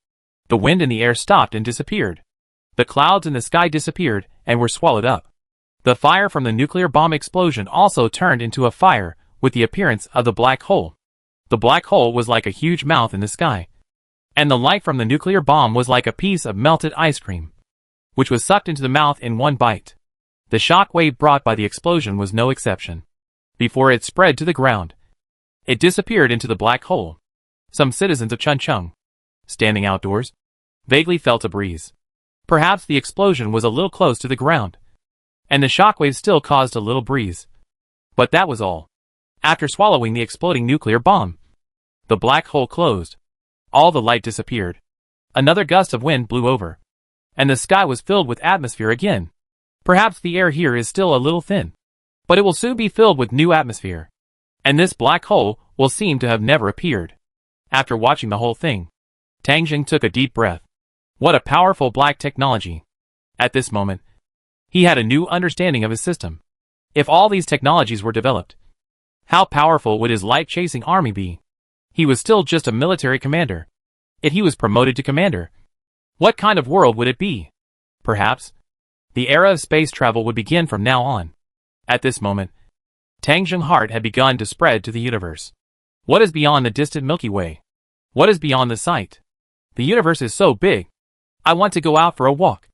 The wind in the air stopped and disappeared. The clouds in the sky disappeared and were swallowed up. The fire from the nuclear bomb explosion also turned into a fire with the appearance of the black hole. The black hole was like a huge mouth in the sky, and the light from the nuclear bomb was like a piece of melted ice cream, which was sucked into the mouth in one bite. The shock wave brought by the explosion was no exception. Before it spread to the ground, it disappeared into the black hole. Some citizens of Chuncheon, standing outdoors, vaguely felt a breeze. Perhaps the explosion was a little close to the ground, and the shockwave still caused a little breeze. But that was all. After swallowing the exploding nuclear bomb, the black hole closed. All the light disappeared. Another gust of wind blew over, and the sky was filled with atmosphere again. Perhaps the air here is still a little thin, but it will soon be filled with new atmosphere, and this black hole will seem to have never appeared. After watching the whole thing, Tang Jing took a deep breath. What a powerful black technology. At this moment, he had a new understanding of his system. If all these technologies were developed, how powerful would his light-chasing army be? He was still just a military commander. If he was promoted to commander, what kind of world would it be? Perhaps the era of space travel would begin from now on. At this moment, Tang Jing's heart had begun to spread to the universe. What is beyond the distant Milky Way? What is beyond the sight? The universe is so big. I want to go out for a walk.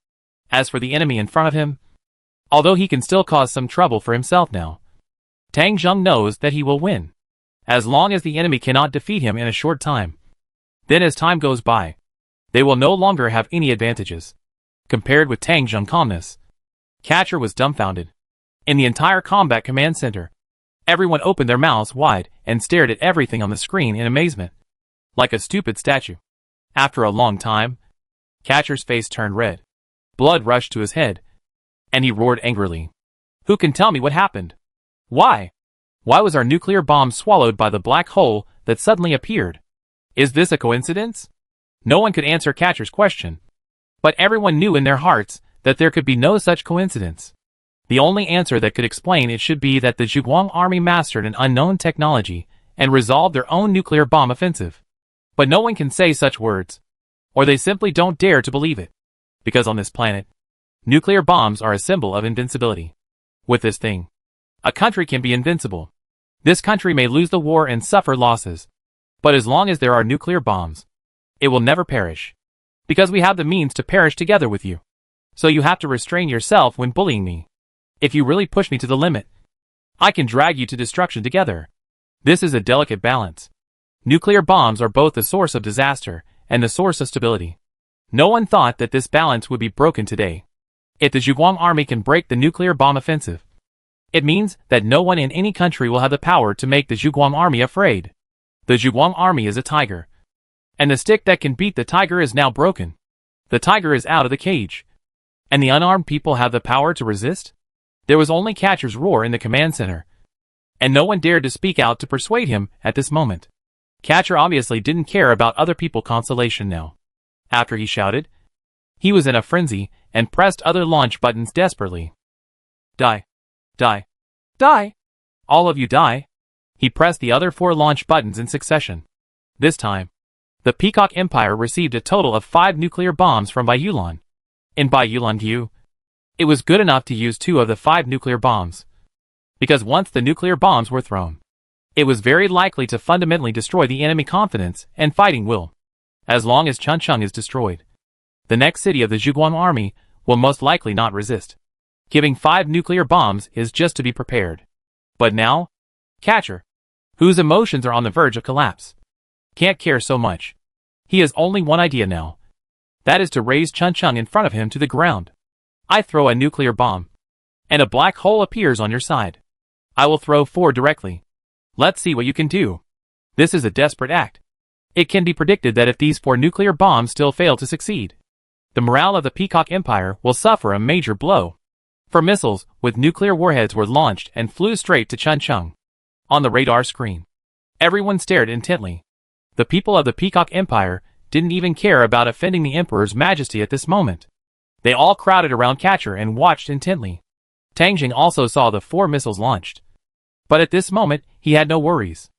As for the enemy in front of him, although he can still cause some trouble for himself now, Tang Jing knows that he will win, as long as the enemy cannot defeat him in a short time. Then as time goes by, they will no longer have any advantages. Compared with Tang Jing's calmness, Catcher was dumbfounded. In the entire combat command center, everyone opened their mouths wide and stared at everything on the screen in amazement, like a stupid statue. After a long time, Catcher's face turned red. Blood rushed to his head, and he roared angrily. Who can tell me what happened? Why? Why was our nuclear bomb swallowed by the black hole that suddenly appeared? Is this a coincidence? No one could answer Catcher's question, but everyone knew in their hearts that there could be no such coincidence. The only answer that could explain it should be that the Zhuguang army mastered an unknown technology and resolved their own nuclear bomb offensive. But no one can say such words, or they simply don't dare to believe it. Because on this planet, nuclear bombs are a symbol of invincibility. With this thing, a country can be invincible. This country may lose the war and suffer losses, but as long as there are nuclear bombs, it will never perish. Because we have the means to perish together with you. So you have to restrain yourself when bullying me. If you really push me to the limit, I can drag you to destruction together. This is a delicate balance. Nuclear bombs are both the source of disaster and the source of stability. No one thought that this balance would be broken today. If the Zhuguang army can break the nuclear bomb offensive, it means that no one in any country will have the power to make the Zhuguang army afraid. The Zhuguang army is a tiger, and the stick that can beat the tiger is now broken. The tiger is out of the cage, and the unarmed people have the power to resist? There was only Catcher's roar in the command center, and no one dared to speak out to persuade him at this moment. Catcher obviously didn't care about other people's consolation now. After he shouted, he was in a frenzy and pressed other launch buttons desperately. Die. Die. Die. All of you die. He pressed the other 4 launch buttons in succession. This time, the Peacock Empire received a total of 5 nuclear bombs from Baiyulan. In Baiyulan Gu, it was good enough to use 2 of the 5 nuclear bombs, because once the nuclear bombs were thrown, it was very likely to fundamentally destroy the enemy confidence and fighting will. As long as Chuncheon is destroyed, the next city of the Zhuguang army will most likely not resist. Giving 5 nuclear bombs is just to be prepared. But now, Catcher, whose emotions are on the verge of collapse, can't care so much. He has only one idea now. That is to raise Chuncheon in front of him to the ground. I throw a nuclear bomb, and a black hole appears on your side. I will throw 4 directly. Let's see what you can do. This is a desperate act. It can be predicted that if these 4 nuclear bombs still fail to succeed, the morale of the Peacock Empire will suffer a major blow. 4 missiles with nuclear warheads were launched and flew straight to Chuncheon. On the radar screen, everyone stared intently. The people of the Peacock Empire didn't even care about offending the Emperor's majesty at this moment. They all crowded around Catcher and watched intently. Tang Jing also saw the 4 missiles launched. But at this moment, he had no worries.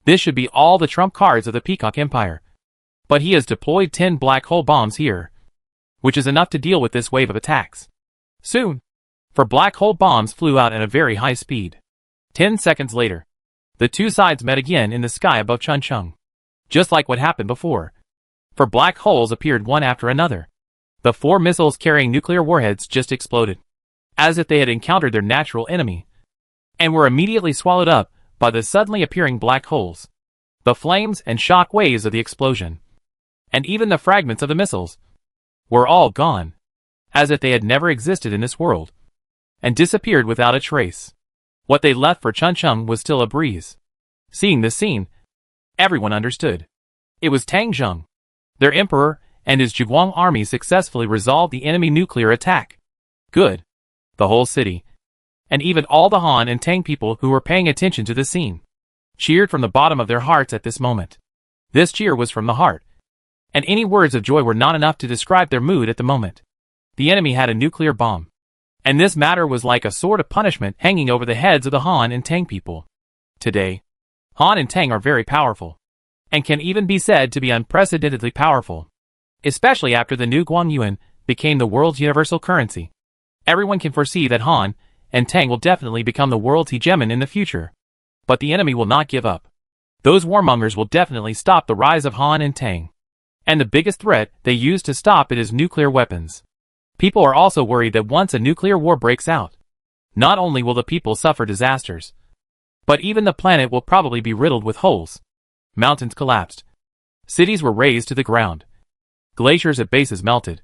This should be all the trump cards of the Peacock Empire. But he has deployed 10 black hole bombs here. which is enough to deal with this wave of attacks. Soon, for black hole bombs flew out at a very high speed. 10 seconds later, the two sides met again in the sky above Chuncheon. Just like what happened before, for black holes appeared one after another. The 4 missiles carrying nuclear warheads just exploded, as if they had encountered their natural enemy, and were immediately swallowed up by the suddenly appearing black holes, the flames and shock waves of the explosion, and even the fragments of the missiles, were all gone, as if they had never existed in this world, and disappeared without a trace. What they left for Chuncheon was still a breeze. Seeing this scene, everyone understood. It was Tang Zheng. Their emperor and his Zhuguang army successfully resolved the enemy nuclear attack. Good. The whole city, and even all the Han and Tang people who were paying attention to the scene, cheered from the bottom of their hearts at this moment. This cheer was from the heart, and any words of joy were not enough to describe their mood at the moment. The enemy had a nuclear bomb, and this matter was like a sword of punishment hanging over the heads of the Han and Tang people. Today, Han and Tang are very powerful, and can even be said to be unprecedentedly powerful, especially after the new Guangyuan became the world's universal currency. Everyone can foresee that Han and Tang will definitely become the world's hegemon in the future. But the enemy will not give up. Those warmongers will definitely stop the rise of Han and Tang. And the biggest threat they use to stop it is nuclear weapons. People are also worried that once a nuclear war breaks out, not only will the people suffer disasters, but even the planet will probably be riddled with holes. Mountains collapsed. Cities were razed to the ground. Glaciers at bases melted.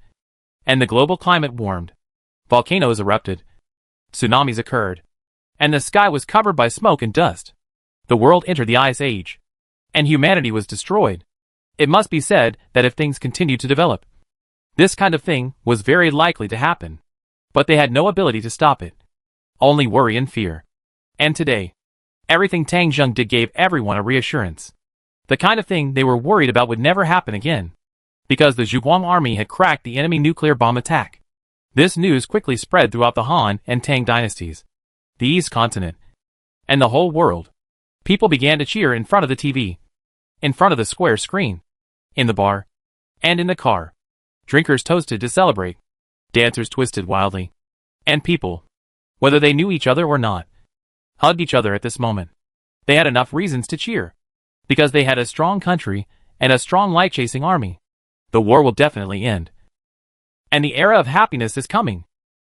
And the global climate warmed. Volcanoes erupted. Tsunamis occurred. And the sky was covered by smoke and dust. The world entered the Ice Age. And humanity was destroyed. It must be said that if things continued to develop, this kind of thing was very likely to happen. But they had no ability to stop it. Only worry and fear. And today, everything Tang Zheng did gave everyone a reassurance. The kind of thing they were worried about would never happen again, because the Zhuguang army had cracked the enemy nuclear bomb attack. This news quickly spread throughout the Han and Tang dynasties, the East continent, and the whole world. People began to cheer in front of the TV, in front of the square screen, in the bar, and in the car. Drinkers toasted to celebrate. Dancers twisted wildly. And people, whether they knew each other or not, hugged each other at this moment. They had enough reasons to cheer, because they had a strong country and a strong light-chasing army. The war will definitely end. And the era of happiness is coming.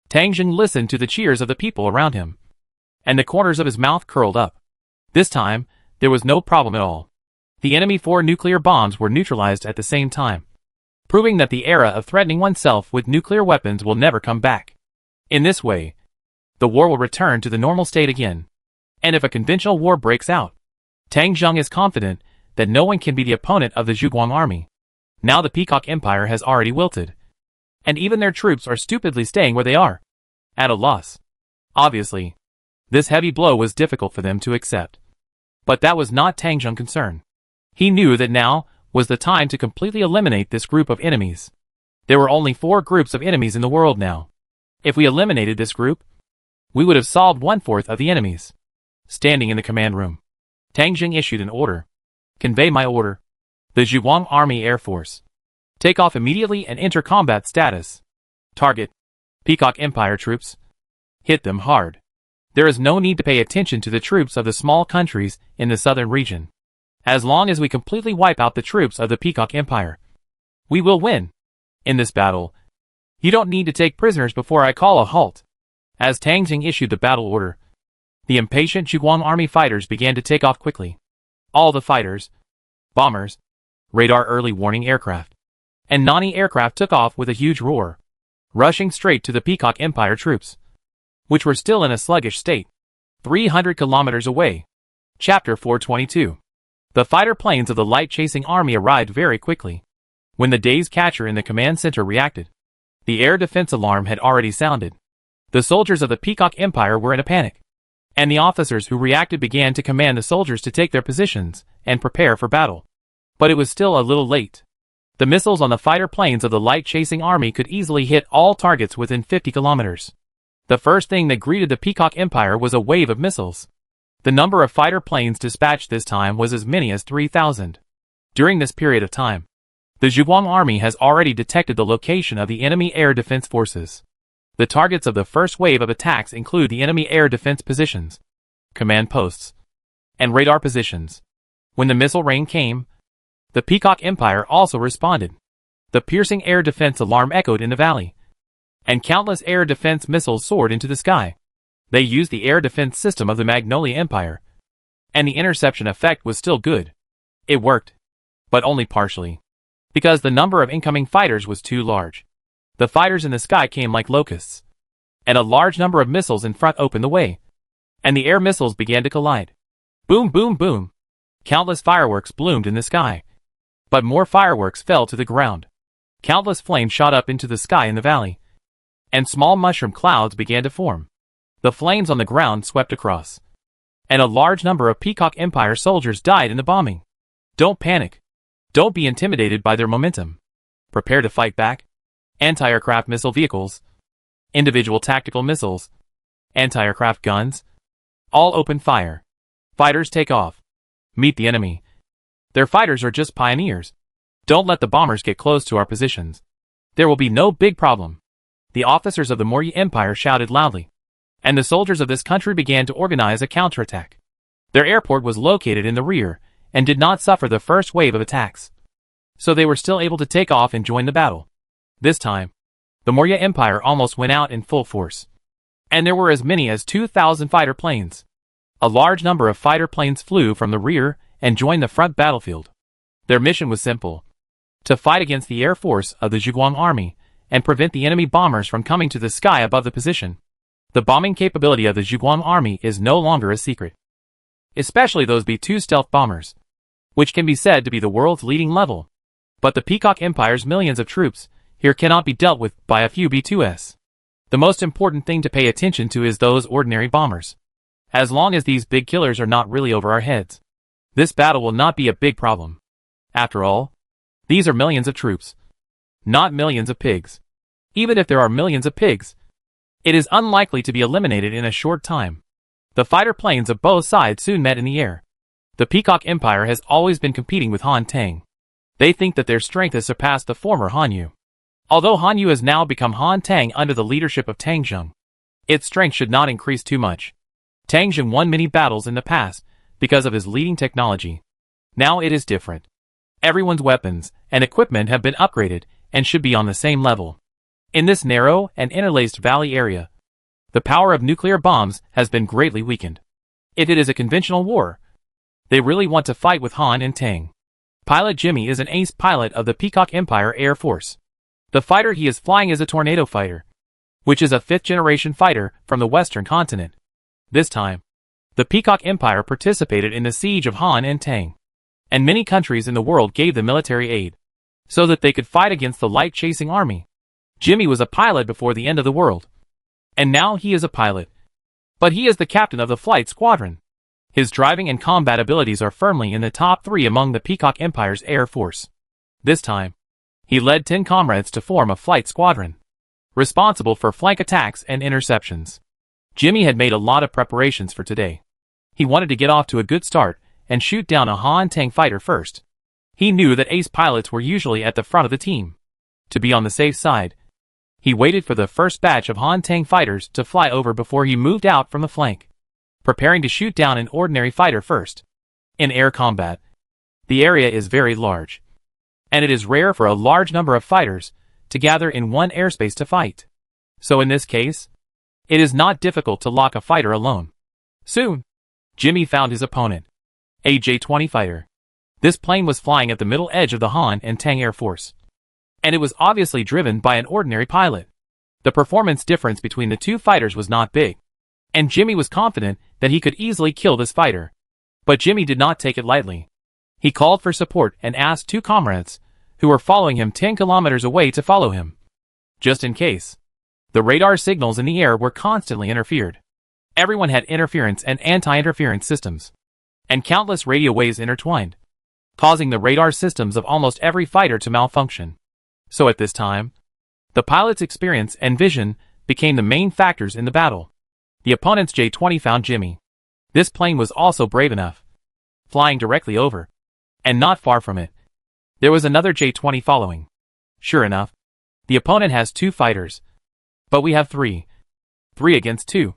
Tang Zheng listened to the cheers of the people around him, and the corners of his mouth curled up. This time, there was no problem at all. The enemy 4 nuclear bombs were neutralized at the same time, proving that the era of threatening oneself with nuclear weapons will never come back. In this way, the war will return to the normal state again. And if a conventional war breaks out, Tang Zheng is confident that no one can be the opponent of the Zhuguang army. Now the Peacock Empire has already wilted, and even their troops are stupidly staying where they are, at a loss. Obviously, this heavy blow was difficult for them to accept. But that was not Tang Zheng's concern. He knew that now was the time to completely eliminate this group of enemies. There were only 4 groups of enemies in the world now. If we eliminated this group, we would have solved 1/4 of the enemies. Standing in the command room, Tang Zheng issued an order. Convey my order. The Zhuguang Army Air Force. Take off immediately and enter combat status. Target: Peacock Empire troops. Hit them hard. There is no need to pay attention to the troops of the small countries in the southern region. As long as we completely wipe out the troops of the Peacock Empire, we will win. In this battle, you don't need to take prisoners before I call a halt. As Tang Zheng issued the battle order, the impatient Zhuguang army fighters began to take off quickly. All the fighters, bombers, radar early warning aircraft, and Nani aircraft took off with a huge roar, rushing straight to the Peacock Empire troops, which were still in a sluggish state. 300 kilometers away. Chapter 422. The fighter planes of the light-chasing army arrived very quickly. When the day's catcher in the command center reacted, the air defense alarm had already sounded. The soldiers of the Peacock Empire were in a panic, and the officers who reacted began to command the soldiers to take their positions and prepare for battle. But it was still a little late. The missiles on the fighter planes of the light-chasing army could easily hit all targets within 50 kilometers. The first thing that greeted the Peacock Empire was a wave of missiles. The number of fighter planes dispatched this time was as many as 3,000. During this period of time, The Zhuang army has already detected the location of the enemy air defense forces. The targets of the first wave of attacks include the enemy air defense positions, command posts, and radar positions. When the missile rain came, the Peacock Empire also responded. The piercing air defense alarm echoed in the valley, and countless air defense missiles soared into the sky. They used the air defense system of the Magnolia Empire, and the interception effect was still good. It worked, but only partially, because the number of incoming fighters was too large. The fighters in the sky came like locusts, and a large number of missiles in front opened the way, and the air missiles began to collide. Boom, boom, boom. Countless fireworks bloomed in the sky, but more fireworks fell to the ground. Countless flames shot up into the sky in the valley, and small mushroom clouds began to form. The flames on the ground swept across, and a large number of Peacock Empire soldiers died in the bombing. Don't panic. Don't be intimidated by their momentum. Prepare to fight back. Anti-aircraft missile vehicles, individual tactical missiles, anti-aircraft guns, all open fire. Fighters take off. Meet the enemy. Their fighters are just pioneers. Don't let the bombers get close to our positions. There will be no big problem. The officers of the Morya Empire shouted loudly, and the soldiers of this country began to organize a counterattack. Their airport was located in the rear, and did not suffer the first wave of attacks, so they were still able to take off and join the battle. This time, the Morya Empire almost went out in full force, and there were as many as 2,000 fighter planes. A large number of fighter planes flew from the rear and joined the front battlefield. Their mission was simple: to fight against the air force of the Zhuang army and prevent the enemy bombers from coming to the sky above the position. The bombing capability of the Zhuang army is no longer a secret, especially those B-2 stealth bombers, which can be said to be the world's leading level. But the Peacock Empire's millions of troops here cannot be dealt with by a few B-2s. The most important thing to pay attention to is those ordinary bombers. As long as these big killers are not really over our heads, this battle will not be a big problem. After all, these are millions of troops, not millions of pigs. Even if there are millions of pigs, it is unlikely to be eliminated in a short time. The fighter planes of both sides soon met in the air. The Peacock Empire has always been competing with Han Tang. They think that their strength has surpassed the former Hanyu. Although Hanyu has now become Han Tang under the leadership of Tang Zheng, its strength should not increase too much. Tang Zheng won many battles in the past because of his leading technology. Now it is different. Everyone's weapons and equipment have been upgraded and should be on the same level. In this narrow and interlaced valley area, the power of nuclear bombs has been greatly weakened. If it is a conventional war, they really want to fight with Han and Tang. Pilot Jimmy is an ace pilot of the Peacock Empire Air Force. The fighter he is flying is a Tornado fighter, which is a 5th-generation fighter from the Western continent. This time, the Peacock Empire participated in the siege of Han and Tang, and many countries in the world gave them military aid, so that they could fight against the light-chasing army. Jimmy was a pilot before the end of the world, and now he is a pilot. But he is the captain of the flight squadron. His driving and combat abilities are firmly in the top 3 among the Peacock Empire's Air Force. This time, he led 10 comrades to form a flight squadron, responsible for flank attacks and interceptions. Jimmy had made a lot of preparations for today. He wanted to get off to a good start and shoot down a Han Tang fighter first. He knew that ace pilots were usually at the front of the team. To be on the safe side, he waited for the first batch of Han Tang fighters to fly over before he moved out from the flank, preparing to shoot down an ordinary fighter first. In air combat, the area is very large, and it is rare for a large number of fighters to gather in one airspace to fight. So in this case, it is not difficult to lock a fighter alone. Soon, Jimmy found his opponent, a J-20 fighter. This plane was flying at the middle edge of the Han and Tang Air Force, and it was obviously driven by an ordinary pilot. The performance difference between the two fighters was not big, and Jimmy was confident that he could easily kill this fighter. But Jimmy did not take it lightly. He called for support and asked 2 comrades, who were following him 10 kilometers away, to follow him, just in case. The radar signals in the air were constantly interfered. Everyone had interference and anti-interference systems, and countless radio waves intertwined, causing the radar systems of almost every fighter to malfunction. So at this time, the pilot's experience and vision became the main factors in the battle. The opponent's J-20 found Jimmy. This plane was also brave enough, flying directly over, and not far from it. There was another J-20 following. Sure enough, the opponent has 2 fighters. But we have 3. 3 against 2.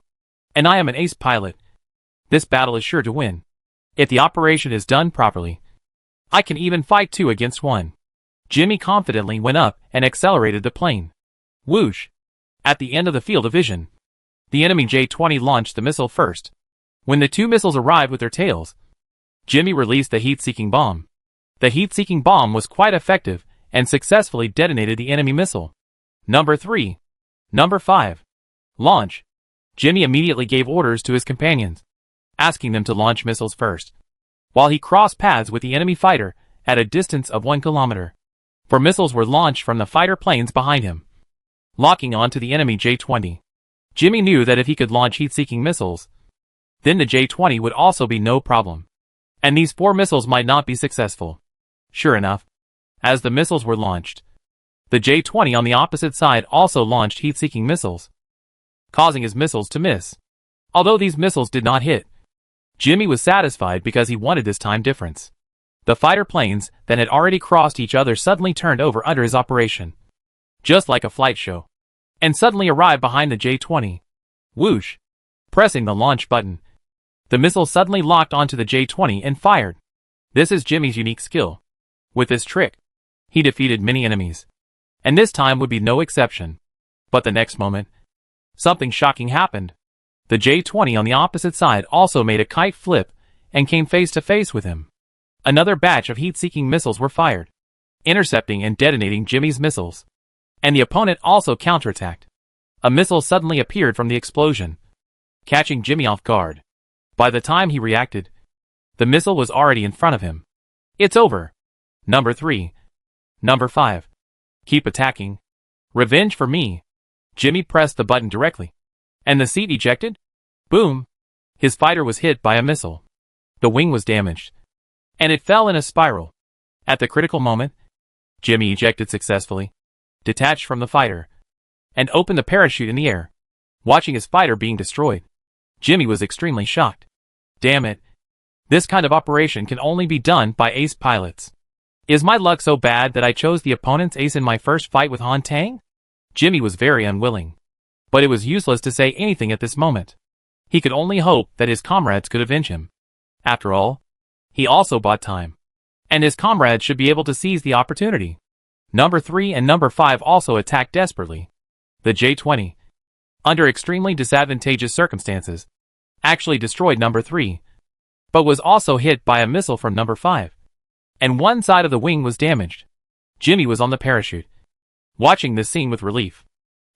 And I am an ace pilot. This battle is sure to win. If the operation is done properly, I can even fight 2 against 1. Jimmy confidently went up and accelerated the plane. Whoosh! At the end of the field of vision, the enemy J-20 launched the missile first. When the 2 missiles arrived with their tails, Jimmy released the heat-seeking bomb. The heat-seeking bomb was quite effective and successfully detonated the enemy missile. Number 3. Number 5. Launch. Jimmy immediately gave orders to his companions, asking them to launch missiles first, while he crossed paths with the enemy fighter at a distance of 1 kilometer. For missiles were launched from the fighter planes behind him, locking onto the enemy J-20. Jimmy knew that if he could launch heat-seeking missiles, then the J-20 would also be no problem, and these 4 missiles might not be successful. Sure enough, as the missiles were launched, the J-20 on the opposite side also launched heat-seeking missiles, causing his missiles to miss. Although these missiles did not hit, Jimmy was satisfied because he wanted this time difference. The fighter planes that had already crossed each other suddenly turned over under his operation, just like a flight show, and suddenly arrived behind the J-20. Whoosh! Pressing the launch button, the missile suddenly locked onto the J-20 and fired. This is Jimmy's unique skill. With this trick, he defeated many enemies, and this time would be no exception. But the next moment, something shocking happened. The J-20 on the opposite side also made a kite flip and came face to face with him. Another batch of heat-seeking missiles were fired, intercepting and detonating Jimmy's missiles, and the opponent also counterattacked. A missile suddenly appeared from the explosion, catching Jimmy off guard. By the time he reacted, the missile was already in front of him. It's over. Number 3. Number 5. Keep attacking. Revenge for me. Jimmy pressed the button directly, and the seat ejected. Boom! His fighter was hit by a missile. The wing was damaged, and it fell in a spiral. At the critical moment, Jimmy ejected successfully, detached from the fighter, and opened the parachute in the air. Watching his fighter being destroyed, Jimmy was extremely shocked. Damn it. This kind of operation can only be done by ace pilots. Is my luck so bad that I chose the opponent's ace in my first fight with Han Tang? Jimmy was very unwilling, but it was useless to say anything at this moment. He could only hope that his comrades could avenge him. After all, he also bought time, and his comrades should be able to seize the opportunity. Number 3 and number 5 also attacked desperately. The J-20, under extremely disadvantageous circumstances, actually destroyed number 3, but was also hit by a missile from number 5, and one side of the wing was damaged. Jimmy was on the parachute, watching this scene with relief.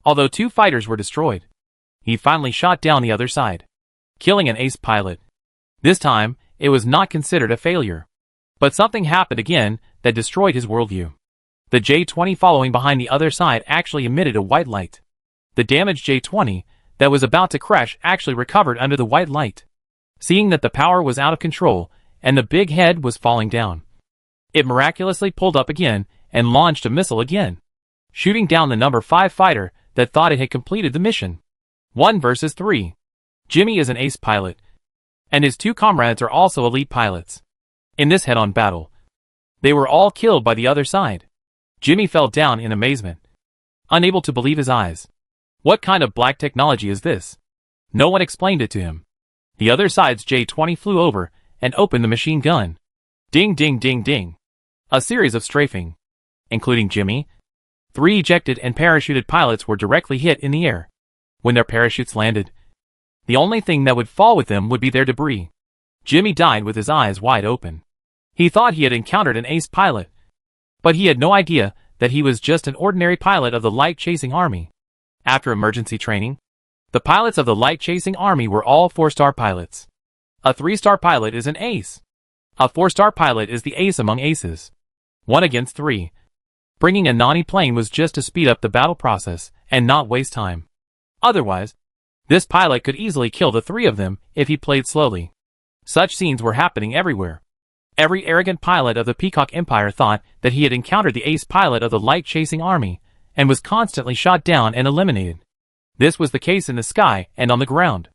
Although 2 fighters were destroyed, he finally shot down the other side, killing an ace pilot. This time, it was not considered a failure. But something happened again that destroyed his worldview. The J-20 following behind the other side actually emitted a white light. The damaged J-20 that was about to crash actually recovered under the white light. Seeing that the power was out of control and the big head was falling down, it miraculously pulled up again and launched a missile again, shooting down the number 5 fighter that thought it had completed the mission. 1 versus 3. Jimmy is an ace pilot, and his 2 comrades are also elite pilots. In this head-on battle, they were all killed by the other side. Jimmy fell down in amazement, unable to believe his eyes. What kind of black technology is this? No one explained it to him. The other side's J-20 flew over and opened the machine gun. Ding ding ding ding. A series of strafing, including Jimmy. 3 ejected and parachuted pilots were directly hit in the air. When their parachutes landed, the only thing that would fall with them would be their debris. Jimmy died with his eyes wide open. He thought he had encountered an ace pilot, but he had no idea that he was just an ordinary pilot of the light-chasing army. After emergency training, the pilots of the light-chasing army were all 4-star pilots. A 3-star pilot is an ace. A 4-star pilot is the ace among aces. 1 against 3. Bringing a non-plane was just to speed up the battle process and not waste time. Otherwise, this pilot could easily kill the 3 of them if he played slowly. Such scenes were happening everywhere. Every arrogant pilot of the Peacock Empire thought that he had encountered the ace pilot of the light-chasing army and was constantly shot down and eliminated. This was the case in the sky and on the ground.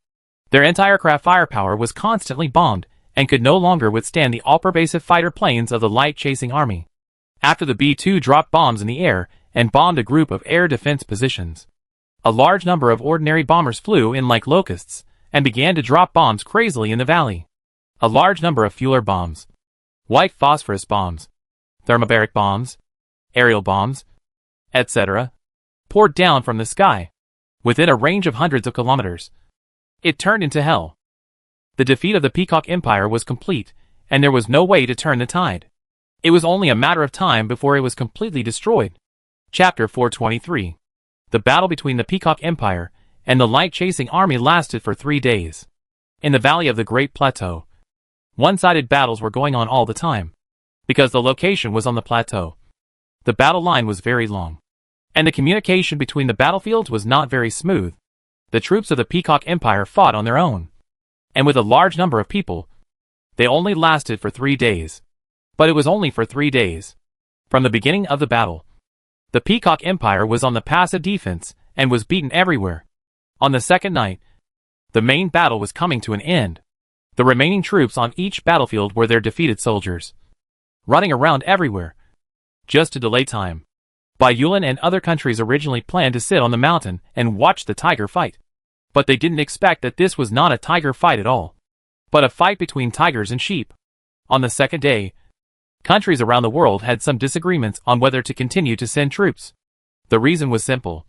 Their anti-aircraft firepower was constantly bombed and could no longer withstand the all-pervasive fighter planes of the light-chasing army. after the B-2 dropped bombs in the air and bombed a group of air defense positions. A large number of ordinary bombers flew in like locusts and began to drop bombs crazily in the valley. A large number of fueler bombs, white phosphorus bombs, thermobaric bombs, aerial bombs, etc., poured down from the sky, within a range of hundreds of kilometers. It turned into hell. The defeat of the Peacock Empire was complete, and there was no way to turn the tide. It was only a matter of time before it was completely destroyed. Chapter 423. The battle between the Peacock Empire and the light-chasing army lasted for 3 days. In the valley of the Great Plateau, one-sided battles were going on all the time. Because the location was on the plateau, the battle line was very long, and the communication between the battlefields was not very smooth. The troops of the Peacock Empire fought on their own, and with a large number of people. They only lasted for 3 days. But it was only for 3 days. From the beginning of the battle, the Peacock Empire was on the passive defense and was beaten everywhere. On the second night, the main battle was coming to an end. The remaining troops on each battlefield were their defeated soldiers, running around everywhere, just to delay time. Yulin and other countries originally planned to sit on the mountain and watch the tiger fight. But they didn't expect that this was not a tiger fight at all, but a fight between tigers and sheep. On the second day, countries around the world had some disagreements on whether to continue to send troops. The reason was simple.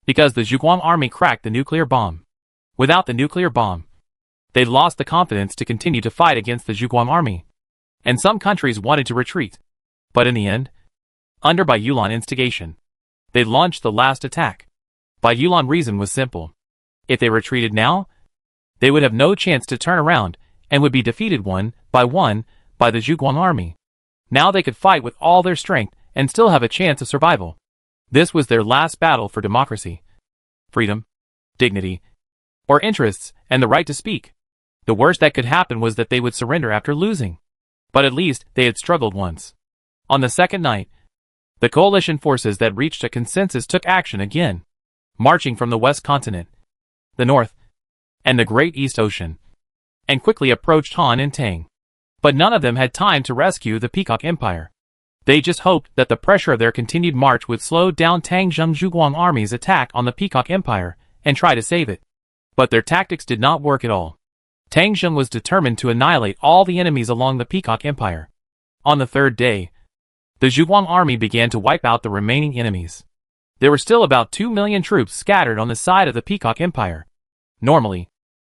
Because the Zhuguang army cracked the nuclear bomb. Without the nuclear bomb, they lost the confidence to continue to fight against the Zhuguang army. And some countries wanted to retreat. But in the end, under Yulin instigation, they launched the last attack. Yulin reason was simple. If they retreated now, they would have no chance to turn around and would be defeated one by the Zhuguang army. Now they could fight with all their strength and still have a chance of survival. This was their last battle for democracy, freedom, dignity, or interests, and the right to speak. The worst that could happen was that they would surrender after losing. But at least they had struggled once. On the second night, the coalition forces that reached a consensus took action again, marching from the West Continent, the North, and the Great East Ocean, and quickly approached Han and Tang. But none of them had time to rescue the Peacock Empire. They just hoped that the pressure of their continued march would slow down Tang Zheng Zhuguang army's attack on the Peacock Empire and try to save it. But their tactics did not work at all. Tang Zheng was determined to annihilate all the enemies along the Peacock Empire. On the third day, the Zhuguang army began to wipe out the remaining enemies. There were still about 2 million troops scattered on the side of the Peacock Empire. Normally,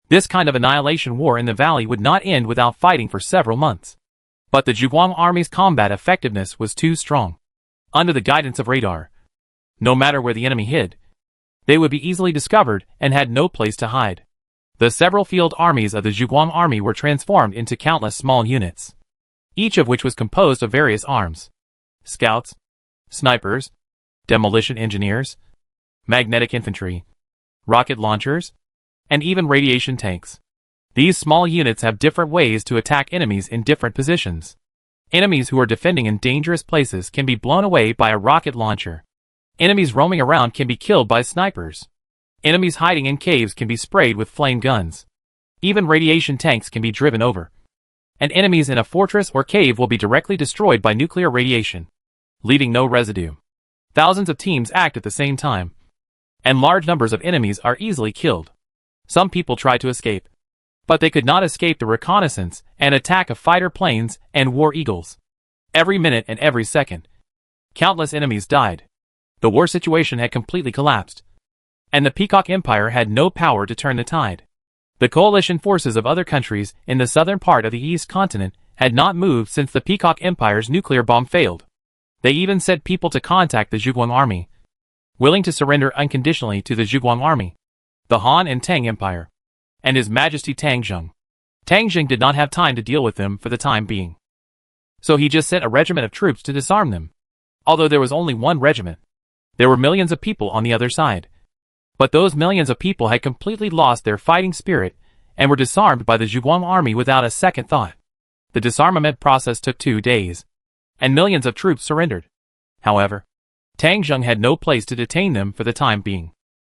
this kind of annihilation war in the valley would not end without fighting for several months. But the Zhuguang army's combat effectiveness was too strong. Under the guidance of radar, no matter where the enemy hid, they would be easily discovered and had no place to hide. The several field armies of the Zhuguang army were transformed into countless small units, each of which was composed of various arms: scouts, snipers, demolition engineers, magnetic infantry, rocket launchers, and even radiation tanks. These small units have different ways to attack enemies in different positions. Enemies who are defending in dangerous places can be blown away by a rocket launcher. Enemies roaming around can be killed by snipers. Enemies hiding in caves can be sprayed with flame guns. Even radiation tanks can be driven over. And enemies in a fortress or cave will be directly destroyed by nuclear radiation, leaving no residue. Thousands of teams act at the same time, and large numbers of enemies are easily killed. Some people try to escape, but they could not escape the reconnaissance and attack of fighter planes and war eagles. Every minute and every second, countless enemies died. The war situation had completely collapsed, and the Peacock Empire had no power to turn the tide. The coalition forces of other countries in the southern part of the East Continent had not moved since the Peacock Empire's nuclear bomb failed. They even sent people to contact the Zhuguang army, willing to surrender unconditionally to the Zhuguang army, the Han and Tang Empire, and His Majesty Tang Zheng. Tang Zheng did not have time to deal with them for the time being, so he just sent a regiment of troops to disarm them. Although there was only one regiment, there were millions of people on the other side. But those millions of people had completely lost their fighting spirit and were disarmed by the Zhuguang army without a second thought. The disarmament process took 2 days, and millions of troops surrendered. However, Tang Zheng had no place to detain them for the time being.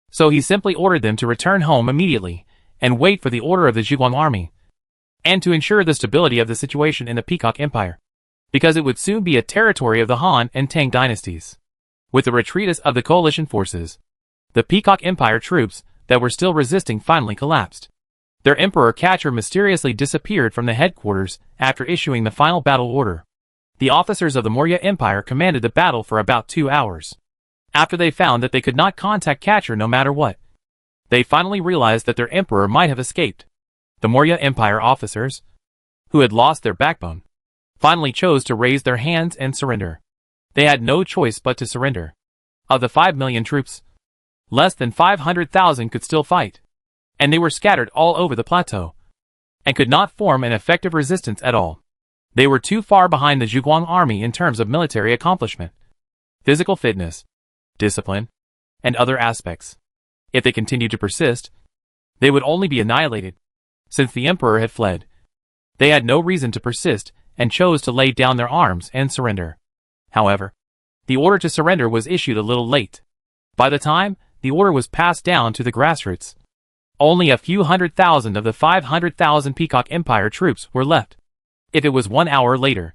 So he simply ordered them to return home immediately and wait for the order of the Zhuguang army, and to ensure the stability of the situation in the Peacock Empire. because it would soon be a territory of the Han and Tang dynasties. With the retreat of the coalition forces, the Peacock Empire troops that were still resisting finally collapsed. Their emperor Catcher mysteriously disappeared from the headquarters after issuing the final battle order. The officers of the Maurya Empire commanded the battle for about 2 hours. After they found that they could not contact Catcher no matter what, they finally realized that their emperor might have escaped. The Maurya Empire officers, who had lost their backbone, finally chose to raise their hands and surrender. They had no choice but to surrender. Of the 5 million troops, less than 500,000 could still fight, and they were scattered all over the plateau, and could not form an effective resistance at all. They were too far behind the Zhuguang army in terms of military accomplishment, physical fitness, discipline, and other aspects. If they continued to persist, they would only be annihilated. Since the emperor had fled, they had no reason to persist and chose to lay down their arms and surrender. However, the order to surrender was issued a little late. By the time the order was passed down to the grassroots, only a few 100,000 of the 500,000 Peacock Empire troops were left. If it was 1 hour later,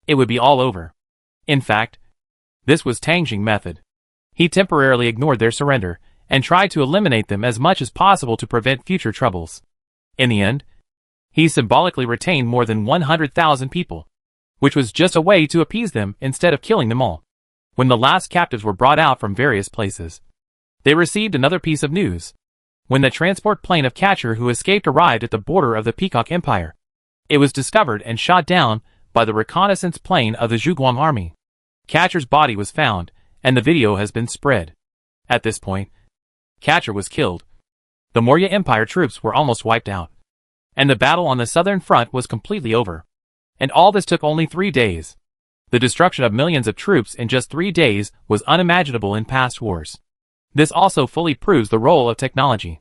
it would be all over. In fact, this was Tang Jing's method. He temporarily ignored their surrender and tried to eliminate them as much as possible to prevent future troubles. In the end, he symbolically retained more than 100,000 people, which was just a way to appease them instead of killing them all. When the last captives were brought out from various places, they received another piece of news. When the transport plane of Catcher who escaped arrived at the border of the Peacock Empire, it was discovered and shot down by the reconnaissance plane of the Zhuguang army. Catcher's body was found, and the video has been spread. At this point, Catcher was killed. The Maurya Empire troops were almost wiped out, and the battle on the southern front was completely over. And all this took only 3 days. The destruction of millions of troops in just 3 days was unimaginable in past wars. This also fully proves the role of technology.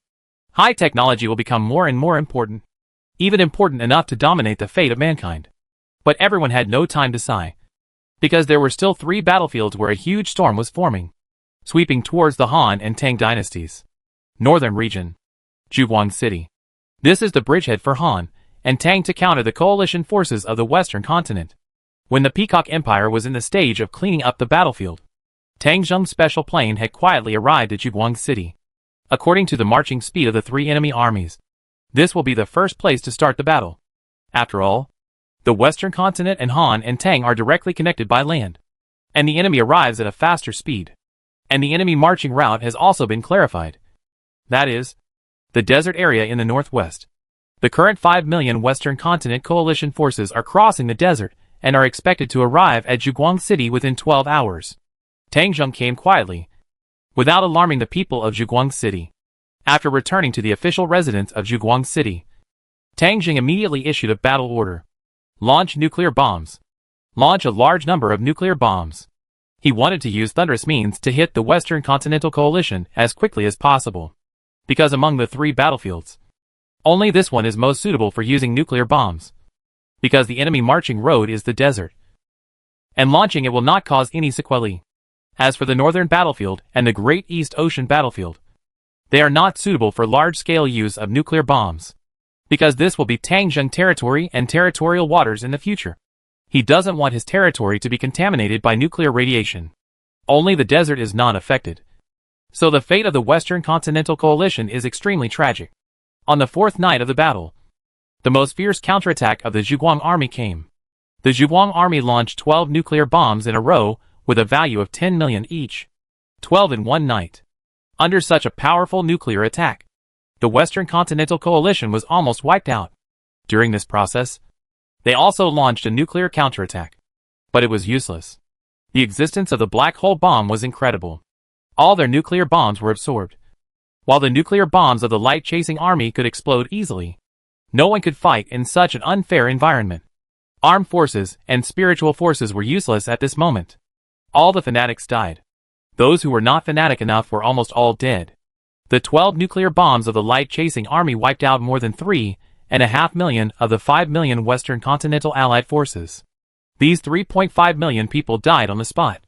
High technology will become more and more important, even important enough to dominate the fate of mankind. But everyone had no time to sigh, because there were still 3 battlefields where a huge storm was forming, sweeping towards the Han and Tang dynasties. Northern region, Zhuguang City. This is the bridgehead for Han and Tang to counter the coalition forces of the western continent. When the Peacock Empire was in the stage of cleaning up the battlefield, Tang Jing's special plane had quietly arrived at Zhuguang City. According to the marching speed of the 3 enemy armies, this will be the first place to start the battle. After all, the western continent and Han and Tang are directly connected by land, and the enemy arrives at a faster speed. And the enemy marching route has also been clarified. That is, the desert area in the northwest. The current 5 million Western Continent coalition forces are crossing the desert and are expected to arrive at Zhuguang City within 12 hours. Tang Jing came quietly, without alarming the people of Zhuguang City. After returning to the official residence of Zhuguang City, Tang Jing immediately issued a battle order. Launch nuclear bombs. Launch a large number of nuclear bombs. He wanted to use thunderous means to hit the Western Continental Coalition as quickly as possible, because among the 3 battlefields, only this one is most suitable for using nuclear bombs, because the enemy marching road is the desert, and launching it will not cause any sequelae. As for the northern battlefield and the Great East Ocean battlefield, they are not suitable for large-scale use of nuclear bombs, because this will be Tang Jing territory and territorial waters in the future. He doesn't want his territory to be contaminated by nuclear radiation. Only the desert is not affected. So the fate of the Western Continental Coalition is extremely tragic. On the 4th night of the battle, the most fierce counterattack of the Zhuguang army came. The Zhuguang army launched 12 nuclear bombs in a row with a value of 10 million each. 12 in one night. Under such a powerful nuclear attack, the Western Continental Coalition was almost wiped out. During this process, they also launched a nuclear counterattack. But it was useless. The existence of the black hole bomb was incredible. All their nuclear bombs were absorbed. While the nuclear bombs of the light-chasing army could explode easily, no one could fight in such an unfair environment. Armed forces and spiritual forces were useless at this moment. All the fanatics died. Those who were not fanatic enough were almost all dead. The 12 nuclear bombs of the light-chasing army wiped out more than 3.5 million of the 5 million Western Continental Allied forces. These 3.5 million people died on the spot.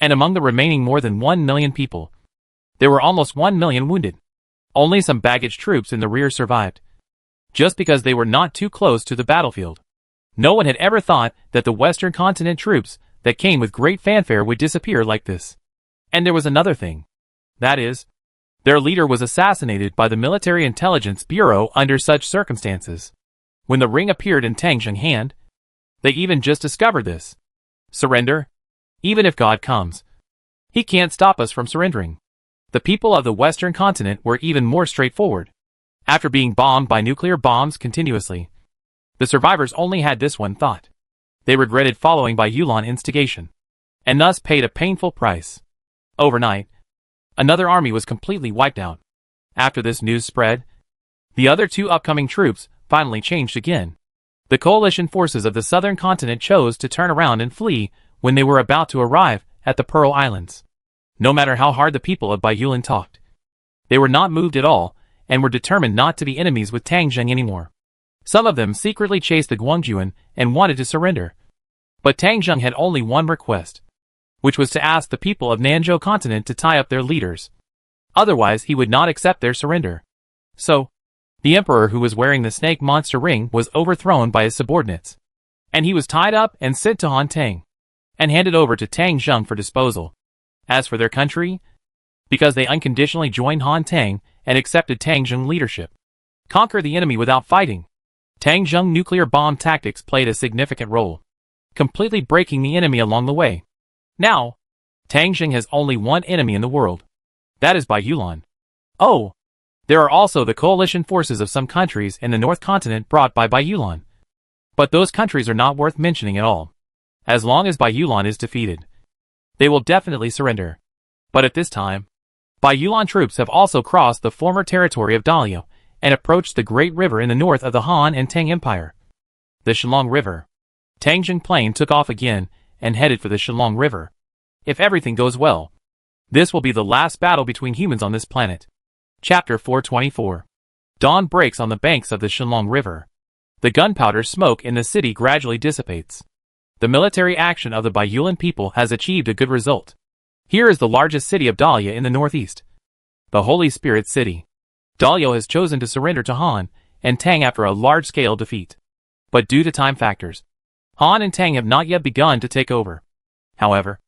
And among the remaining more than 1 million people, there were almost 1 million wounded. Only some baggage troops in the rear survived, just because they were not too close to the battlefield. No one had ever thought that the Western continent troops that came with great fanfare would disappear like this. And there was another thing. That is, their leader was assassinated by the Military Intelligence Bureau under such circumstances. When the ring appeared in Tang Zheng's hand, they even just discovered this. Surrender? Even if God comes, he can't stop us from surrendering. The people of the Western continent were even more straightforward. After being bombed by nuclear bombs continuously, the survivors only had this one thought. They regretted following Bai Yulan instigation, and thus paid a painful price. Overnight, another army was completely wiped out. After this news spread, the other two upcoming troops finally changed again. The coalition forces of the southern continent chose to turn around and flee when they were about to arrive at the Pearl Islands. No matter how hard the people of Bai Yulan talked, they were not moved at all and were determined not to be enemies with Tang Zheng anymore. Some of them secretly chased the Guangjuan and wanted to surrender. But Tang Zheng had only one request, which was to ask the people of Nanzhou continent to tie up their leaders. Otherwise he would not accept their surrender. So, the emperor who was wearing the snake monster ring was overthrown by his subordinates, and he was tied up and sent to Han Tang, and handed over to Tang Zheng for disposal. As for their country, because they unconditionally joined Han Tang and accepted Tang Zheng leadership, conquer the enemy without fighting. Tang Zheng nuclear bomb tactics played a significant role, completely breaking the enemy along the way. Now, Tang Zheng has only one enemy in the world. That is Bai Yulan. Oh, there are also the coalition forces of some countries in the North Continent brought by Bai Yulan. But those countries are not worth mentioning at all. As long as Bai Yulan is defeated, they will definitely surrender. But at this time, Bai Yulan troops have also crossed the former territory of Daliao and approached the great river in the north of the Han and Tang Empire, the Shenlong River. Tang Zheng plane took off again and headed for the Shenlong River. If everything goes well, this will be the last battle between humans on this planet. Chapter 424. Dawn breaks on the banks of the Shenlong River. The gunpowder smoke in the city gradually dissipates. The military action of the Bai Yulan people has achieved a good result. Here is the largest city of Daliao in the northeast, the Holy Spirit City. Daliao has chosen to surrender to Han and Tang after a large-scale defeat. But due to time factors, Han and Tang have not yet begun to take over. However,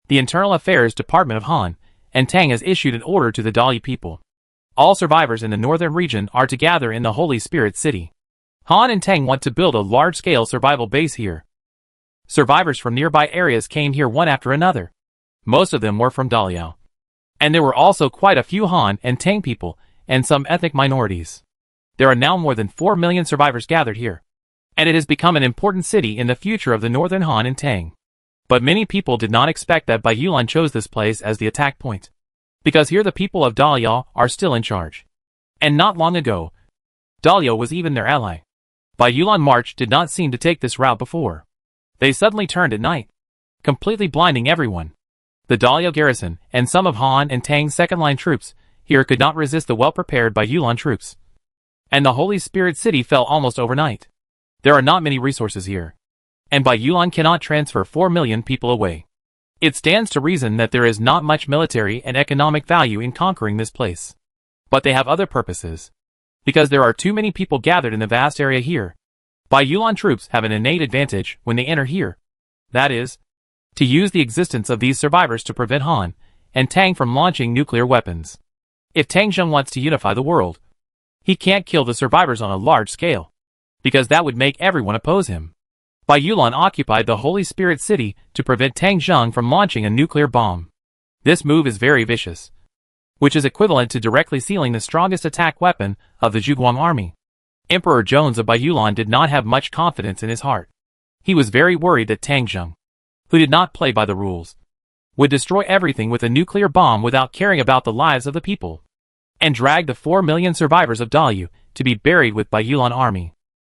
the Internal Affairs Department of Han and Tang has issued an order to the Daliao people. All survivors in the northern region are to gather in the Holy Spirit City. Han and Tang want to build a large-scale survival base here. Survivors from nearby areas came here one after another. Most of them were from Daliao. And there were also quite a few Han and Tang people and some ethnic minorities. There are now more than 4 million survivors gathered here, and it has become an important city in the future of the northern Han and Tang. But many people did not expect that Bai Yulan chose this place as the attack point, because here the people of Daliao are still in charge. And not long ago, Daliao was even their ally. Bai Yulan march did not seem to take this route before. They suddenly turned at night, completely blinding everyone. The Daliao garrison and some of Han and Tang's second-line troops here could not resist the well-prepared Bai Yulan troops. And the Holy Spirit City fell almost overnight. There are not many resources here, and Bai Yulan cannot transfer 4 million people away. It stands to reason that there is not much military and economic value in conquering this place. But they have other purposes. Because there are too many people gathered in the vast area here, Bai Yulan troops have an innate advantage when they enter here. That is, to use the existence of these survivors to prevent Han and Tang from launching nuclear weapons. If Tang Zheng wants to unify the world, he can't kill the survivors on a large scale, because that would make everyone oppose him. Bai Yulan occupied the Holy Spirit City to prevent Tang Zheng from launching a nuclear bomb. This move is very vicious, which is equivalent to directly sealing the strongest attack weapon of the Zhuguang army. Emperor Jones of Bai Yulan did not have much confidence in his heart. He was very worried that Tang Zheng, who did not play by the rules, would destroy everything with a nuclear bomb without caring about the lives of the people, and drag the 4 million survivors of Daliao to be buried with Bai Yulan army.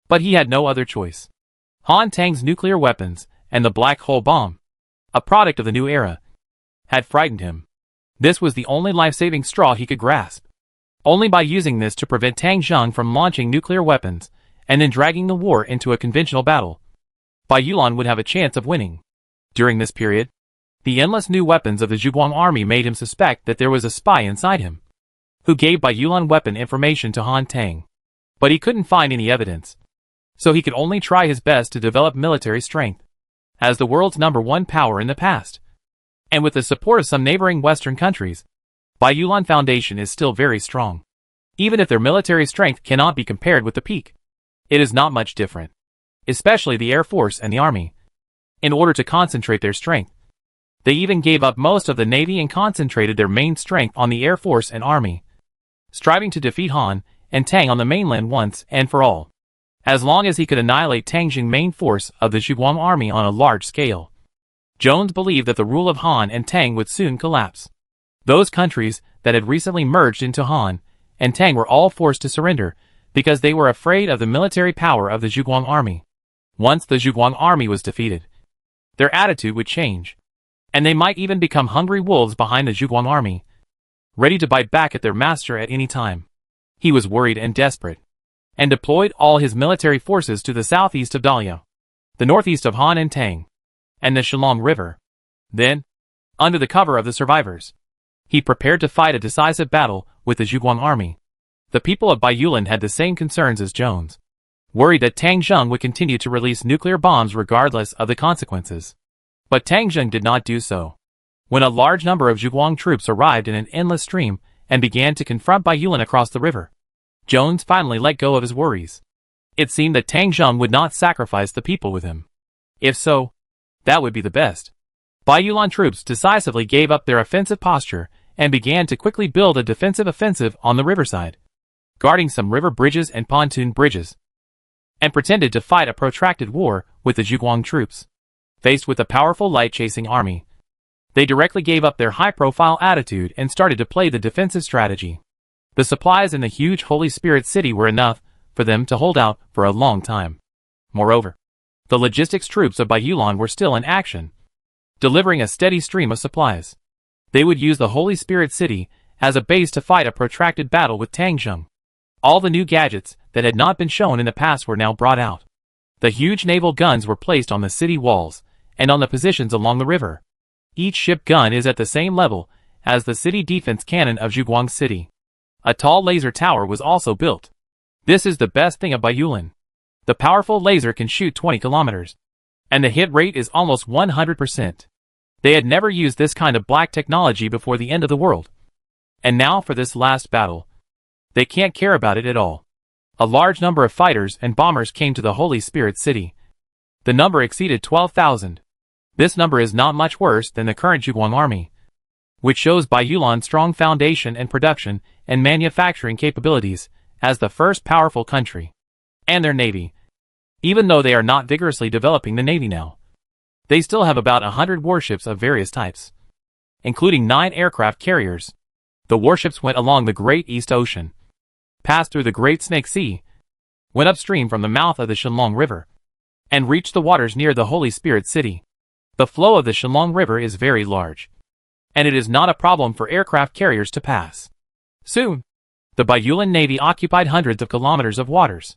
But he had no other choice. Han Tang's nuclear weapons and the black hole bomb, a product of the new era, had frightened him. This was the only life-saving straw he could grasp. Only by using this to prevent Tang Zheng from launching nuclear weapons and then dragging the war into a conventional battle, Bai Yulan would have a chance of winning. During this period, the endless new weapons of the Zhuguang army made him suspect that there was a spy inside him, who gave Bai Yulan weapon information to Han Tang. But he couldn't find any evidence. so he could only try his best to develop military strength. As the world's #1 power in the past, and with the support of some neighboring Western countries, Baiyulan Foundation is still very strong. Even if their military strength cannot be compared with the peak, it is not much different, especially the Air Force and the Army. In order to concentrate their strength, they even gave up most of the Navy and concentrated their main strength on the Air Force and Army, striving to defeat Han and Tang on the mainland once and for all. As long as he could annihilate Tang's main force of the Zhuguang army on a large scale, Jones believed that the rule of Han and Tang would soon collapse. Those countries that had recently merged into Han and Tang were all forced to surrender because they were afraid of the military power of the Zhuguang army. Once the Zhuguang army was defeated, their attitude would change, and they might even become hungry wolves behind the Zhuguang army, ready to bite back at their master at any time. He was worried and desperate, and deployed all his military forces to the southeast of Daliao, the northeast of Han and Tang, and the Shalong River. Then, under the cover of the survivors, he prepared to fight a decisive battle with the Zhuguang army. The people of Baiyulan had the same concerns as Jones, worried that Tang Zheng would continue to release nuclear bombs regardless of the consequences. But Tang Zheng did not do so. When a large number of Zhuguang troops arrived in an endless stream and began to confront Baiyulan across the river, Jones finally let go of his worries. It seemed that Tang Zheng would not sacrifice the people with him. If so, that would be the best. Baiyulan troops decisively gave up their offensive posture and began to quickly build a defensive offensive on the riverside, guarding some river bridges and pontoon bridges, and pretended to fight a protracted war with the Zhuguang troops. Faced with a powerful light-chasing army, they directly gave up their high-profile attitude and started to play the defensive strategy. The supplies in the huge Holy Spirit city were enough for them to hold out for a long time. Moreover, the logistics troops of Baiyulan were still in action, delivering a steady stream of supplies. They would use the Holy Spirit city as a base to fight a protracted battle with Tang Zheng. All the new gadgets that had not been shown in the past were now brought out. The huge naval guns were placed on the city walls and on the positions along the river. Each ship gun is at the same level as the city defense cannon of Zhuguang City. A tall laser tower was also built. This is the best thing of Baiyulan. The powerful laser can shoot 20 kilometers, and the hit rate is almost 100%. They had never used this kind of black technology before the end of the world. And now for this last battle, they can't care about it at all. A large number of fighters and bombers came to the Holy Spirit city. The number exceeded 12,000. This number is not much worse than the current Zhuguang army, which shows Baiyulan's strong foundation and production and manufacturing capabilities as the first powerful country. And their navy. Even though they are not vigorously developing the navy now, they still have about 100 warships of various types, including 9 aircraft carriers. The warships went along the Great East Ocean, passed through the Great Snake Sea, went upstream from the mouth of the Shalong River, and reached the waters near the Holy Spirit city. The flow of the Shalong River is very large, and it is not a problem for aircraft carriers to pass. Soon, the Baiyulan Navy occupied hundreds of kilometers of waters.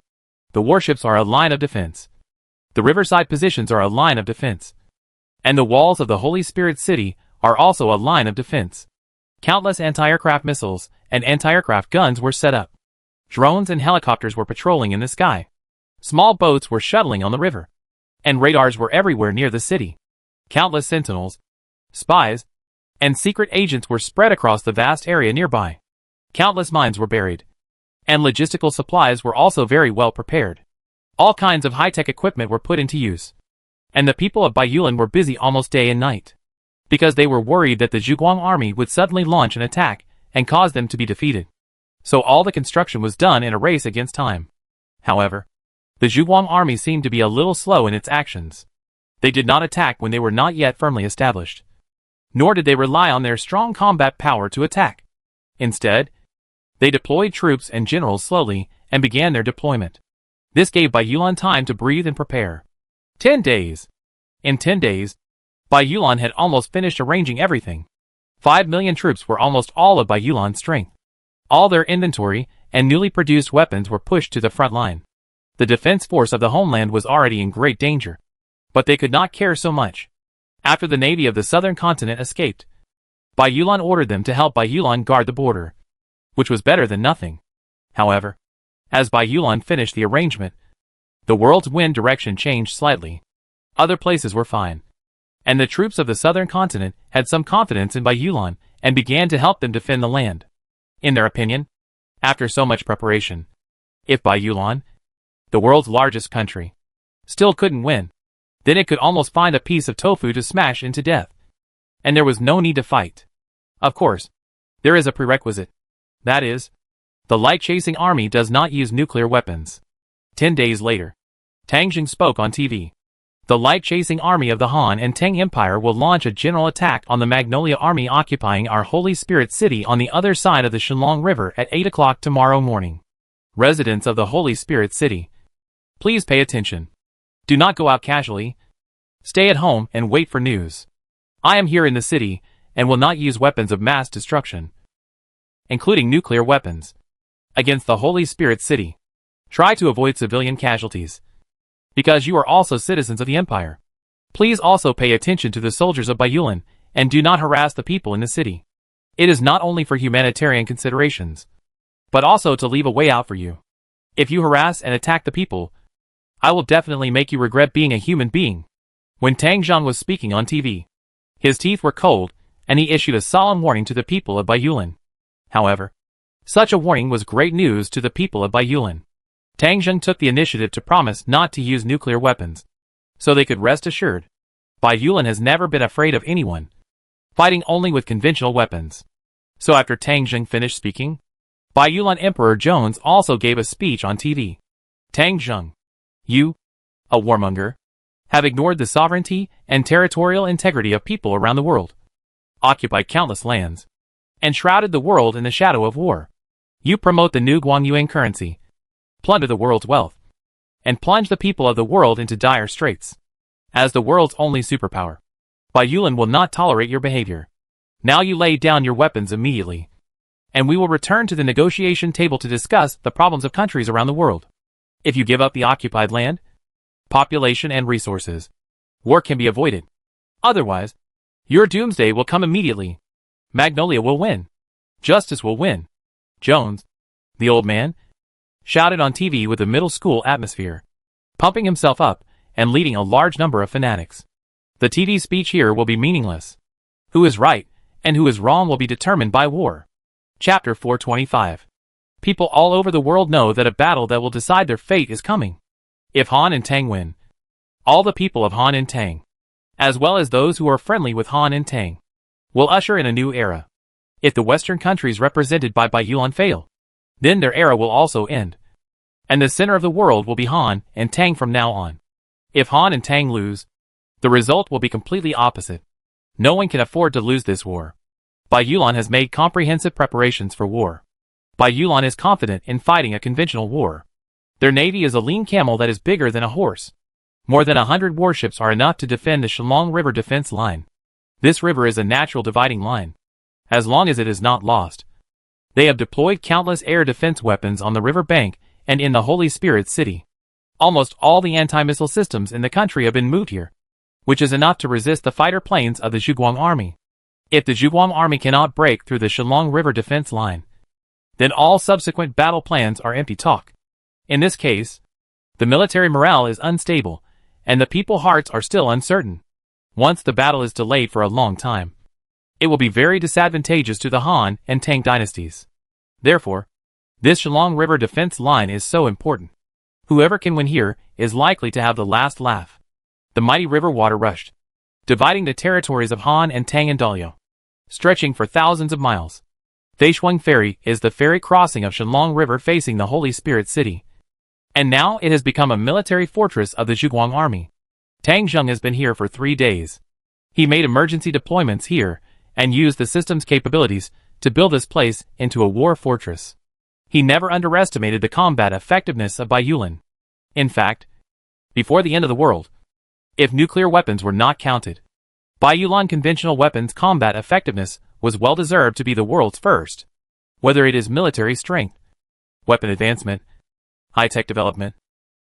The warships are a line of defense. The riverside positions are a line of defense. And the walls of the Holy Spirit city are also a line of defense. Countless anti-aircraft missiles and anti-aircraft guns were set up. Drones and helicopters were patrolling in the sky. Small boats were shuttling on the river. And radars were everywhere near the city. Countless sentinels, spies, and secret agents were spread across the vast area nearby. Countless mines were buried, and logistical supplies were also very well prepared. All kinds of high-tech equipment were put into use, and the people of Baiyulan were busy almost day and night, because they were worried that the Zhuguang army would suddenly launch an attack and cause them to be defeated. So all the construction was done in a race against time. However, the Zhuguang army seemed to be a little slow in its actions. They did not attack when they were not yet firmly established, nor did they rely on their strong combat power to attack. Instead, they deployed troops and generals slowly and began their deployment. This gave Baiyulan time to breathe and prepare. 10 days. In 10 days, Baiyulan had almost finished arranging everything. 5 million troops were almost all of Baiyulan's strength. All their inventory and newly produced weapons were pushed to the front line. The defense force of the homeland was already in great danger, but they could not care so much. After the navy of the southern continent escaped, Baiyulan ordered them to help Baiyulan guard the border, which was better than nothing. However, as Baiyulan finished the arrangement, The world's wind direction changed slightly. Other places were fine. And the troops of the southern continent had some confidence in Bai Yulan and began to help them defend the land. In their opinion, after so much preparation, if Bai Yulan, the world's largest country, still couldn't win, then it could almost find a piece of tofu to smash into death. And there was no need to fight. Of course, there is a prerequisite. That is, the light-chasing army does not use nuclear weapons. 10 days later, Tang Jing spoke on TV. The light-chasing army of the Han and Tang Empire will launch a general attack on the Magnolia Army occupying our Holy Spirit City on the other side of the Shenlong River at 8 o'clock tomorrow morning. Residents of the Holy Spirit City, please pay attention. Do not go out casually. Stay at home and wait for news. I am here in the city and will not use weapons of mass destruction, including nuclear weapons, against the Holy Spirit City. Try to avoid civilian casualties, because you are also citizens of the Empire. Please also pay attention to the soldiers of Bai Yulan and do not harass the people in the city. It is not only for humanitarian considerations, but also to leave a way out for you. If you harass and attack the people, I will definitely make you regret being a human being. When Tang Zhang was speaking on TV, his teeth were cold, and he issued a solemn warning to the people of Bai Yulan. However, such a warning was great news to the people of Bai Yulan. Tang Zheng took the initiative to promise not to use nuclear weapons, so they could rest assured. Bai Yulan has never been afraid of anyone, fighting only with conventional weapons. So after Tang Zheng finished speaking, Bai Yulan Emperor Jones also gave a speech on TV. Tang Zheng, you, a warmonger, have ignored the sovereignty and territorial integrity of people around the world, occupied countless lands, and shrouded the world in the shadow of war. You promote the new Guangyuan currency, plunder the world's wealth, and plunge the people of the world into dire straits. As the world's only superpower, Bai Yulan will not tolerate your behavior. Now you lay down your weapons immediately, and we will return to the negotiation table to discuss the problems of countries around the world. If you give up the occupied land, population and resources, war can be avoided. Otherwise, your doomsday will come immediately. Magnolia will win. Justice will win. Jones, the old man, shouted on TV with a middle school atmosphere, pumping himself up and leading a large number of fanatics. The TV speech here will be meaningless. Who is right and who is wrong will be determined by war. Chapter 425. People all over the world know that a battle that will decide their fate is coming. If Han and Tang win, all the people of Han and Tang, as well as those who are friendly with Han and Tang, will usher in a new era. If the Western countries represented by Bai Yulan fail, then their era will also end, and the center of the world will be Han and Tang from now on. If Han and Tang lose, the result will be completely opposite. No one can afford to lose this war. Bai Yulan has made comprehensive preparations for war. Bai Yulan is confident in fighting a conventional war. Their navy is a lean camel that is bigger than a horse. More than 100 warships are enough to defend the Shenlong River defense line. This river is a natural dividing line, as long as it is not lost. They have deployed countless air defense weapons on the river bank and in the Holy Spirit City. Almost all the anti-missile systems in the country have been moved here, which is enough to resist the fighter planes of the Zhuguang army. If the Zhuguang army cannot break through the Shenlong River defense line, then all subsequent battle plans are empty talk. In this case, the military morale is unstable, and the people's hearts are still uncertain. Once the battle is delayed for a long time, it will be very disadvantageous to the Han and Tang dynasties. Therefore, this Shenlong River defense line is so important. Whoever can win here is likely to have the last laugh. The mighty river water rushed, dividing the territories of Han and Tang and Daliao, stretching for thousands of miles. Feishuang Ferry is the ferry crossing of Shenlong River facing the Holy Spirit City, and now it has become a military fortress of the Zhuguang army. Tang Zheng has been here for 3 days. He made emergency deployments here and used the system's capabilities to build this place into a war fortress. He never underestimated the combat effectiveness of Bai Yulan. In fact, before the end of the world, if nuclear weapons were not counted, Bai Yulan conventional weapons combat effectiveness was well deserved to be the world's first. Whether it is military strength, weapon advancement, high-tech development,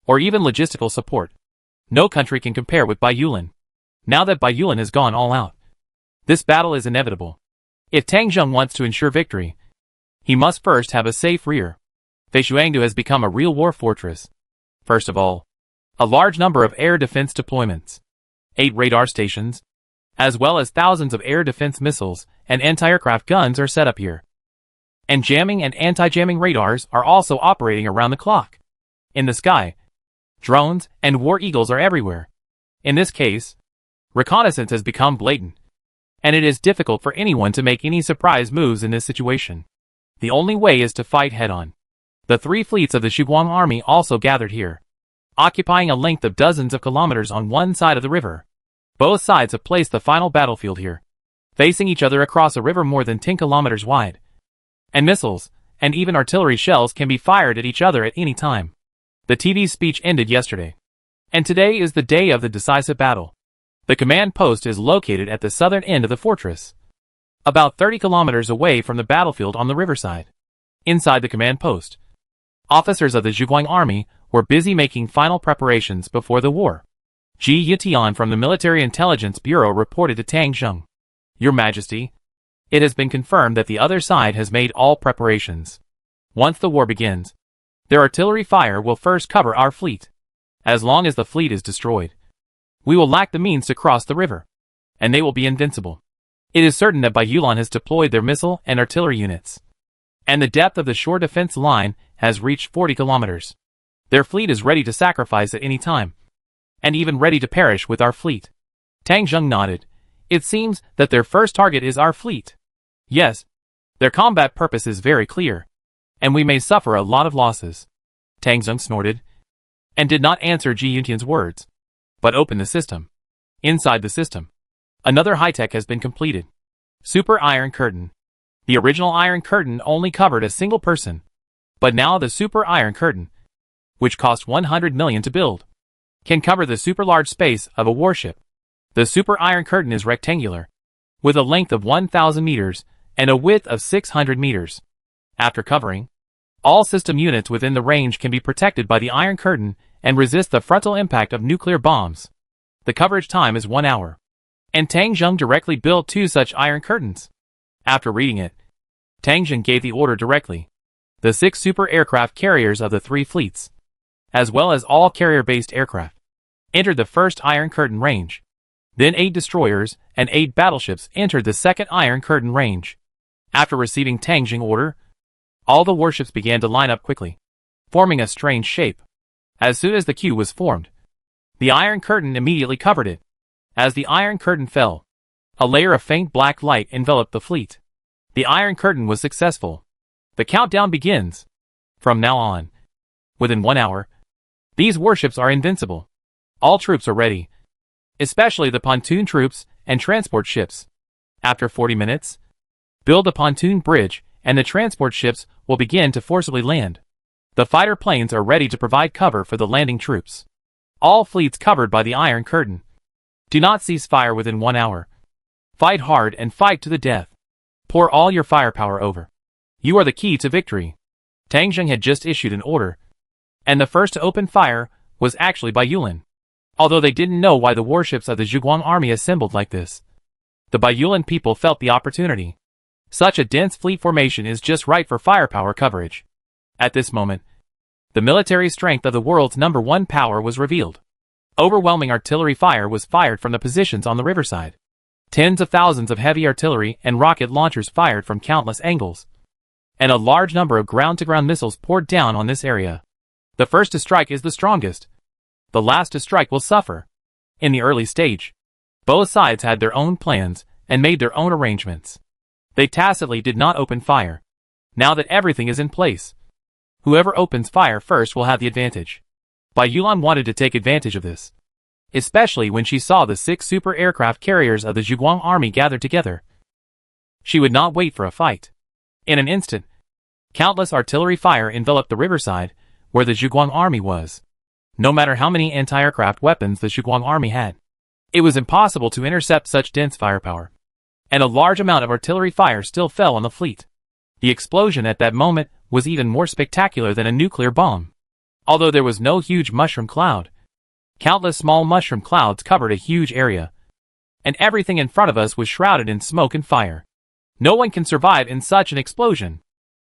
or even logistical support, no country can compare with Bai Yulan. Now that Bai Yulan has gone all out, this battle is inevitable. If Tang Zheng wants to ensure victory, he must first have a safe rear. Feishuangdu has become a real war fortress. First of all, a large number of air defense deployments, 8 radar stations, as well as thousands of air defense missiles and anti-aircraft guns are set up here. And jamming and anti-jamming radars are also operating around the clock. In the sky, drones and war eagles are everywhere. In this case, reconnaissance has become blatant, and it is difficult for anyone to make any surprise moves in this situation. The only way is to fight head-on. The 3 fleets of the Zhuguang army also gathered here, occupying a length of dozens of kilometers on one side of the river. Both sides have placed the final battlefield here, facing each other across a river more than 10 kilometers wide. And missiles, and even artillery shells can be fired at each other at any time. The TV speech ended yesterday, and today is the day of the decisive battle. The command post is located at the southern end of the fortress, about 30 kilometers away from the battlefield on the riverside. Inside the command post, officers of the Zhuguang army were busy making final preparations before the war. Ji Yutian from the Military Intelligence Bureau reported to Tang Zheng, "Your Majesty, it has been confirmed that the other side has made all preparations. Once the war begins, their artillery fire will first cover our fleet. As long as the fleet is destroyed, we will lack the means to cross the river, and they will be invincible. It is certain that Baiyulan has deployed their missile and artillery units, and the depth of the shore defense line has reached 40 kilometers. Their fleet is ready to sacrifice at any time, and even ready to perish with our fleet." Tang Zheng nodded. "It seems that their first target is our fleet. Yes, their combat purpose is very clear, and we may suffer a lot of losses." Tang Zheng snorted, and did not answer Ji Yutian's words, but opened the system. Inside the system, another high-tech has been completed. Super Iron Curtain. The original Iron Curtain only covered a single person, but now the Super Iron Curtain, which cost 100 million to build, can cover the super large space of a warship. The Super Iron Curtain is rectangular, with a length of 1,000 meters and a width of 600 meters. After covering, all system units within the range can be protected by the Iron Curtain and resist the frontal impact of nuclear bombs. The coverage time is 1 hour, and Tang Zheng directly built 2 such Iron Curtains. After reading it, Tang Zheng gave the order directly. The 6 super aircraft carriers of the 3 fleets, as well as all carrier-based aircraft, entered the first Iron Curtain range. Then 8 destroyers and 8 battleships entered the second Iron Curtain range. After receiving Tang Zheng's order, all the warships began to line up quickly, forming a strange shape. As soon as the queue was formed, the Iron Curtain immediately covered it. As the Iron Curtain fell, a layer of faint black light enveloped the fleet. The Iron Curtain was successful. The countdown begins. From now on, within 1 hour, these warships are invincible. All troops are ready, especially the pontoon troops and transport ships. After 40 minutes, build a pontoon bridge and the transport ships will begin to forcibly land. The fighter planes are ready to provide cover for the landing troops. All fleets covered by the Iron Curtain. Do not cease fire within 1 hour. Fight hard and fight to the death. Pour all your firepower over. You are the key to victory." Tang Zheng had just issued an order, and the first to open fire was actually Baiyulan. Although they didn't know why the warships of the Zhuguang army assembled like this, the Baiyulan people felt the opportunity. Such a dense fleet formation is just right for firepower coverage. At this moment, the military strength of the world's #1 power was revealed. Overwhelming artillery fire was fired from the positions on the riverside. Tens of thousands of heavy artillery and rocket launchers fired from countless angles, and a large number of ground-to-ground missiles poured down on this area. The first to strike is the strongest. The last to strike will suffer. In the early stage, both sides had their own plans and made their own arrangements. They tacitly did not open fire. Now that everything is in place, whoever opens fire first will have the advantage. Baiyulan wanted to take advantage of this, especially when she saw the 6 super aircraft carriers of the Zhuguang army gathered together. She would not wait for a fight. In an instant, countless artillery fire enveloped the riverside where the Zhuguang army was. No matter how many anti-aircraft weapons the Zhuguang army had, it was impossible to intercept such dense firepower, and a large amount of artillery fire still fell on the fleet. The explosion at that moment was even more spectacular than a nuclear bomb. Although there was no huge mushroom cloud, countless small mushroom clouds covered a huge area, and everything in front of us was shrouded in smoke and fire. No one can survive in such an explosion.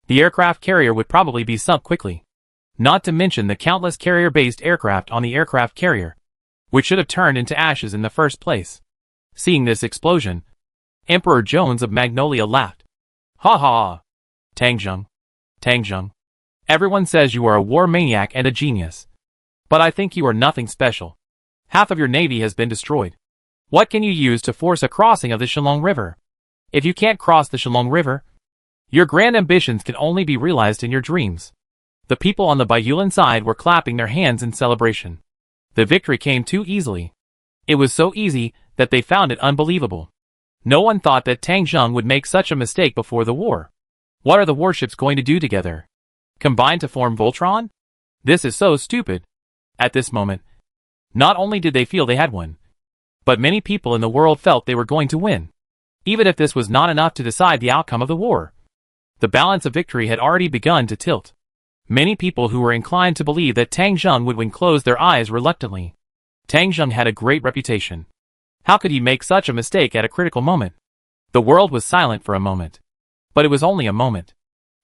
The aircraft carrier would probably be sunk quickly. Not to mention the countless carrier-based aircraft on the aircraft carrier, which should have turned into ashes in the first place. Seeing this explosion, Emperor Jones of Magnolia laughed. Ha ha! Tang Zheng. Everyone says you are a war maniac and a genius. But I think you are nothing special. Half of your navy has been destroyed. What can you use to force a crossing of the Shalong River? If you can't cross the Shalong River, your grand ambitions can only be realized in your dreams. The people on the Baiyulan side were clapping their hands in celebration. The victory came too easily. It was so easy that they found it unbelievable. No one thought that Tang Zheng would make such a mistake before the war. What are the warships going to do together? Combine to form Voltron? This is so stupid. At this moment, not only did they feel they had won, but many people in the world felt they were going to win. Even if this was not enough to decide the outcome of the war, the balance of victory had already begun to tilt. Many people who were inclined to believe that Tang Zheng would win closed their eyes reluctantly. Tang Zheng had a great reputation. How could he make such a mistake at a critical moment? The world was silent for a moment. But it was only a moment.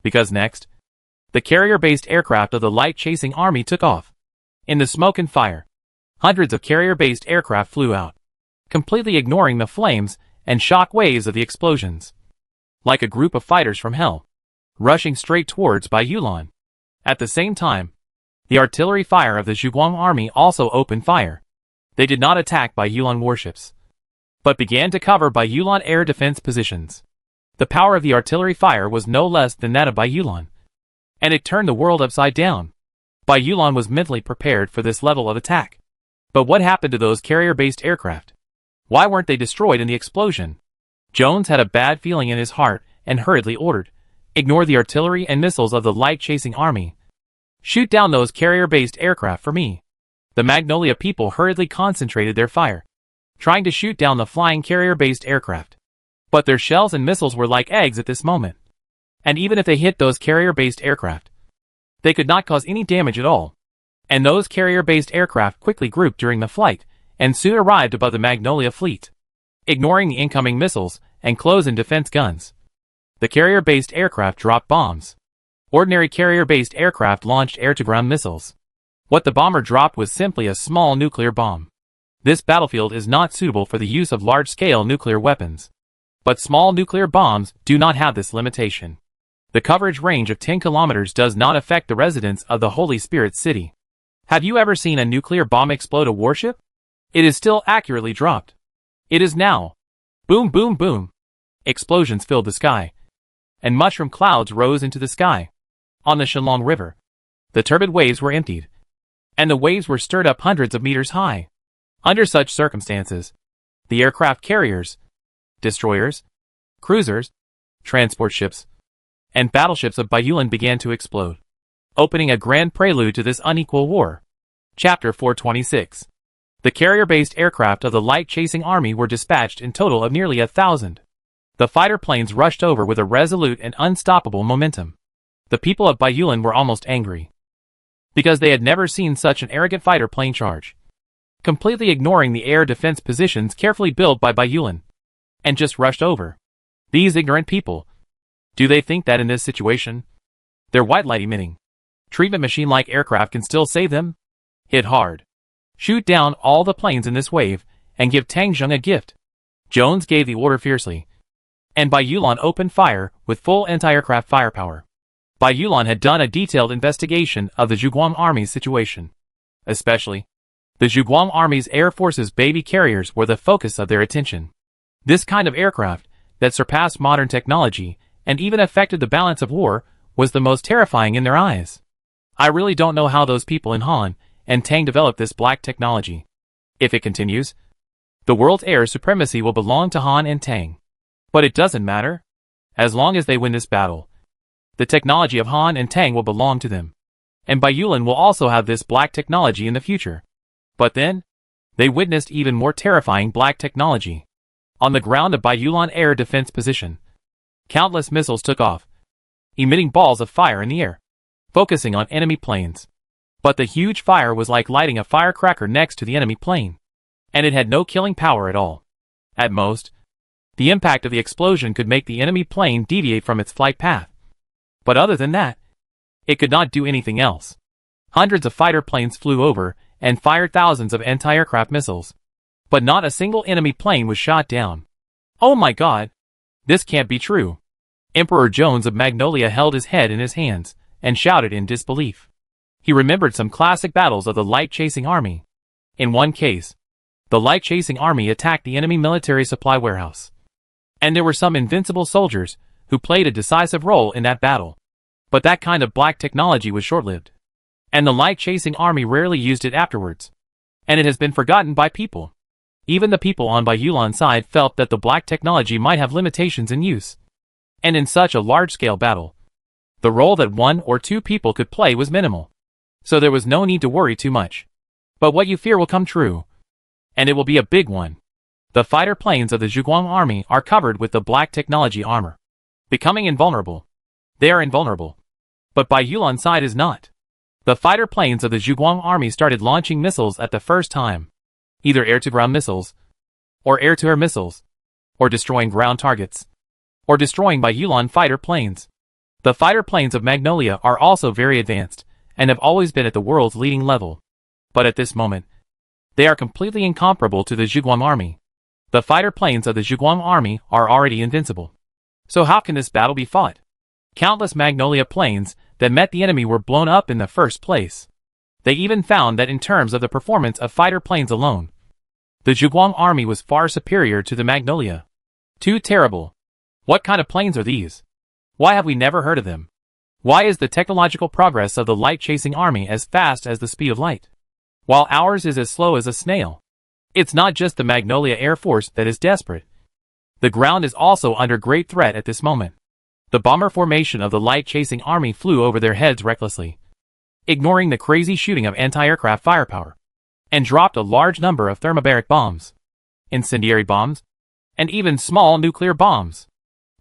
Because next, the carrier-based aircraft of the light-chasing army took off. In the smoke and fire, hundreds of carrier-based aircraft flew out, completely ignoring the flames and shock waves of the explosions. Like a group of fighters from hell, rushing straight towards Baiyulan. At the same time, the artillery fire of the Zhuguang army also opened fire. They did not attack Baiyulan warships, but began to cover Baiyulan air defense positions. The power of the artillery fire was no less than that of Baiyulan, and it turned the world upside down. Baiyulan was mentally prepared for this level of attack. But what happened to those carrier-based aircraft? Why weren't they destroyed in the explosion? Jones had a bad feeling in his heart and hurriedly ordered, "Ignore the artillery and missiles of the light-chasing army. Shoot down those carrier-based aircraft for me." The Magnolia people hurriedly concentrated their fire, trying to shoot down the flying carrier-based aircraft. But their shells and missiles were like eggs at this moment. And even if they hit those carrier-based aircraft, they could not cause any damage at all. And those carrier-based aircraft quickly grouped during the flight, and soon arrived above the Magnolia fleet. Ignoring the incoming missiles and close-in defense guns, the carrier-based aircraft dropped bombs. Ordinary carrier-based aircraft launched air-to-ground missiles. What the bomber dropped was simply a small nuclear bomb. This battlefield is not suitable for the use of large-scale nuclear weapons. But small nuclear bombs do not have this limitation. The coverage range of 10 kilometers does not affect the residents of the Holy Spirit City. Have you ever seen a nuclear bomb explode a warship? It is still accurately dropped. It is now. Boom, boom, boom. Explosions filled the sky, and mushroom clouds rose into the sky. On the Shalong River, the turbid waves were emptied, and the waves were stirred up hundreds of meters high. Under such circumstances, the aircraft carriers, destroyers, cruisers, transport ships, and battleships of Baiyulan began to explode, opening a grand prelude to this unequal war. Chapter 426. The carrier-based aircraft of the light-chasing army were dispatched in total of nearly 1,000. The fighter planes rushed over with a resolute and unstoppable momentum. The people of Baiyulan were almost angry, because they had never seen such an arrogant fighter plane charge, completely ignoring the air defense positions carefully built by Baiyulan, and just rushed over. These ignorant people. Do they think that in this situation, their white light emitting treatment machine-like aircraft can still save them? Hit hard. Shoot down all the planes in this wave, and give Tang Zheng a gift. Jones gave the order fiercely, and Baiyulan opened fire with full anti-aircraft firepower. Baiyulan had done a detailed investigation of the Zhuguang Army's situation. Especially, the Zhuguang Army's Air Force's baby carriers were the focus of their attention. This kind of aircraft, that surpassed modern technology and even affected the balance of war, was the most terrifying in their eyes. I really don't know how those people in Han and Tang developed this black technology. If it continues, the world's air supremacy will belong to Han and Tang. But it doesn't matter. As long as they win this battle, the technology of Han and Tang will belong to them. And Baiyulan will also have this black technology in the future. But then, they witnessed even more terrifying black technology. On the ground of Baiyulan air defense position, countless missiles took off, emitting balls of fire in the air, focusing on enemy planes. But the huge fire was like lighting a firecracker next to the enemy plane, and it had no killing power at all. At most, the impact of the explosion could make the enemy plane deviate from its flight path. But other than that, it could not do anything else. Hundreds of fighter planes flew over and fired thousands of anti-aircraft missiles. But not a single enemy plane was shot down. Oh my god! This can't be true. Emperor Jones of Magnolia held his head in his hands and shouted in disbelief. He remembered some classic battles of the light-chasing army. In one case, the light-chasing army attacked the enemy military supply warehouse. And there were some invincible soldiers who played a decisive role in that battle. But that kind of black technology was short-lived. And the light-chasing army rarely used it afterwards. And it has been forgotten by people. Even the people on Yulan's side felt that the black technology might have limitations in use. And in such a large-scale battle, the role that 1 or 2 people could play was minimal. So there was no need to worry too much. But what you fear will come true. And it will be a big one. The fighter planes of the Zhuguang army are covered with the black technology armor, becoming invulnerable. They are invulnerable. But Yulan's side is not. The fighter planes of the Zhuguang army started launching missiles at the first time. Either air-to-ground missiles, or air-to-air missiles, or destroying ground targets, or destroying Yulan fighter planes. The fighter planes of Magnolia are also very advanced, and have always been at the world's leading level. But at this moment, they are completely incomparable to the Zhuguang army. The fighter planes of the Zhuguang army are already invincible. So how can this battle be fought? Countless Magnolia planes that met the enemy were blown up in the first place. They even found that in terms of the performance of fighter planes alone, the Zhuguang army was far superior to the Magnolia. Too terrible. What kind of planes are these? Why have we never heard of them? Why is the technological progress of the light-chasing army as fast as the speed of light, while ours is as slow as a snail? It's not just the Magnolia Air Force that is desperate. The ground is also under great threat at this moment. The bomber formation of the light-chasing army flew over their heads recklessly, ignoring the crazy shooting of anti-aircraft firepower, and dropped a large number of thermobaric bombs, incendiary bombs, and even small nuclear bombs.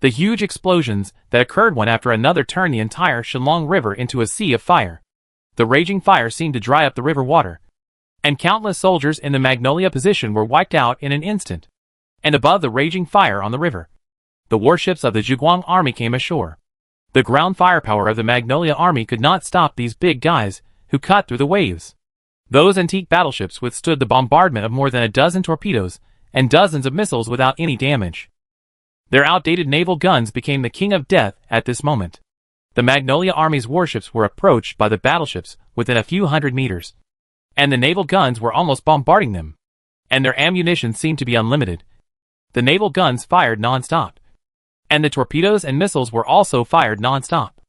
The huge explosions that occurred one after another turned the entire Shenlong River into a sea of fire. The raging fire seemed to dry up the river water, and countless soldiers in the Magnolia position were wiped out in an instant. And above the raging fire on the river, the warships of the Zhuguang army came ashore. The ground firepower of the Magnolia army could not stop these big guys who cut through the waves. Those antique battleships withstood the bombardment of more than a dozen torpedoes and dozens of missiles without any damage. Their outdated naval guns became the king of death at this moment. The Magnolia army's warships were approached by the battleships within a few hundred meters, and the naval guns were almost bombarding them. And their ammunition seemed to be unlimited. The naval guns fired non-stop, and the torpedoes and missiles were also fired non-stop.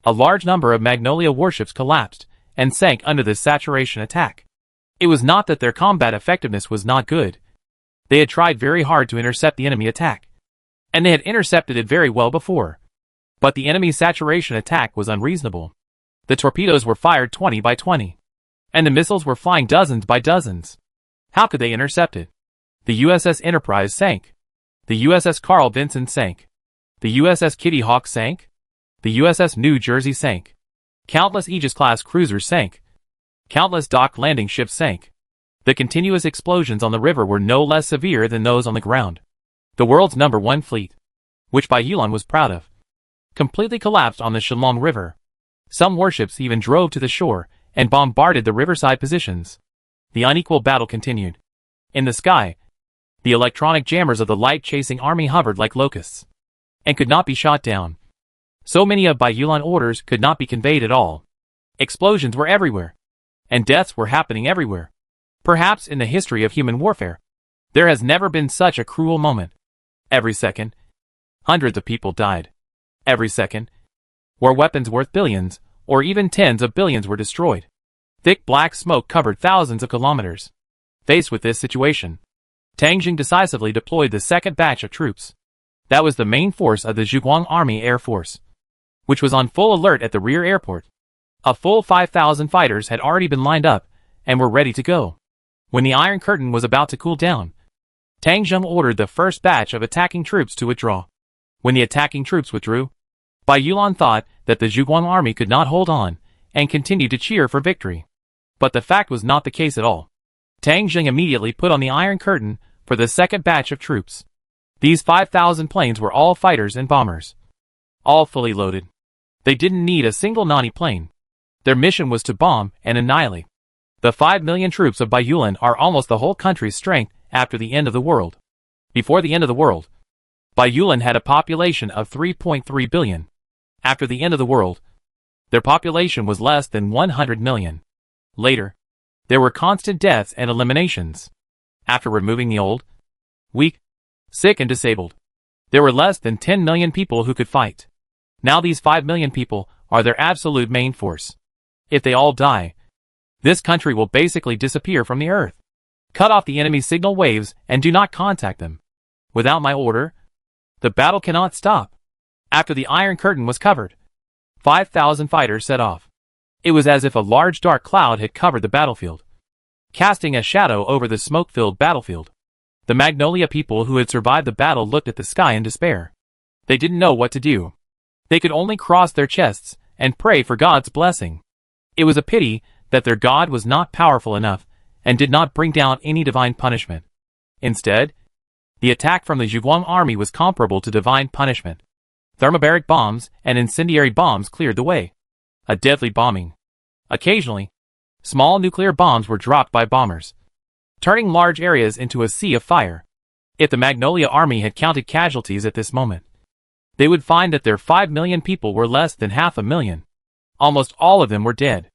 A large number of Magnolia warships collapsed and sank under this saturation attack. It was not that their combat effectiveness was not good. They had tried very hard to intercept the enemy attack, and they had intercepted it very well before. But the enemy's saturation attack was unreasonable. The torpedoes were fired 20 by 20, and the missiles were flying dozens by dozens. How could they intercept it? The USS Enterprise sank. The USS Carl Vinson sank. The USS Kitty Hawk sank. The USS New Jersey sank. Countless Aegis-class cruisers sank. Countless dock landing ships sank. The continuous explosions on the river were no less severe than those on the ground. The world's #1 fleet, which Yulan was proud of, completely collapsed on the Shenlong River. Some warships even drove to the shore and bombarded the riverside positions. The unequal battle continued. In the sky, the electronic jammers of the light-chasing army hovered like locusts, and could not be shot down. So many of Yulan orders could not be conveyed at all. Explosions were everywhere, and deaths were happening everywhere. Perhaps in the history of human warfare, there has never been such a cruel moment. Every second, hundreds of people died. Every second, where weapons worth billions, or even tens of billions were destroyed. Thick black smoke covered thousands of kilometers. Faced with this situation, Tang Jing decisively deployed the second batch of troops. That was the main force of the Zhuguang Army Air Force, which was on full alert at the rear airport. A full 5,000 fighters had already been lined up and were ready to go. When the Iron Curtain was about to cool down, Tang Jing ordered the first batch of attacking troops to withdraw. When the attacking troops withdrew, Yulan thought that the Zhuguang army could not hold on and continued to cheer for victory. But the fact was not the case at all. Tang Jing immediately put on the Iron Curtain for the second batch of troops. These 5,000 planes were all fighters and bombers, all fully loaded. They didn't need a single naughty plane. Their mission was to bomb and annihilate. The 5 million troops of Bayulan are almost the whole country's strength after the end of the world. Before the end of the world, Bayulan had a population of 3.3 billion. After the end of the world, their population was less than 100 million. Later, there were constant deaths and eliminations. After removing the old, weak, sick and disabled, there were less than 10 million people who could fight. Now these 5 million people are their absolute main force. If they all die, this country will basically disappear from the earth. Cut off the enemy's signal waves and do not contact them. Without my order, the battle cannot stop. After the Iron Curtain was covered, 5,000 fighters set off. It was as if a large dark cloud had covered the battlefield, casting a shadow over the smoke-filled battlefield. The Magnolia people who had survived the battle looked at the sky in despair. They didn't know what to do. They could only cross their chests and pray for God's blessing. It was a pity that their God was not powerful enough and did not bring down any divine punishment. Instead, the attack from the Zhuguang army was comparable to divine punishment. Thermobaric bombs and incendiary bombs cleared the way. A deadly bombing. Occasionally, small nuclear bombs were dropped by bombers, turning large areas into a sea of fire. If the Magnolia army had counted casualties at this moment, they would find that their 5 million people were less than 500,000. Almost all of them were dead.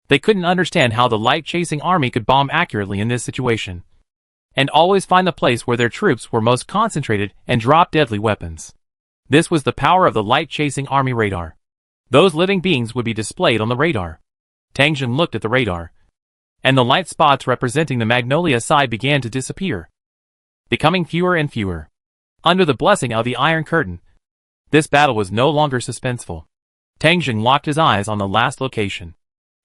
They couldn't understand how the light-chasing army could bomb accurately in this situation, and always find the place where their troops were most concentrated and drop deadly weapons. This was the power of the light-chasing army radar. Those living beings would be displayed on the radar. Tang Jun looked at the radar, and the light spots representing the Magnolia side began to disappear, becoming fewer and fewer. Under the blessing of the Iron Curtain, this battle was no longer suspenseful. Tang Jun locked his eyes on the last location.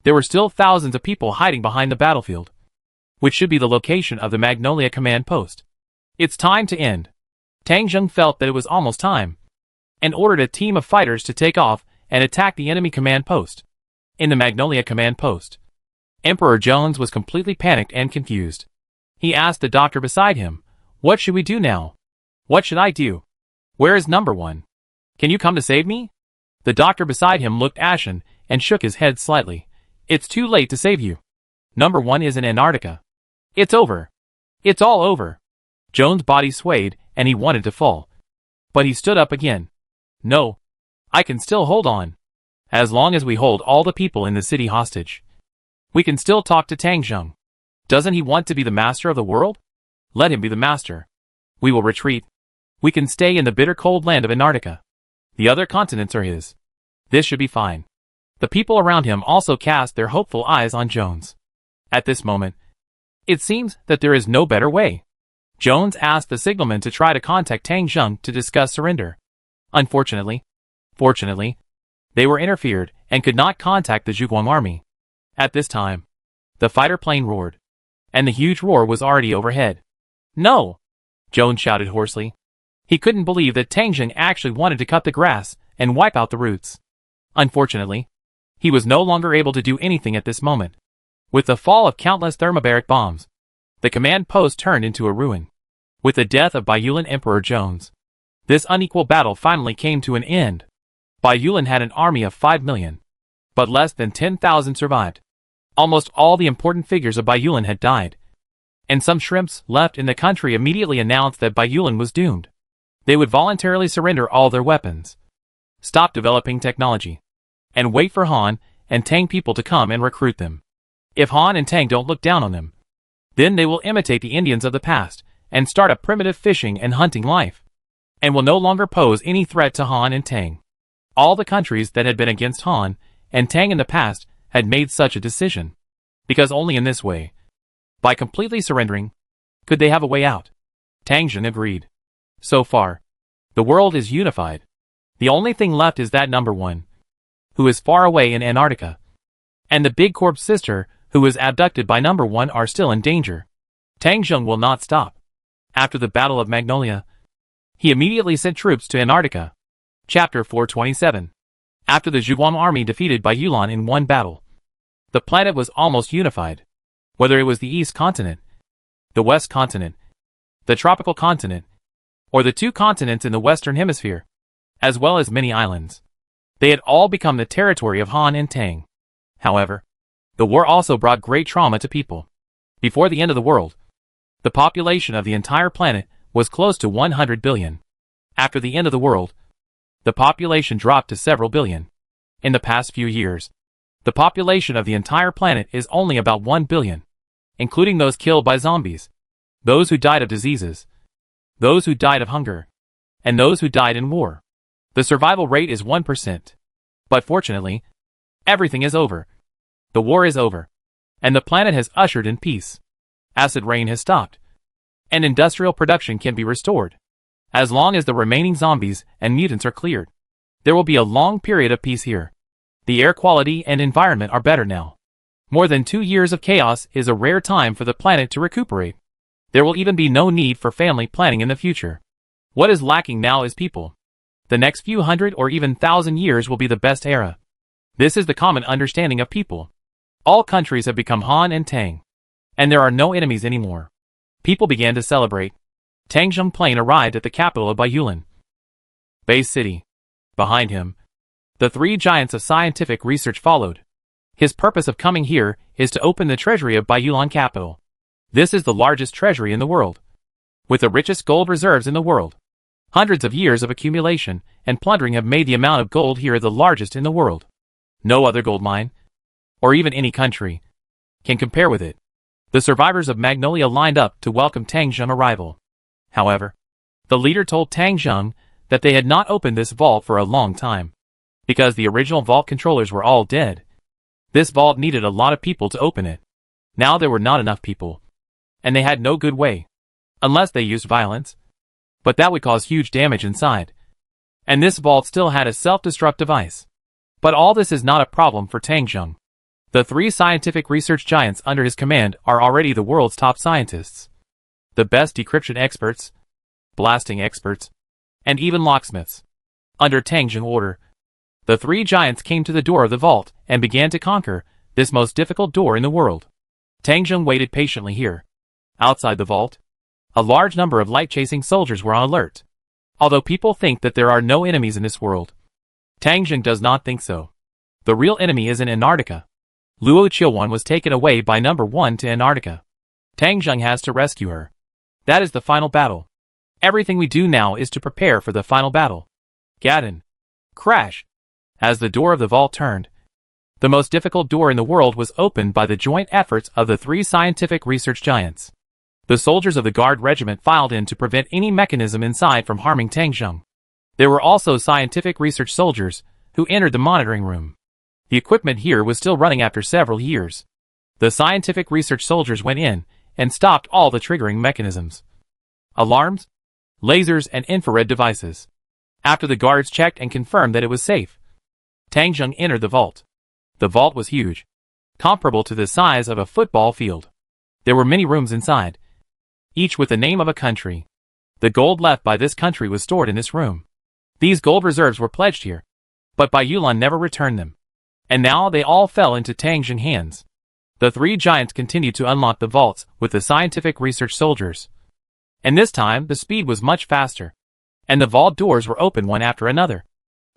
There were still thousands of people hiding behind the battlefield, which should be the location of the Magnolia command post. It's time to end. Tang Jun felt that it was almost time, and ordered a team of fighters to take off and attack the enemy command post. In the Magnolia command post, Emperor Jones was completely panicked and confused. He asked the doctor beside him, "What should we do now? What should I do? Where is number 1? Can you come to save me?" The doctor beside him looked ashen and shook his head slightly. "It's too late to save you. Number 1 is in Antarctica. It's over. It's all over." Jones' body swayed and he wanted to fall, but he stood up again. "No. I can still hold on. As long as we hold all the people in the city hostage, we can still talk to Tang Jun. Doesn't he want to be the master of the world? Let him be the master. We will retreat. We can stay in the bitter cold land of Antarctica. The other continents are his. This should be fine." The people around him also cast their hopeful eyes on Jones. At this moment, it seems that there is no better way. Jones asked the signalman to try to contact Tang Jun to discuss surrender. Fortunately, they were interfered and could not contact the Zhuguang army. At this time, the fighter plane roared, and the huge roar was already overhead. "No!" Jones shouted hoarsely. He couldn't believe that Tang Jun actually wanted to cut the grass and wipe out the roots. Unfortunately, he was no longer able to do anything at this moment. With the fall of countless thermobaric bombs, the command post turned into a ruin. With the death of Bayulan Emperor Jones, this unequal battle finally came to an end. Bayulan had an army of 5 million, but less than 10,000 survived. Almost all the important figures of Bayulan had died, and some shrimps left in the country immediately announced that Bayulan was doomed. They would voluntarily surrender all their weapons, stop developing technology, and wait for Han and Tang people to come and recruit them. If Han and Tang don't look down on them, then they will imitate the Indians of the past and start a primitive fishing and hunting life, and will no longer pose any threat to Han and Tang. All the countries that had been against Han and Tang in the past had made such a decision, because only in this way, by completely surrendering, could they have a way out. Tang Jun agreed. So far, the world is unified. The only thing left is that number 1, who is far away in Antarctica, and the Big Corp's sister, who was abducted by number 1, are still in danger. Tang Jun will not stop. After the Battle of Magnolia, he immediately sent troops to Antarctica. Chapter 427. After the Zhuguang army defeated Bayulan in one battle, the planet was almost unified. Whether it was the East continent, the West continent, the tropical continent, or the 2 continents in the Western Hemisphere, as well as many islands, they had all become the territory of Han and Tang. However, the war also brought great trauma to people. Before the end of the world, the population of the entire planet was close to 100 billion. After the end of the world, the population dropped to several billion. In the past few years, the population of the entire planet is only about 1 billion, including those killed by zombies, those who died of diseases, those who died of hunger, and those who died in war. The survival rate is 1%. But fortunately, everything is over. The war is over, and the planet has ushered in peace. Acid rain has stopped, and industrial production can be restored. As long as the remaining zombies and mutants are cleared, there will be a long period of peace here. The air quality and environment are better now. More than 2 years of chaos is a rare time for the planet to recuperate. There will even be no need for family planning in the future. What is lacking now is people. The next few hundred or even 1,000 years will be the best era. This is the common understanding of people. All countries have become Han and Tang, and there are no enemies anymore. People began to celebrate. Tang Zheng plane arrived at the capital of Baiyulan, Base City. Behind him, the 3 giants of scientific research followed. His purpose of coming here is to open the treasury of Baiyulan capital. This is the largest treasury in the world, with the richest gold reserves in the world. Hundreds of years of accumulation and plundering have made the amount of gold here the largest in the world. No other gold mine, or even any country, can compare with it. The survivors of Magnolia lined up to welcome Tang Zheng's arrival. However, the leader told Tang Zheng that they had not opened this vault for a long time, because the original vault controllers were all dead. This vault needed a lot of people to open it. Now there were not enough people, and they had no good way, unless they used violence. But that would cause huge damage inside. And this vault still had a self-destruct device. But all this is not a problem for Tang Zheng. The 3 scientific research giants under his command are already the world's top scientists. The best decryption experts, blasting experts, and even locksmiths. Under Tang Zheng's order, the 3 giants came to the door of the vault and began to conquer this most difficult door in the world. Tang Zheng waited patiently here. Outside the vault, a large number of light-chasing soldiers were on alert. Although people think that there are no enemies in this world, Tang Zheng does not think so. The real enemy is in Antarctica. Luo Qiuwan was taken away by number 1 to Antarctica. Tang Zheng has to rescue her. That is the final battle. Everything we do now is to prepare for the final battle. Gaddon. Crash. As the door of the vault turned, the most difficult door in the world was opened by the joint efforts of the 3 scientific research giants. The soldiers of the guard regiment filed in to prevent any mechanism inside from harming Tang Zheng. There were also scientific research soldiers who entered the monitoring room. The equipment here was still running after several years. The scientific research soldiers went in and stopped all the triggering mechanisms, alarms, lasers, and infrared devices. After the guards checked and confirmed that it was safe, Tang Zheng entered the vault. The vault was huge, comparable to the size of a football field. There were many rooms inside, each with the name of a country. The gold left by this country was stored in this room. These gold reserves were pledged here, but Baiyulan never returned them. And now they all fell into Tang Zheng's hands. The 3 giants continued to unlock the vaults with the scientific research soldiers. And this time the speed was much faster, and the vault doors were opened one after another.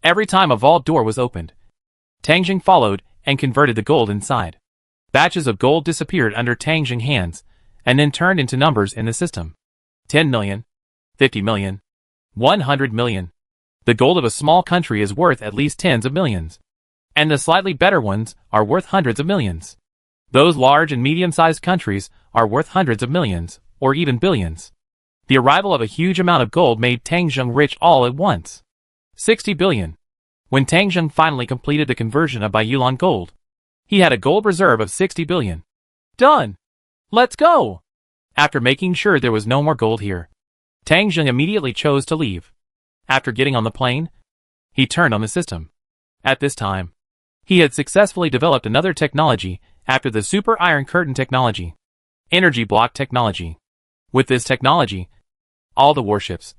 Every time a vault door was opened, Tang Zheng followed and converted the gold inside. Batches of gold disappeared under Tang Zheng's hands, and then turned into numbers in the system. 10 million, 50 million, 100 million. The gold of a small country is worth at least tens of millions, and the slightly better ones are worth hundreds of millions. Those large and medium-sized countries are worth hundreds of millions, or even billions. The arrival of a huge amount of gold made Tang Zheng rich all at once. 60 billion. When Tang Zheng finally completed the conversion of Baiyulan gold, he had a gold reserve of 60 billion. Done! Let's go! After making sure there was no more gold here, Tang Zheng immediately chose to leave. After getting on the plane, he turned on the system. At this time, he had successfully developed another technology after the Super Iron Curtain technology, Energy Block technology. With this technology, all the warships,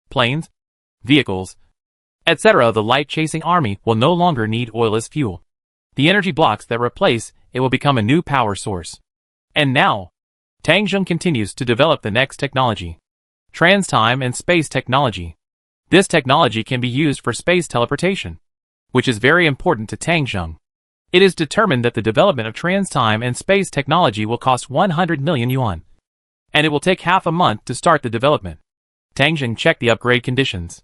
planes, vehicles, etc. of the light-chasing army will no longer need oil as fuel. The energy blocks that replace it will become a new power source. And now, Tang Zheng continues to develop the next technology, trans-time and space technology. This technology can be used for space teleportation, which is very important to Tang Zheng. It is determined that the development of trans-time and space technology will cost 100 million yuan, and it will take half a month to start the development. Tang Jing checked the upgrade conditions.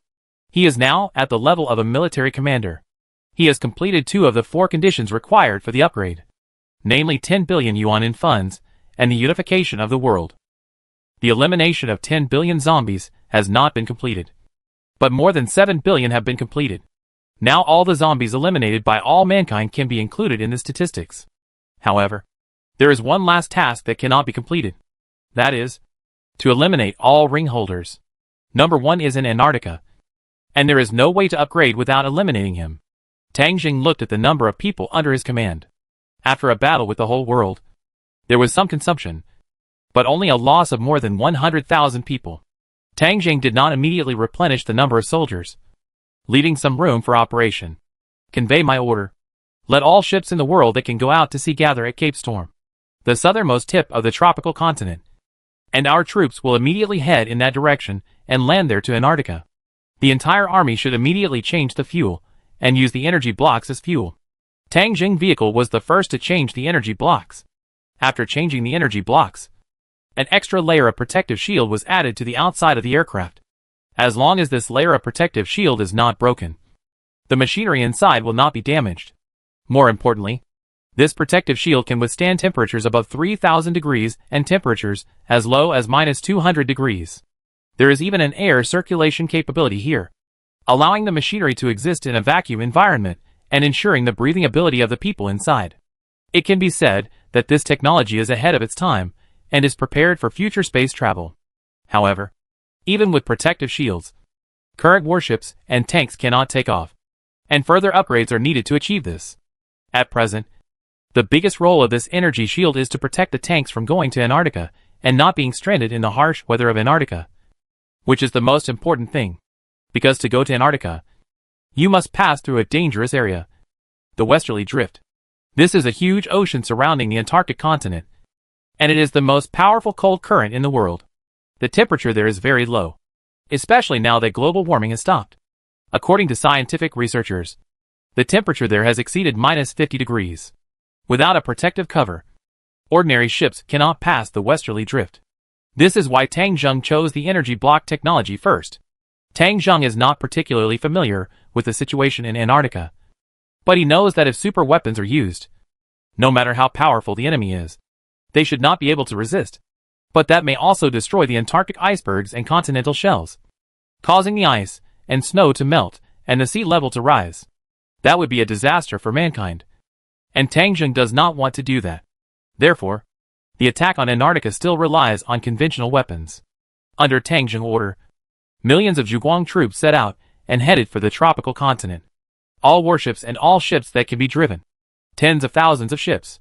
He is now at the level of a military commander. He has completed 2 of the 4 conditions required for the upgrade, namely 10 billion yuan in funds and the unification of the world. The elimination of 10 billion zombies has not been completed, but more than 7 billion have been completed. Now all the zombies eliminated by all mankind can be included in the statistics. However, there is one last task that cannot be completed. That is, to eliminate all ring holders. Number 1 is in Antarctica, and there is no way to upgrade without eliminating him. Tang Jing looked at the number of people under his command. After a battle with the whole world, there was some consumption, but only a loss of more than 100,000 people. Tang Jing did not immediately replenish the number of soldiers, leaving some room for operation. Convey my order. Let all ships in the world that can go out to sea gather at Cape Storm, the southernmost tip of the tropical continent, and our troops will immediately head in that direction and land there to Antarctica. The entire army should immediately change the fuel and use the energy blocks as fuel. Tang Jing vehicle was the first to change the energy blocks. After changing the energy blocks, an extra layer of protective shield was added to the outside of the aircraft. As long as this layer of protective shield is not broken, the machinery inside will not be damaged. More importantly, this protective shield can withstand temperatures above 3,000 degrees and temperatures as low as -200 degrees. There is even an air circulation capability here, allowing the machinery to exist in a vacuum environment and ensuring the breathing ability of the people inside. It can be said that this technology is ahead of its time and is prepared for future space travel. However, even with protective shields, current warships and tanks cannot take off, and further upgrades are needed to achieve this. At present, the biggest role of this energy shield is to protect the tanks from going to Antarctica and not being stranded in the harsh weather of Antarctica, which is the most important thing. Because to go to Antarctica, you must pass through a dangerous area, the westerly drift. This is a huge ocean surrounding the Antarctic continent, and it is the most powerful cold current in the world. The temperature there is very low, especially now that global warming has stopped. According to scientific researchers, the temperature there has exceeded -50 degrees. Without a protective cover, ordinary ships cannot pass the westerly drift. This is why Tang Jing chose the energy block technology first. Tang Jing is not particularly familiar with the situation in Antarctica, but he knows that if super weapons are used, no matter how powerful the enemy is, they should not be able to resist. But that may also destroy the Antarctic icebergs and continental shelves, causing the ice and snow to melt and the sea level to rise. That would be a disaster for mankind, and Tang Jing does not want to do that. Therefore, the attack on Antarctica still relies on conventional weapons. Under Tang Jing's order, millions of Zhuguang troops set out and headed for the tropical continent. All warships and all ships that can be driven, tens of thousands of ships,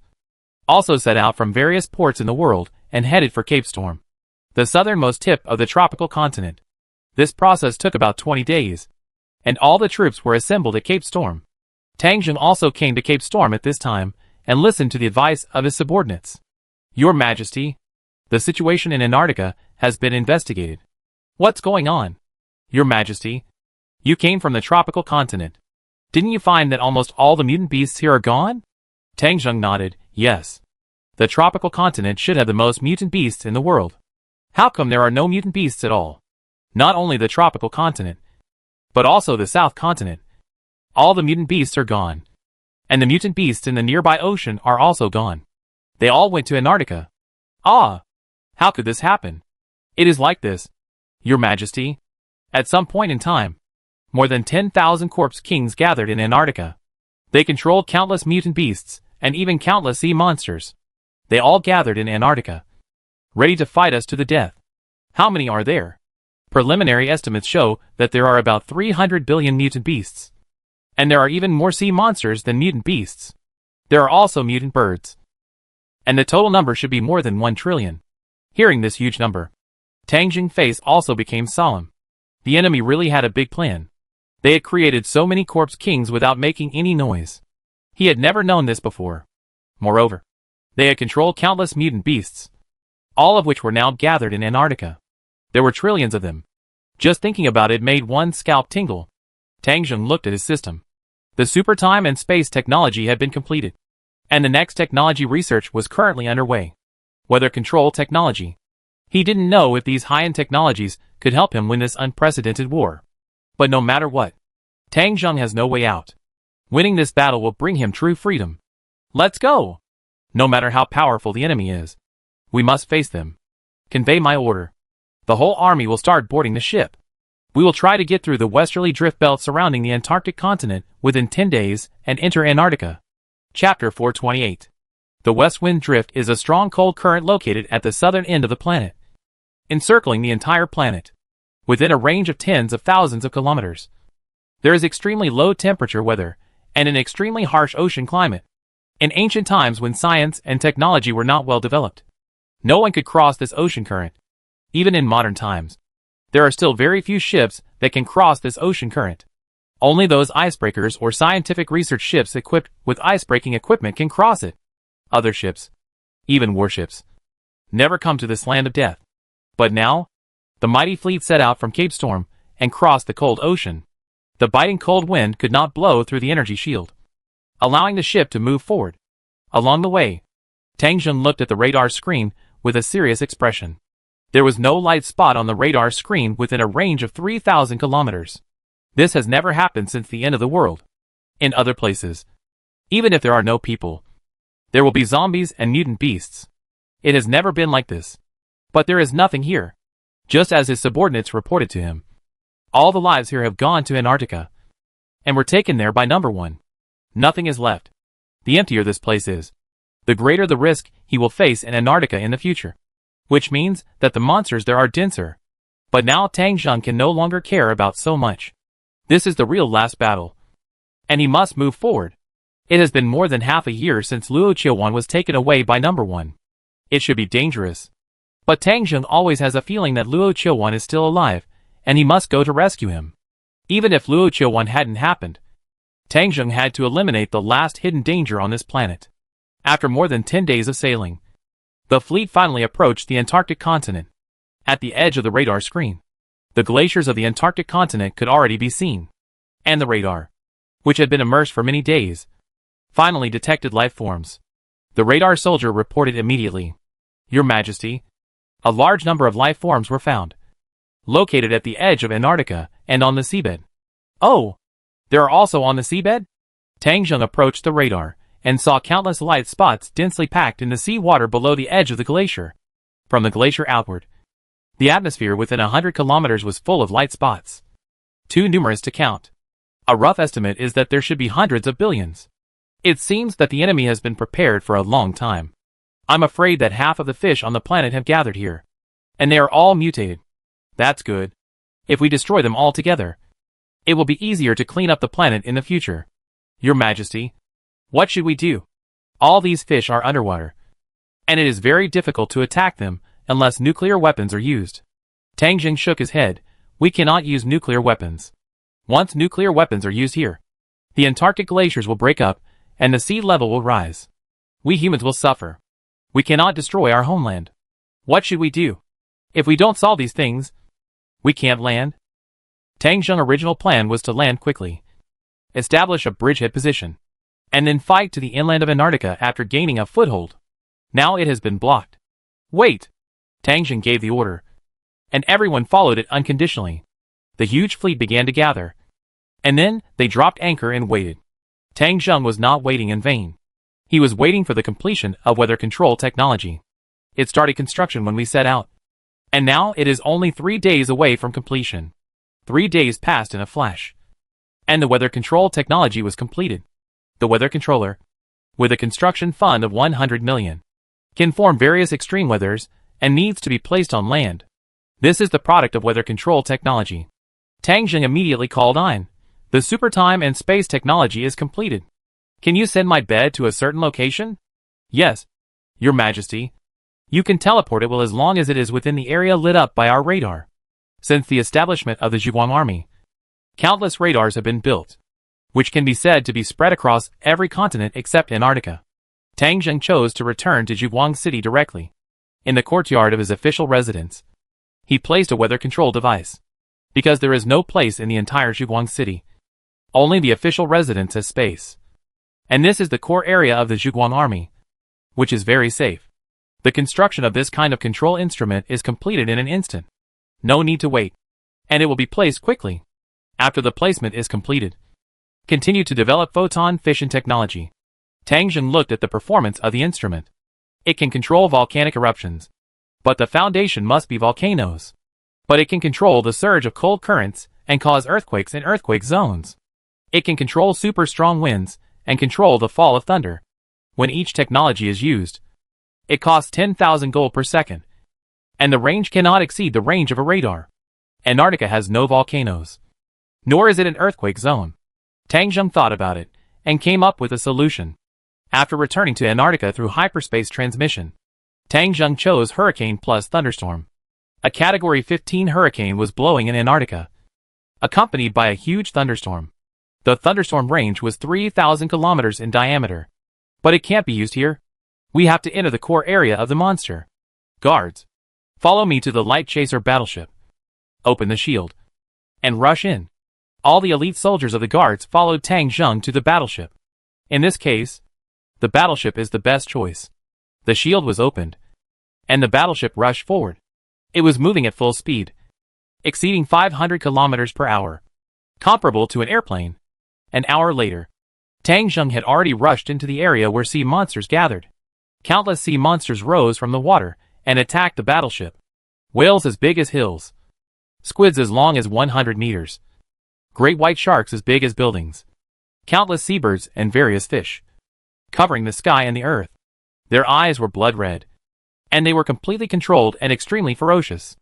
also set out from various ports in the world and headed for Cape Storm, the southernmost tip of the tropical continent. This process took about 20 days, and all the troops were assembled at Cape Storm. Tang Jing also came to Cape Storm at this time and listened to the advice of his subordinates. Your Majesty, the situation in Antarctica has been investigated. What's going on? Your Majesty, you came from the tropical continent. Didn't you find that almost all the mutant beasts here are gone? Tang Jing nodded, yes. The tropical continent should have the most mutant beasts in the world. How come there are no mutant beasts at all? Not only the tropical continent, but also the south continent. All the mutant beasts are gone. And the mutant beasts in the nearby ocean are also gone. They all went to Antarctica. Ah! How could this happen? It is like this, Your Majesty. At some point in time, more than 10,000 corpse kings gathered in Antarctica. They controlled countless mutant beasts, and even countless sea monsters. They all gathered in Antarctica, ready to fight us to the death. How many are there? Preliminary estimates show that there are about 300 billion mutant beasts. And there are even more sea monsters than mutant beasts. There are also mutant birds. And the total number should be more than 1 trillion. Hearing this huge number, Tang Jing's face also became solemn. The enemy really had a big plan. They had created so many corpse kings without making any noise. He had never known this before. Moreover, they had controlled countless mutant beasts, all of which were now gathered in Antarctica. There were trillions of them. Just thinking about it made one's scalp tingle. Tang Jing looked at his system. The super time and space technology had been completed, and the next technology research was currently underway. Weather control technology. He didn't know if these high-end technologies could help him win this unprecedented war. But no matter what, Tang Zheng has no way out. Winning this battle will bring him true freedom. Let's go! No matter how powerful the enemy is, we must face them. Convey my order. The whole army will start boarding the ship. We will try to get through the westerly drift belt surrounding the Antarctic continent within 10 days and enter Antarctica. Chapter 428. The West Wind Drift is a strong cold current located at the southern end of the planet, encircling the entire planet, within a range of tens of thousands of kilometers. There is extremely low temperature weather and an extremely harsh ocean climate. In ancient times when science and technology were not well developed, no one could cross this ocean current. Even in modern times, there are still very few ships that can cross this ocean current. Only those icebreakers or scientific research ships equipped with icebreaking equipment can cross it. Other ships, even warships, never come to this land of death. But now, the mighty fleet set out from Cape Storm and crossed the cold ocean. The biting cold wind could not blow through the energy shield, allowing the ship to move forward. Along the way, Tang Zheng looked at the radar screen with a serious expression. There was no light spot on the radar screen within a range of 3,000 kilometers. This has never happened since the end of the world. In other places, even if there are no people, there will be zombies and mutant beasts. It has never been like this. But there is nothing here. Just as his subordinates reported to him, all the lives here have gone to Antarctica, and were taken there by number one. Nothing is left. The emptier this place is, the greater the risk he will face in Antarctica in the future. Which means that the monsters there are denser. But now Tang Zheng can no longer care about so much. This is the real last battle, and he must move forward. It has been more than half a year since Luo Qiuwan was taken away by number one. It should be dangerous. But Tang Zheng always has a feeling that Luo Qiuwan is still alive, and he must go to rescue him. Even if Luo Qiuwan hadn't happened, Tang Zheng had to eliminate the last hidden danger on this planet. After more than 10 days of sailing, the fleet finally approached the Antarctic continent. At the edge of the radar screen, the glaciers of the Antarctic continent could already be seen. And the radar, which had been immersed for many days, finally detected life forms. The radar soldier reported immediately. Your Majesty, a large number of life forms were found, located at the edge of Antarctica and on the seabed. Oh, there are also on the seabed? Tang Zheng approached the radar and saw countless light spots densely packed in the sea water below the edge of the glacier. From the glacier outward, the atmosphere within 100 kilometers was full of light spots, too numerous to count. A rough estimate is that there should be hundreds of billions. It seems that the enemy has been prepared for a long time. I'm afraid that half of the fish on the planet have gathered here, and they are all mutated. That's good. If we destroy them all together, it will be easier to clean up the planet in the future. Your Majesty, what should we do? All these fish are underwater, and it is very difficult to attack them unless nuclear weapons are used. Tang Zheng shook his head. We cannot use nuclear weapons. Once nuclear weapons are used here, the Antarctic glaciers will break up and the sea level will rise. We humans will suffer. We cannot destroy our homeland. What should we do? If we don't solve these things, we can't land. Tang Zheng's original plan was to land quickly, establish a bridgehead position, and then fight to the inland of Antarctica after gaining a foothold. Now it has been blocked. Wait! Tang Zheng gave the order, and everyone followed it unconditionally. The huge fleet began to gather, and then they dropped anchor and waited. Tang Zheng was not waiting in vain. He was waiting for the completion of weather control technology. It started construction when we set out, and now it is only 3 days away from completion. 3 days passed in a flash, and the weather control technology was completed. The weather controller, with a construction fund of 100 million, can form various extreme weathers and needs to be placed on land. This is the product of weather control technology. Tang Zheng immediately called Ein. The super time and space technology is completed. Can you send my bed to a certain location? Yes, Your Majesty. You can teleport it as long as it is within the area lit up by our radar. Since the establishment of the Zhuang army, countless radars have been built, which can be said to be spread across every continent except Antarctica. Tang Zheng chose to return to Zhuang City directly. In the courtyard of his official residence, he placed a weather control device, because there is no place in the entire Zhuang City, Only the official residence has space. And this is the core area of the Zhuguang army, which is very safe. The construction of this kind of control instrument is completed in an instant. No need to wait. And it will be placed quickly. After the placement is completed, continue to develop photon fission technology. Tang Zheng looked at the performance of the instrument. It can control volcanic eruptions. But the foundation must be volcanoes. But it can control the surge of cold currents and cause earthquakes in earthquake zones. It can control super strong winds and control the fall of thunder. When each technology is used, it costs 10,000 gold per second. And the range cannot exceed the range of a radar. Antarctica has no volcanoes. Nor is it an earthquake zone. Tang Zheng thought about it and came up with a solution. After returning to Antarctica through hyperspace transmission, Tang Zheng chose hurricane plus thunderstorm. A Category 15 hurricane was blowing in Antarctica, accompanied by a huge thunderstorm. The thunderstorm range was 3,000 kilometers in diameter. But it can't be used here. We have to enter the core area of the monster. Guards, follow me to the light chaser battleship. Open the shield and rush in. All the elite soldiers of the guards followed Tang Zheng to the battleship. In this case, the battleship is the best choice. The shield was opened, and the battleship rushed forward. It was moving at full speed, exceeding 500 kilometers per hour, comparable to an airplane. An hour later, Tang Zheng had already rushed into the area where sea monsters gathered. Countless sea monsters rose from the water and attacked the battleship. Whales as big as hills, squids as long as 100 meters, great white sharks as big as buildings, countless seabirds and various fish, covering the sky and the earth. Their eyes were blood red, and they were completely controlled and extremely ferocious.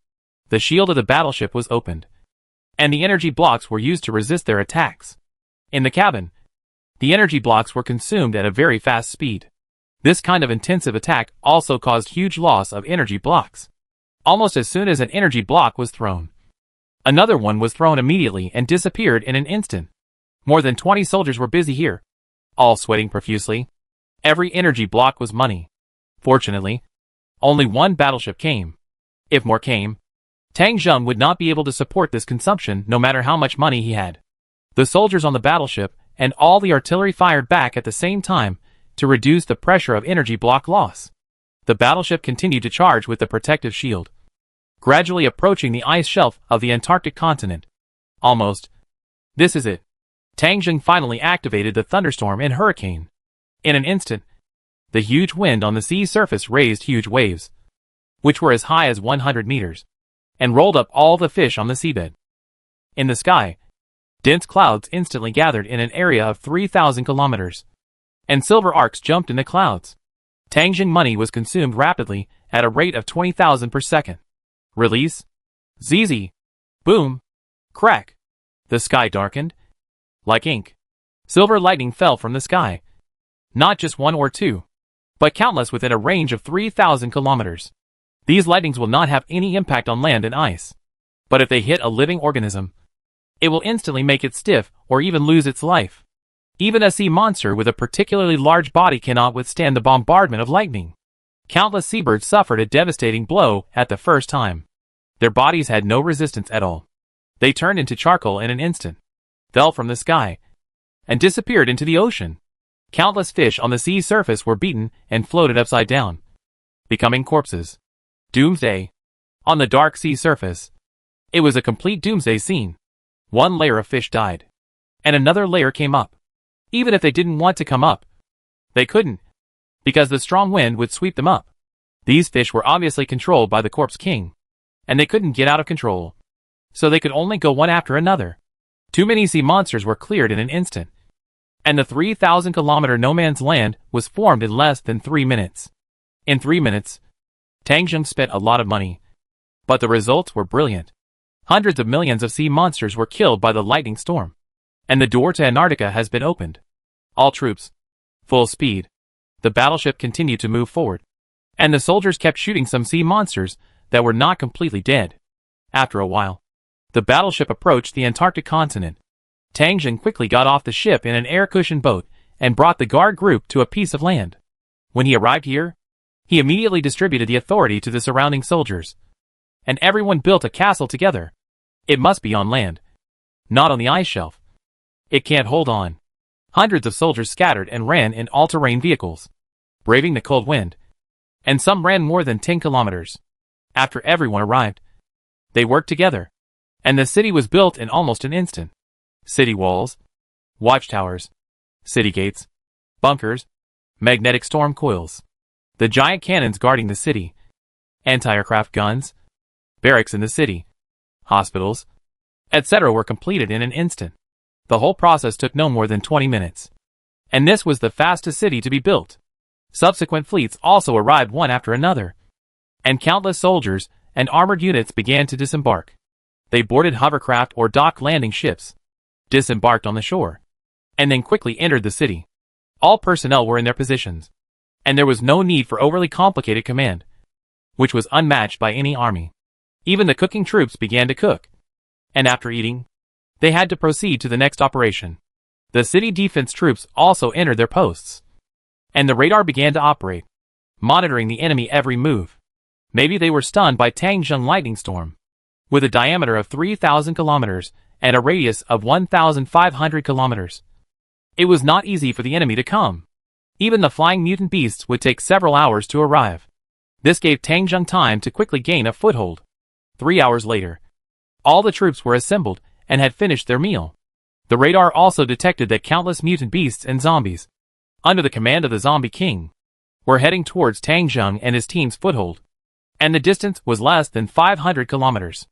The shield of the battleship was opened, and the energy blocks were used to resist their attacks. In the cabin, the energy blocks were consumed at a very fast speed. This kind of intensive attack also caused huge loss of energy blocks. Almost as soon as an energy block was thrown, another one was thrown immediately and disappeared in an instant. More than 20 soldiers were busy here, all sweating profusely. Every energy block was money. Fortunately, only one battleship came. If more came, Tang Zheng would not be able to support this consumption no matter how much money he had. The soldiers on the battleship and all the artillery fired back at the same time to reduce the pressure of energy block loss. The battleship continued to charge with the protective shield, gradually approaching the ice shelf of the Antarctic continent. Almost. This is it. Tang Zheng finally activated the thunderstorm and hurricane. In an instant, the huge wind on the sea surface raised huge waves, which were as high as 100 meters, and rolled up all the fish on the seabed. In the sky, dense clouds instantly gathered in an area of 3,000 kilometers, and silver arcs jumped in the clouds. Tang Zheng money was consumed rapidly at a rate of 20,000 per second. Release. ZZ. Boom. Crack. The sky darkened. Like ink. Silver lightning fell from the sky. Not just one or two, but countless within a range of 3,000 kilometers. These lightnings will not have any impact on land and ice. But if they hit a living organism, it will instantly make it stiff or even lose its life. Even a sea monster with a particularly large body cannot withstand the bombardment of lightning. Countless seabirds suffered a devastating blow at the first time. Their bodies had no resistance at all. They turned into charcoal in an instant, fell from the sky, and disappeared into the ocean. Countless fish on the sea surface were beaten and floated upside down, becoming corpses. Doomsday. On the dark sea surface, it was a complete doomsday scene. One layer of fish died, and another layer came up. Even if they didn't want to come up, they couldn't, because the strong wind would sweep them up. These fish were obviously controlled by the Corpse King, and they couldn't get out of control, so they could only go one after another. Too many sea monsters were cleared in an instant, and the 3,000-kilometer no-man's land was formed in less than 3 minutes. In 3 minutes, Tang Zheng spent a lot of money, but the results were brilliant. Hundreds of millions of sea monsters were killed by the lightning storm, and the door to Antarctica has been opened. All troops, full speed. The battleship continued to move forward, and the soldiers kept shooting some sea monsters that were not completely dead. After a while, the battleship approached the Antarctic continent. Tang Zheng quickly got off the ship in an air-cushioned boat and brought the guard group to a piece of land. When he arrived here, he immediately distributed the authority to the surrounding soldiers, and everyone built a castle together. It must be on land, not on the ice shelf. It can't hold on. Hundreds of soldiers scattered and ran in all-terrain vehicles, braving the cold wind, and some ran more than 10 kilometers. After everyone arrived, they worked together, and the city was built in almost an instant. City walls, watchtowers, city gates, bunkers, magnetic storm coils, the giant cannons guarding the city, anti-aircraft guns, barracks in the city, hospitals, etc. were completed in an instant. The whole process took no more than 20 minutes. And this was the fastest city to be built. Subsequent fleets also arrived one after another, and countless soldiers and armored units began to disembark. They boarded hovercraft or dock landing ships, disembarked on the shore, and then quickly entered the city. All personnel were in their positions, and there was no need for overly complicated command, which was unmatched by any army. Even the cooking troops began to cook, and after eating, they had to proceed to the next operation. The city defense troops also entered their posts, and the radar began to operate, monitoring the enemy every move. Maybe they were stunned by Tangjung lightning storm, with a diameter of 3,000 kilometers and a radius of 1,500 kilometers. It was not easy for the enemy to come. Even the flying mutant beasts would take several hours to arrive. This gave Tangjung time to quickly gain a foothold. 3 hours later, all the troops were assembled and had finished their meal. The radar also detected that countless mutant beasts and zombies, under the command of the Zombie King, were heading towards Tangjung and his team's foothold, and the distance was less than 500 kilometers.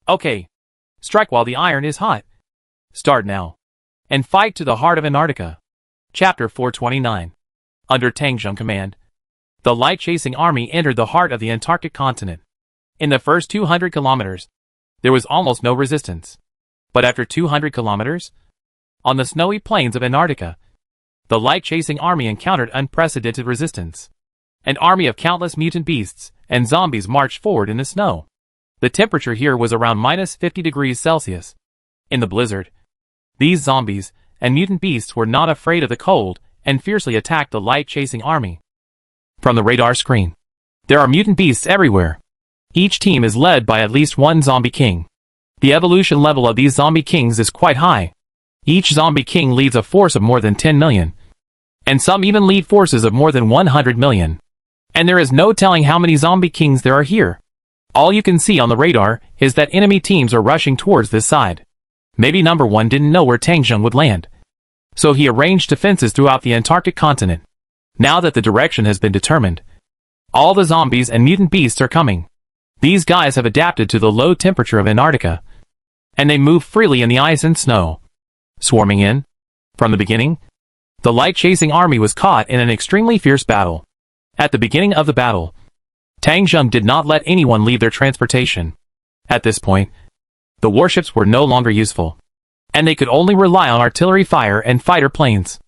Okay, strike while the iron is hot. Start now, and fight to the heart of Antarctica. Chapter 429. Under Tangjung command, the light-chasing army entered the heart of the Antarctic continent. In the first 200 kilometers, there was almost no resistance. But after 200 kilometers, on the snowy plains of Antarctica, the light-chasing army encountered unprecedented resistance. An army of countless mutant beasts and zombies marched forward in the snow. The temperature here was around minus 50 degrees Celsius. In the blizzard, these zombies and mutant beasts were not afraid of the cold and fiercely attacked the light-chasing army. From the radar screen, there are mutant beasts everywhere. Each team is led by at least one zombie king. The evolution level of these zombie kings is quite high. Each zombie king leads a force of more than 10 million. And some even lead forces of more than 100 million. And there is no telling how many zombie kings there are here. All you can see on the radar is that enemy teams are rushing towards this side. Maybe number 1 didn't know where Tangjung would land, so he arranged defenses throughout the Antarctic continent. Now that the direction has been determined, all the zombies and mutant beasts are coming. These guys have adapted to the low temperature of Antarctica, and they move freely in the ice and snow, swarming in. From the beginning, the light-chasing army was caught in an extremely fierce battle. At the beginning of the battle, Tangjung did not let anyone leave their transportation. At this point, the warships were no longer useful, and they could only rely on artillery fire and fighter planes.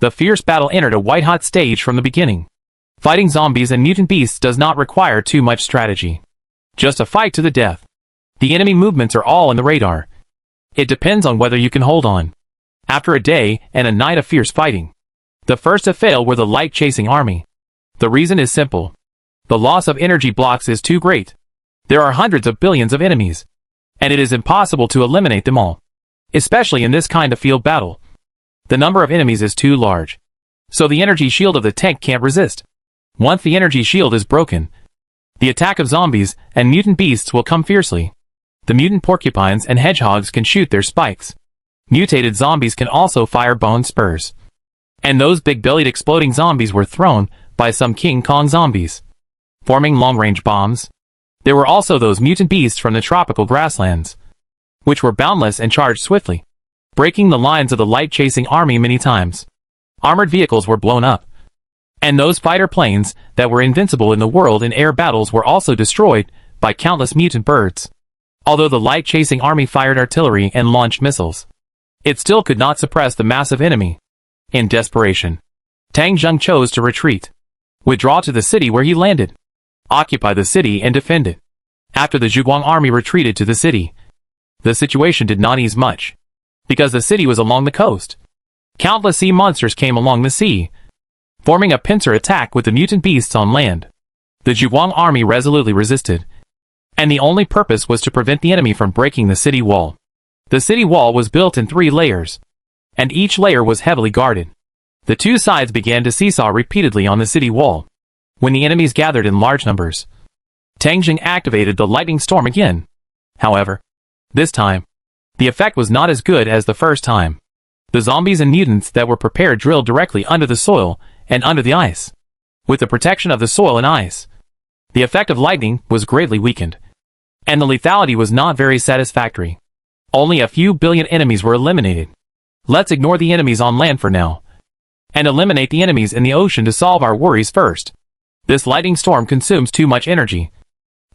The fierce battle entered a white-hot stage from the beginning. Fighting zombies and mutant beasts does not require too much strategy. Just a fight to the death. The enemy movements are all in the radar. It depends on whether you can hold on. After a day and a night of fierce fighting, the first to fail were the light-chasing army. The reason is simple. The loss of energy blocks is too great. There are hundreds of billions of enemies, and it is impossible to eliminate them all, especially in this kind of field battle. The number of enemies is too large, so the energy shield of the tank can't resist. Once the energy shield is broken, the attack of zombies and mutant beasts will come fiercely. The mutant porcupines and hedgehogs can shoot their spikes. Mutated zombies can also fire bone spurs. And those big-bellied exploding zombies were thrown by some King Kong zombies, forming long-range bombs. There were also those mutant beasts from the tropical grasslands, which were boundless and charged swiftly, breaking the lines of the light-chasing army many times. Armored vehicles were blown up, and those fighter planes that were invincible in the world in air battles were also destroyed by countless mutant birds. Although the light-chasing army fired artillery and launched missiles, it still could not suppress the massive enemy. In desperation, Tangjung chose to retreat, withdraw to the city where he landed, occupy the city and defend it. After the Zhuguang army retreated to the city, the situation did not ease much, because the city was along the coast. Countless sea monsters came along the sea, forming a pincer attack with the mutant beasts on land. The Zhuguang army resolutely resisted, and the only purpose was to prevent the enemy from breaking the city wall. The city wall was built in 3 layers. and each layer was heavily guarded. The two sides began to seesaw repeatedly on the city wall. When the enemies gathered in large numbers, Tang Jing activated the lightning storm again. However, this time, the effect was not as good as the first time. The zombies and mutants that were prepared drilled directly under the soil and under the ice. With the protection of the soil and ice, the effect of lightning was greatly weakened, and the lethality was not very satisfactory. Only a few billion enemies were eliminated. Let's ignore the enemies on land for now, and eliminate the enemies in the ocean to solve our worries first. This lightning storm consumes too much energy,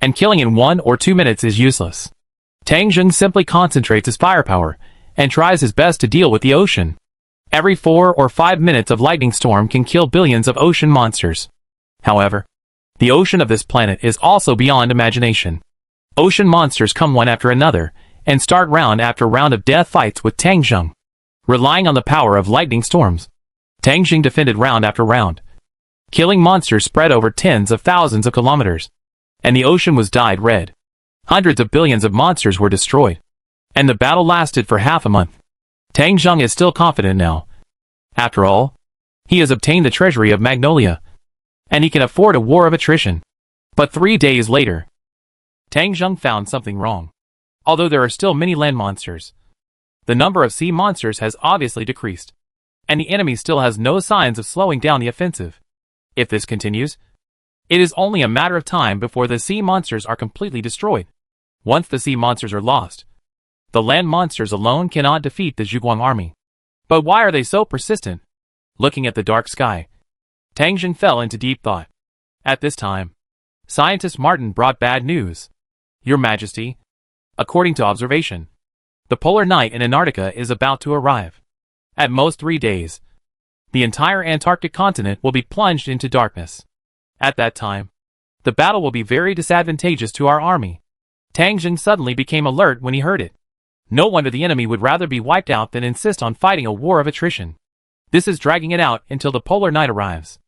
and killing in 1 or 2 minutes is useless. Tang Jing simply concentrates his firepower and tries his best to deal with the ocean. Every 4 or 5 minutes of lightning storm can kill billions of ocean monsters. However, the ocean of this planet is also beyond imagination. Ocean monsters come one after another and start round after round of death fights with Tang Jing. Relying on the power of lightning storms, Tang Jing defended round after round, killing monsters spread over tens of thousands of kilometers, and the ocean was dyed red. Hundreds of billions of monsters were destroyed, and the battle lasted for half a month. Tang Jing is still confident now. After all, he has obtained the treasury of Magnolia, and he can afford a war of attrition. But 3 days later, Tang Jing found something wrong. Although there are still many land monsters, the number of sea monsters has obviously decreased, and the enemy still has no signs of slowing down the offensive. If this continues, it is only a matter of time before the sea monsters are completely destroyed. Once the sea monsters are lost, the land monsters alone cannot defeat the Zhuguang army. But why are they so persistent? Looking at the dark sky, Tang Jing fell into deep thought. At this time, Scientist Martin brought bad news. Your Majesty, according to observation, the polar night in Antarctica is about to arrive. At most 3 days, the entire Antarctic continent will be plunged into darkness. At that time, the battle will be very disadvantageous to our army. Tang Jing suddenly became alert when he heard it. No wonder the enemy would rather be wiped out than insist on fighting a war of attrition. This is dragging it out until the polar night arrives.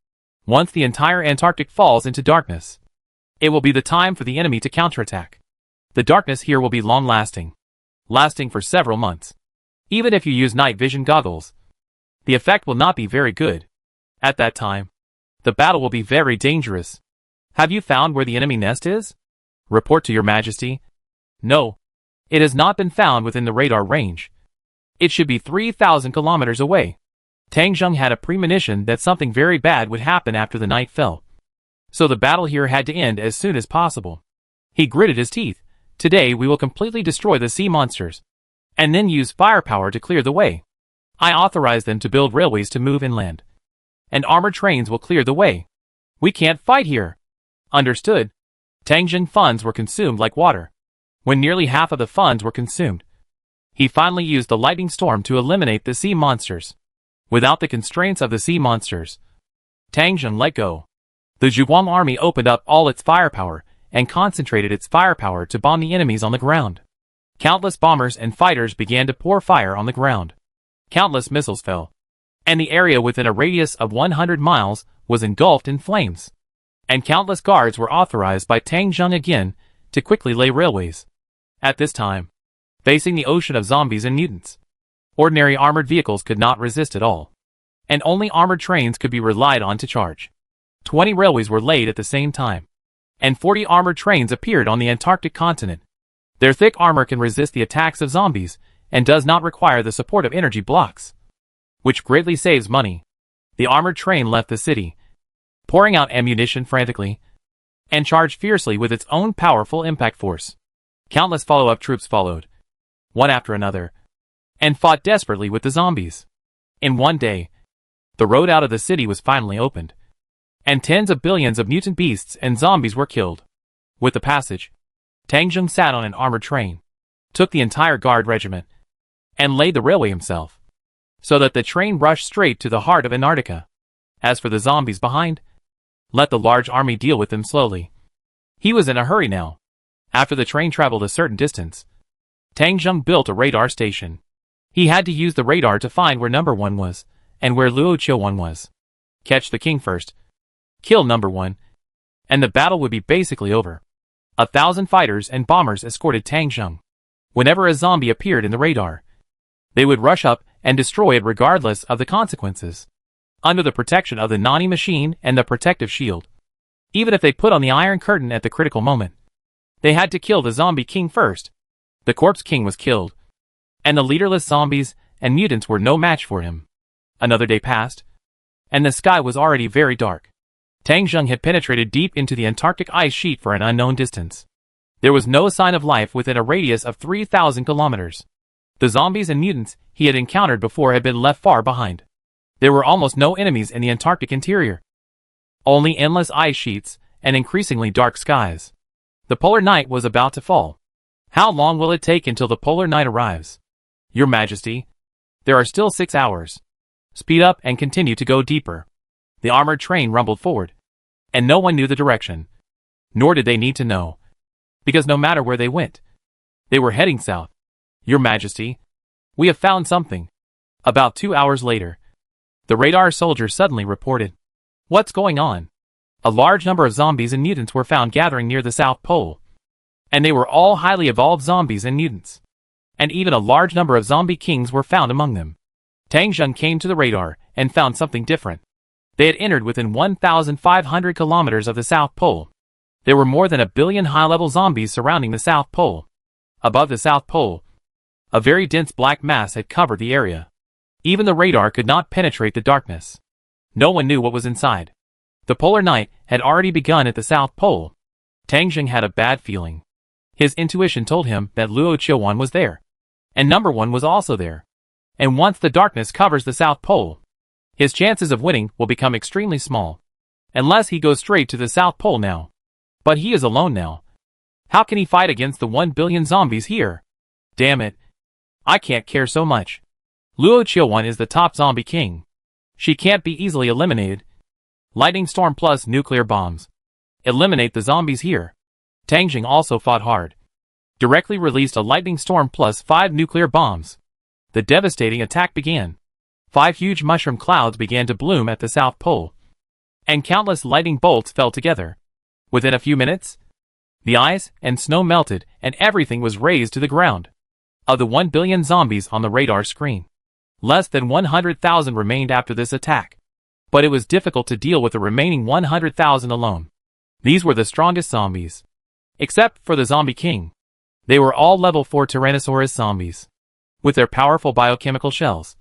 Once the entire Antarctic falls into darkness, it will be the time for the enemy to counterattack. The darkness here will be long-lasting, lasting for several months. Even if you use night vision goggles, the effect will not be very good. At that time, the battle will be very dangerous. Have you found where the enemy nest is? Report to Your Majesty. No, it has not been found within the radar range. It should be 3,000 kilometers away. Tang Jing had a premonition that something very bad would happen after the night fell. So the battle here had to end as soon as possible. He gritted his teeth. Today we will completely destroy the sea monsters, and then use firepower to clear the way. I authorize them to build railways to move inland, and armored trains will clear the way. We can't fight here. Understood. Tang Jing funds were consumed like water. When nearly half of the funds were consumed, he finally used the lightning storm to eliminate the sea monsters. Without the constraints of the sea monsters, Tang Jing let go. The Zhuguang army opened up all its firepower and concentrated its firepower to bomb the enemies on the ground. Countless bombers and fighters began to pour fire on the ground. Countless missiles fell, and the area within a radius of 100 miles was engulfed in flames. And countless guards were authorized by Tang Jing again to quickly lay railways. At this time, facing the ocean of zombies and mutants, ordinary armored vehicles could not resist at all, and only armored trains could be relied on to charge. 20 railways were laid at the same time, and 40 armored trains appeared on the Antarctic continent. Their thick armor can resist the attacks of zombies and does not require the support of energy blocks, which greatly saves money. The armored train left the city, pouring out ammunition frantically, and charged fiercely with its own powerful impact force. Countless follow-up troops followed, one after another, and fought desperately with the zombies. In one day, the road out of the city was finally opened, and tens of billions of mutant beasts and zombies were killed. With the passage, Tang Jing sat on an armored train, took the entire guard regiment, and laid the railway himself, so that the train rushed straight to the heart of Antarctica. As for the zombies behind, let the large army deal with them slowly. He was in a hurry now. After the train traveled a certain distance, Tang Jing built a radar station. He had to use the radar to find where number 1 was, and where Luo Qiuwan was. Catch the king first, kill number 1, and the battle would be basically over. 1,000 fighters and bombers escorted Tang Jing. Whenever a zombie appeared in the radar, they would rush up and destroy it regardless of the consequences. Under the protection of the Nani machine and the protective shield. Even if they put on the Iron Curtain at the critical moment. They had to kill the Zombie King first. The Corpse King was killed. And the leaderless zombies and mutants were no match for him. Another day passed. And the sky was already very dark. Tang Zheng had penetrated deep into the Antarctic ice sheet for an unknown distance. There was no sign of life within a radius of 3,000 kilometers. The zombies and mutants he had encountered before had been left far behind. There were almost no enemies in the Antarctic interior. Only endless ice sheets and increasingly dark skies. The polar night was about to fall. How long will it take until the polar night arrives? Your Majesty, there are still 6 hours. Speed up and continue to go deeper. The armored train rumbled forward. And no one knew the direction. Nor did they need to know. Because no matter where they went, they were heading south. Your Majesty, we have found something. About 2 hours later, the radar soldier suddenly reported. What's going on? A large number of zombies and mutants were found gathering near the South Pole. And they were all highly evolved zombies and mutants. And even a large number of zombie kings were found among them. Tang Zheng came to the radar and found something different. They had entered within 1,500 kilometers of the South Pole. There were more than 1 billion high-level zombies surrounding the South Pole. Above the South Pole, a very dense black mass had covered the area. Even the radar could not penetrate the darkness. No one knew what was inside. The polar night had already begun at the South Pole. Tang Zheng had a bad feeling. His intuition told him that Luo Qiuwan was there. And number 1 was also there. And once the darkness covers the South Pole, his chances of winning will become extremely small. Unless he goes straight to the South Pole now. But he is alone now. How can he fight against the 1 billion zombies here? Damn it. I can't care so much. Luo Qiuwan is the top zombie king. She can't be easily eliminated. Lightning storm plus nuclear bombs. Eliminate the zombies here. Tang Zheng also fought hard. Directly released a lightning storm plus 5 nuclear bombs. The devastating attack began. 5 huge mushroom clouds began to bloom at the South Pole. And countless lightning bolts fell together. Within a few minutes, the ice and snow melted and everything was razed to the ground. Of the 1 billion zombies on the radar screen, less than 100,000 remained after this attack. But it was difficult to deal with the remaining 100,000 alone. These were the strongest zombies. Except for the Zombie King. They were all level 4 Tyrannosaurus zombies. With their powerful biochemical shells,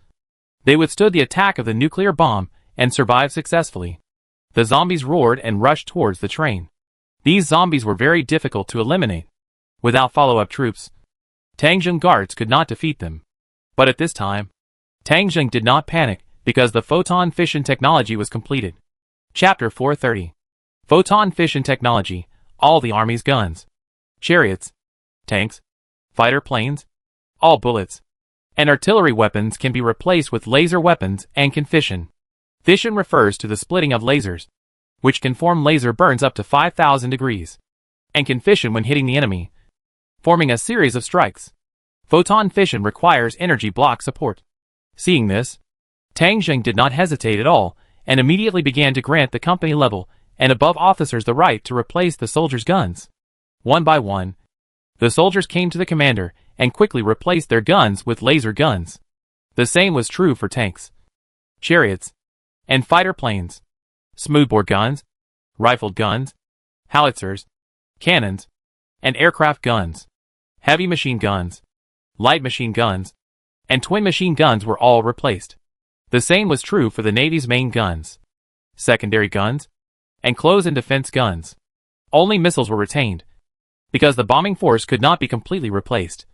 they withstood the attack of the nuclear bomb and survived successfully. The zombies roared and rushed towards the train. These zombies were very difficult to eliminate. Without follow-up troops, Tang Zheng guards could not defeat them. But at this time, Tang Zheng did not panic because the photon fission technology was completed. Chapter 430. Photon fission technology, all the army's guns, chariots, tanks, fighter planes, all bullets, and artillery weapons can be replaced with laser weapons and can fission. Fission refers to the splitting of lasers, which can form laser burns up to 5,000 degrees, and can fission when hitting the enemy, forming a series of strikes. Photon fission requires energy block support. Seeing this, Tang Zheng did not hesitate at all, and immediately began to grant the company level and above officers the right to replace the soldiers' guns. One by one, the soldiers came to the commander and quickly replaced their guns with laser guns. The same was true for tanks, chariots, and fighter planes, smoothbore guns, rifled guns, howitzers, cannons, and aircraft guns, heavy machine guns, light machine guns, and twin machine guns were all replaced. The same was true for the Navy's main guns, secondary guns, and close and defense guns. Only missiles were retained, because the bombing force could not be completely replaced,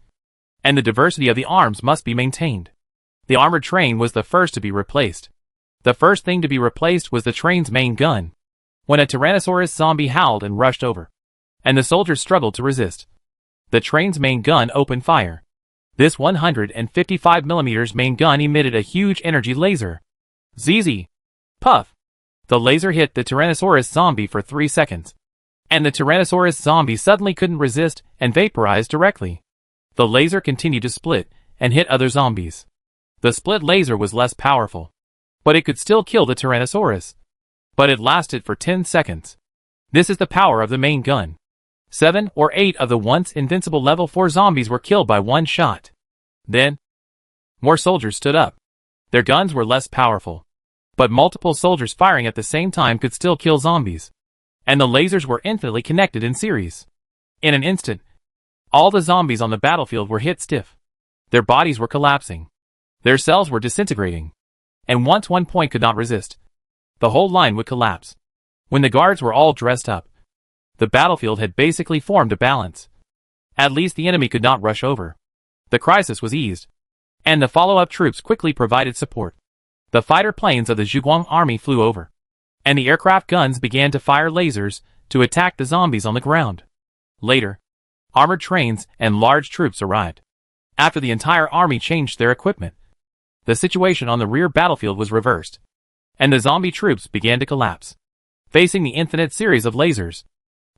and the diversity of the arms must be maintained. The armored train was the first to be replaced. The first thing to be replaced was the train's main gun. When a Tyrannosaurus zombie howled and rushed over, and the soldiers struggled to resist, the train's main gun opened fire. This 155mm main gun emitted a huge energy laser. ZZ. Puff. The laser hit the Tyrannosaurus zombie for 3 seconds. And the Tyrannosaurus zombie suddenly couldn't resist and vaporized directly. The laser continued to split and hit other zombies. The split laser was less powerful, but it could still kill the Tyrannosaurus. But it lasted for 10 seconds. This is the power of the main gun. 7 or 8 of the once invincible level 4 zombies were killed by one shot. Then, More soldiers stood up. Their guns were less powerful, but multiple soldiers firing at the same time could still kill zombies. And the lasers were infinitely connected in series. In an instant, all the zombies on the battlefield were hit stiff. Their bodies were collapsing. Their cells were disintegrating. And once one point could not resist, the whole line would collapse. When the guards were all dressed up, the battlefield had basically formed a balance. At least the enemy could not rush over. The crisis was eased, and the follow-up troops quickly provided support. The fighter planes of the Zhuguang army flew over, and the aircraft guns began to fire lasers to attack the zombies on the ground. Later, armored trains and large troops arrived. After the entire army changed their equipment, the situation on the rear battlefield was reversed, and the zombie troops began to collapse. Facing the infinite series of lasers,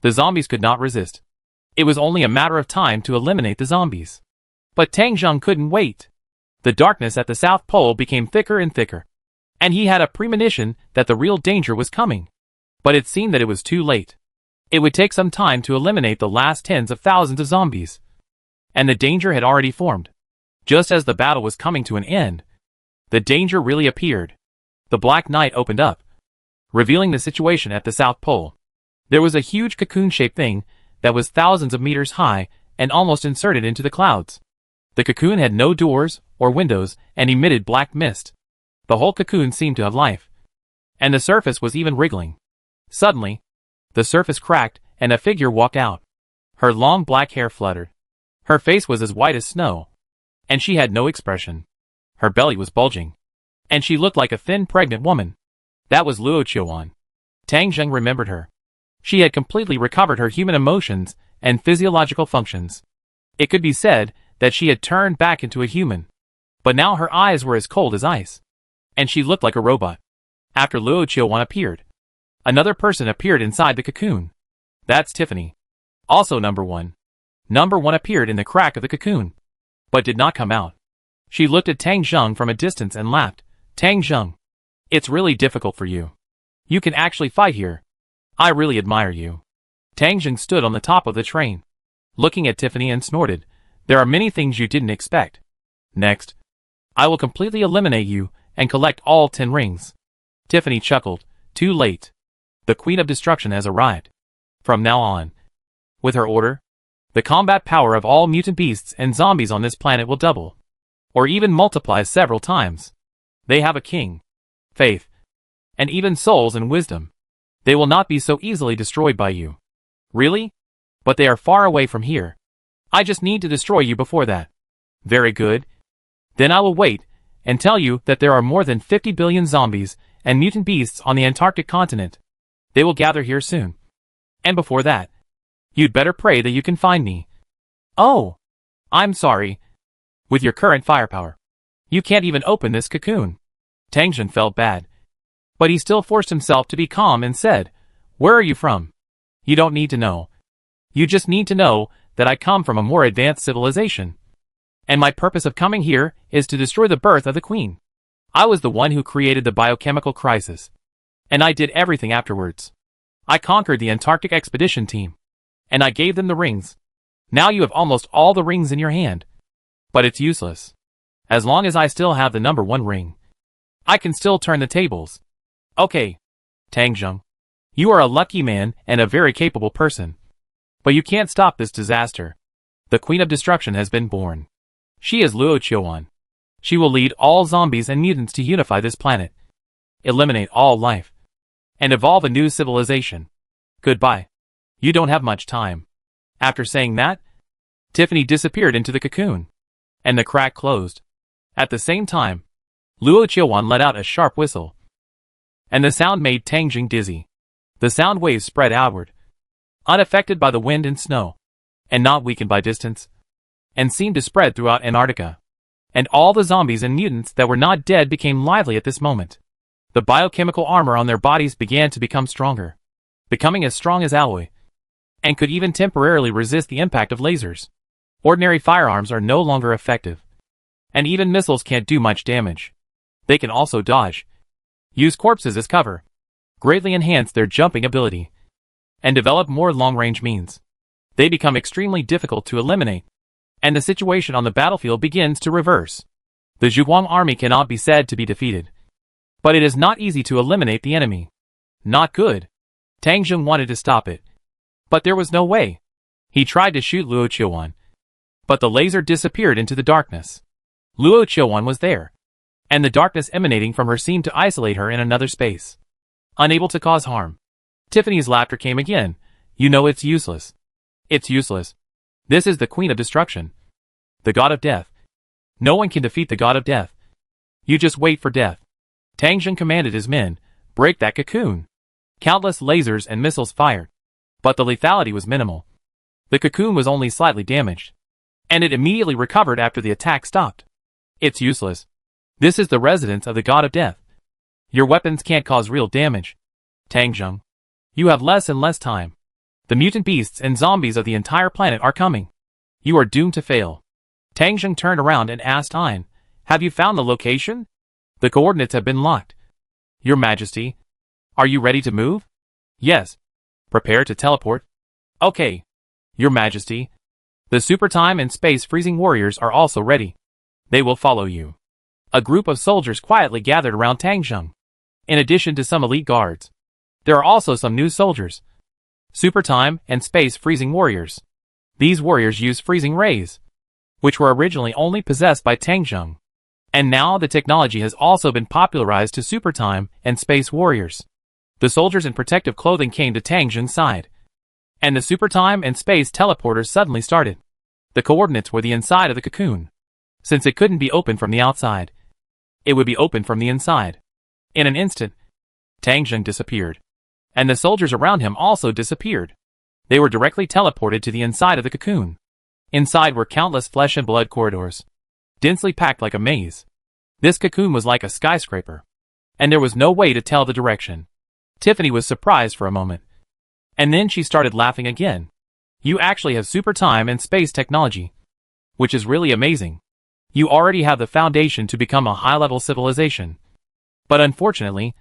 the zombies could not resist. It was only a matter of time to eliminate the zombies. But Tang Zheng couldn't wait. The darkness at the South Pole became thicker and thicker, and he had a premonition that the real danger was coming. But it seemed that it was too late. It would take some time to eliminate the last tens of thousands of zombies, and the danger had already formed. Just as the battle was coming to an end, the danger really appeared. The Black Night opened up, revealing the situation at the South Pole. There was a huge cocoon-shaped thing that was thousands of meters high and almost inserted into the clouds. The cocoon had no doors or windows and emitted black mist. The whole cocoon seemed to have life, and the surface was even wriggling. Suddenly, the surface cracked and a figure walked out. Her long black hair fluttered. Her face was as white as snow, and she had no expression. Her belly was bulging, and she looked like a thin pregnant woman. That was Luo Qiuan. Tang Zheng remembered her. She had completely recovered her human emotions and physiological functions. It could be said that she had turned back into a human. But now her eyes were as cold as ice, and she looked like a robot. After Luo Qiuan appeared, another person appeared inside the cocoon. That's Tiffany. Also number one. Number one appeared in the crack of the cocoon, but did not come out. She looked at Tang Zheng from a distance and laughed. Tang Zheng, it's really difficult for you. You can actually fight here. I really admire you. Tang Zheng stood on the top of the train, looking at Tiffany and snorted. There are many things you didn't expect. Next, I will completely eliminate you and collect all 10 rings. Tiffany chuckled. Too late. The Queen of Destruction has arrived. From now on, with her order, the combat power of all mutant beasts and zombies on this planet will double, or even multiply several times. They have a king, faith, and even souls and wisdom. They will not be so easily destroyed by you. Really? But they are far away from here. I just need to destroy you before that. Very good. Then I will wait and tell you that there are more than 50 billion zombies and mutant beasts on the Antarctic continent. They will gather here soon. And before that, you'd better pray that you can find me. Oh, I'm sorry. With your current firepower, you can't even open this cocoon. Tang Zheng felt bad, but he still forced himself to be calm and said, Where are you from? You don't need to know. You just need to know that I come from a more advanced civilization. And my purpose of coming here is to destroy the birth of the Queen. I was the one who created the biochemical crisis, and I did everything afterwards. I conquered the Antarctic expedition team, and I gave them the rings. Now you have almost all the rings in your hand. But it's useless. As long as I still have the number 1 ring, I can still turn the tables. Okay, Tang Zheng, you are a lucky man and a very capable person. But you can't stop this disaster. The Queen of Destruction has been born. She is Luo Qiuan. She will lead all zombies and mutants to unify this planet, eliminate all life, and evolve a new civilization. Goodbye. You don't have much time. After saying that, Tiffany disappeared into the cocoon, and the crack closed. At the same time, Luo Qiuan let out a sharp whistle, and the sound made Tang Zheng dizzy. The sound waves spread outward, unaffected by the wind and snow, and not weakened by distance, and seemed to spread throughout Antarctica. And all the zombies and mutants that were not dead became lively at this moment. The biochemical armor on their bodies began to become stronger, becoming as strong as alloy, and could even temporarily resist the impact of lasers. Ordinary firearms are no longer effective, and even missiles can't do much damage. They can also dodge, use corpses as cover, greatly enhance their jumping ability, and develop more long-range means. They become extremely difficult to eliminate, and the situation on the battlefield begins to reverse. The Zhuguang army cannot be said to be defeated. But it is not easy to eliminate the enemy. Not good. Tang Zheng wanted to stop it. But there was no way. He tried to shoot Luo Qiuwan. But the laser disappeared into the darkness. Luo Qiuwan was there. And the darkness emanating from her seemed to isolate her in another space. Unable to cause harm. Tiffany's laughter came again. You know it's useless. It's useless. This is the Queen of Destruction. The God of Death. No one can defeat the God of Death. You just wait for death. Tang Zheng commanded his men, break that cocoon. Countless lasers and missiles fired. But the lethality was minimal. The cocoon was only slightly damaged. And it immediately recovered after the attack stopped. It's useless. This is the residence of the God of Death. Your weapons can't cause real damage. Tang Zheng. You have less and less time. The mutant beasts and zombies of the entire planet are coming. You are doomed to fail. Tang Zheng turned around and asked Ein, have you found the location? The coordinates have been locked. Your Majesty. Are you ready to move? Yes. Prepare to teleport. Okay. Your Majesty. The super time and space freezing warriors are also ready. They will follow you. A group of soldiers quietly gathered around Tang Zheng. In addition to some elite guards, there are also some new soldiers. Super time and space freezing warriors. These warriors use freezing rays, which were originally only possessed by Tang Zheng. And now the technology has also been popularized to super time and space warriors. The soldiers in protective clothing came to Tang Zheng's side. And the super time and space teleporters suddenly started. The coordinates were the inside of the cocoon. Since it couldn't be opened from the outside, it would be opened from the inside. In an instant, Tang Zheng disappeared. And the soldiers around him also disappeared. They were directly teleported to the inside of the cocoon. Inside were countless flesh and blood corridors, densely packed like a maze. This cocoon was like a skyscraper. And there was no way to tell the direction. Tiffany was surprised for a moment. And then she started laughing again. You actually have super time and space technology, which is really amazing. You already have the foundation to become a high-level civilization. But unfortunately,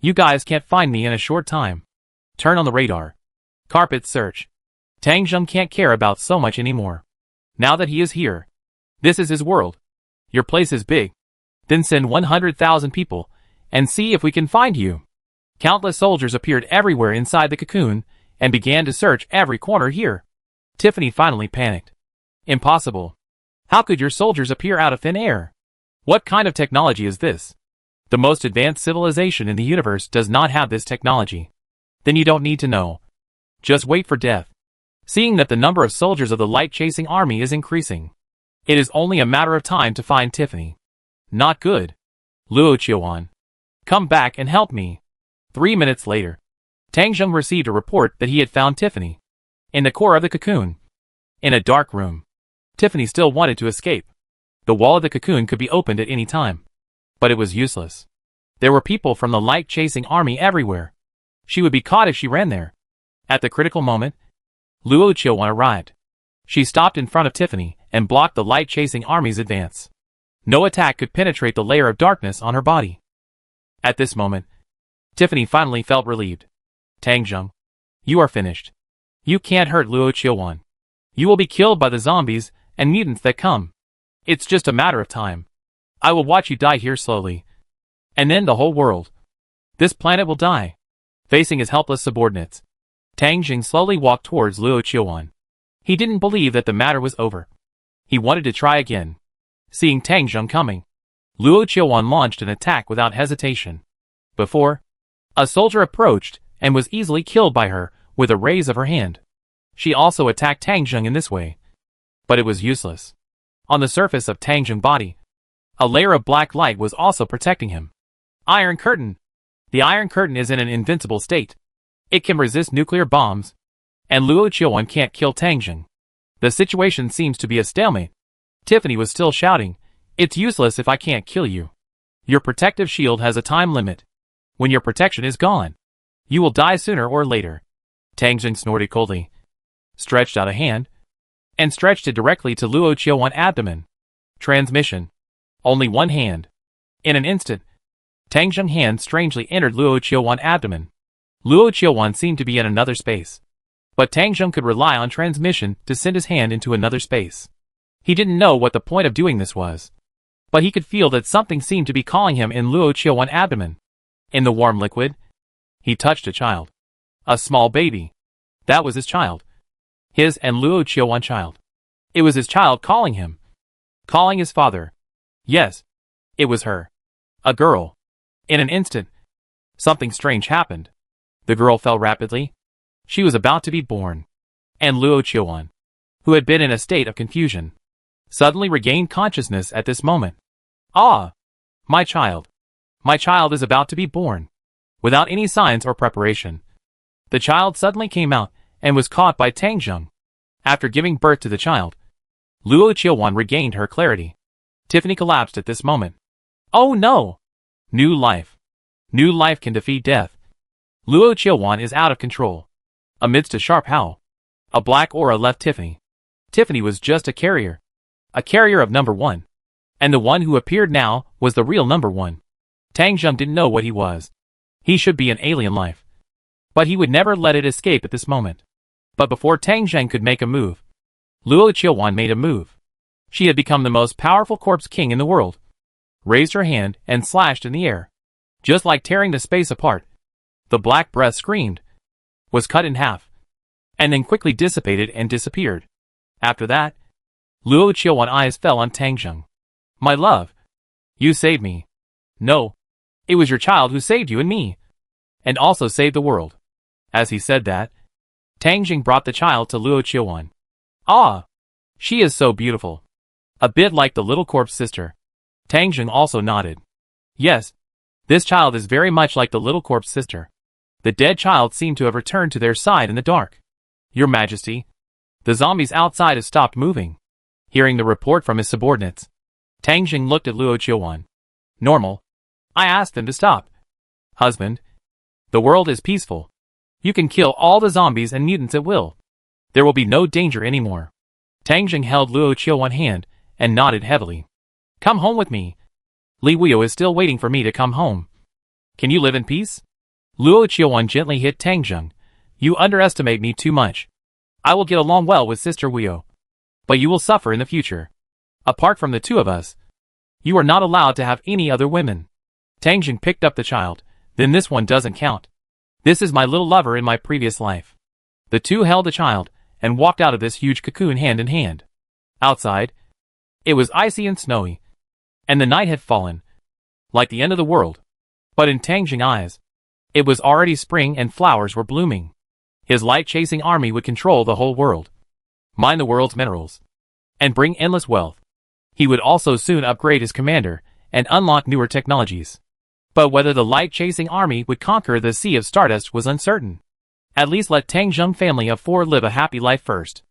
you guys can't find me in a short time. Turn on the radar. Carpet search. Tang Zheng can't care about so much anymore. Now that he is here, this is his world. Your place is big. Then send 100,000 people, and see if we can find you. Countless soldiers appeared everywhere inside the cocoon, and began to search every corner here. Tiffany finally panicked. Impossible. How could your soldiers appear out of thin air? What kind of technology is this? The most advanced civilization in the universe does not have this technology. Then you don't need to know. Just wait for death. Seeing that the number of soldiers of the light-chasing army is increasing, it is only a matter of time to find Tiffany. Not good. Luo Qiuwan. Come back and help me. 3 minutes later, Tang Zheng received a report that he had found Tiffany. In the core of the cocoon. In a dark room. Tiffany still wanted to escape. The wall of the cocoon could be opened at any time. But it was useless. There were people from the light-chasing army everywhere. She would be caught if she ran there. At the critical moment, Luo Qiuwan arrived. She stopped in front of Tiffany and blocked the light-chasing army's advance. No attack could penetrate the layer of darkness on her body. At this moment, Tiffany finally felt relieved. Tang Zheng, you are finished. You can't hurt Luo Qiuwan. You will be killed by the zombies and mutants that come. It's just a matter of time. I will watch you die here slowly. And then the whole world. This planet will die. Facing his helpless subordinates, Tang Zheng slowly walked towards Luo Qiuwan. He didn't believe that the matter was over. He wanted to try again. Seeing Tang Zheng coming, Luo Qiuwan launched an attack without hesitation. Before, a soldier approached and was easily killed by her with a raise of her hand. She also attacked Tang Zheng in this way. But it was useless. On the surface of Tang Zheng's body, a layer of black light was also protecting him. Iron Curtain. The Iron Curtain is in an invincible state. It can resist nuclear bombs, and Luo Qiuwan can't kill Tang Zheng. The situation seems to be a stalemate. Tiffany was still shouting, "It's useless if I can't kill you. Your protective shield has a time limit. When your protection is gone, you will die sooner or later." Tang Zheng snorted coldly, stretched out a hand, and stretched it directly to Luo Qiuwan's abdomen. Transmission. Only one hand. In an instant, Tang Zheng's hand strangely entered Luo Qiuwan's abdomen. Luo Qiuwan seemed to be in another space. But Tang Zheng could rely on transmission to send his hand into another space. He didn't know what the point of doing this was. but he could feel that something seemed to be calling him in Luo Qiuwan's abdomen. In the warm liquid, he touched a child. A small baby. That was his child. His and Luo Qiuwan's child. It was his child calling him. Calling his father. Yes. It was her. A girl. In an instant, something strange happened. The girl fell rapidly. She was about to be born. And Luo Qiuwan, who had been in a state of confusion, suddenly regained consciousness at this moment. Ah! My child. My child is about to be born. Without any signs or preparation, the child suddenly came out and was caught by Tang Zheng. After giving birth to the child, Luo Qiuwan regained her clarity. Tiffany collapsed at this moment. Oh no! New life. New life can defeat death. Luo Qiuwan is out of control. Amidst a sharp howl, a black aura left Tiffany. Tiffany was just a carrier. A carrier of number 1. And the one who appeared now was the real number 1. Tang Zheng didn't know what he was. He should be an alien life. But he would never let it escape at this moment. But before Tang Zheng could make a move, Luo Qiuwan made a move. She had become the most powerful corpse king in the world. Raised her hand and slashed in the air. Just like tearing the space apart. The black breath screamed. Was cut in half. And then quickly dissipated and disappeared. After that, Luo Qiuwan's eyes fell on Tang Zheng. My love. You saved me. No. It was your child who saved you and me. And also saved the world. As he said that, Tang Zheng brought the child to Luo Qiuwan. Ah! She is so beautiful. A bit like the little corpse sister. Tang Zheng also nodded. Yes. This child is very much like the little corpse sister. The dead child seemed to have returned to their side in the dark. Your Majesty. The zombies outside have stopped moving. Hearing the report from his subordinates, Tang Zheng looked at Luo Qiuwan. Normal. I asked them to stop. Husband. The world is peaceful. You can kill all the zombies and mutants at will. There will be no danger anymore. Tang Zheng held Luo Qiuwan's hand and nodded heavily. Come home with me. Li Wuyo is still waiting for me to come home. Can you live in peace? Luo Qiuwan gently hit Tang Zheng. You underestimate me too much. I will get along well with Sister Wuyo. But you will suffer in the future. Apart from the two of us, you are not allowed to have any other women. Tang Zheng picked up the child. Then this one doesn't count. This is my little lover in my previous life. The two held the child and walked out of this huge cocoon hand in hand. Outside, it was icy and snowy. And the night had fallen. Like the end of the world. But in Tang Zheng's eyes, it was already spring and flowers were blooming. His light-chasing army would control the whole world. Mine the world's minerals. And bring endless wealth. He would also soon upgrade his commander and unlock newer technologies. But whether the light-chasing army would conquer the Sea of Stardust was uncertain. At least let Tang Zheng family of 4 live a happy life first.